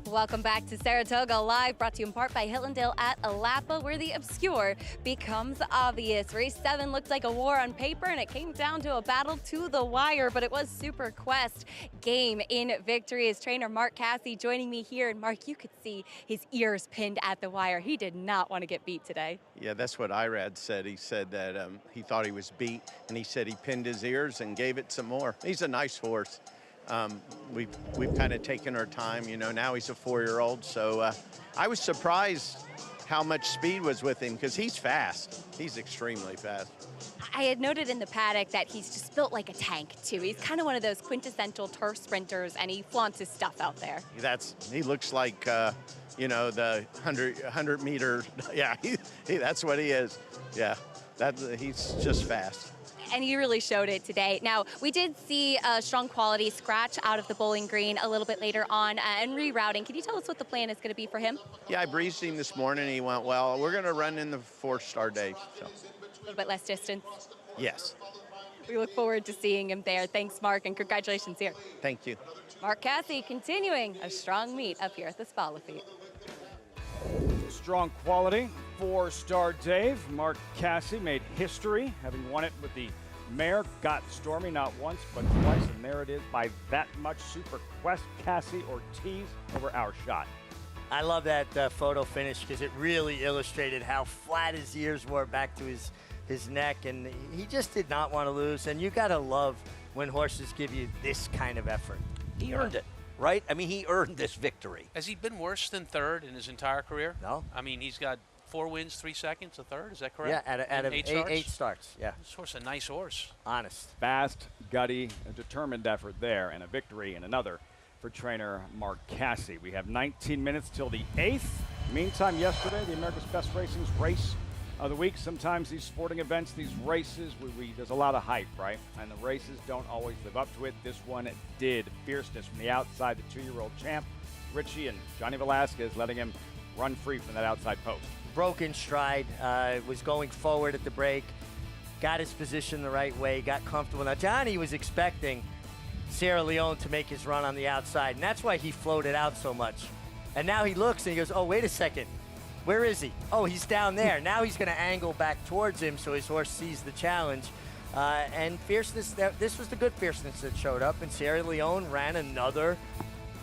Welcome back to Saratoga Live, brought to you in part by Hillendale at Alapa, where the obscure becomes obvious. Race 7 looked like a war on paper, and it came down to a battle to the wire, but it was Super Quest game in victory. His trainer, Mark Cassie, joining me here. And Mark, you could see his ears pinned at the wire. He did not want to get beat today. Yeah, that's what Irad said. He said that he thought he was beat, and he said he pinned his ears and gave it some more. He's a nice horse. We've kind of taken our time, you know. Now he's a 4-year-old, so I was surprised how much speed was with him because he's fast. He's extremely fast. I had noted in the paddock that he's just built like a tank too. He's kind of one of those quintessential turf sprinters, and he flaunts his stuff out there. He looks like you know, the 100 meter. Yeah, that's what he is. Yeah, he's just fast. And he really showed it today. Now, we did see a strong quality scratch out of the Bowling Green a little bit later on and rerouting. Can you tell us what the plan is going to be for him? Yeah, I breezed him this morning. He went well. We're going to run in the 4-star day. So. A little bit less distance? Yes. We look forward to seeing him there. Thanks, Mark, and congratulations here. Thank you. Mark Cassie continuing a strong meet up here at the Spa Lafitte. Strong quality, 4-star Dave. Mark Cassie made history, having won it with the mare Got Stormy not once but twice, and there it is by that much. Super Quest Cassie Ortiz over our shot. I love that photo finish because it really illustrated how flat his ears were back to his neck, and he just did not want to lose. And you got to love when horses give you this kind of effort. He earned it. Right? I mean, he earned this victory. Has he been worse than third in his entire career? No. I mean, he's got 4 wins, 3 seconds, a third. Is that correct? Yeah, out of 8 starts. Yeah. This horse is a nice horse. Honest. Fast, gutty, a determined effort there, and a victory in another for trainer Mark Cassie. We have 19 minutes till the 8th. Meantime, yesterday, the America's Best Racing's race of the week. Sometimes these sporting events, these races, there's a lot of hype, right? And the races don't always live up to it. This one did. Fierceness from the outside, the 2-year-old champ, Richie, and Johnny Velasquez letting him run free from that outside post. Broken stride, was going forward at the break, got his position the right way, got comfortable. Now, Johnny was expecting Sierra Leone to make his run on the outside, and that's why he floated out so much. And now he looks and he goes, oh, wait a second. Where is he? Oh, he's down there. Now he's going to angle back towards him so his horse sees the challenge. And Fierceness, this was the good Fierceness that showed up, and Sierra Leone ran another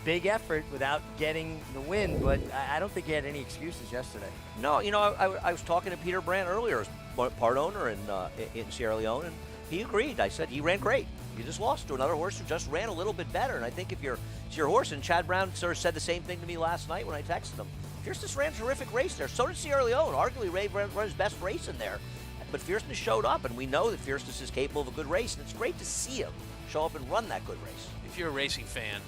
big effort without getting the win, but I don't think he had any excuses yesterday. No, you know, I was talking to Peter Brandt earlier, part owner in Sierra Leone, and he agreed. I said, he ran great. You just lost to another horse who just ran a little bit better. And I think if it's your horse, and Chad Brown sort of said the same thing to me last night when I texted him, Fierceness ran a terrific race there. So did Sierra Leone. Arguably, Ray ran his best race in there. But Fierceness showed up, and we know that Fierceness is capable of a good race, and it's great to see him show up and run that good race. If you're a racing fan,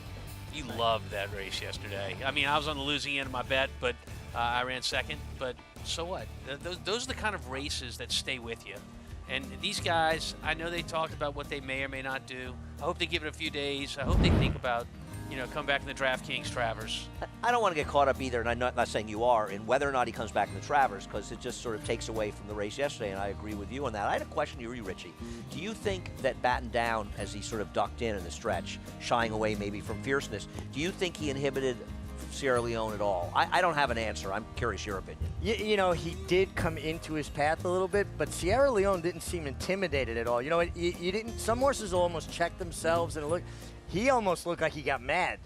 you loved that race yesterday. I mean, I was on the losing end of my bet, but I ran second. But so what? Those are the kind of races that stay with you. And these guys, I know they talked about what they may or may not do. I hope they give it a few days. I hope they think about, come back in the DraftKings Travers. I don't want to get caught up either, and I'm not saying you are, in whether or not he comes back in the Travers, because it just sort of takes away from the race yesterday, and I agree with you on that. I had a question to you, Richie. Do you think that batting down as he sort of ducked in the stretch, shying away maybe from Fierceness, do you think he inhibited Sierra Leone at all? I don't have an answer. I'm curious your opinion. You know, he did come into his path a little bit, but Sierra Leone didn't seem intimidated at all. You know, you didn't. Some horses will almost check themselves and he almost looked like he got mad,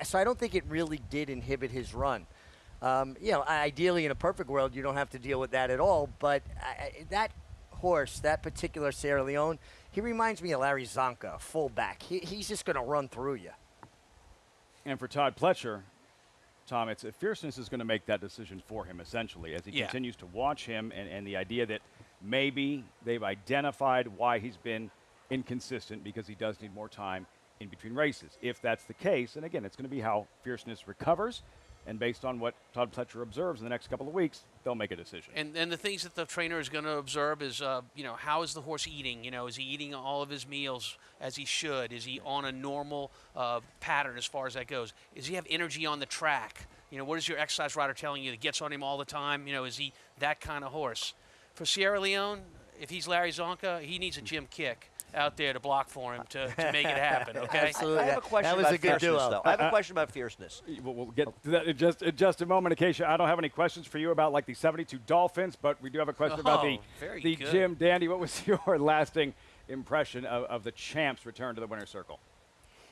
so I don't think it really did inhibit his run. Ideally in a perfect world, you don't have to deal with that at all. But that horse, that particular Sierra Leone, he reminds me of Larry Zonka, fullback. He's just going to run through you. And for Todd Pletcher, Tom, it's Fierceness is going to make that decision for him, essentially, as he continues to watch him, and the idea that maybe they've identified why he's been inconsistent because he does need more time in between races. If that's the case, and again, it's going to be how Fierceness recovers, and based on what Todd Pletcher observes in the next couple of weeks, they'll make a decision. And the things that the trainer is going to observe is, how is the horse eating? Is he eating all of his meals as he should? Is he on a normal pattern as far as that goes? Does he have energy on the track? What is your exercise rider telling you that gets on him all the time? Is he that kind of horse? For Sierra Leone, if he's Larry Zonka, he needs a gym kick. out there to block for him to make it happen, okay? Absolutely. I have a question That was about a good fierceness, duo. though. I have a question about fierceness. We'll get to that in just a moment. Acacia, I don't have any questions for you about like the 72 Dolphins, but we do have a question about the good. Jim Dandy. What was your lasting impression of the champ's return to the winner's circle?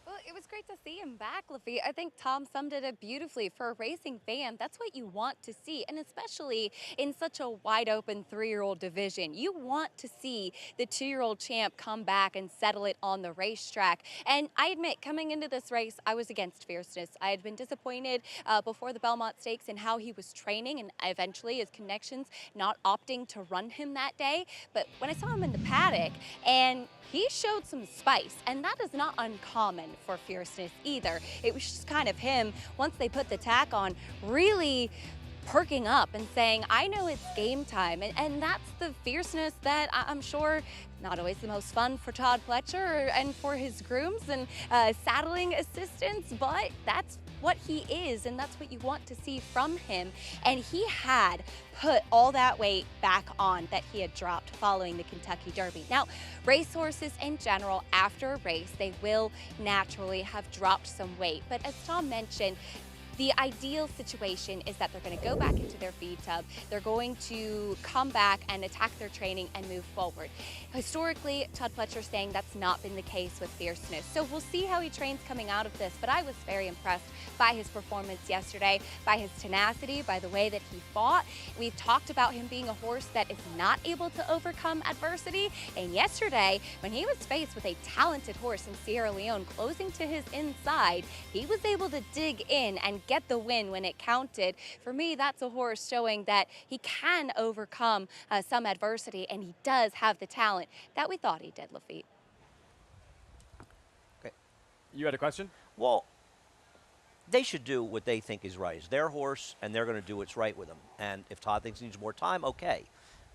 Well, it was great to see him back, Lafitte. I think Tom summed it up beautifully. For a racing fan, that's what you want to see, and especially in such a wide-open 3-year-old division. You want to see the 2-year-old champ come back and settle it on the racetrack. And I admit, coming into this race, I was against Fierceness. I had been disappointed before the Belmont Stakes in how he was training, and eventually his connections not opting to run him that day. But when I saw him in the paddock, and he showed some spice, and that is not uncommon for Fierceness either. It was just kind of him, once they put the tack on, really perking up and saying, I know it's game time. And that's the fierceness that I'm sure not always the most fun for Todd Pletcher and for his grooms and saddling assistants, but that's what he is, and that's what you want to see from him. And he had put all that weight back on that he had dropped following the Kentucky Derby. Now, racehorses in general, after a race, they will naturally have dropped some weight. But as Tom mentioned, the ideal situation is that they're going to go back into their feed tub. They're going to come back and attack their training and move forward. Historically, Todd Pletcher saying that's not been the case with Fierceness. So we'll see how he trains coming out of this, but I was very impressed by his performance yesterday, by his tenacity, by the way that he fought. We've talked about him being a horse that is not able to overcome adversity, and yesterday, when he was faced with a talented horse in Sierra Leone closing to his inside, he was able to dig in and get the win when it counted. For me, that's a horse showing that he can overcome some adversity, and he does have the talent that we thought he did, Lafitte. Okay. You had a question? Well, they should do what they think is right. It's their horse, and they're going to do what's right with him. And if Todd thinks he needs more time, okay.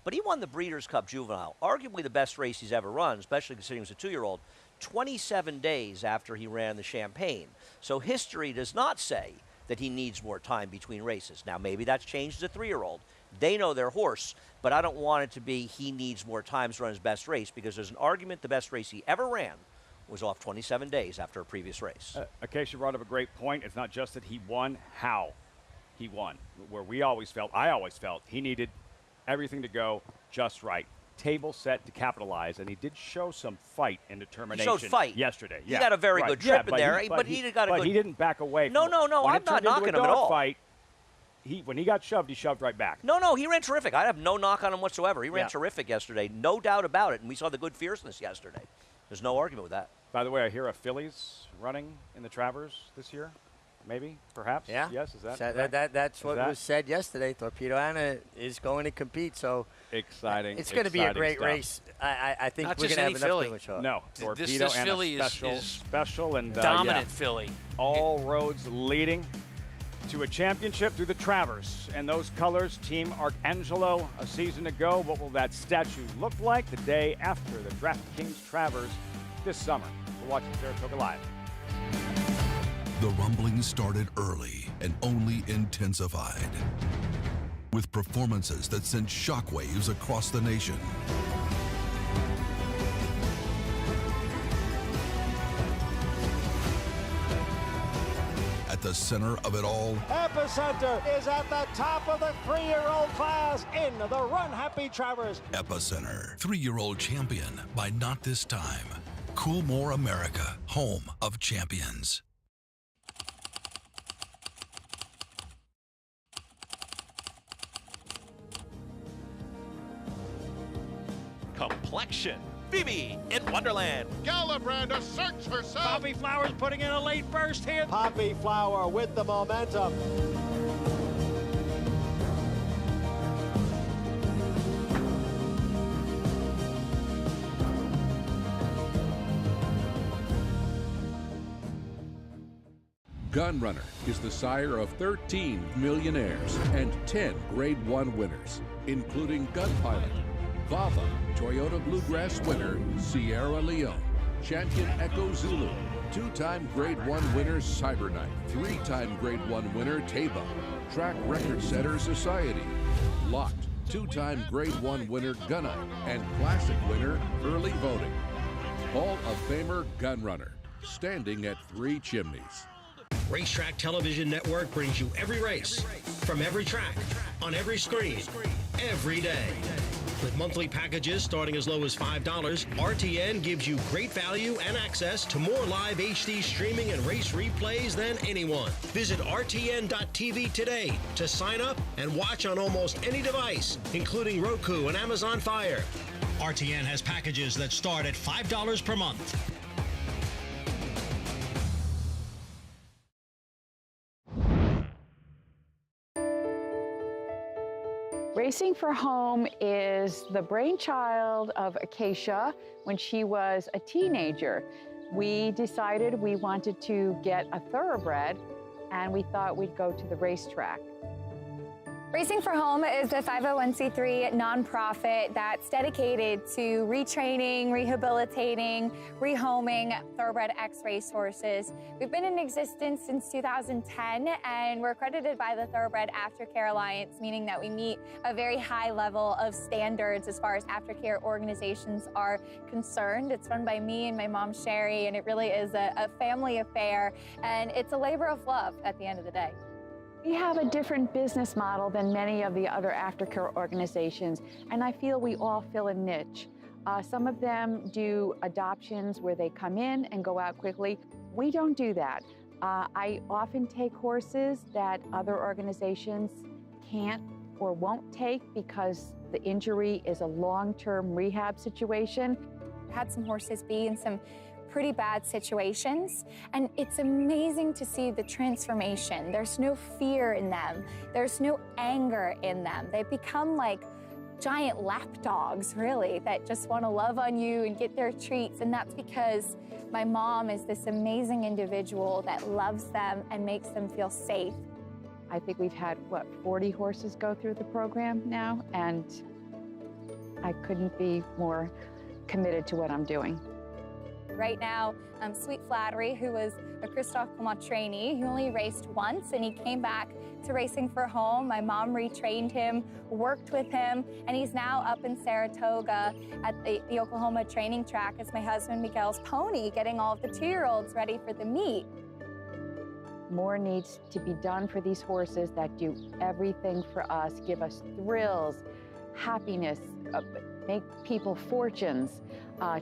But he won the Breeders' Cup Juvenile, arguably the best race he's ever run, especially considering he was a 2-year-old, 27 days after he ran the Champagne. So history does not say that he needs more time between races. Now, maybe that's changed as a 3-year-old. They know their horse, but I don't want it to be he needs more time to run his best race, because there's an argument the best race he ever ran was off 27 days after a previous race. Acacia brought up a great point. It's not just that he won, how he won. Where I always felt he needed everything to go just right. Table set to capitalize, and he did show some fight and determination. He showed fight yesterday. He got a very good trip in there, but he got a good. But he didn't back away. No, I'm not knocking him at all. Fight, when he got shoved, he shoved right back. No, he ran terrific. I have no knock on him whatsoever. He ran terrific yesterday, no doubt about it. And we saw the good fierceness yesterday. There's no argument with that. By the way, I hear a Phillies running in the Travers this year. Maybe, perhaps. Yeah. Yes, is that? That's what was said yesterday. Torpedo Anna is going to compete, so exciting. It's going to be a great race. I think we're going to have enough to No, Torpedo Anna filly special and dominant filly. All roads leading to a championship through the Travers. And those colors, Team Arcangelo a season ago. What will that statue look like the day after the DraftKings Travers this summer? We're watching Saratoga Live. The rumblings started early and only intensified, with performances that sent shockwaves across the nation. At the center of it all, Epicenter is at the top of the 3-year-old class in the Run Happy Travers. Epicenter, 3-year-old champion by Not This Time. Coolmore America, home of champions. Complexion. Phoebe in Wonderland. Galabrand asserts herself. Poppy Flowers putting in a late burst here. Poppy Flower with the momentum. Gunrunner is the sire of 13 millionaires and 10 Grade 1 winners, including Gunpilot, Vava, Toyota Bluegrass winner Sierra Leone, Champion Echo Zulu, 2-time Grade 1 winner Cyberknight, 3-time Grade 1 winner Taba, Track Record Setter Society, Locked, 2-time Grade 1 winner Gunite, and Classic winner Early Voting. Hall of Famer gun runner, standing at 3 chimneys. Racetrack Television Network brings you every race, from every track, on every screen, every day. With monthly packages starting as low as $5, RTN gives you great value and access to more live HD streaming and race replays than anyone. Visit RTN.tv today to sign up and watch on almost any device, including Roku and Amazon Fire. RTN has packages that start at $5 per month. Racing for Home is the brainchild of Acacia when she was a teenager. We decided we wanted to get a thoroughbred, and we thought we'd go to the racetrack. Racing for Home is a 501c3 nonprofit that's dedicated to retraining, rehabilitating, rehoming thoroughbred X racehorses. We've been in existence since 2010, and we're accredited by the Thoroughbred Aftercare Alliance, meaning that we meet a very high level of standards as far as aftercare organizations are concerned. It's run by me and my mom, Sherry, and it really is a family affair, and it's a labor of love at the end of the day. We have a different business model than many of the other aftercare organizations, and I feel we all fill a niche. Some of them do adoptions where they come in and go out quickly. We don't do that. I often take horses that other organizations can't or won't take because the injury is a long-term rehab situation. I've had some horses be in some pretty bad situations, and it's amazing to see the transformation. There's no fear in them. There's no anger in them. They become like giant lap dogs, really, that just want to love on you and get their treats, and that's because my mom is this amazing individual that loves them and makes them feel safe. I think we've had, 40 horses go through the program now, and I couldn't be more committed to what I'm doing. Right now, Sweet Flattery, who was a Christophe Clement trainee, he only raced once, and he came back to Racing for Home. My mom retrained him, worked with him, and he's now up in Saratoga at the Oklahoma training track as my husband Miguel's pony, getting all of the 2-year-olds ready for the meet. More needs to be done for these horses that do everything for us, give us thrills, happiness, make people fortunes,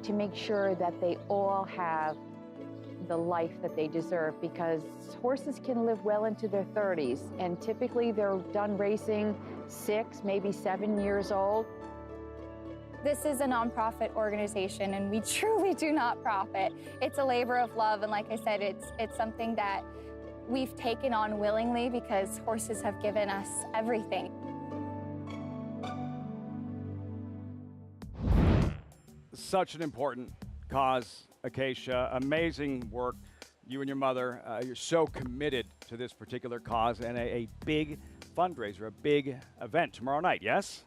to make sure that they all have the life that they deserve, because horses can live well into their 30s, and typically they're done racing 6, maybe 7 years old. This is a nonprofit organization, and we truly do not profit. It's a labor of love, and like I said, it's something that we've taken on willingly because horses have given us everything. Such an important cause, Acacia. Amazing work. You and your mother, you're so committed to this particular cause, and a big fundraiser, a big event tomorrow night, yes?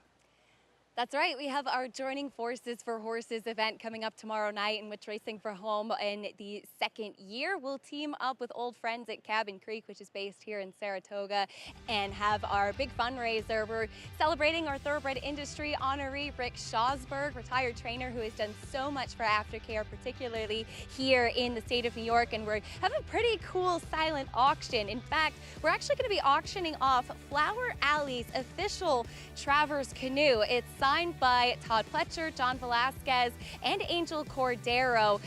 That's right. We have our Joining Forces for Horses event coming up tomorrow night, in which Racing for Home in the 2nd year will team up with old friends at Cabin Creek, which is based here in Saratoga, and have our big fundraiser. We're celebrating our thoroughbred industry honoree, Rick Shawsberg, retired trainer who has done so much for aftercare, particularly here in the state of New York, and we have a pretty cool silent auction. In fact, we're actually going to be auctioning off Flower Alley's official Travers canoe. It's signed by Todd Pletcher, John Velasquez, and Angel Cordero,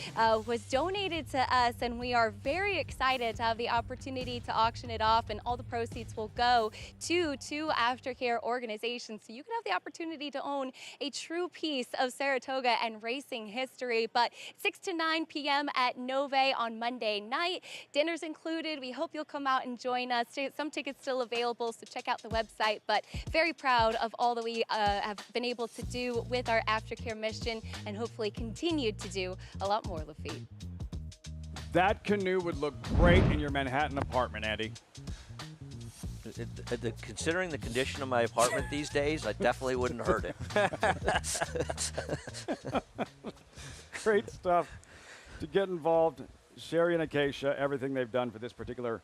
was donated to us, and we are very excited to have the opportunity to auction it off, and all the proceeds will go to 2 aftercare organizations, so you can have the opportunity to own a true piece of Saratoga and racing history. But 6 to 9 p.m. at Nove on Monday night. Dinner's included. We hope you'll come out and join us. Some tickets still available, so check out the website, but very proud of all that we have been able to do with our aftercare mission, and hopefully continue to do a lot more, Lafitte. That canoe would look great in your Manhattan apartment, Andy. Considering the condition of my apartment these days, I definitely wouldn't hurt it. Great stuff. To get involved, Sherry and Acacia, everything they've done for this particular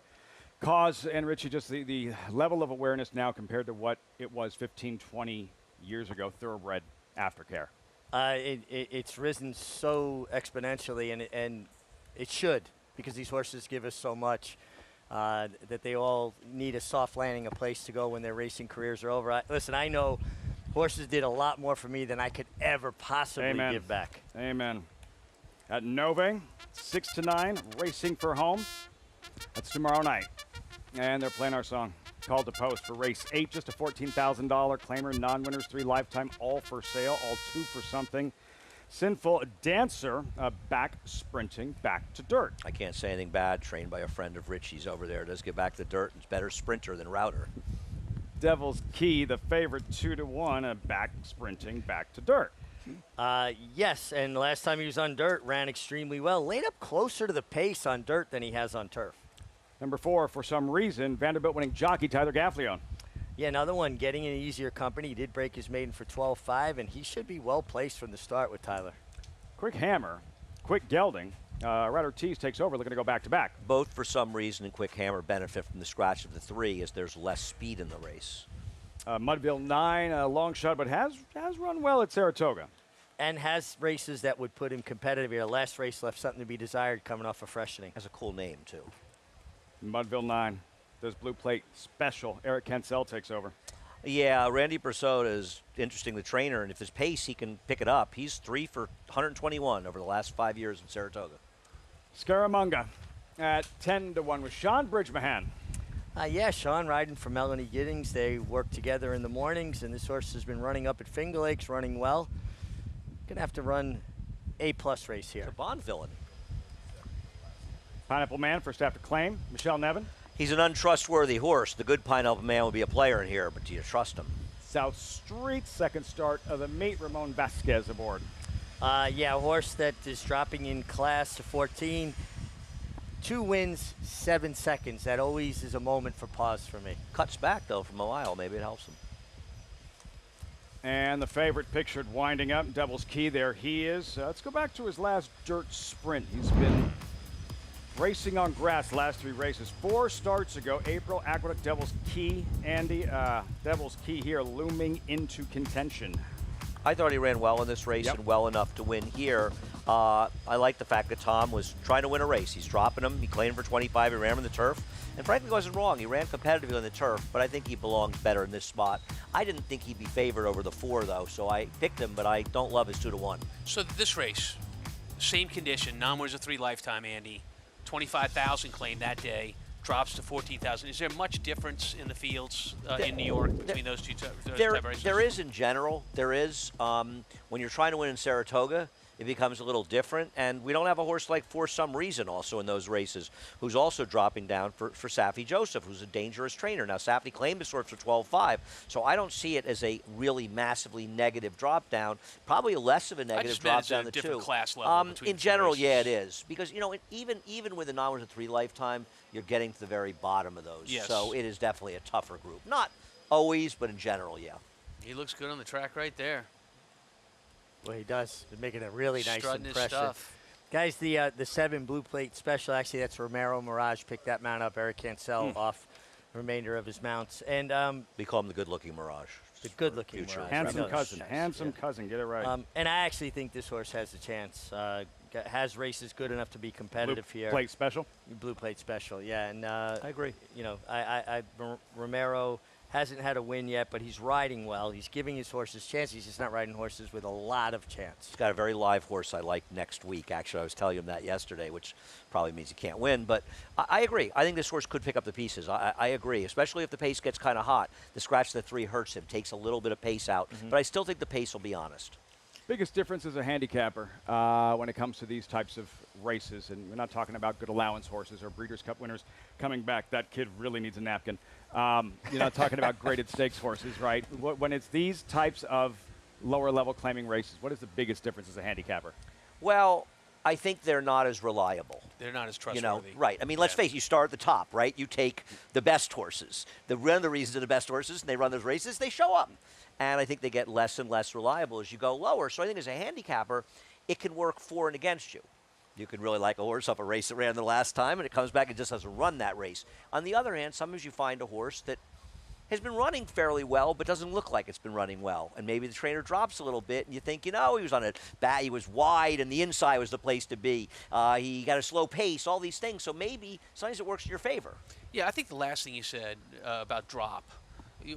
cause, and Richie, just the level of awareness now compared to what it was 15, 20 years ago, thoroughbred aftercare. It's risen so exponentially, and it should, because these horses give us so much that they all need a soft landing, a place to go when their racing careers are over. Listen, I know horses did a lot more for me than I could ever possibly Amen. give back. Amen. At Nove, 6 to 9, Racing for Home. That's tomorrow night. And they're playing our song, Called to Post, for race 8, just a $14,000 claimer, non-winners, 3 lifetime, all for sale, all 2 for something. Sinful Dancer, back sprinting, back to dirt. I can't say anything bad. Trained by a friend of Richie's over there. Does get back to dirt. It's better sprinter than router. Devil's Key, the favorite, 2 to 1, back sprinting, back to dirt. Yes, and the last time he was on dirt, ran extremely well. Laid up closer to the pace on dirt than he has on turf. Number 4, for some reason, Vanderbilt winning jockey Tyler Gaffleone. Yeah, another one getting in easier company. He did break his maiden for 12.5, and he should be well placed from the start with Tyler. Quick Hammer, Quick Gelding. Red Ortiz takes over, looking to go back-to-back. Both, for some reason, and Quick Hammer benefit from the scratch of the 3 as there's less speed in the race. Mudville 9, a long shot, but has run well at Saratoga. And has races that would put him competitive here. Last race left something to be desired coming off of freshening. Has a cool name, too. Mudville 9. There's Blue Plate Special. Eric Cancel takes over. Yeah, Randy Persaud is interesting, the trainer, and if his pace, he can pick it up. He's 3 for 121 over the last 5 years in Saratoga. Scaramanga at 10 to 1 with Sean Bridgemahan. Yeah, Sean riding for Melanie Giddings. They work together in the mornings, and this horse has been running up at Finger Lakes, running well. Gonna have to run A-plus race here. It's a Bond villain. Pineapple Man, first after claim. Michelle Nevin. He's an untrustworthy horse. The good Pineapple Man will be a player in here, but do you trust him? South Street, second start of the meet. Ramon Vasquez aboard. Yeah, a horse that is dropping in class to 14. 2 wins, 7 seconds. That always is a moment for pause for me. Cuts back, though, from a mile. Maybe it helps him. And the favorite pictured winding up. Devil's Key, there he is. Let's go back to his last dirt sprint. He's been racing on grass last 3 races. 4 starts ago, April, Aqueduct, Devil's Key. Andy, Devil's Key here looming into contention. I thought he ran well in this race and well enough to win here. I like the fact that Tom was trying to win a race. He's dropping him. He claimed for 25. He ran him in the turf. And frankly, wasn't wrong. He ran competitively on the turf, but I think he belongs better in this spot. I didn't think he'd be favored over the 4, though, so I picked him, but I don't love his 2 to 1. So this race, same condition, non-winners of 3 lifetime, Andy. 25,000 claimed that day, drops to 14,000. Is there much difference in the fields in New York between those two type of races? There is in general. There is. When you're trying to win in Saratoga, it becomes a little different. And we don't have a horse like For Some Reason also in those races, who's also dropping down for Safi Joseph, who's a dangerous trainer. Now, Safi claimed his horse for 12.5, so I don't see it as a really massively negative drop down. Probably less of a negative drop down than 2. Different class level in general, yeah, it is. Because, you know, even with the non-winners of 3 lifetime, you're getting to the very bottom of those. Yes. So it is definitely a tougher group. Not always, but in general, yeah. He looks good on the track right there. Well, he does. He's making a really nice Strutting his impression. stuff. Guys, the 7 Blue Plate Special, actually, that's Romero Mirage. Picked that mount up. Eric Cancel off the remainder of his mounts. And we call him the good-looking Mirage. The good-looking Mirage. Handsome cousin. Handsome cousin. Get it right. And I actually think this horse has a chance. Has races good enough to be competitive here. Blue Plate Special? Blue Plate Special, yeah. And I agree. You know, Romero hasn't had a win yet, but he's riding well. He's giving his horses chances. He's just not riding horses with a lot of chance. He's got a very live horse I like next week. Actually, I was telling him that yesterday, which probably means he can't win. But I agree. I think this horse could pick up the pieces. I agree, especially if the pace gets kind of hot. The scratch of the 3 hurts him, takes a little bit of pace out. But I still think the pace will be honest. Biggest difference as a handicapper when it comes to these types of races, and we're not talking about good allowance horses or Breeders' Cup winners coming back. That kid really needs a napkin. You're not talking about graded stakes horses, right? When it's these types of lower-level claiming races, what is the biggest difference as a handicapper? Well, I think they're not as reliable. They're not as trustworthy. Right. I mean, let's face it, you start at the top, right? You take the best horses. One of the reasons they're the best horses, and they run those races, they show up. And I think they get less and less reliable as you go lower. So I think as a handicapper, it can work for and against you. You can really like a horse off a race that ran the last time, and it comes back and just doesn't run that race. On the other hand, sometimes you find a horse that has been running fairly well, but doesn't look like it's been running well. And maybe the trainer drops a little bit, and you think, he was on a bat, he was wide, and the inside was the place to be. He got a slow pace, all these things. So maybe sometimes it works in your favor. Yeah, I think the last thing you said about drop,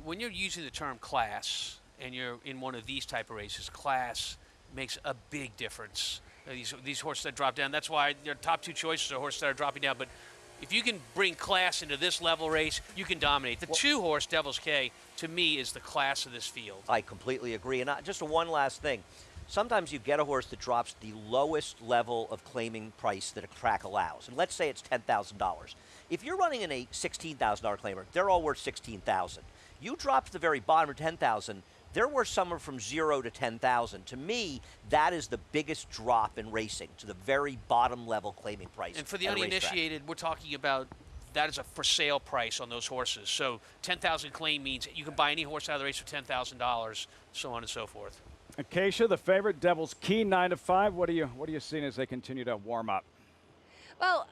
when you're using the term class and you're in one of these type of races, class makes a big difference. These horses that drop down, that's why their top 2 choices are horses that are dropping down. But if you can bring class into this level race, you can dominate. The 2-horse Devil's K, to me, is the class of this field. I completely agree. And just one last thing. Sometimes you get a horse that drops the lowest level of claiming price that a track allows. And let's say it's $10,000. If you're running in a $16,000 claimer, they're all worth $16,000. You drop to the very bottom of $10,000, they're worth somewhere from 0 to 10,000. To me, that is the biggest drop in racing, to the very bottom level claiming price. And for the uninitiated, we're talking about that is a for sale price on those horses. So 10,000 claim means you can buy any horse out of the race for $10,000, so on and so forth. Acacia, the favorite, Devil's Key, 9 to 5. What are you seeing as they continue to warm up? Well,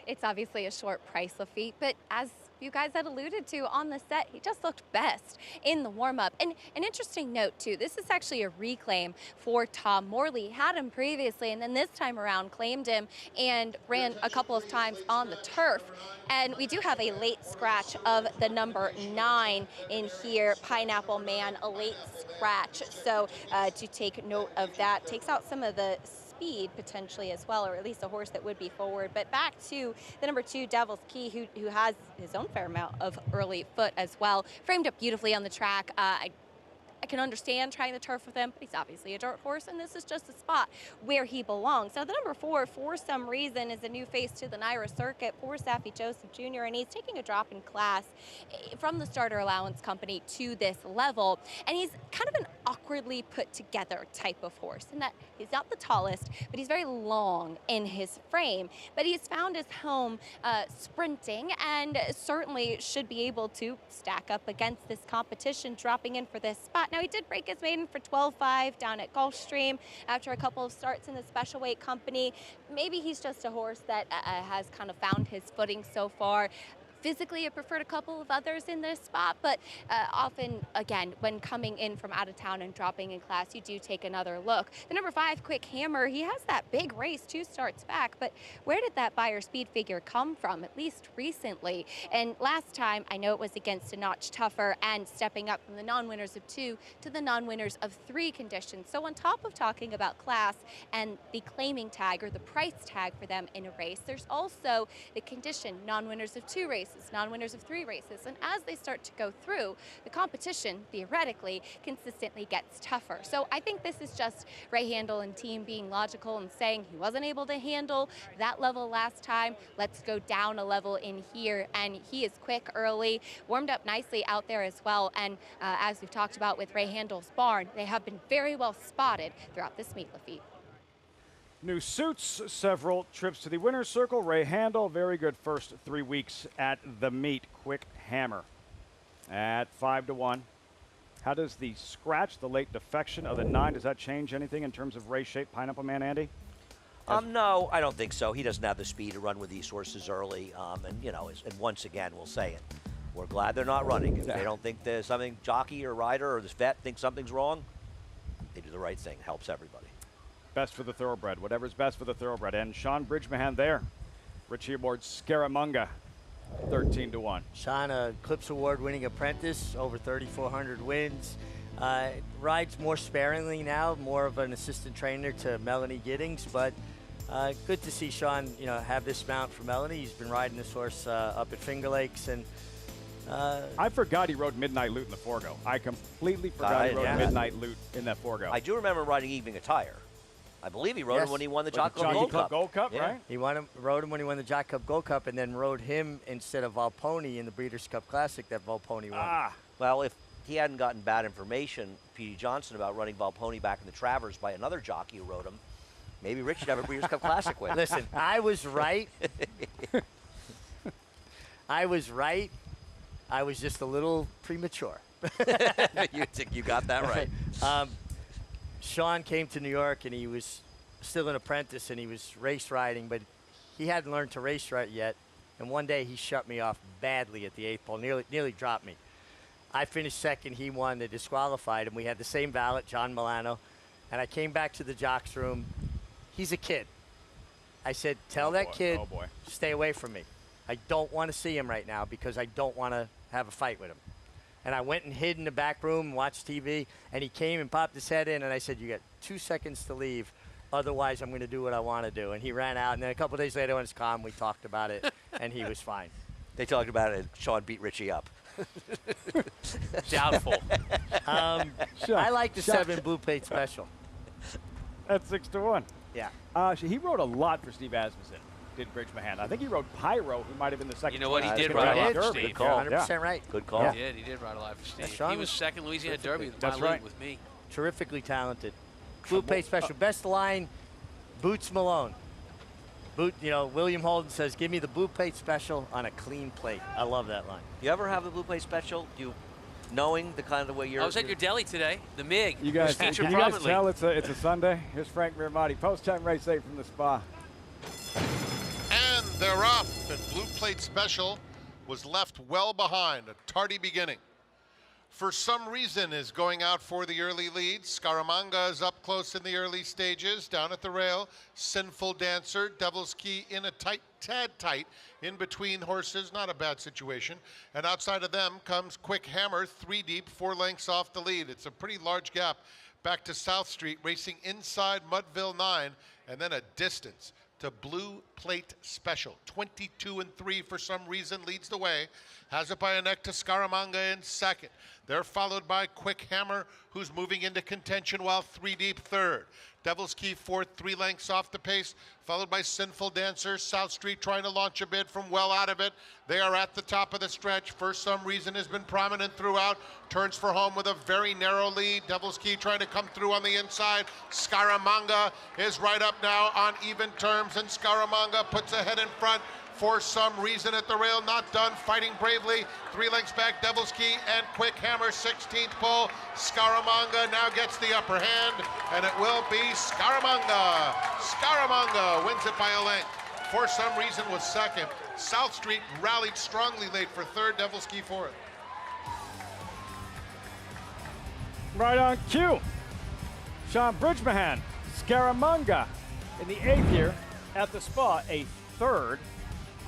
it's obviously a short price, Lafitte, but as you guys had alluded to on the set, he just looked best in the warm-up. And an interesting note, too, this is actually a reclaim for Tom Morley. Had him previously, and then this time around claimed him and ran a couple of times on the turf. And we do have a late scratch of the number 9 in here, Pineapple Man, a late scratch. So to take note of that, takes out some of the speed potentially as well, or at least a horse that would be forward. But back to the number 2, Devil's Key, who has his own fair amount of early foot as well. Framed up beautifully on the track. I can understand trying the turf with him, but he's obviously a dirt horse, and this is just a spot where he belongs. So the number 4, for some reason, is a new face to the NYRA circuit for Saffie Joseph Jr., and he's taking a drop in class from the starter allowance company to this level. And he's kind of an awkwardly put together type of horse in that he's not the tallest, but he's very long in his frame. But he's found his home sprinting, and certainly should be able to stack up against this competition, dropping in for this spot. Now, he did break his maiden for 12.5 down at Gulfstream after a couple of starts in the special weight company. Maybe he's just a horse that has kind of found his footing so far. Physically, I preferred a couple of others in this spot, but often, again, when coming in from out of town and dropping in class, you do take another look. The number 5, Quick Hammer, he has that big race 2 starts back, but where did that buyer speed figure come from, at least recently? And last time, I know it was against a notch tougher and stepping up from the non-winners of 2 to the non-winners of 3 conditions. So on top of talking about class and the claiming tag or the price tag for them in a race, there's also the condition, non-winners of 2 races, non-winners of 3 races. And as they start to go through, the competition, theoretically, consistently gets tougher. So I think this is just Ray Handel and team being logical and saying he wasn't able to handle that level last time. Let's go down a level in here. And he is quick early, warmed up nicely out there as well. And as we've talked about with Ray Handel's barn, they have been very well spotted throughout this meet, Lafitte. New suits, several trips to the winner's circle. Ray Handel, very good first 3 weeks at the meet. Quick Hammer at 5 to 1. How does the scratch, the late defection of the 9, does that change anything in terms of race shape, Pineapple Man, Andy? No, I don't think so. He doesn't have the speed to run with these horses early. And once again, we'll say it. We're glad they're not running. If they don't think there's something, jockey or rider or this vet thinks something's wrong, they do the right thing. Helps everybody. Best for the thoroughbred, whatever's best for the thoroughbred. And Sean Bridgman there. Richie Award's Scaramanga, 13 to 1. Sean, a Clips Award winning apprentice, over 3,400 wins. Rides more sparingly now, more of an assistant trainer to Melanie Giddings, but good to see Sean, have this mount for Melanie. He's been riding this horse up at Finger Lakes, and I forgot he rode Midnight Loot in the Forego. I completely forgot he rode Midnight Loot in that Forego. I do remember riding Evening Attire. I believe he rode him when he won the Jockey Club Gold Cup, yeah. right? He rode him when he won the Jockey Club Gold Cup, and then rode him instead of Valponi in the Breeders' Cup Classic that Valponi won. Well, if he hadn't gotten bad information, P.D. Johnson, about running Valponi back in the Travers by another jockey who rode him, maybe Rich should have a Breeders' Cup Classic win. Listen, I was right. I was right. I was just a little premature. You got that right. Sean came to New York, and he was still an apprentice, and he was race riding, but he hadn't learned to race right yet. And one day he shut me off badly at the 8th pole, nearly dropped me. I finished second. He won. They disqualified him. We had the same valet, John Milano. And I came back to the jocks room. He's a kid. I said, tell that kid, stay away from me. I don't want to see him right now because I don't want to have a fight with him. And I went and hid in the back room and watched TV, and he came and popped his head in, and I said, you got 2 seconds to leave. Otherwise, I'm going to do what I want to do. And he ran out, and then a couple of days later when it's calm, we talked about it, and he was fine. They talked about it, and Sean beat Richie up. Doubtful. I like the 7 blue plate special. That's 6-1. Yeah. He wrote a lot for Steve Asmussen, did Bridge Mahan. I think he wrote Pyro, who might have been the second. You know what? He choice. did ride a lot for Derby. Steve. Good call. 100% right. Good call. He did ride a lot for Steve. Sean He was was second Louisiana Derby with That's my lead right. with me. Terrifically talented. Blue plate special. Best line, Boots Malone. William Holden says, give me the blue plate special on a clean plate. I love that line. You ever have the blue plate special? Knowing the kind of way you're... I was at your deli today, the MIG. You guys, was featured can you guys prominently. tell it's a Sunday? Here's Frank Miramotti, post-time race 8 from the Spa. And they're off. And blue plate special was left well behind. A tardy beginning. For some reason is going out for the early lead. Scaramanga is up close in the early stages. Down at the rail, Sinful Dancer, Devil's Key in a tad tight in between horses. Not a bad situation. And outside of them comes Quick Hammer, 3 deep, 4 lengths off the lead. It's a pretty large gap back to South Street, racing inside Mudville 9, and then a distance to Blue Plate Special. 22-3 for some reason leads the way. Has it by a neck to Scaramanga in second. They're followed by Quick Hammer, who's moving into contention, while 3 deep third. Devil's Key fourth, 3 lengths off the pace, followed by Sinful Dancer. South Street trying to launch a bid from well out of it. They are at the top of the stretch. For some reason has been prominent throughout. Turns for home with a very narrow lead. Devil's Key trying to come through on the inside. Scaramanga is right up now on even terms, and Scaramanga puts a head in front. For some reason at the rail, not done, fighting bravely. 3 lengths back, Devil's Key and Quick Hammer, 16th pole. Scaramanga now gets the upper hand, and it will be Scaramanga. Scaramanga wins it by a length. For some reason was second. South Street rallied strongly late for third, Devil's Key fourth. Right on cue. Sean Bridgemahan, Scaramanga in the 8th year at the Spa, a 3rd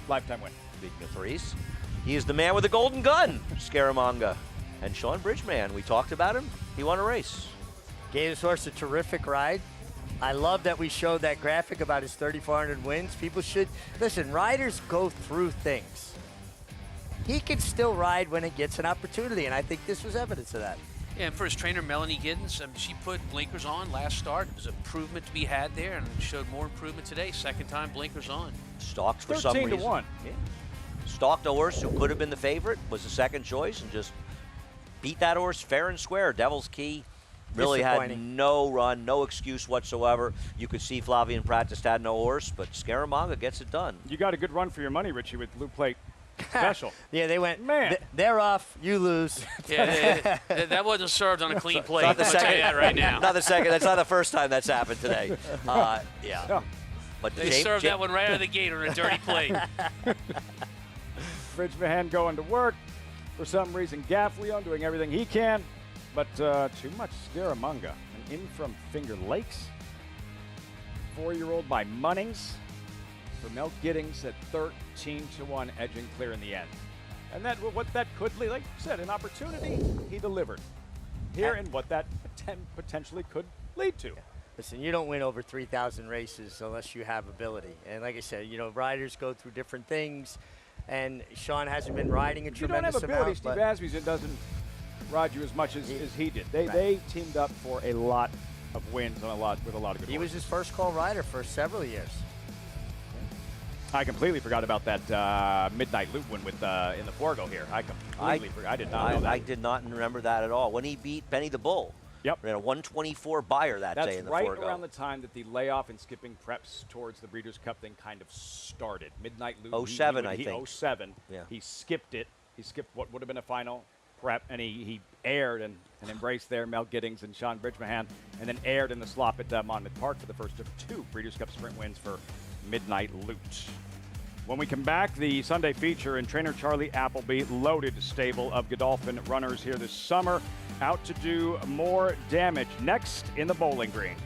lifetime win. Speaking of threes, he is the man with the golden gun, Scaramanga. And Sean Bridgman, we talked about him. He won a race. Gave this horse a terrific ride. I love that we showed that graphic about his 3,400 wins. People should, listen, riders go through things. He can still ride when he gets an opportunity, and I think this was evidence of that. Yeah, and for his trainer, Melanie Giddens, she put blinkers on last start. There's improvement to be had there, and showed more improvement today. Second time blinkers on. Stalked for some reason. 13-1. Yeah. Stalked a horse who could have been the favorite, was the second choice, and just beat that horse fair and square. Devil's Key really had no run, no excuse whatsoever. You could see Flavian Pratt just had no horse, but Scaramanga gets it done. You got a good run for your money, Richie, with Blue Plate Special. Yeah, they went, man, they're off, you lose. Yeah, that wasn't served on a clean plate. Not the I'll second, tell you that right now. Not the second. That's not the first time that's happened today. Yeah. But They served that one right out of the gate on a dirty plate. Bridgemahan going to work. For some reason, Gaffleon doing everything he can, but too much Scaramanga. And in from Finger Lakes. 4-year-old by Munnings. For Mel Giddings at 13-1, edging clear in the end. And that what that could lead, like you said, an opportunity he delivered. Here and what that potentially could lead to. Listen, you don't win over 3,000 races unless you have ability. And like I said, riders go through different things. And Sean hasn't been riding a tremendous amount. You don't have ability. Steve Asmussen doesn't ride you as much as he did. They teamed up for a lot of wins and with a lot of good horses. He was his first call rider for several years. I completely forgot about that Midnight Loop win with in the Forgo here. I completely forgot. I did not know that. I did not remember that at all. When he beat Benny the Bull. Yep. We had a 124 buyer that day in the That's Forgo. right around the time that the layoff and skipping preps towards the Breeders' Cup thing kind of started. Midnight Loop. 07, I think. 07. Yeah. He skipped it. He skipped what would have been a final prep, and he aired and embraced there Mel Giddings and Sean Bridgemahan, and then aired in the slop at Monmouth Park for the first of 2 Breeders' Cup sprint wins for Midnight Loot. When we come back, the Sunday feature and trainer Charlie Appleby, loaded stable of Godolphin runners here this summer, out to do more damage. Next in the Bowling Green.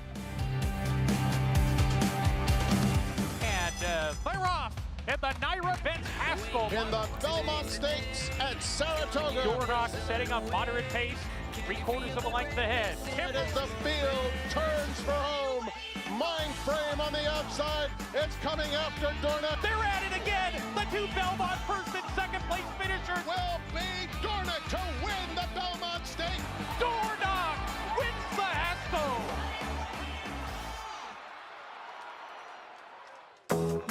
And they're off at the Naira Betts Haskell. In the Belmont Stakes at Saratoga. Dornock setting up moderate pace, 3/4 of a length ahead. And as the field turns for home, Mind Frame on the outside. It's coming after Dornock. They're at it again. The two Belmont first and second place finishers will be Dornock to win the Belmont Stakes. Dornock wins the Haskell.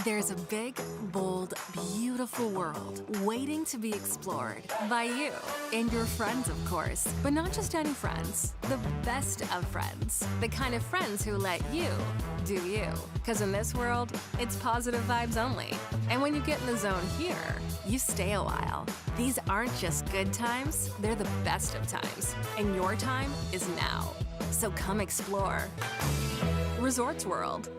There's a big, bold, beautiful world waiting to be explored by you and your friends, of course. But not just any friends, the best of friends. The kind of friends who let you do you. Because in this world, it's positive vibes only. And when you get in the zone here, you stay a while. These aren't just good times, they're the best of times. And your time is now. So come explore. Resorts World.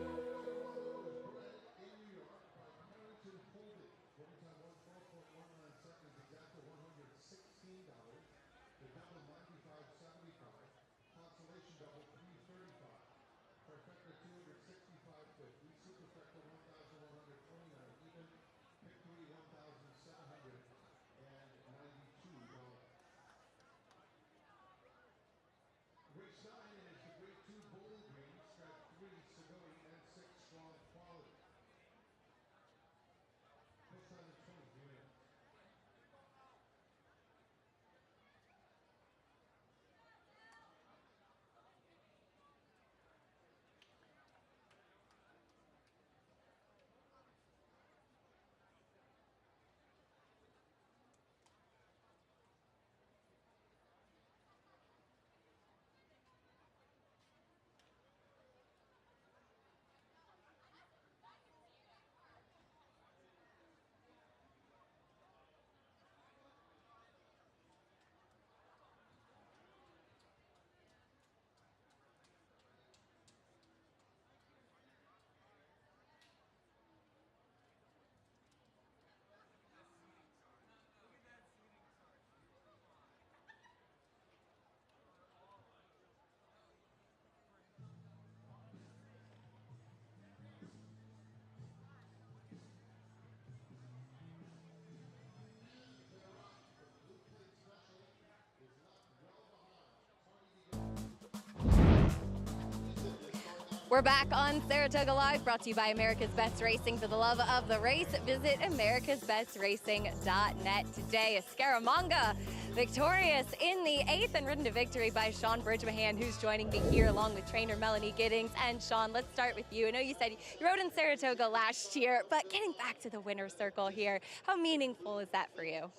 We're back on Saratoga Live, brought to you by America's Best Racing. For the love of the race, visit americasbestracing.net today. Scaramanga victorious in the 8th and ridden to victory by Sean Bridgmahan, who's joining me here along with trainer Melanie Giddings. And Sean, let's start with you. I know you said you rode in Saratoga last year, but getting back to the winner's circle here, how meaningful is that for you?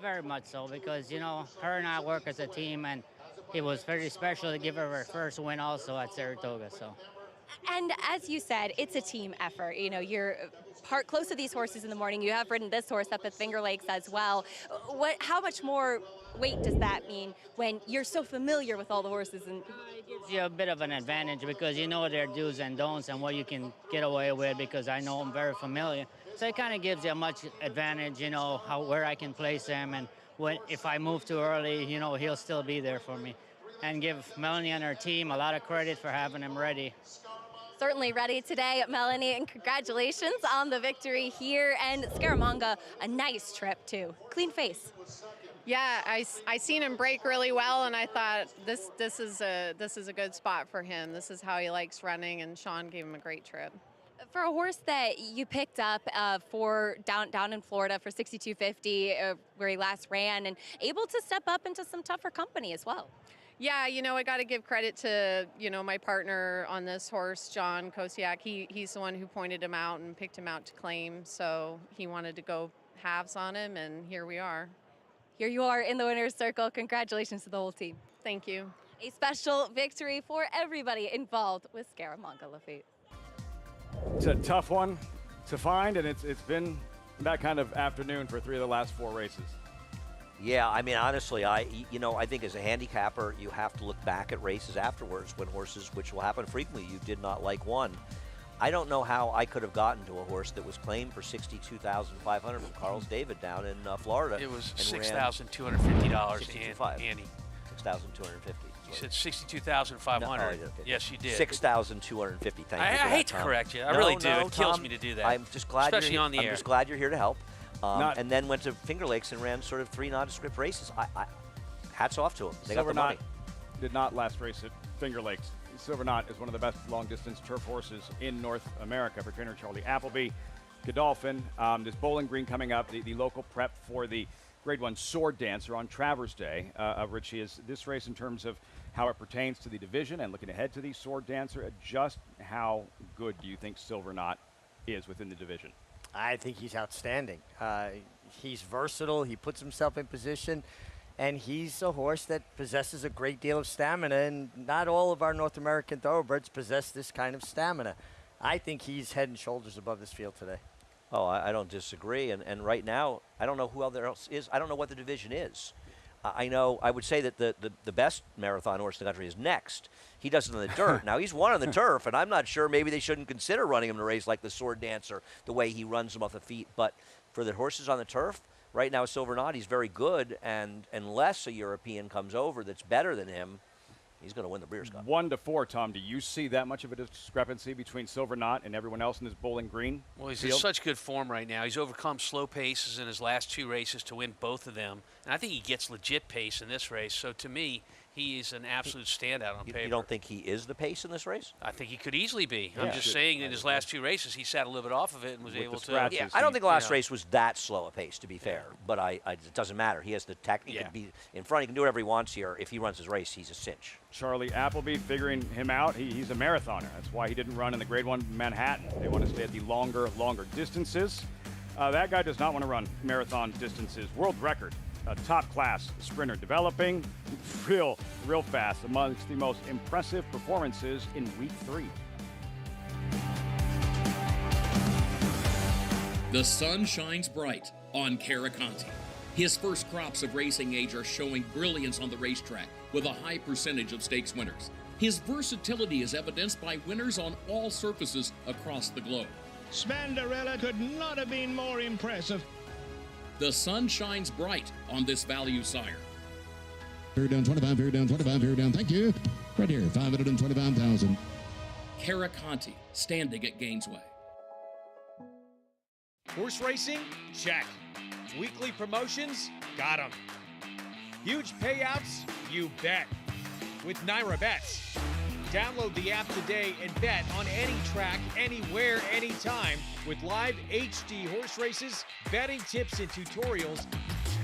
Very much so, because, you know, her and I work as a team, and it was very special to give her her first win also at Saratoga. So. And as you said, it's a team effort. You know, you're close to these horses in the morning. You have ridden this horse up at Finger Lakes as well. How much more weight does that mean when you're so familiar with all the horses? And it gives you a bit of an advantage because you know their do's and don'ts and what you can get away with, because I know I'm very familiar. So it kind of gives you a much advantage, you know, where I can place him, and if I move too early, you know, he'll still be there for me. And give Melanie and her team a lot of credit for having him ready. Certainly ready today, Melanie, and congratulations on the victory here. And Scaramanga, a nice trip too. Clean face. Yeah, I seen him break really well, and I thought this is a good spot for him. This is how he likes running, and Sean gave him a great trip. For a horse that you picked up for down in Florida for 6250, where he last ran, and able to step up into some tougher company as well. Yeah, you know, I got to give credit to, you know, my partner on this horse, John Kosiak. He's the one who pointed him out and picked him out to claim. So he wanted to go halves on him, and here we are. Here you are in the winner's circle. Congratulations to the whole team. Thank you. A special victory for everybody involved with Scaramanga Lafitte. It's a tough one to find, and it's been that kind of afternoon for 3 of the last 4 races. Yeah, I mean, honestly, I think as a handicapper, you have to look back at races afterwards when horses, which will happen frequently, you did not like one. I don't know how I could have gotten to a horse that was claimed for $62,500 from Carl's David down in Florida. It was and $6,250, Andy. $6,250. You said $62,500. No, Yes, you did. $6,250. Thank you. I hate to correct you. I really do. It kills me to do that. I'm just glad especially on the air. I'm just glad you're here to help. And then went to Finger Lakes and ran sort of 3 nondescript races. Hats off to them. They got the money. Did not last race at Finger Lakes. Silver Knot is one of the best long-distance turf horses in North America for trainer Charlie Appleby. Godolphin, this Bowling Green coming up, the local prep for the Grade 1 Sword Dancer on Travers Day. Richie, is this race in terms of how it pertains to the division and looking ahead to the Sword Dancer, just how good do you think Silver Knot is within the division? I think he's outstanding. He's versatile. He puts himself in position. And he's a horse that possesses a great deal of stamina, and not all of our North American thoroughbreds possess this kind of stamina. I think he's head and shoulders above this field today. Oh, I don't disagree. And right now, I don't know who else is. I don't know what the division is. I would say that the best marathon horse in the country is Next. He does it on the dirt. Now, he's won on the turf, and I'm not sure maybe they shouldn't consider running him in a race like the Sword Dancer, the way he runs them off the feet. But for the horses on the turf, right now, Silver Knot, he's very good, and unless a European comes over that's better than him, he's going to win the Breeders' Cup. 1-4, Tom. Do you see that much of a discrepancy between Silver Knot and everyone else in this Bowling Green Well, he's field? in such good form right now. He's overcome slow paces in his last 2 races to win both of them. And I think he gets legit pace in this race. So, to me, he is an absolute standout on paper. You don't think he is the pace in this race? I think he could easily be. Yeah. I'm just saying in his last 2 races, he sat a little bit off of it and was able to. Yeah, I don't think the last race was that slow a pace, to be fair. But it doesn't matter. He has the technique. He can be in front. He can do whatever he wants here. If he runs his race, he's a cinch. Charlie Appleby figuring him out. He's a marathoner. That's why he didn't run in the Grade 1 Manhattan. They want to stay at the longer distances. That guy does not want to run marathon distances. World record. A top-class sprinter developing real fast, amongst the most impressive performances in week 3. The sun shines bright on Caraconte. His first crops of racing age are showing brilliance on the racetrack with a high percentage of stakes winners. His versatility is evidenced by winners on all surfaces across the globe. Spandarella could not have been more impressive. The sun shines bright on this value sire. Fair down 25, fair down 25, fair down. Thank you. Right here, 525,000. Caraconte, standing at Gainesway. Horse racing? Check. Weekly promotions? Got 'em. Huge payouts? You bet. With Naira Bets. Download the app today and bet on any track, anywhere, anytime with live HD horse races, betting tips and tutorials,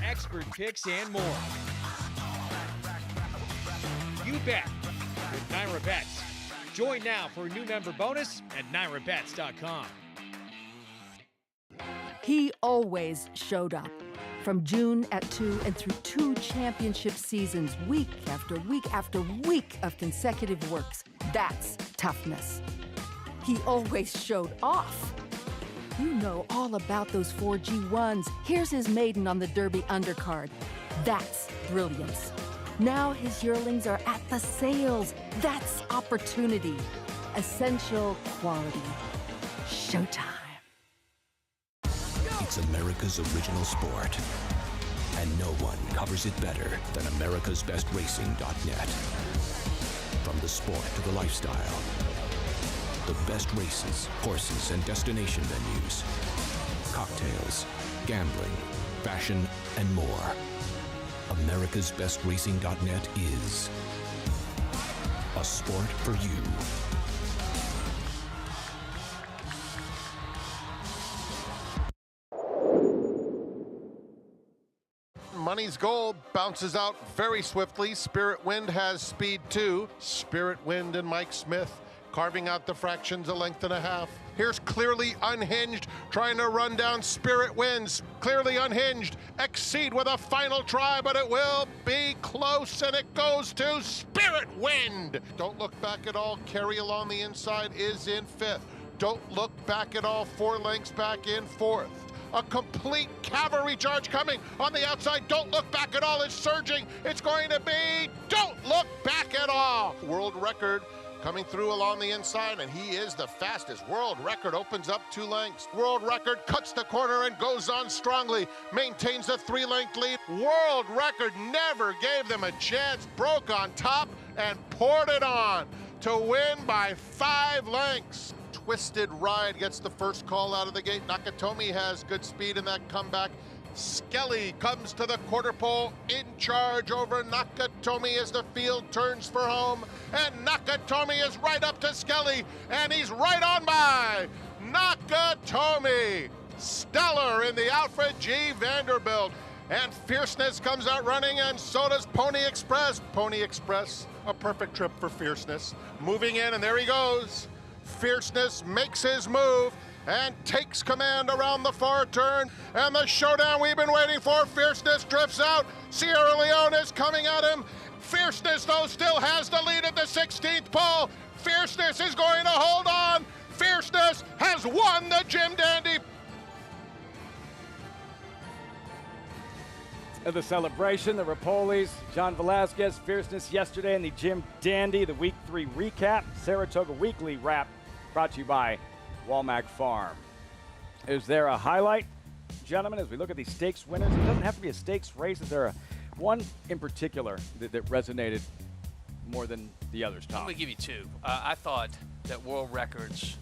expert picks, and more. You bet with Naira Bets. Join now for a new member bonus at NairaBets.com. He always showed up. From June at 2 and through 2 championship seasons, week after week after week of consecutive works. That's toughness. He always showed off. You know all about those 4 G1s. Here's his maiden on the Derby undercard. That's brilliance. Now his yearlings are at the sales. That's opportunity. Essential quality. Showtime. It's America's original sport, and no one covers it better than americasbestracing.net. From the sport to the lifestyle, the best races, horses, and destination venues, cocktails, gambling, fashion, and more. americasbestracing.net is a sport for you. Money's Gold bounces out very swiftly. Spirit Wind has speed too. Spirit Wind and Mike Smith carving out the fractions a length and a half. Here's Clearly Unhinged trying to run down Spirit Winds. Clearly Unhinged. Exceed with a final try, but it will be close, and it goes to Spirit Wind. Don't Look Back at All. Carry Along the inside is in 5th. Don't Look Back at All, 4 lengths back in 4th. A complete cavalry charge coming on the outside. Don't Look Back at All is surging. It's going to be Don't Look Back at All. World record coming through along the inside, and he is the fastest. World record opens up 2 lengths. World record cuts the corner and goes on strongly, maintains a 3-length lead. World record never gave them a chance, broke on top and poured it on to win by 5 lengths. Twisted Ride gets the first call out of the gate. Nakatomi has good speed in that comeback. Skelly comes to the quarter pole in charge over Nakatomi as the field turns for home. And Nakatomi is right up to Skelly, and he's right on by. Nakatomi, stellar in the Alfred G. Vanderbilt. And Fierceness comes out running, and so does Pony Express. Pony Express, a perfect trip for Fierceness. Moving in, and there he goes. Fierceness makes his move and takes command around the far turn. And the showdown we've been waiting for. Fierceness drifts out. Sierra Leone is coming at him. Fierceness, though, still has the lead at the 16th pole. Fierceness is going to hold on. Fierceness has won the Jim Dandy. Of the celebration, the Ripolis, John Velasquez, Fierceness yesterday, and the Jim Dandy, the Week 3 recap, Saratoga Weekly Wrap, brought to you by Walmack Farm. Is there a highlight, gentlemen, as we look at these stakes winners? It doesn't have to be a stakes race. Is there one in particular that resonated more than the others, Tom? I'm going to give you 2. I thought that World Records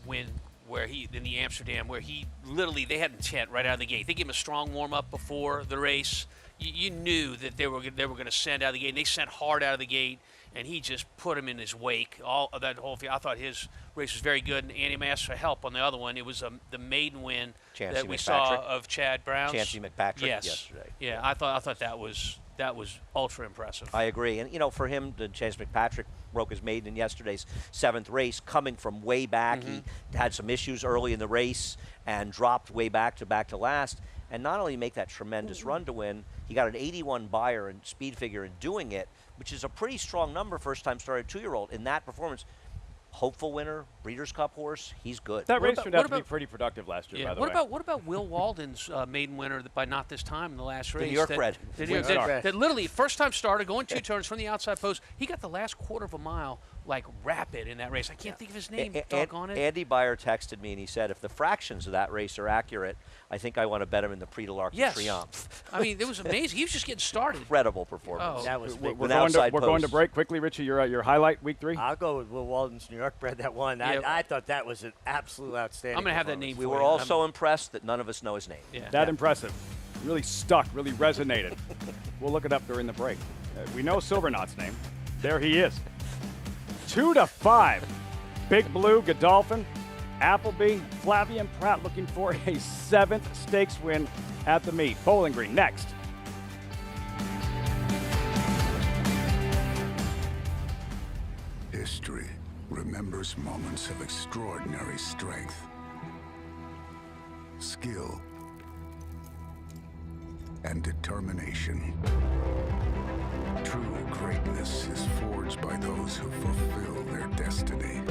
win where in the Amsterdam, where he literally, they had intent right out of the gate. They gave him a strong warm-up before the race. You knew that they were going to send out of the gate, and they sent hard out of the gate, and he just put him in his wake. All of that whole field. I thought his race was very good, and Andy asked for help on the other one. It was the maiden win that we saw of Chad Brown's. Chancey McPatrick yesterday. Yeah, I thought that was ultra impressive. I agree, and for him, Chancey McPatrick broke his maiden in yesterday's 7th race, coming from way back. He had some issues early in the race and dropped way back to last. And not only make that tremendous run to win, he got an 81 buyer and speed figure in doing it, which is a pretty strong number, first-time started 2-year-old. In that performance, hopeful winner, Breeders' Cup horse, he's good. That race turned out to be pretty productive last year, by the way. What about Will Walden's maiden winner by not this time in the last race? The New York bred. That literally, first-time starter, going 2 turns from the outside post. He got the last quarter of a mile, like, rapid in that race. I can't think of his name, doggone it. Andy Beyer texted me, and he said, if the fractions of that race are accurate, I think I want to bet him in the Prix de l'Arc de Triomphe. I mean, it was amazing. He was just getting started. Incredible performance. Oh. That was big. We're going to break quickly. Richie, your highlight, Week 3? I'll go with Will Walden's New York bred that won. Yeah. I thought that was an absolute outstanding I'm going to have that name We for were you. all so impressed that none of us know his name. That impressive. Really stuck, really resonated. We'll look it up during the break. We know Silverknot's name. There he is. 2 to 5. Big Blue, Godolphin, Appleby, Flavian Pratt looking for a 7th stakes win at the meet. Bowling Green next. History remembers moments of extraordinary strength, skill, and determination. True greatness is forged by those who fulfill their destiny.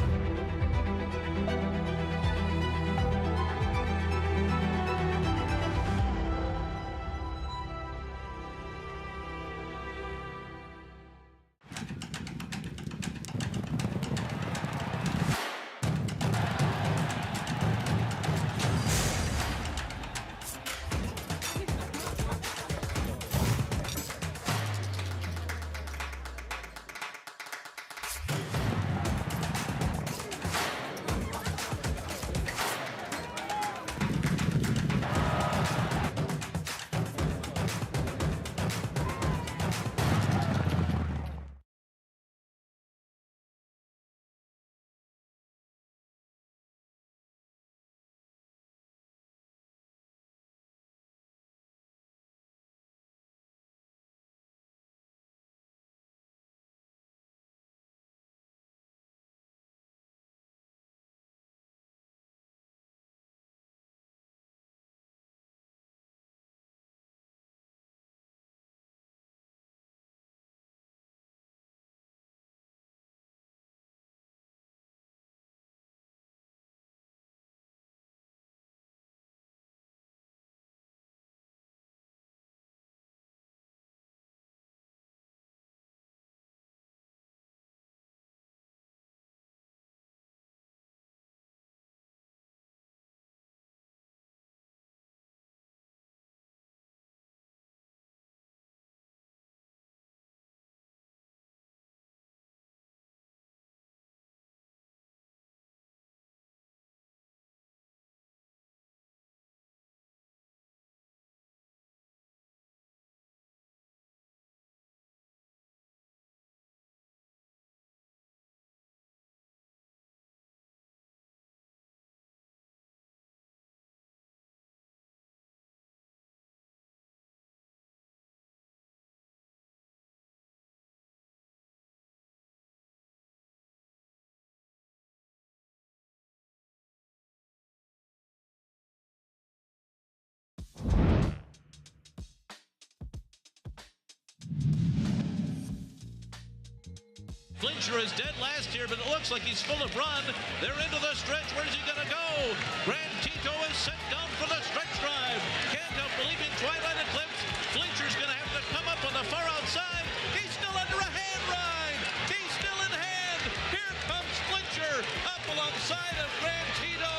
Flincher is dead last here, but it looks like he's full of run. They're into the stretch. Where's he going to go? Grand Tito is set down for the stretch drive. Can't help believing Twilight Eclipse. Flincher's going to have to come up on the far outside. He's still under a hand ride. He's still in hand. Here comes Flincher up alongside of Grand Tito.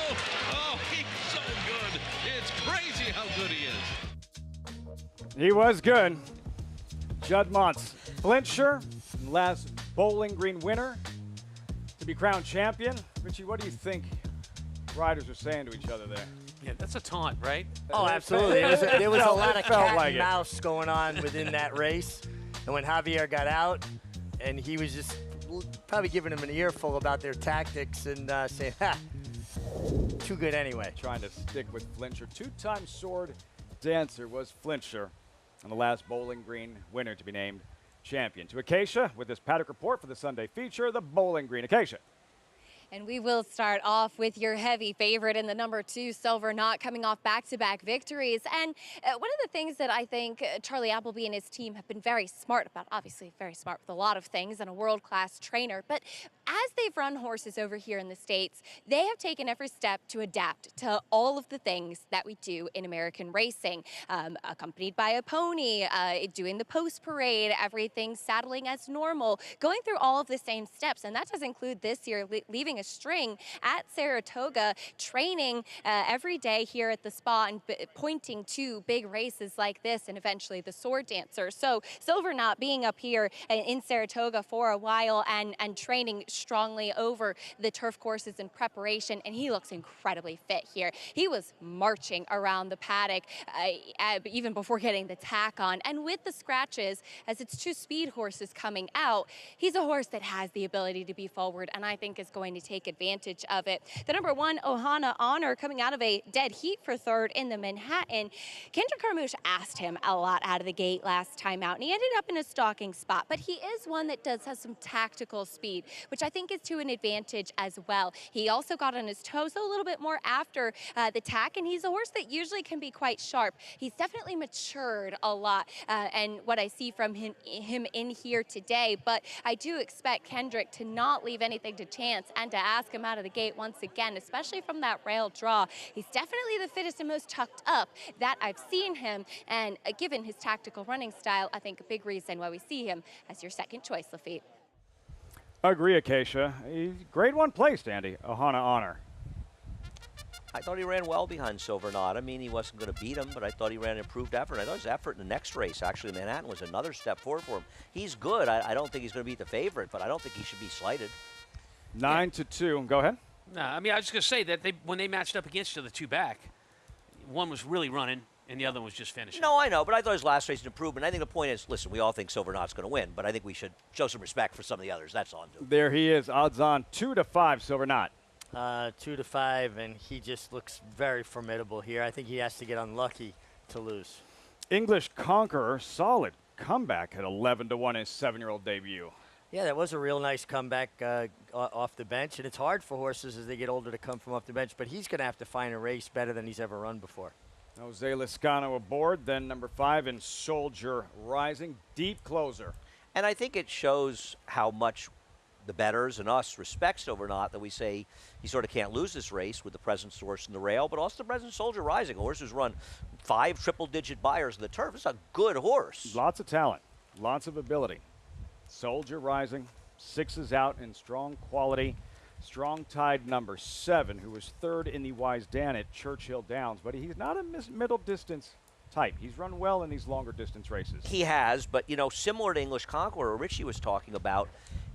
Oh, he's so good. It's crazy how good he is. He was good. Judd Montz, Flincher, last Bowling Green winner to be crowned champion. Richie, what do you think riders are saying to each other there? Yeah, that's a taunt, right? Oh, absolutely. There was a lot of cat and mouse going on within that race. And when Javier got out, and he was just probably giving him an earful about their tactics and saying, ha, too good anyway. Trying to stick with Flincher. Two-time sword dancer was Flincher, and the last Bowling Green winner to be named champion. To Acacia with this Paddock report for the Sunday feature, the Bowling Green. Acacia. And we will start off with your heavy favorite in the number 2, Silver Knot, coming off back-to-back victories. And one of the things that I think Charlie Appleby and his team have been very smart about, obviously very smart with a lot of things and a world-class trainer, but as they've run horses over here in the States, they have taken every step to adapt to all of the things that we do in American racing. Accompanied by a pony, doing the post parade, everything saddling as normal, going through all of the same steps. And that does include this year leaving a string at Saratoga, training every day here at the spa and pointing to big races like this and eventually the sword dancer. So Silver Knot being up here in Saratoga for a while and training strongly over the turf courses in preparation, and he looks incredibly fit here. He was marching around the paddock even before getting the tack on, and with the scratches, as it's 2 speed horses coming out, he's a horse that has the ability to be forward, and I think is going to take advantage of it. The number 1, Ohana Honor, coming out of a dead heat for 3rd in the Manhattan. Kendrick Carmouche asked him a lot out of the gate last time out, and he ended up in a stalking spot, but he is one that does have some tactical speed, which I think is to an advantage as well. He also got on his toes a little bit more after the tack, and he's a horse that usually can be quite sharp. He's definitely matured a lot, and what I see from him in here today, but I do expect Kendrick to not leave anything to chance and to ask him out of the gate once again, especially from that rail draw. He's definitely the fittest and most tucked up that I've seen him, and given his tactical running style, I think a big reason why we see him as your second choice, Lafitte. Agree, Acacia. Grade 1 placed, Andy. Ohana Honor. I thought he ran well behind Silver Knot. I mean, he wasn't going to beat him, but I thought he ran an improved effort. I thought his effort in the next race, actually, Manhattan, was another step forward for him. He's good. I don't think he's going to beat the favorite, but I don't think he should be slighted. 9-2. Go ahead. No, I mean, I was just going to say that when they matched up against each other 2 back, one was really running and the other one was just finishing. No, I know, but I thought his last race was an improvement. I think the point is, listen, we all think Silver Knot's going to win, but I think we should show some respect for some of the others. That's all I'm doing. There he is, odds on 2-5, Silver Knot. 2-5, and he just looks very formidable here. I think he has to get unlucky to lose. English Conqueror, solid comeback at 11-1 his 7-year-old debut. Yeah, that was a real nice comeback off the bench, and it's hard for horses as they get older to come from off the bench, but he's going to have to find a race better than he's ever run before. Jose Liscano aboard, then number 5 in Soldier Rising, deep closer. And I think it shows how much the bettors and us respect Silver Knot, that we say he sort of can't lose this race with the presence horse in the rail, but also the presence Soldier Rising, a horse who's run 5 triple-digit buyers in the turf. It's a good horse. Lots of talent, lots of ability. Soldier Rising, 6s out in strong quality. Strong tied number 7, who was 3rd in the Wise Dan at Churchill Downs, but he's not a middle distance type. He's run well in these longer distance races. He has, but you know, similar to English Conqueror, Richie was talking about,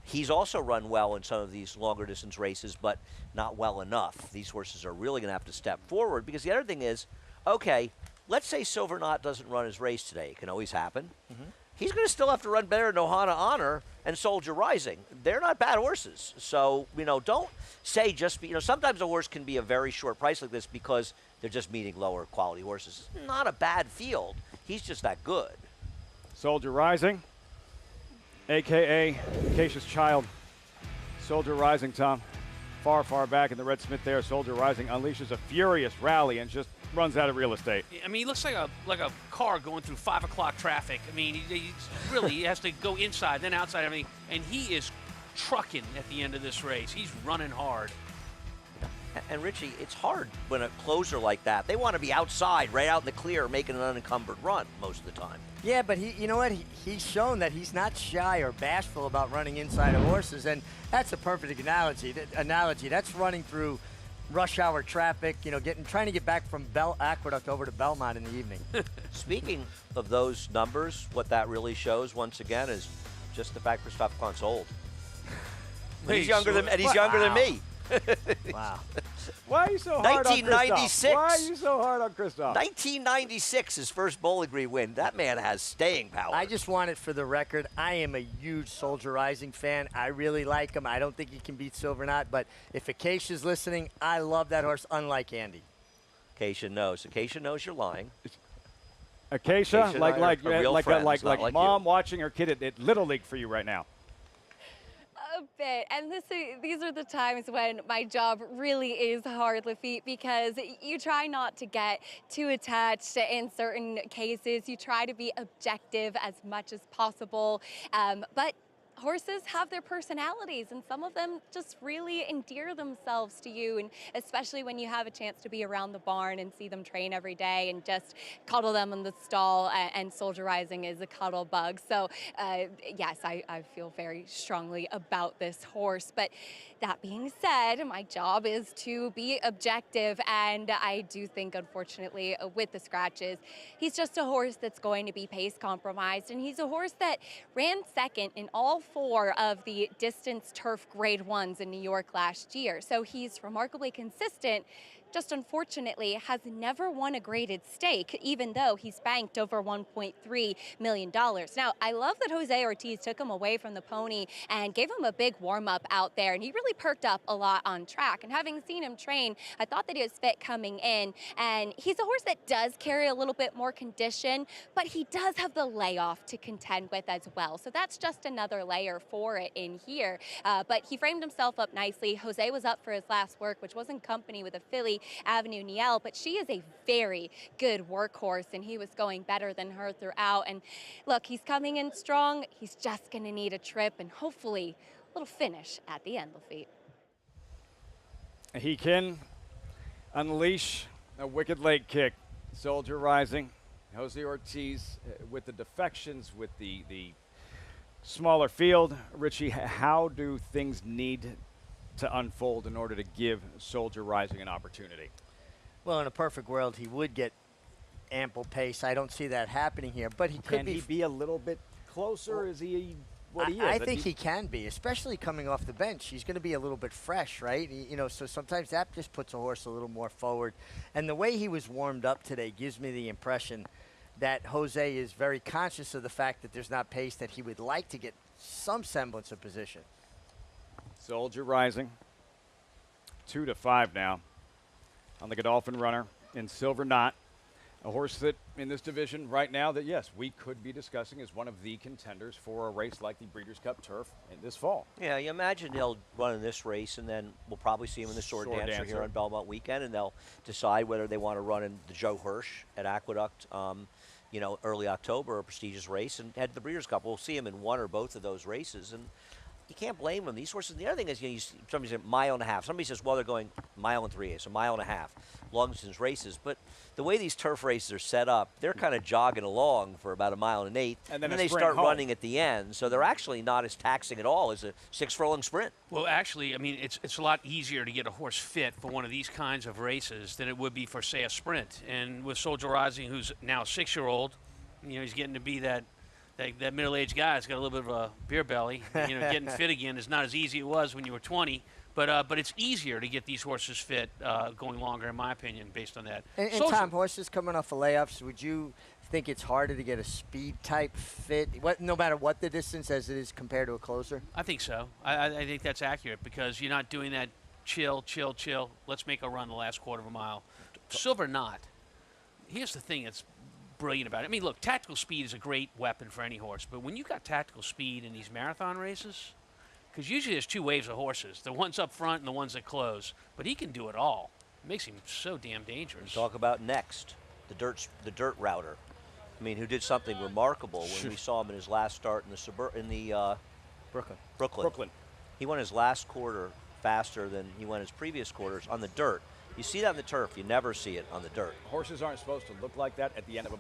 he's also run well in some of these longer distance races, but not well enough. These horses are really going to have to step forward, because the other thing is, okay, let's say Silver Knot doesn't run his race today. It can always happen. He's going to still have to run better than Ohana Honor and Soldier Rising. They're not bad horses. So, you know, don't say just, you know, sometimes a horse can be a very short price like this because they're just meeting lower quality horses. It's not a bad field. He's just that good. Soldier Rising, a.k.a. Acacia's child. Soldier Rising, Tom. Far, far back in the Red Smith there. Soldier Rising unleashes a furious rally and just runs out of real estate. I mean, he looks like a car going through 5 o'clock traffic. I mean, he really has to go inside, then outside, everything, and he is trucking at the end of this race. He's running hard. And Richie, it's hard when a closer like that, they want to be outside, right out in the clear, making an unencumbered run most of the time. Yeah, but you know what? He's shown that he's not shy or bashful about running inside of horses, and that's a perfect analogy. That's running through rush hour traffic, trying to get back from Aqueduct over to Belmont in the evening. Speaking of those numbers, what that really shows once again is just the fact Christophe old. He's younger than me. Wow. Why are you so hard on Christophe? 1996. Why are you so hard on Christophe? 1996, his first Bowling Green win. That man has staying power. I just want it for the record. I am a huge Soldier Rising fan. I really like him. I don't think he can beat Silver Knot, but if Acacia's listening, I love that horse, unlike Andy. Acacia knows. Acacia knows you're lying. Acacia, like mom you. watching her kid at Little League for you right now. A bit, and these are the times when my job really is hard, Lafitte, because you try not to get too attached in certain cases. You try to be objective as much as possible, but horses have their personalities, and some of them just really endear themselves to you, and especially when you have a chance to be around the barn and see them train every day and just cuddle them in the stall, and Soldier Rising is a cuddle bug. So yes, I feel very strongly about this horse, but that being said, my job is to be objective, and I do think, unfortunately, with the scratches, he's just a horse that's going to be pace compromised, and he's a horse that ran second in all 4 of the distance turf grade 1s in New York last year. So he's remarkably consistent, just unfortunately has never won a graded stake, even though he's banked over $1.3 million. Now, I love that Jose Ortiz took him away from the pony and gave him a big warm-up out there, and he really perked up a lot on track. And having seen him train, I thought that he was fit coming in, and he's a horse that does carry a little bit more condition, but he does have the layoff to contend with as well. So that's just another layer for it in here. But he framed himself up nicely. Jose was up for his last work, which was in company with a filly, Avenue Niel, but she is a very good workhorse, and he was going better than her throughout. And look, he's coming in strong. He's just going to need a trip and hopefully a little finish at the end, Lafitte. He can unleash a wicked leg kick. Soldier Rising, Jose Ortiz with the defections, with the smaller field. Richie, how do things need to unfold in order to give Soldier Rising an opportunity? Well, in a perfect world, he would get ample pace. I don't see that happening here, but he could Can he be a little bit closer? Well, is he what he is? I think he can be, especially coming off the bench. He's going to be a little bit fresh, right? So sometimes that just puts a horse a little more forward. And the way he was warmed up today gives me the impression that Jose is very conscious of the fact that there's not pace, that he would like to get some semblance of position. Soldier Rising, 2-5 now on the Godolphin runner in Silver Knot. A horse that in this division right now that, yes, we could be discussing as one of the contenders for a race like the Breeders' Cup Turf in this fall. Yeah, you imagine he'll run in this race, and then we'll probably see him in the Sword Dancer here on Belmont weekend, and they'll decide whether they want to run in the Joe Hirsch at Aqueduct, early October, a prestigious race, and head to the Breeders' Cup. We'll see him in one or both of those races, and you can't blame them. These horses, the other thing is, somebody says 1.5 miles. Somebody says, well, they're going 1.3 miles, 1.5 miles, long distance races. But the way these turf races are set up, they're kind of jogging along for about 1.8 miles, and then they start running at the end. So they're actually not as taxing at all as a 6-furlong sprint. Well, actually, I mean, it's a lot easier to get a horse fit for one of these kinds of races than it would be for, say, a sprint. And with Soldier Rising, who's now a 6-year-old, he's getting to be that middle-aged guy has got a little bit of a beer belly. Getting fit again is not as easy as it was when you were 20, but it's easier to get these horses fit going longer, in my opinion, based on that. And Tom, horses coming off of layoffs, would you think it's harder to get a speed-type fit, no matter what the distance, as it is compared to a closer? I think so. I think that's accurate because you're not doing that chill, let's make a run the last quarter of a mile. Silver Knot, here's the thing that's brilliant about it. I mean, look, tactical speed is a great weapon for any horse, but when you got tactical speed in these marathon races, because usually there's 2 waves of horses, the ones up front and the ones that close, but he can do it all. It makes him so damn dangerous. Talk about next, the dirt router. I mean, who did something remarkable when we saw him in his last start in the Brooklyn. He won his last quarter faster than he won his previous quarters on the dirt. You see that on the turf. You never see it on the dirt. Horses aren't supposed to look like that at the end of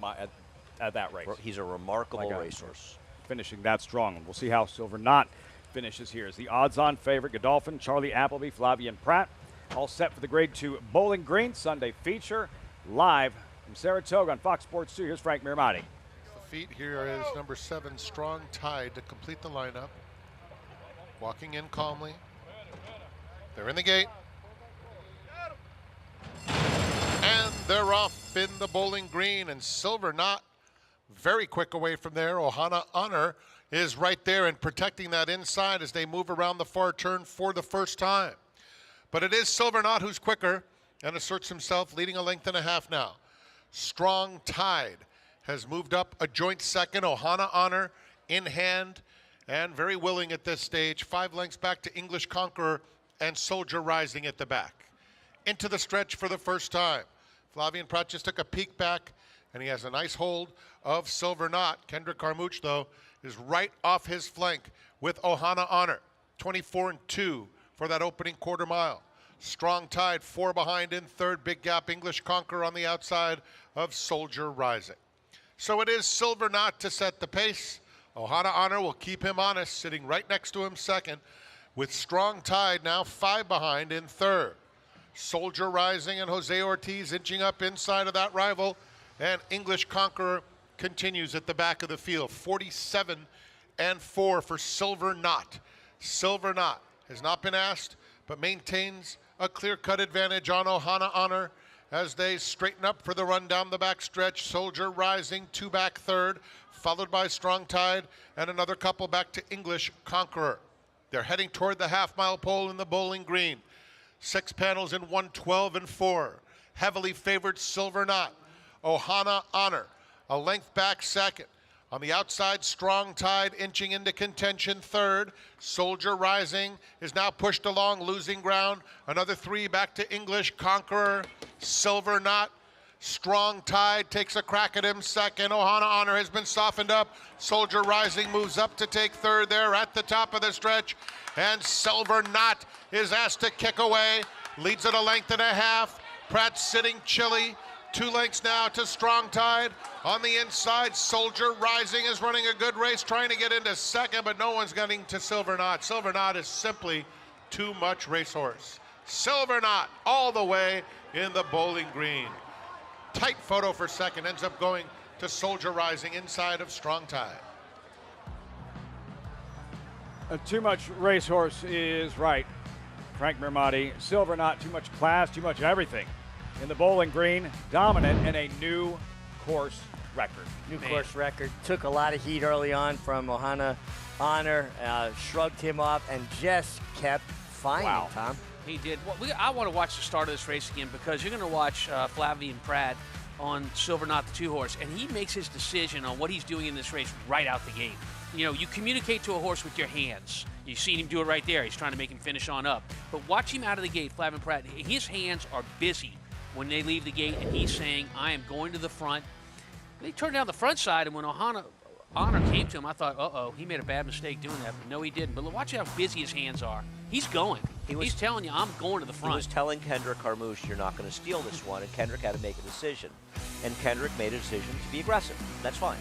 at that race. He's a remarkable racehorse. Finishing that strong. We'll see how Silver Knot finishes here. As the odds-on favorite, Godolphin, Charlie Appleby, Flavian Pratt, all set for the Grade 2 Bowling Green Sunday feature. Live from Saratoga on Fox Sports 2. Here's Frank Mirmati. The feat here is number 7, Strong Tide, to complete the lineup. Walking in calmly. They're in the gate. And they're off in the Bowling Green, and Silver Knot very quick away from there. Ohana Honor is right there and protecting that inside as they move around the far turn for the first time. But it is Silver Knot who's quicker and asserts himself, leading a length and a half now. Strong Tide has moved up a joint second. Ohana Honor in hand and very willing at this stage. 5 lengths back to English Conqueror and Soldier Rising at the back. Into the stretch for the first time. Flavian Pratt just took a peek back, and he has a nice hold of Silver Knot. Kendrick Carmouche, though, is right off his flank with Ohana Honor. 24-2 for that opening quarter mile. Strong Tide 4 behind in third. Big gap English Conqueror on the outside of Soldier Rising. So it is Silver Knot to set the pace. Ohana Honor will keep him honest, sitting right next to him second, with Strong Tide now 5 behind in third. Soldier Rising and Jose Ortiz inching up inside of that rival, and English Conqueror continues at the back of the field. 47-4 for Silver Knot. Silver Knot has not been asked, but maintains a clear-cut advantage on Ohana Honor as they straighten up for the run down the back stretch. Soldier Rising 2 back third, followed by Strong Tide and another couple back to English Conqueror. They're heading toward the half-mile pole in the Bowling Green. 6 panels in 1:12-4. Heavily favored Silver Knot. Ohana Honor, a length back second. On the outside, Strong Tide inching into contention third. Soldier Rising is now pushed along, losing ground. Another 3 back to English Conqueror. Silver Knot. Strong Tide takes a crack at him second. Ohana Honor has been softened up. Soldier Rising moves up to take third there at the top of the stretch. And Silver Knot is asked to kick away. Leads it a length and a half. Pratt sitting chilly. 2 lengths now to Strong Tide. On the inside, Soldier Rising is running a good race, trying to get into second, but no one's getting to Silver Knot. Silver Knot is simply too much racehorse. Silver Knot all the way in the Bowling Green. Tight photo for second, ends up going to Soldier Rising inside of Strong Tide. Too much racehorse is right. Frank Mirmati. Silver Knot, too much class, too much everything. In the Bowling Green, dominant and a new course record. New course record. Took a lot of heat early on from Ohana Honor, shrugged him off, and just kept finding Tom. He did. Well, I want to watch the start of this race again because you're going to watch Flavian Pratt on Silver Knot, the 2-horse, and he makes his decision on what he's doing in this race right out the gate. You know, you communicate to a horse with your hands. You've seen him do it right there. He's trying to make him finish on up. But watch him out of the gate, Flavian Pratt. His hands are busy when they leave the gate, and he's saying, I am going to the front. They turned down the front side, and when Ohana Honor came to him, I thought, uh-oh, he made a bad mistake doing that. But no, he didn't. But watch how busy his hands are. He's going. He's telling you, I'm going to the front. He was telling Kendrick Carmouche, you're not going to steal this one, and Kendrick had to make a decision. And Kendrick made a decision to be aggressive. That's fine.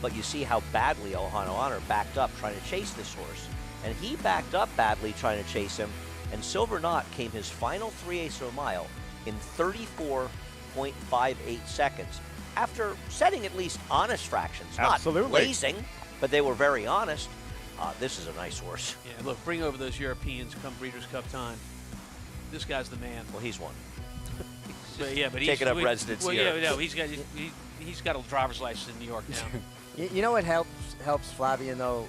But you see how badly Ohana Honor backed up trying to chase this horse. And he backed up badly trying to chase him, and Silver Knot came his final 3/8 of a mile in 34.58 seconds after setting at least honest fractions. Absolutely. Not blazing, but they were very honest. This is a nice horse. Yeah, look, bring over those Europeans come Breeders' Cup time. This guy's the man. Well, he's one. But he's taking up residence here. Yeah, no, he's got a driver's license in New York now. You know what helps Flavian, though,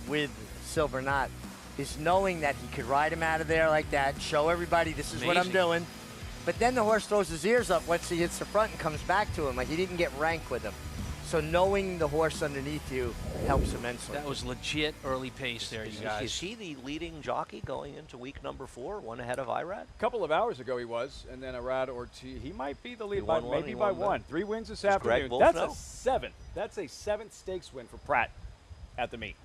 with Silver Knot is knowing that he could ride him out of there like that, show everybody this is what I'm doing. But then the horse throws his ears up once he hits the front and comes back to him. Like, he didn't get rank with him. So knowing the horse underneath you helps immensely. That was legit early pace there, you guys. Is he the leading jockey going into week number 4, one ahead of Irad? A couple of hours ago he was, and then Irad Ortiz, he might be the lead by maybe by 1. 3 wins this afternoon. That's a 7th. That's a 7th stakes win for Pratt at the meet.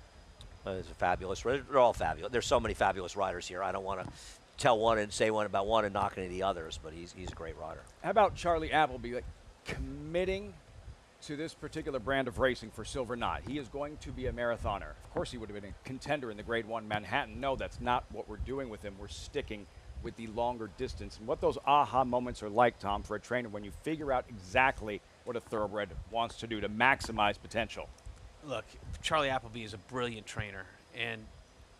is a fabulous. They're all fabulous. There's so many fabulous riders here. I don't want to tell one and say one about one and knock any of the others, but he's a great rider. How about Charlie Appleby, like committing to this particular brand of racing for Silver Knot? He is going to be a marathoner. Of course, he would have been a contender in the Grade 1 Manhattan. No, that's not what we're doing with him. We're sticking with the longer distance. And what those aha moments are like, Tom, for a trainer when you figure out exactly what a thoroughbred wants to do to maximize potential. Look, Charlie Appleby is a brilliant trainer, and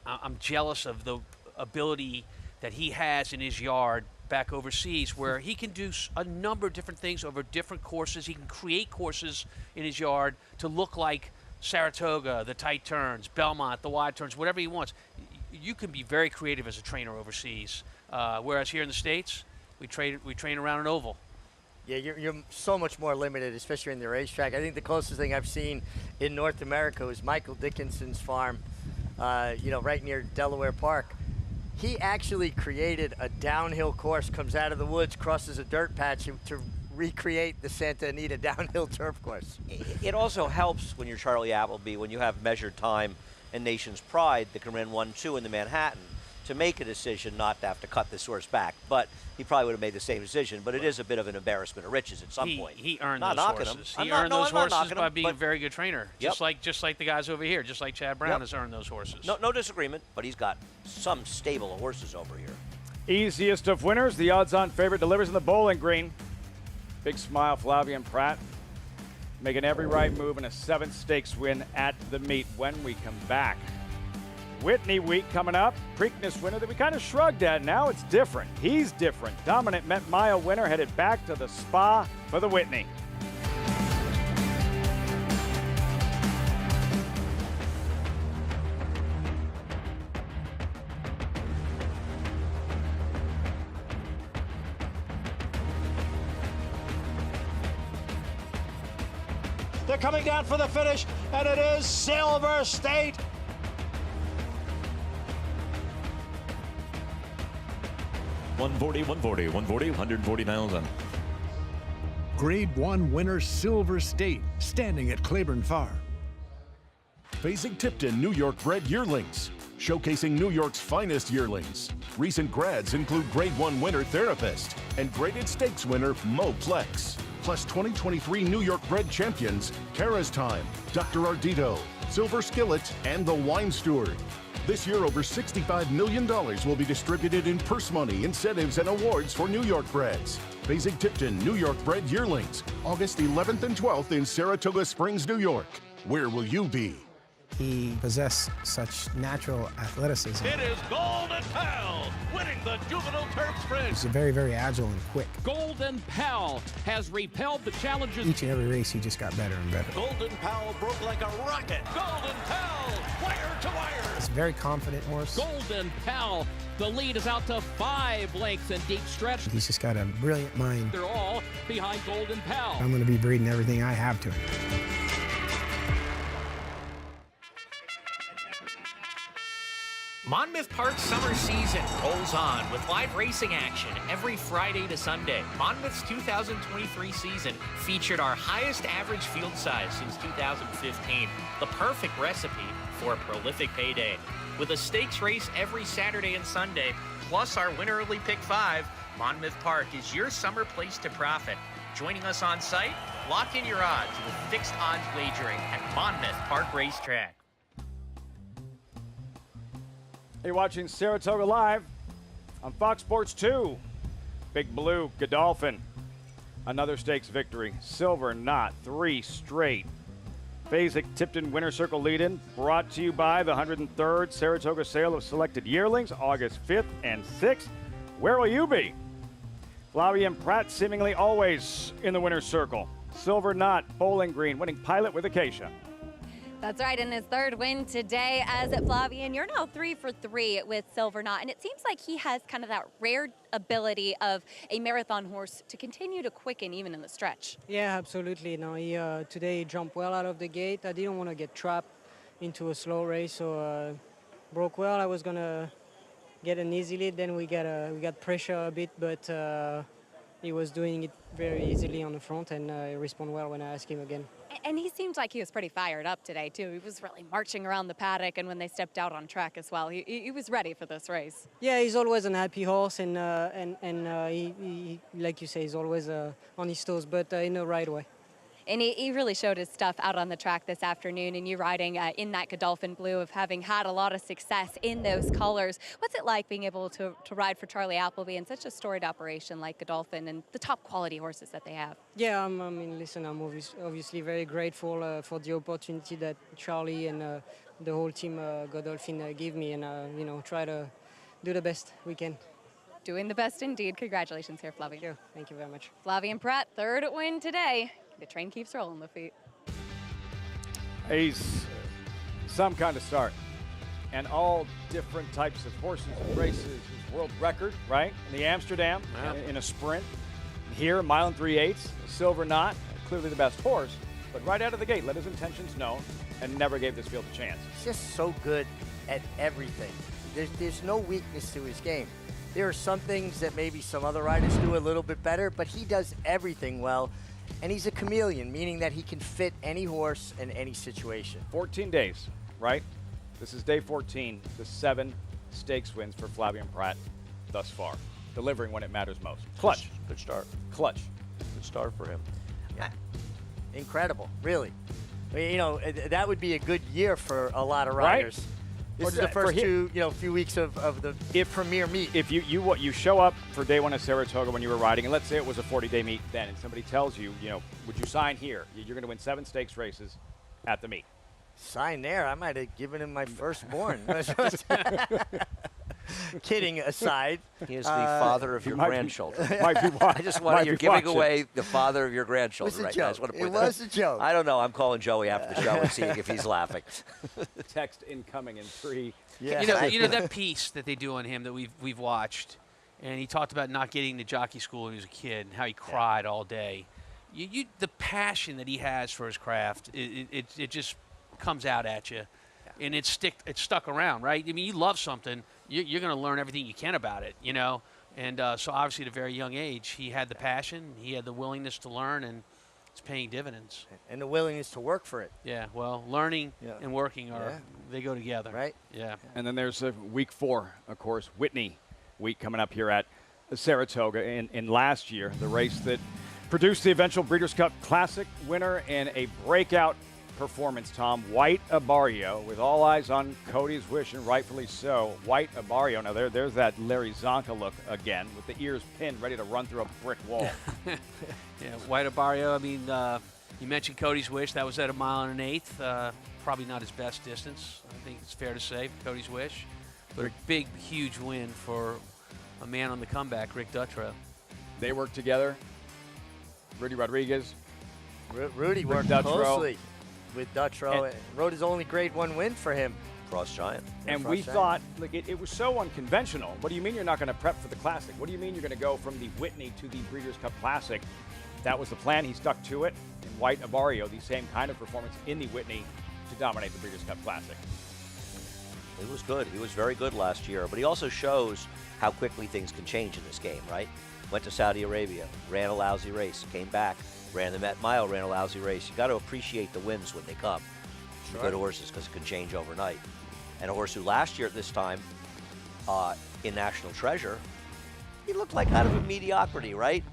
I'm jealous of the ability that he has in his yard back overseas, where he can do a number of different things over different courses. He can create courses in his yard to look like Saratoga, the tight turns, Belmont, the wide turns, whatever he wants. You can be very creative as a trainer overseas, whereas here in the States, we train around an oval. Yeah, you're so much more limited, especially in the racetrack. I think the closest thing I've seen in North America was Michael Dickinson's farm, right near Delaware Park. He actually created a downhill course, comes out of the woods, crosses a dirt patch to recreate the Santa Anita downhill turf course. It also helps when you're Charlie Appleby, when you have measured time and nation's pride that can run 1-2 in the Manhattan, to make a decision not to have to cut this horse back. But he probably would have made the same decision, but it is a bit of an embarrassment of riches at some point. He earned not those knocking horses. Him. He earned those horses by him, being a very good trainer, just like the guys over here, just like Chad Brown has earned those horses. No disagreement, but he's got some stable of horses over here. Easiest of winners, the odds-on favorite delivers in the Bowling Green. Big smile, Flavien Prat, making every right move in a 7th stakes win at the meet. When we come back, Whitney week coming up. Preakness winner that we kind of shrugged at. Now it's different. He's different. Dominant Met Mile winner headed back to the Spa for the Whitney. They're coming down for the finish, and it is Silver State. 140, 140 Grade 1 winner Silver State, standing at Claiborne Farm. Basing-Tipton New York bred yearlings, showcasing New York's finest yearlings. Recent grads include Grade 1 winner Therapist and graded stakes winner Mo Plex. Plus 2023 New York bred champions Tara's Time, Dr. Ardito, Silver Skillet, and the Wine Steward. This year, over $65 million will be distributed in purse money, incentives, and awards for New York breds. Basing-Tipton New York bred yearlings, August 11th and 12th in Saratoga Springs, New York. Where will you be? He possessed such natural athleticism. It is Golden Pal winning the Juvenile Turf Sprint. He's very, very agile and quick. Golden Pal has repelled the challenges. Each and every race, he just got better and better. Golden Pal broke like a rocket. Golden Pal, wire to wire. He's a very confident horse. Golden Pal, the lead is out to 5 lengths in deep stretch. He's just got a brilliant mind. They're all behind Golden Pal. I'm going to be breeding everything I have to him. Monmouth Park's summer season rolls on with live racing action every Friday to Sunday. Monmouth's 2023 season featured our highest average field size since 2015, the perfect recipe for a prolific payday. With a stakes race every Saturday and Sunday, plus our Win Early Pick 5, Monmouth Park is your summer place to profit. Joining us on site? Lock in your odds with fixed odds wagering at Monmouth Park Racetrack. You're watching Saratoga Live on Fox Sports 2. Big Blue, Godolphin. Another stakes victory. Silver Knot, 3 straight. Basing-Tipton Winter Circle lead-in brought to you by the 103rd Saratoga Sale of Selected Yearlings, August 5th and 6th. Where will you be? Flavien Prat seemingly always in the winner's circle. Silver Knot, Bowling Green, winning Pilot with Acacia. That's right, in his 3rd win today as Flavien. You're now 3 for 3 with Silver Knot, and it seems like he has kind of that rare ability of a marathon horse to continue to quicken even in the stretch. Yeah, absolutely. No, he today jumped well out of the gate. I didn't want to get trapped into a slow race, so broke well. I was gonna get an easy lead. Then we got pressure a bit, but he was doing it very easily on the front, and he responded well when I asked him again. And he seemed like he was pretty fired up today, too. He was really marching around the paddock, and when they stepped out on track as well, he was ready for this race. Yeah, he's always an happy horse, and he, like you say, he's always on his toes, but in the right way. And he really showed his stuff out on the track this afternoon, and you riding in that Godolphin blue of having had a lot of success in those colors. What's it like being able to ride for Charlie Appleby in such a storied operation like Godolphin and the top quality horses that they have? Yeah, I mean, listen, I'm obviously very grateful for the opportunity that Charlie and the whole team Godolphin give me, and you know, try to do the best we can. Doing the best indeed. Congratulations here, Flavien. Thank you very much. Flavien Prat, third win today. The train keeps rolling, Lafitte. He's some kind of start. And all different types of horses and races. His world record, right? In the Amsterdam, in a sprint. Here, 1 mile and 3/8, silver knot, clearly the best horse. But right out of the gate, let his intentions known and never gave this field a chance. He's just so good at everything. There's no weakness to his game. There are some things that maybe some other riders do a little bit better, but he does everything well. And he's a chameleon, meaning that he can fit any horse in any situation. 14 days, right? This is day 14, the 7 stakes wins for Flavien Prat thus far, delivering when it matters most. Clutch. Good start. Clutch. Good start for him. Yeah. Incredible, really. I mean, you know, that would be a good year for a lot of riders. Right? This is the first few weeks of the premier meet. If you show up for day 1 of Saratoga when you were riding, and let's say it was a 40-day meet then, and somebody tells you, would you sign here? You're going to win 7 stakes races at the meet. Sign there? I might have given him my firstborn. Kidding aside. He is the father of your grandchildren. I just want you're giving away the father of your grandchildren right now. It was a joke. I don't know. I'm calling Joey after the show and seeing if he's laughing. Text incoming in 3. Yeah. You know that piece that they do on him that we've watched, and he talked about not getting to jockey school when he was a kid and how he cried all day. The passion that he has for his craft, it just comes out at you, and it's stuck around, right? I mean, you love something, you're going to learn everything you can about it, And so obviously at a very young age, he had the passion, he had the willingness to learn, and it's paying dividends. And the willingness to work for it. Yeah, well, learning and working they go together. Right. Yeah. And then there's week 4, of course, Whitney week coming up here at Saratoga in last year, the race that produced the eventual Breeders' Cup Classic winner and a breakout performance, Tom. White Abarrio, with all eyes on Cody's Wish, and rightfully so. White Abarrio. Now there's that Larry Zonka look again, with the ears pinned, ready to run through a brick wall. Yeah, White Abarrio. I mean, you mentioned Cody's Wish. That was at 1 mile and 1/8. Probably not his best distance, I think it's fair to say, Cody's Wish. But a big, huge win for a man on the comeback, Rick Dutrow. They worked together. Rudy Rodriguez. Rudy worked closely with Dutrow, and rode his only Grade 1 win for him. Frost Giant. And we thought, like, it was so unconventional. What do you mean you're not going to prep for the Classic? What do you mean you're going to go from the Whitney to the Breeders' Cup Classic? That was the plan. He stuck to it. And White Abarrio, the same kind of performance in the Whitney to dominate the Breeders' Cup Classic. He was good. He was very good last year. But he also shows how quickly things can change in this game, right? Went to Saudi Arabia, ran a lousy race, came back, ran the Met Mile, ran a lousy race. You got to appreciate the wins when they come. Sure. Good horses, because it can change overnight. And a horse who last year at this time in National Treasure, he looked like out of a mediocrity, right?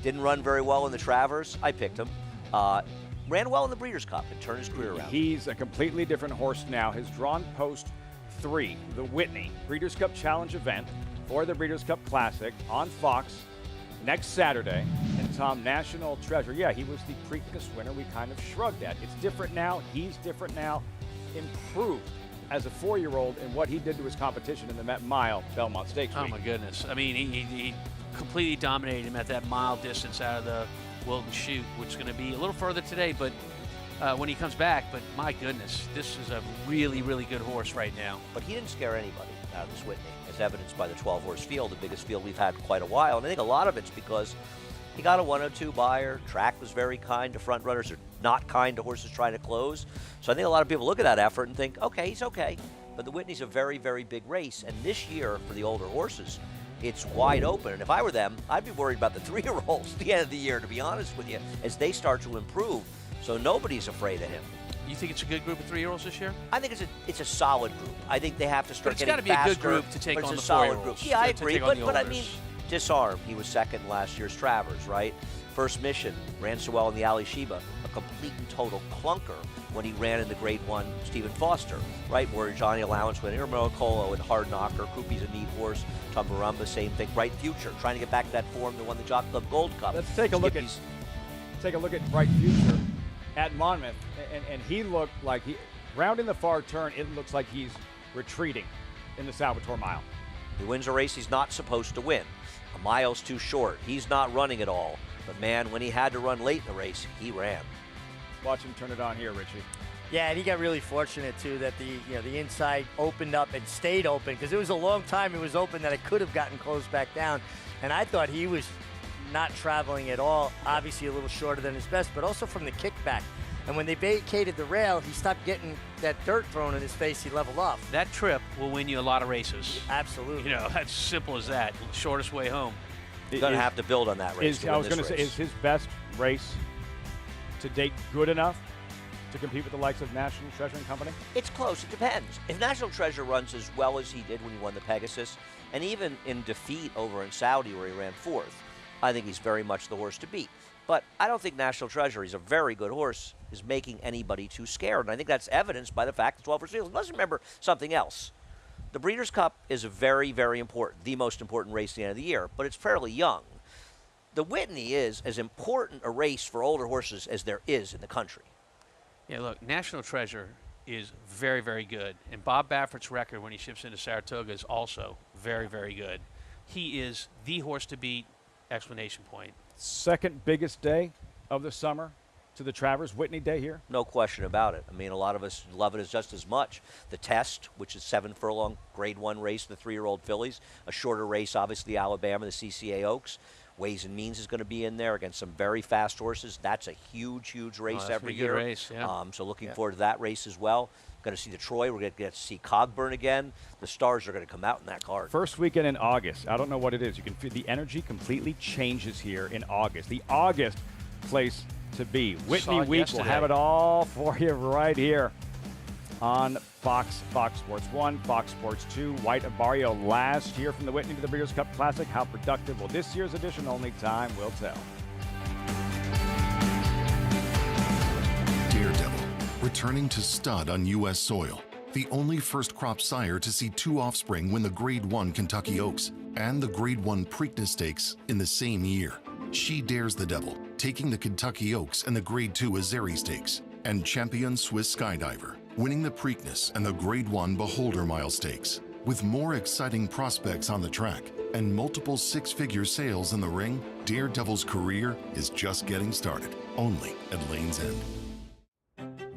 Didn't run very well in the Travers. I picked him. Ran well in the Breeders' Cup and turned his career around. He's a completely different horse now. His drawn post 3, the Whitney Breeders' Cup Challenge event for the Breeders' Cup Classic on Fox next Saturday. And Tom, National Treasure, yeah, he was the Preakness winner. We kind of shrugged at. It's different now. He's different now. Improved as a 4-year-old in what he did to his competition in the Met Mile Belmont Stakes week. Oh, my goodness. I mean, he completely dominated him at that mile distance out of the Wilton Chute, which is going to be a little further today, but when he comes back. But my goodness, this is a really, really good horse right now. But he didn't scare anybody out of this Whitney, as evidenced by the 12-horse field, the biggest field we've had in quite a while. And I think a lot of it's because he got a 102 buyer. Track was very kind to front runners, or not kind to horses trying to close. So I think a lot of people look at that effort and think, okay, he's okay. But the Whitney's a very, very big race. And this year, for the older horses, it's wide open. And if I were them, I'd be worried about the 3-year-olds at the end of the year, to be honest with you, as they start to improve. So nobody's afraid of him. You think it's a good group of 3-year-olds this year? I think it's a solid group. I think they have to start getting faster. It's got to be a good group to take but on it's the a solid 4-year-olds. group. Yeah, I to agree. take on the But I olders. mean, disarmed. He was second last year's Travers, right? First mission, ran so well in the Ali Sheba, a complete and total clunker when he ran in the Grade 1 Stephen Foster, right? Where Johnny Allowance went, Irmocolo and Hard Knocker, Krupi's a neat horse, Tumbarumba, same thing. Bright Future, trying to get back to that form that won the Jock Club Gold Cup. Let's take a look at Bright Future at Monmouth, and he looked like rounding the far turn. It looks like he's retreating in the Salvatore Mile. He wins a race he's not supposed to win. A mile's too short. He's not running at all. But man, when he had to run late in the race, he ran. Watch him turn it on here, Richie. Yeah, and he got really fortunate too that the inside opened up and stayed open, because it was a long time it was open that it could have gotten closed back down. And I thought he was not traveling at all. Obviously a little shorter than his best, but also from the kickback. And when they vacated the rail, he stopped getting that dirt thrown in his face. He leveled off. That trip will win you a lot of races. Absolutely. You know, that's simple as that. Shortest way home. He's going to have to build on that race. I was going to say, is his best race to date good enough to compete with the likes of National Treasure and Company? It's close. It depends. If National Treasure runs as well as he did when he won the Pegasus, and even in defeat over in Saudi where he ran fourth, I think he's very much the horse to beat. But I don't think National Treasure, he's a very good horse, is making anybody too scared. And I think that's evidenced by the fact that 12 for Seals. Let's remember something else. The Breeders' Cup is a very, very important, the most important race at the end of the year, but it's fairly young. The Whitney is as important a race for older horses as there is in the country. Yeah, look, National Treasure is very, very good. And Bob Baffert's record when he ships into Saratoga is also very, very good. He is the horse to beat, explanation point. Second biggest day of the summer to the Travers, Whitney Day here? No question about it. I mean, a lot of us love it as just as much. The Test, which is 7-furlong Grade 1 race, the 3-year-old fillies. A shorter race, obviously, Alabama, the CCA Oaks. Ways and Means is going to be in there against some very fast horses. That's a huge, huge race every year. Good race, yeah. So looking forward to that race as well. Going to see the Troy. We're going to get to see Cogburn again. The stars are going to come out in that card. First weekend in August. I don't know what it is. You can feel the energy completely changes here in August. The August place to be. Whitney Week will have it all for you right here on Fox Sports 1, Fox Sports 2. White and Barrio last year from the Whitney to the Breeders' Cup Classic. How productive will this year's edition? Only time will tell. Daredevil, returning to stud on U.S. soil. The only first crop sire to see 2 offspring win the Grade 1 Kentucky Oaks and the Grade 1 Preakness Stakes in the same year. She dares the devil, taking the Kentucky Oaks and the Grade 2 Azeri Stakes, and champion Swiss Skydiver, winning the Preakness and the Grade 1 Beholder Mile Stakes. With more exciting prospects on the track and multiple 6-figure sales in the ring, Daredevil's career is just getting started, only at Lane's End.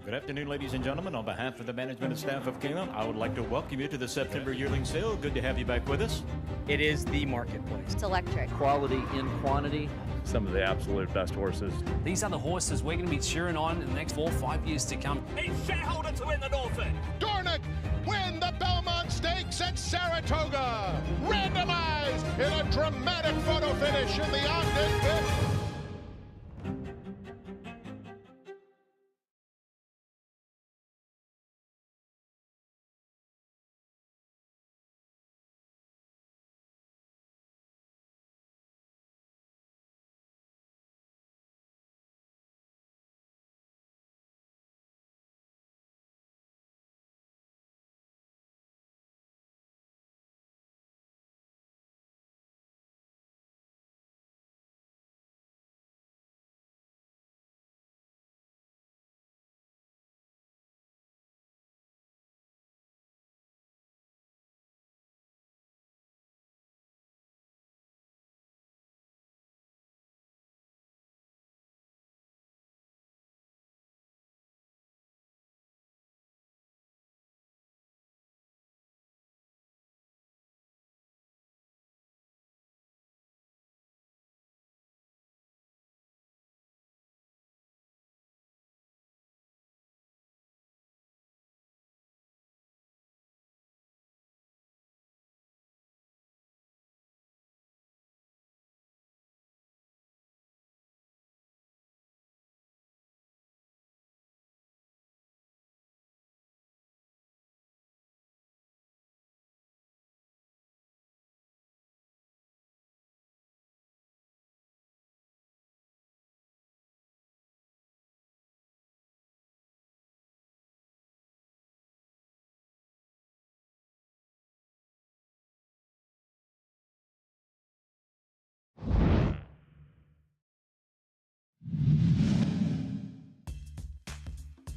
Good afternoon, ladies and gentlemen. On behalf of the management and staff of Keeneland, I would like to welcome you to the September yearling sale. Good to have you back with us. It is the marketplace. It's electric. Quality in quantity. Some of the absolute best horses. These are the horses we're going to be cheering on in the next 4 or 5 years to come. A shareholder to win the Northern. Dornick win the Belmont Stakes at Saratoga. Randomized in a dramatic photo finish in the Ogden 5th.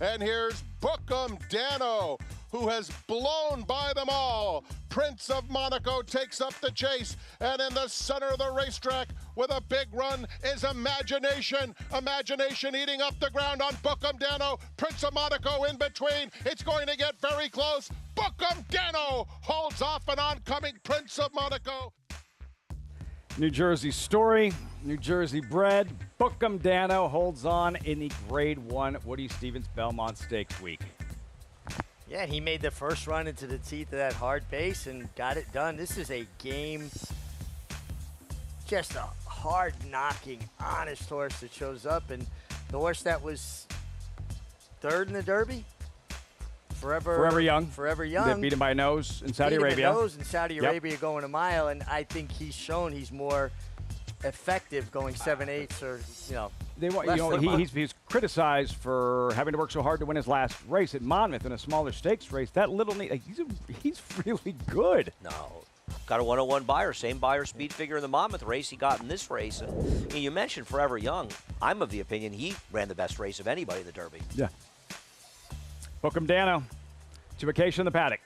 And here's Bookham Dano, who has blown by them all. Prince of Monaco takes up the chase, and in the center of the racetrack with a big run is Imagination. Imagination eating up the ground on Bookham Dano. Prince of Monaco in between. It's going to get very close. Bookham Dano holds off an oncoming Prince of Monaco. New Jersey story, New Jersey bred. Bookham Dano holds on in the Grade 1 Woody Stevens Belmont Stakes week. Yeah, he made the first run into the teeth of that hard base and got it done. This is a game, just a hard-knocking, honest horse that shows up. And the horse that was third in the Derby, Forever Young. They beat him by a nose in Saudi Arabia. Beat him a nose in Saudi Arabia going a mile, and I think he's shown he's more effective going 7/8 or, he's criticized for having to work so hard to win his last race at Monmouth in a smaller stakes race. That little he's really good. No, got a 101 buyer, same buyer speed figure in the Monmouth race he got in this race. And you mentioned Forever Young. I'm of the opinion he ran the best race of anybody in the Derby. Yeah. Bookham Dano to vacation in the paddock.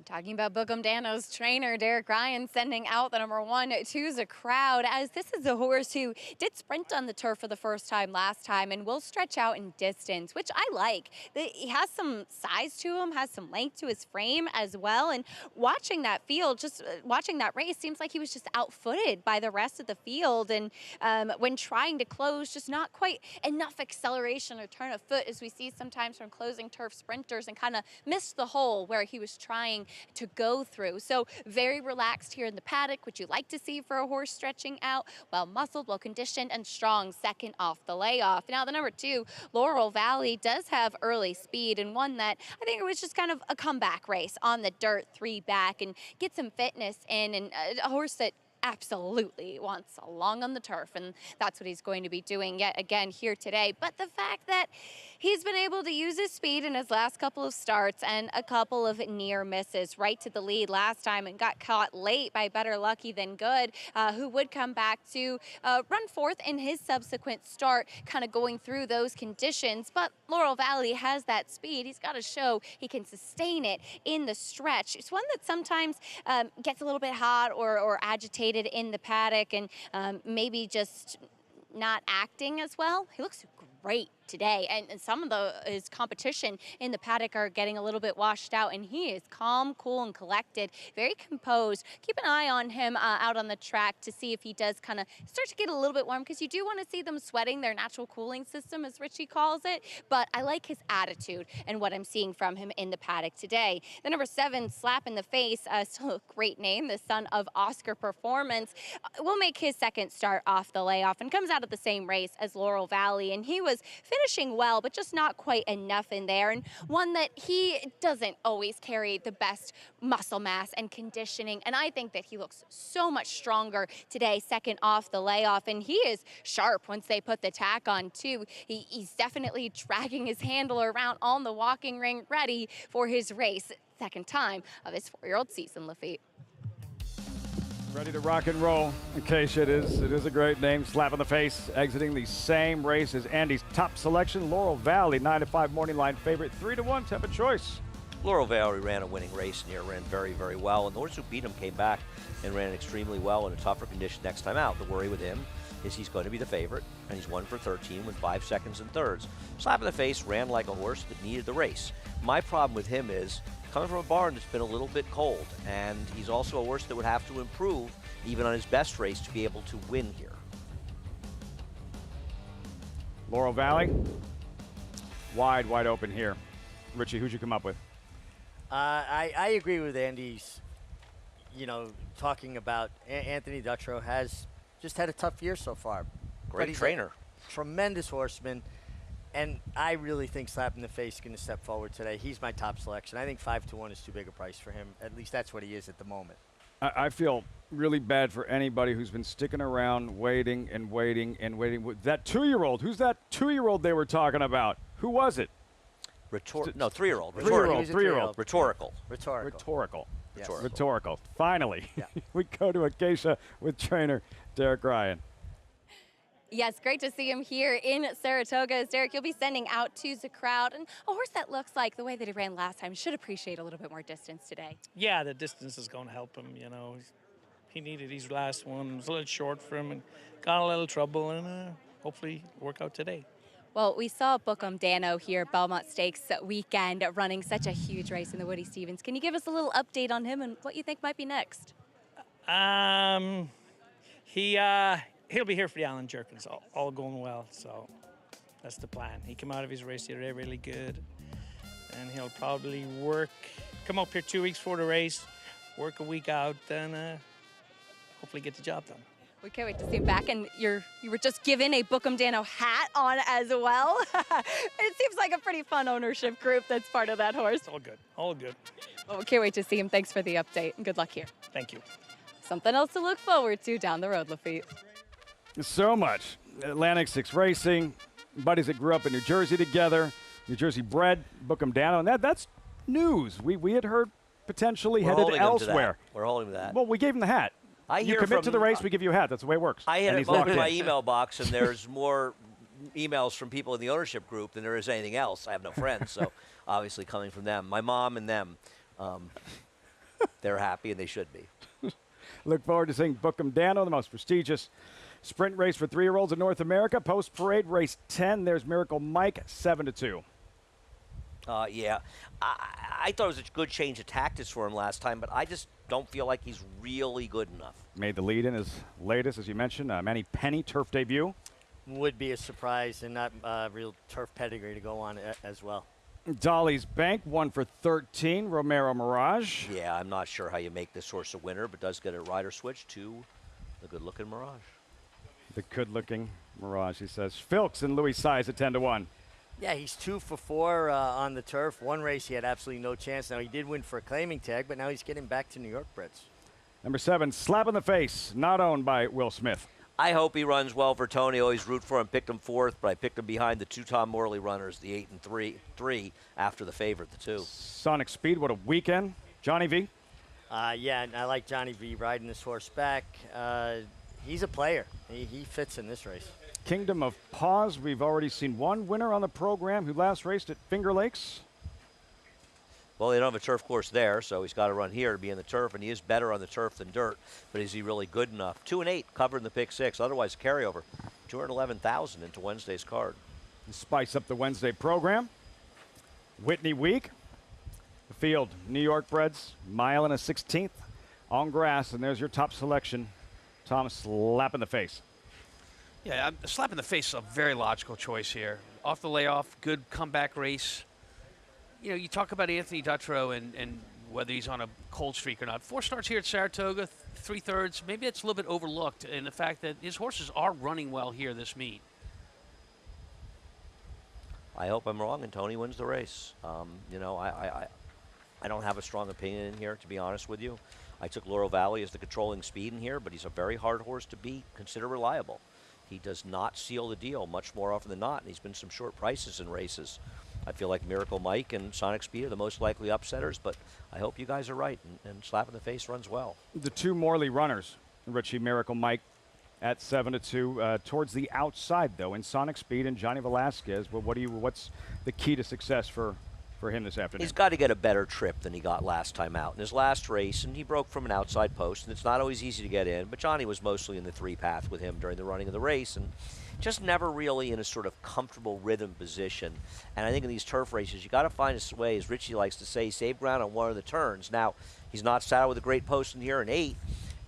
Talking about Bookham Dano's trainer, Derek Ryan, sending out the number 1 to the crowd, as this is a horse who did sprint on the turf for the first time last time and will stretch out in distance, which I like. He has some size to him, has some length to his frame as well. And watching that field, just watching that race, seems like he was just outfooted by the rest of the field. And when trying to close, just not quite enough acceleration or turn of foot, as we see sometimes from closing turf sprinters, and kind of missed the hole where he was trying to go through. So very relaxed here in the paddock, which you like to see for a horse stretching out. Well muscled, well conditioned, and strong second off the layoff. Now the number 2, Laurel Valley, does have early speed, and one that I think it was just kind of a comeback race on the dirt, 3 back, and get some fitness in, and a horse that absolutely wants a long on the turf, and that's what he's going to be doing yet again here today. But the fact that he's been able to use his speed in his last couple of starts, and a couple of near misses, right to the lead last time and got caught late by Better Lucky Than Good, who would come back to run fourth in his subsequent start, kind of going through those conditions. But Laurel Valley has that speed. He's got to show he can sustain it in the stretch. It's one that sometimes gets a little bit hot or agitated in the paddock, and maybe just not acting as well. He looks great today, and some of his competition in the paddock are getting a little bit washed out, and he is calm, cool, and collected, very composed. Keep an eye on him out on the track to see if he does kind of start to get a little bit warm, because you do want to see them sweating their natural cooling system, as Richie calls it. But I like his attitude and what I'm seeing from him in the paddock today. The number 7, Slap in the Face, still a great name, the son of Oscar Performance, will make his second start off the layoff and comes out of the same race as Laurel Valley, and he was finishing well, but just not quite enough in there, and one that he doesn't always carry the best muscle mass and conditioning, and I think that he looks so much stronger today, second off the layoff, and he is sharp once they put the tack on too. He's definitely dragging his handler around on the walking ring, ready for his race, second time of his 4-year-old season, Lafitte. Ready to rock and roll. In case it is a great name. Slap in the Face, exiting the same race as Andy's top selection, Laurel Valley, 9-5 morning line favorite, 3-1 Tempa choice. Laurel Valley ran a winning race here, ran very, very well, and the horse who beat him came back and ran extremely well in a tougher condition next time out. The worry with him is he's going to be the favorite, and he's 1 for 13 with 5 seconds and thirds. Slap in the Face ran like a horse that needed the race. My problem with him is coming from a barn that's been a little bit cold, and he's also a horse that would have to improve even on his best race to be able to win here. Laurel Valley, wide open here. Richie, who'd you come up with? I agree with Andy's, talking about Anthony Dutrow has just had a tough year so far. Great trainer. Tremendous horseman. And I really think Slap in the Face is going to step forward today. He's my top selection. I think 5-1 is too big a price for him. At least that's what he is at the moment. I feel really bad for anybody who's been sticking around waiting. That 2-year-old, who's that 2-year-old they were talking about? Who was it? 3-year-old. Rhetorical. Yes. Rhetorical. Finally, yeah. We go to Acacia with trainer Derek Ryan. Yes, great to see him here in Saratoga. As Derek, you'll be sending out to the crowd. And a horse that looks like the way that he ran last time should appreciate a little bit more distance today. Yeah, the distance is going to help him, you know. He needed his last one. It was a little short for him and got a little trouble, and hopefully work out today. Well, we saw Bookham Dano here, Belmont Stakes weekend, running such a huge race in the Woody Stevens. Can you give us a little update on him and what you think might be next? He'll be here for the Allen Jerkins, all going well, so that's the plan. He came out of his race the other day really good, and he'll probably come up here 2 weeks before the race, work a week out, then hopefully get the job done. We can't wait to see him back, and you were just given a Bookham Dano hat on as well. It seems like a pretty fun ownership group that's part of that horse. All good, all good. Well, we can't wait to see him. Thanks for the update, and good luck here. Thank you. Something else to look forward to down the road, Lafitte. So much. Atlantic 6 Racing, buddies that grew up in New Jersey together, New Jersey bred, Bookham Dano, and that's news. We had heard potentially headed elsewhere. We're holding that. Well, we gave him the hat. You commit to the race, we give you a hat. That's the way it works. I had it in my email box, and there's more emails from people in the ownership group than there is anything else. I have no friends, so obviously coming from them. My mom and them, they're happy, and they should be. Look forward to seeing Bookham Dano, the most prestigious sprint race for 3-year-olds in North America. Post-parade, race 10. There's Miracle Mike, 7-2. Yeah, I thought it was a good change of tactics for him last time, but I just don't feel like he's really good enough. Made the lead in his latest, as you mentioned, Manny Penny turf debut. Would be a surprise and not real turf pedigree to go on as well. Dolly's Bank, 1 for 13. Romero Mirage. Yeah, I'm not sure how you make this horse a winner, but does get a rider switch to the good-looking Mirage. The good-looking Mirage, he says. Filks and Louis Size at 10-1. Yeah, he's 2 for 4 on the turf. One race he had absolutely no chance. Now, he did win for a claiming tag, but now he's getting back to New York Breds. Number 7, Slap in the Face, not owned by Will Smith. I hope he runs well for Tony. I always root for him. Picked him 4th, but I picked him behind the 2 Tom Morley runners, the 8 and 3 after the favorite, the 2. Sonic Speed, what a weekend. Johnny V. Yeah, I like Johnny V riding this horse back. He's a player. He fits in this race. Kingdom of Paws, we've already seen one winner on the program who last raced at Finger Lakes. Well, they don't have a turf course there, so he's got to run here to be in the turf, and he is better on the turf than dirt, but is he really good enough? 2 and 8 covered in the pick 6, otherwise carryover. 211,000 into Wednesday's card. Spice up the Wednesday program. Whitney week. The field, New York Breds, mile and a 16th on grass, and there's your top selection. Tom, Slap in the Face. Yeah, Slap in the Face is a very logical choice here. Off the layoff, good comeback race. You know, you talk about Anthony Dutrow and whether he's on a cold streak or not. 4 starts here at Saratoga, 3/3. Maybe it's a little bit overlooked in the fact that his horses are running well here this meet. I hope I'm wrong and Tony wins the race. You know, I don't have a strong opinion in here, to be honest with you. I took Laurel Valley as the controlling speed in here, but he's a very hard horse to beat, consider reliable. He does not seal the deal much more often than not, and he's been some short prices in races. I feel like Miracle Mike and Sonic Speed are the most likely upsetters, but I hope you guys are right, and Slap in the Face runs well. The 2 Morley runners, Richie, Miracle Mike at 7-2. Towards the outside, though, in Sonic Speed and Johnny Velasquez. Well, what's the key to success for him this afternoon? He's got to get a better trip than he got last time out. In his last race, and he broke from an outside post, and it's not always easy to get in, but Johnny was mostly in the 3 path with him during the running of the race, and just never really in a sort of comfortable rhythm position. And I think in these turf races, you got to find a way, as Richie likes to say, save ground on one of the turns. Now, he's not saddled with a great post in here in 8,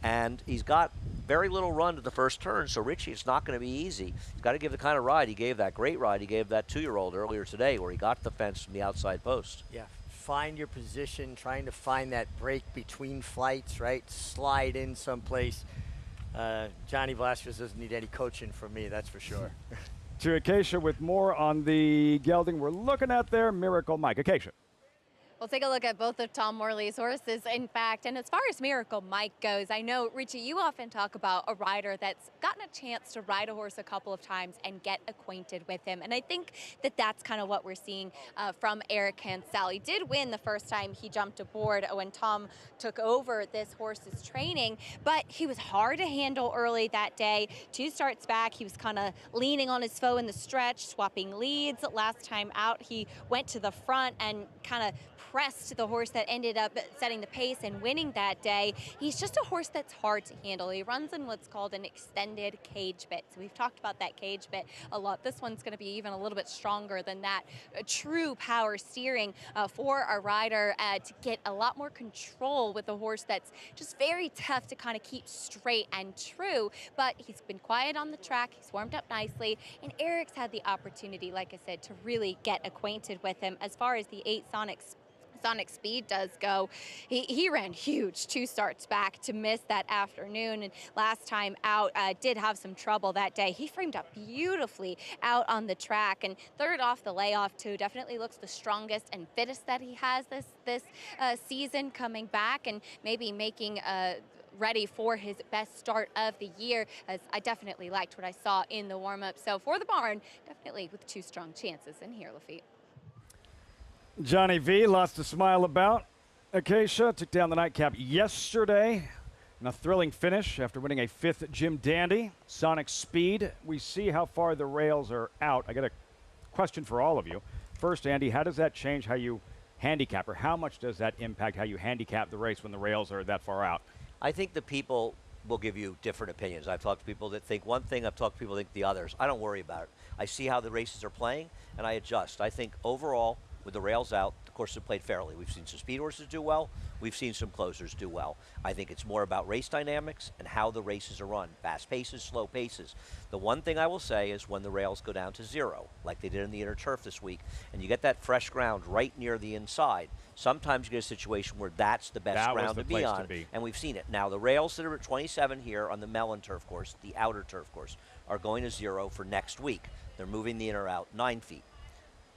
and he's got very little run to the first turn, so Richie, it's not going to be easy. He's got to give the kind of ride he gave that great ride he gave that 2-year-old earlier today where he got the fence from the outside post. Yeah, find your position, trying to find that break between flights, right? Slide in someplace. Johnny Velasquez doesn't need any coaching from me, that's for sure. To Acacia with more on the gelding we're looking at there, Miracle Mike. Acacia. We'll take a look at both of Tom Morley's horses, in fact. And as far as Miracle Mike goes, I know, Richie, you often talk about a rider that's gotten a chance to ride a horse a couple of times and get acquainted with him. And I think that that's kind of what we're seeing from Eric Hansel. He did win the first time he jumped aboard when Tom took over this horse's training, but he was hard to handle early that day. 2 starts back, he was kind of leaning on his foe in the stretch, swapping leads. Last time out, he went to the front and kind of pressed the horse that ended up setting the pace and winning that day. He's just a horse that's hard to handle. He runs in what's called an extended cage bit. So we've talked about that cage bit a lot. This one's going to be even a little bit stronger than that. True power steering for a rider to get a lot more control with a horse that's just very tough to kind of keep straight and true. But he's been quiet on the track. He's warmed up nicely. And Eric's had the opportunity, like I said, to really get acquainted with him. As far as the 8 Sonic Speed does go, he ran huge 2 starts back to miss that afternoon, and last time out did have some trouble that day. He framed up beautifully out on the track, and third off the layoff too. Definitely looks the strongest and fittest that he has this season, coming back and maybe making ready for his best start of the year, as I definitely liked what I saw in the warm-up. So for the barn, definitely with 2 strong chances in here, Lafitte. Johnny V lost a smile about. Acacia took down the nightcap yesterday in a thrilling finish after winning a 5th Jim Dandy. Sonic Speed, we see how far the rails are out. I got a question for all of you. First, Andy, how does that change how you handicap, or how much does that impact how you handicap the race when the rails are that far out? I think the people will give you different opinions. I've talked to people that think one thing, I've talked to people that think the others. I don't worry about it. I see how the races are playing, and I adjust. I think overall, with the rails out, the courses have played fairly. We've seen some speed horses do well. We've seen some closers do well. I think it's more about race dynamics and how the races are run. Fast paces, slow paces. The one thing I will say is when the rails go down to 0, like they did in the inner turf this week, and you get that fresh ground right near the inside, sometimes you get a situation where that's the best ground to be on, and we've seen it. Now, the rails that are at 27 here on the Mellon turf course, the outer turf course, are going to 0 for next week. They're moving the inner out 9 feet.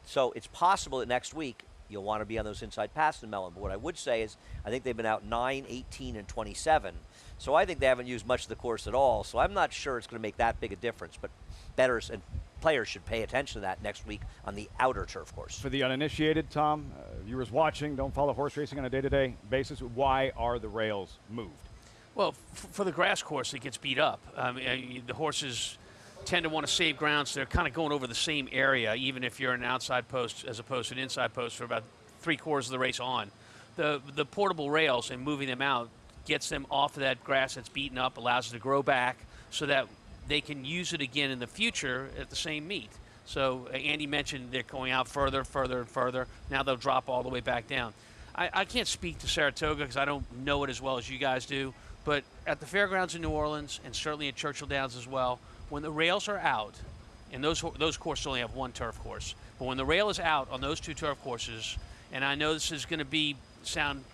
So it's possible that next week you'll want to be on those inside passes in Mellon. But what I would say is I think they've been out 9, 18, and 27. So I think they haven't used much of the course at all. So I'm not sure it's going to make that big a difference. But bettors and players should pay attention to that next week on the outer turf course. For the uninitiated, Tom, viewers watching, don't follow horse racing on a day-to-day basis, why are the rails moved? Well, for the grass course, it gets beat up. The horses tend to want to save ground, so they're kind of going over the same area, even if you're an outside post as opposed to an inside post for about 3/4 of the race on. The portable rails and moving them out gets them off of that grass that's beaten up, allows it to grow back so that they can use it again in the future at the same meet. So Andy mentioned they're going out further and further. Now they'll drop all the way back down. I can't speak to Saratoga because I don't know it as well as you guys do, but at the fairgrounds in New Orleans and certainly at Churchill Downs as well, when the rails are out, and those courses only have 1 turf course, but when the rail is out on those 2 turf courses, and I know this is going to sound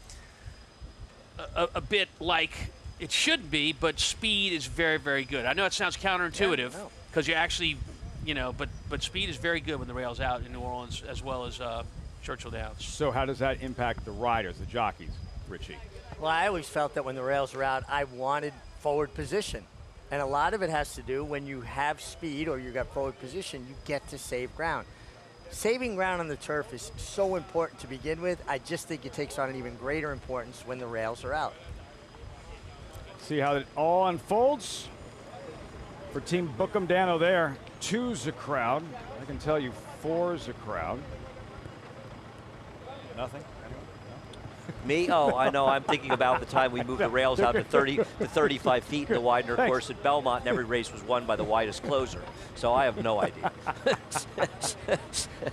a bit like it should be, but speed is very, very good. I know it sounds counterintuitive because you actually, but speed is very good when the rail's out in New Orleans as well as Churchill Downs. So how does that impact the riders, the jockeys, Richie? Well, I always felt that when the rails are out, I wanted forward position. And a lot of it has to do when you have speed or you got forward position, you get to save ground. Saving ground on the turf is so important to begin with. I just think it takes on an even greater importance when the rails are out. See how it all unfolds for Team Bookham Dano there. 2's a crowd. I can tell you 4's a crowd. Nothing? Me? Oh, I know. I'm thinking about the time we moved the rails out to 35 feet in the Widener course at Belmont, and every race was won by the widest closer. So I have no idea.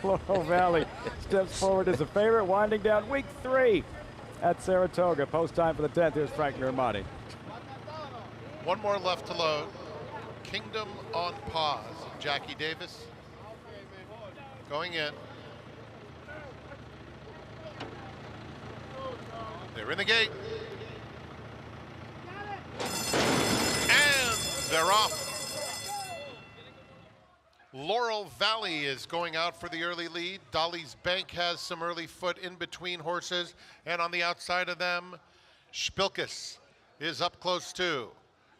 Loro Valley steps forward as a favorite, winding down week 3 at Saratoga. Post time for the 10th. Here's Frank Normani. 1 more left to load. Kingdom on pause. Jackie Davis going in. They're in the gate. And they're off. Laurel Valley is going out for the early lead. Dolly's Bank has some early foot in between horses, and on the outside of them, Spilkus is up close too.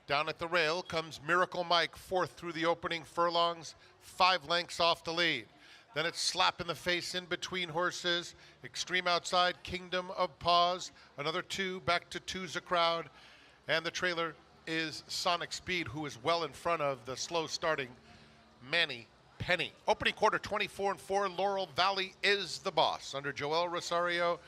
Down at the rail comes Miracle Mike, fourth through the opening furlongs, 5 lengths off the lead. Then it's slap in the face in between horses. Extreme outside, Kingdom of Paws. Another 2, back to 2's a crowd. And the trailer is Sonic Speed, who is well in front of the slow starting Manny Penny. Opening quarter, 24-4. Laurel Valley is the boss under Joel Rosario,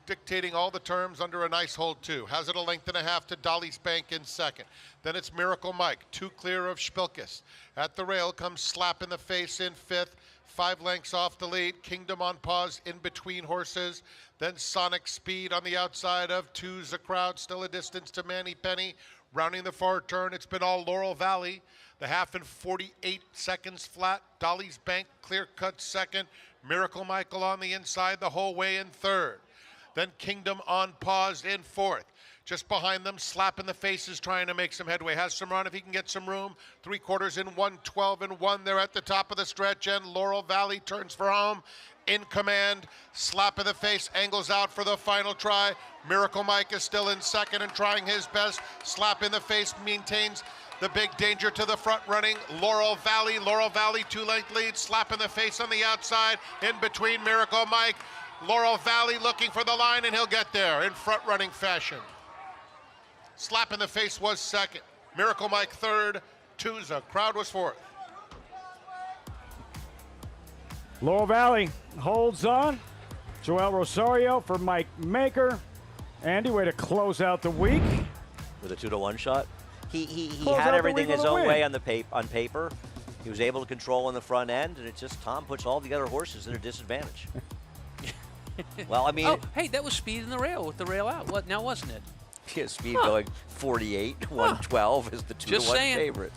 dictating all the terms under a nice hold too. Has it a length and a half to Dolly's Bank in second. Then it's Miracle Mike, 2 clear of Spilkus. At the rail comes Slap in the Face in fifth, 5 lengths off the lead. Kingdom on Pause in between horses. Then Sonic Speed on the outside of 2's a crowd, still a distance to Manny Penny. Rounding the far turn, it's been all Laurel Valley. The half in 48 seconds flat. Dolly's Bank clear cut second. Miracle Michael on the inside the whole way in third. Then Kingdom on Pause in fourth. Just behind them, Slap in the Face is trying to make some headway. Has some run if he can get some room. 3/4 in 1:12-1. They're at the top of the stretch, and Laurel Valley turns for home. In command, Slap in the Face angles out for the final try. Miracle Mike is still in second and trying his best. Slap in the Face maintains the big danger to the front running. Laurel Valley, 2-length lead. Slap in the Face on the outside. In between Miracle Mike. Laurel Valley looking for the line, and he'll get there in front-running fashion. Slap in the Face was second. Miracle Mike third. 2's a crowd was fourth. Laurel Valley holds on. Joel Rosario for Mike Maker. Andy, way to close out the week. With a 2-to-1 shot. He Close had out the everything week with his a own win. way on paper. He was able to control in the front end, and it's just Tom puts all the other horses at a disadvantage. Well, I mean, oh, hey, that was Speed in the rail with the rail out. What now, wasn't it? yeah, Speed going 48, 112 is the 2-to-1 favorite.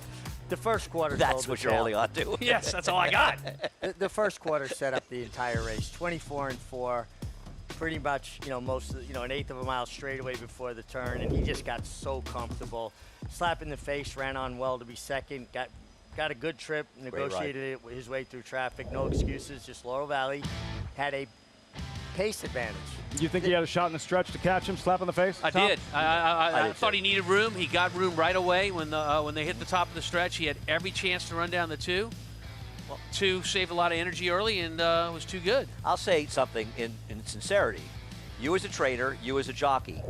The first quarter. That's what you're holding on to. Yes, that's all I got. The first quarter set up the entire race. 24-4. Pretty much, most of an eighth of a mile straightaway before the turn, and he just got so comfortable. Slap in the Face ran on well to be second. Got a good trip. Negotiated it his way through traffic. No excuses. Just Laurel Valley had a pace advantage. You think he had a shot in the stretch to catch him, Slap in the face? I Tom? did. I thought he needed room. He got room right away when they hit the top of the stretch. He had every chance to run down the 2. Well, 2 saved a lot of energy early and was too good. I'll say something in sincerity. You as a trainer, you as a jockey,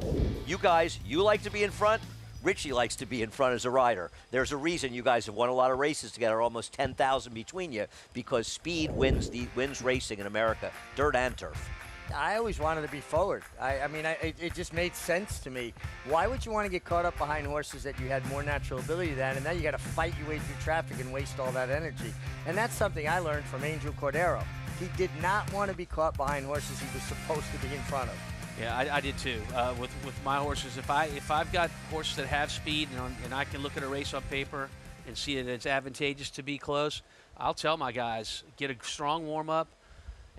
you guys, you like to be in front. Richie likes to be in front as a rider. There's a reason you guys have won a lot of races together, almost 10,000 between you, because speed wins racing in America, dirt and turf. I always wanted to be forward. It just made sense to me. Why would you want to get caught up behind horses that you had more natural ability than, and now you got to fight your way through traffic and waste all that energy? And that's something I learned from Angel Cordero. He did not want to be caught behind horses he was supposed to be in front of. Yeah, I did too. With my horses, if I've got horses that have speed and I can look at a race on paper and see that it's advantageous to be close, I'll tell my guys, get a strong warm up.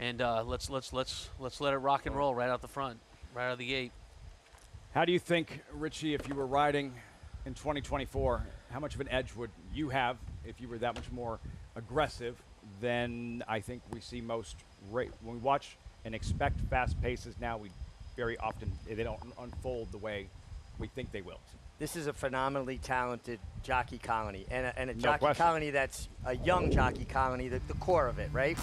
And let's let it rock and roll right out the front, right out of the gate. How do you think, Richie, if you were riding in 2024, how much of an edge would you have if you were that much more aggressive than I think we see most? When we watch and expect fast paces now, we very often they don't unfold the way we think they will. This is a phenomenally talented jockey colony, and a No jockey question. colony that's a young jockey colony, the core of it, right?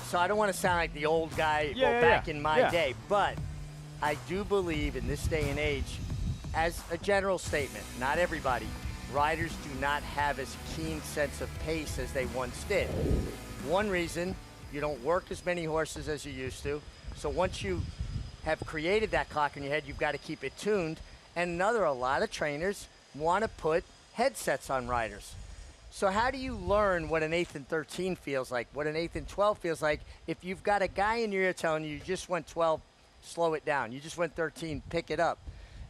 So I don't want to sound like the old guy back in my day, but I do believe in this day and age, as a general statement, not everybody, riders do not have as keen sense of pace as they once did. One reason, you don't work as many horses as you used to. So once you have created that clock in your head, you've got to keep it tuned. And another, a lot of trainers want to put headsets on riders. So how do you learn what an 8th and 13 feels like, what an 8th and 12 feels like, if you've got a guy in your ear telling you just went 12, slow it down. You just went 13, pick it up.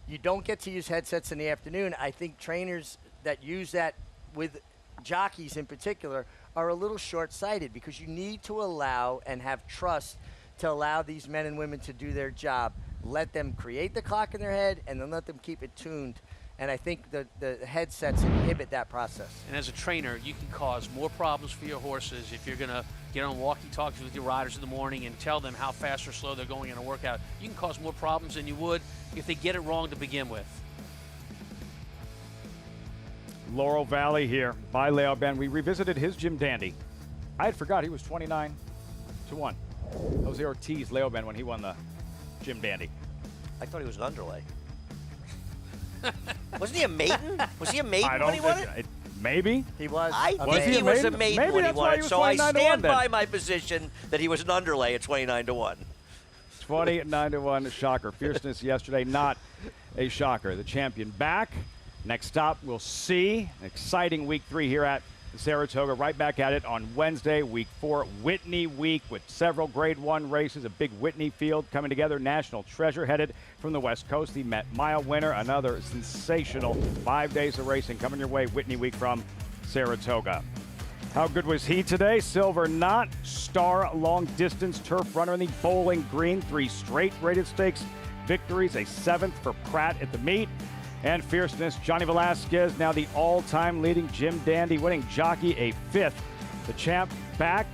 You don't get to use headsets in the afternoon. I think trainers that use that with jockeys in particular are a little short-sighted because you need to allow and have trust to allow these men and women to do their job. let them create the clock in their head, and then let them keep it tuned. And I think the headsets inhibit that process. And as a trainer, you can cause more problems for your horses if you're going to get on walkie-talkies with your riders in the morning and tell them how fast or slow they're going in a workout. You can cause more problems than you would if they get it wrong to begin with. Laurel Valley here by Leoben. We revisited his Jim Dandy. I had forgot he was 29-1. Jose Ortiz, Leoben, when he won the Jim Dandy. I thought he was an underlay. Wasn't he a maiden? Was he a maiden when he won it? Maybe. He was. I think he was a maiden when he won it, so I stand by my position that he was an underlay at 29-1. 29-1, shocker. Fierceness yesterday, not a shocker. The champion back. Next stop, we'll see. An exciting week 3 here at Saratoga. Right back at it on Wednesday, week 4, Whitney week with several Grade 1 races. A big Whitney field coming together. National Treasure headed from the West Coast. The Met Mile winner. Another sensational 5 days of racing coming your way. Whitney week from Saratoga. How good was he today? Silver Knot, star long distance turf runner in the Bowling Green. 3 straight rated stakes victories. A 7th for Pratt at the meet. And Fierceness, Johnny Velasquez, now the all-time leading Jim Dandy winning jockey, a 5th. The champ back,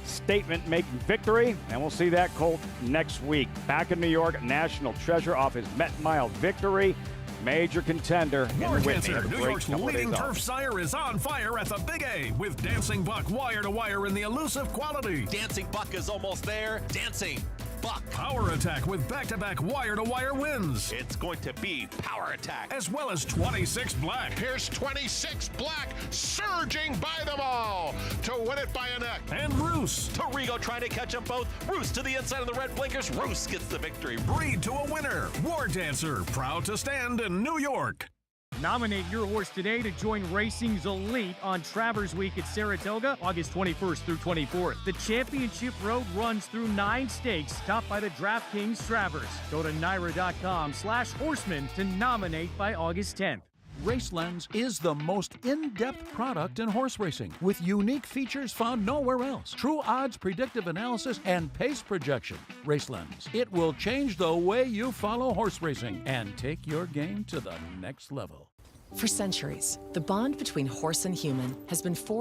statement-making victory, and we'll see that colt next week. Back in New York, National Treasure off his Met Mile victory. Major contender in More Whitney. Cancer, New York's leading turf sire, is on fire at the Big A with Dancing Buck wire-to-wire in the elusive quality. Dancing Buck is almost there. Dancing Buck. Power Attack with back-to-back wire-to-wire wins. It's going to be Power Attack. As well as 26 Black. Here's 26 Black surging by them all to win it by a neck. And Roos. Torigo trying to catch them both. Roos to the inside of the red blinkers. Roos gets the victory. Breed to a winner. War Dancer, proud to stand in New York. Nominate your horse today to join Racing's Elite on Travers Week at Saratoga, August 21st through 24th. The championship road runs through 9 stakes, topped by the DraftKings Travers. Go to NYRA.com/horseman to nominate by August 10th. RaceLens is the most in-depth product in horse racing with unique features found nowhere else. True odds, predictive analysis, and pace projection. RaceLens. It will change the way you follow horse racing and take your game to the next level. For centuries, the bond between horse and human has been forged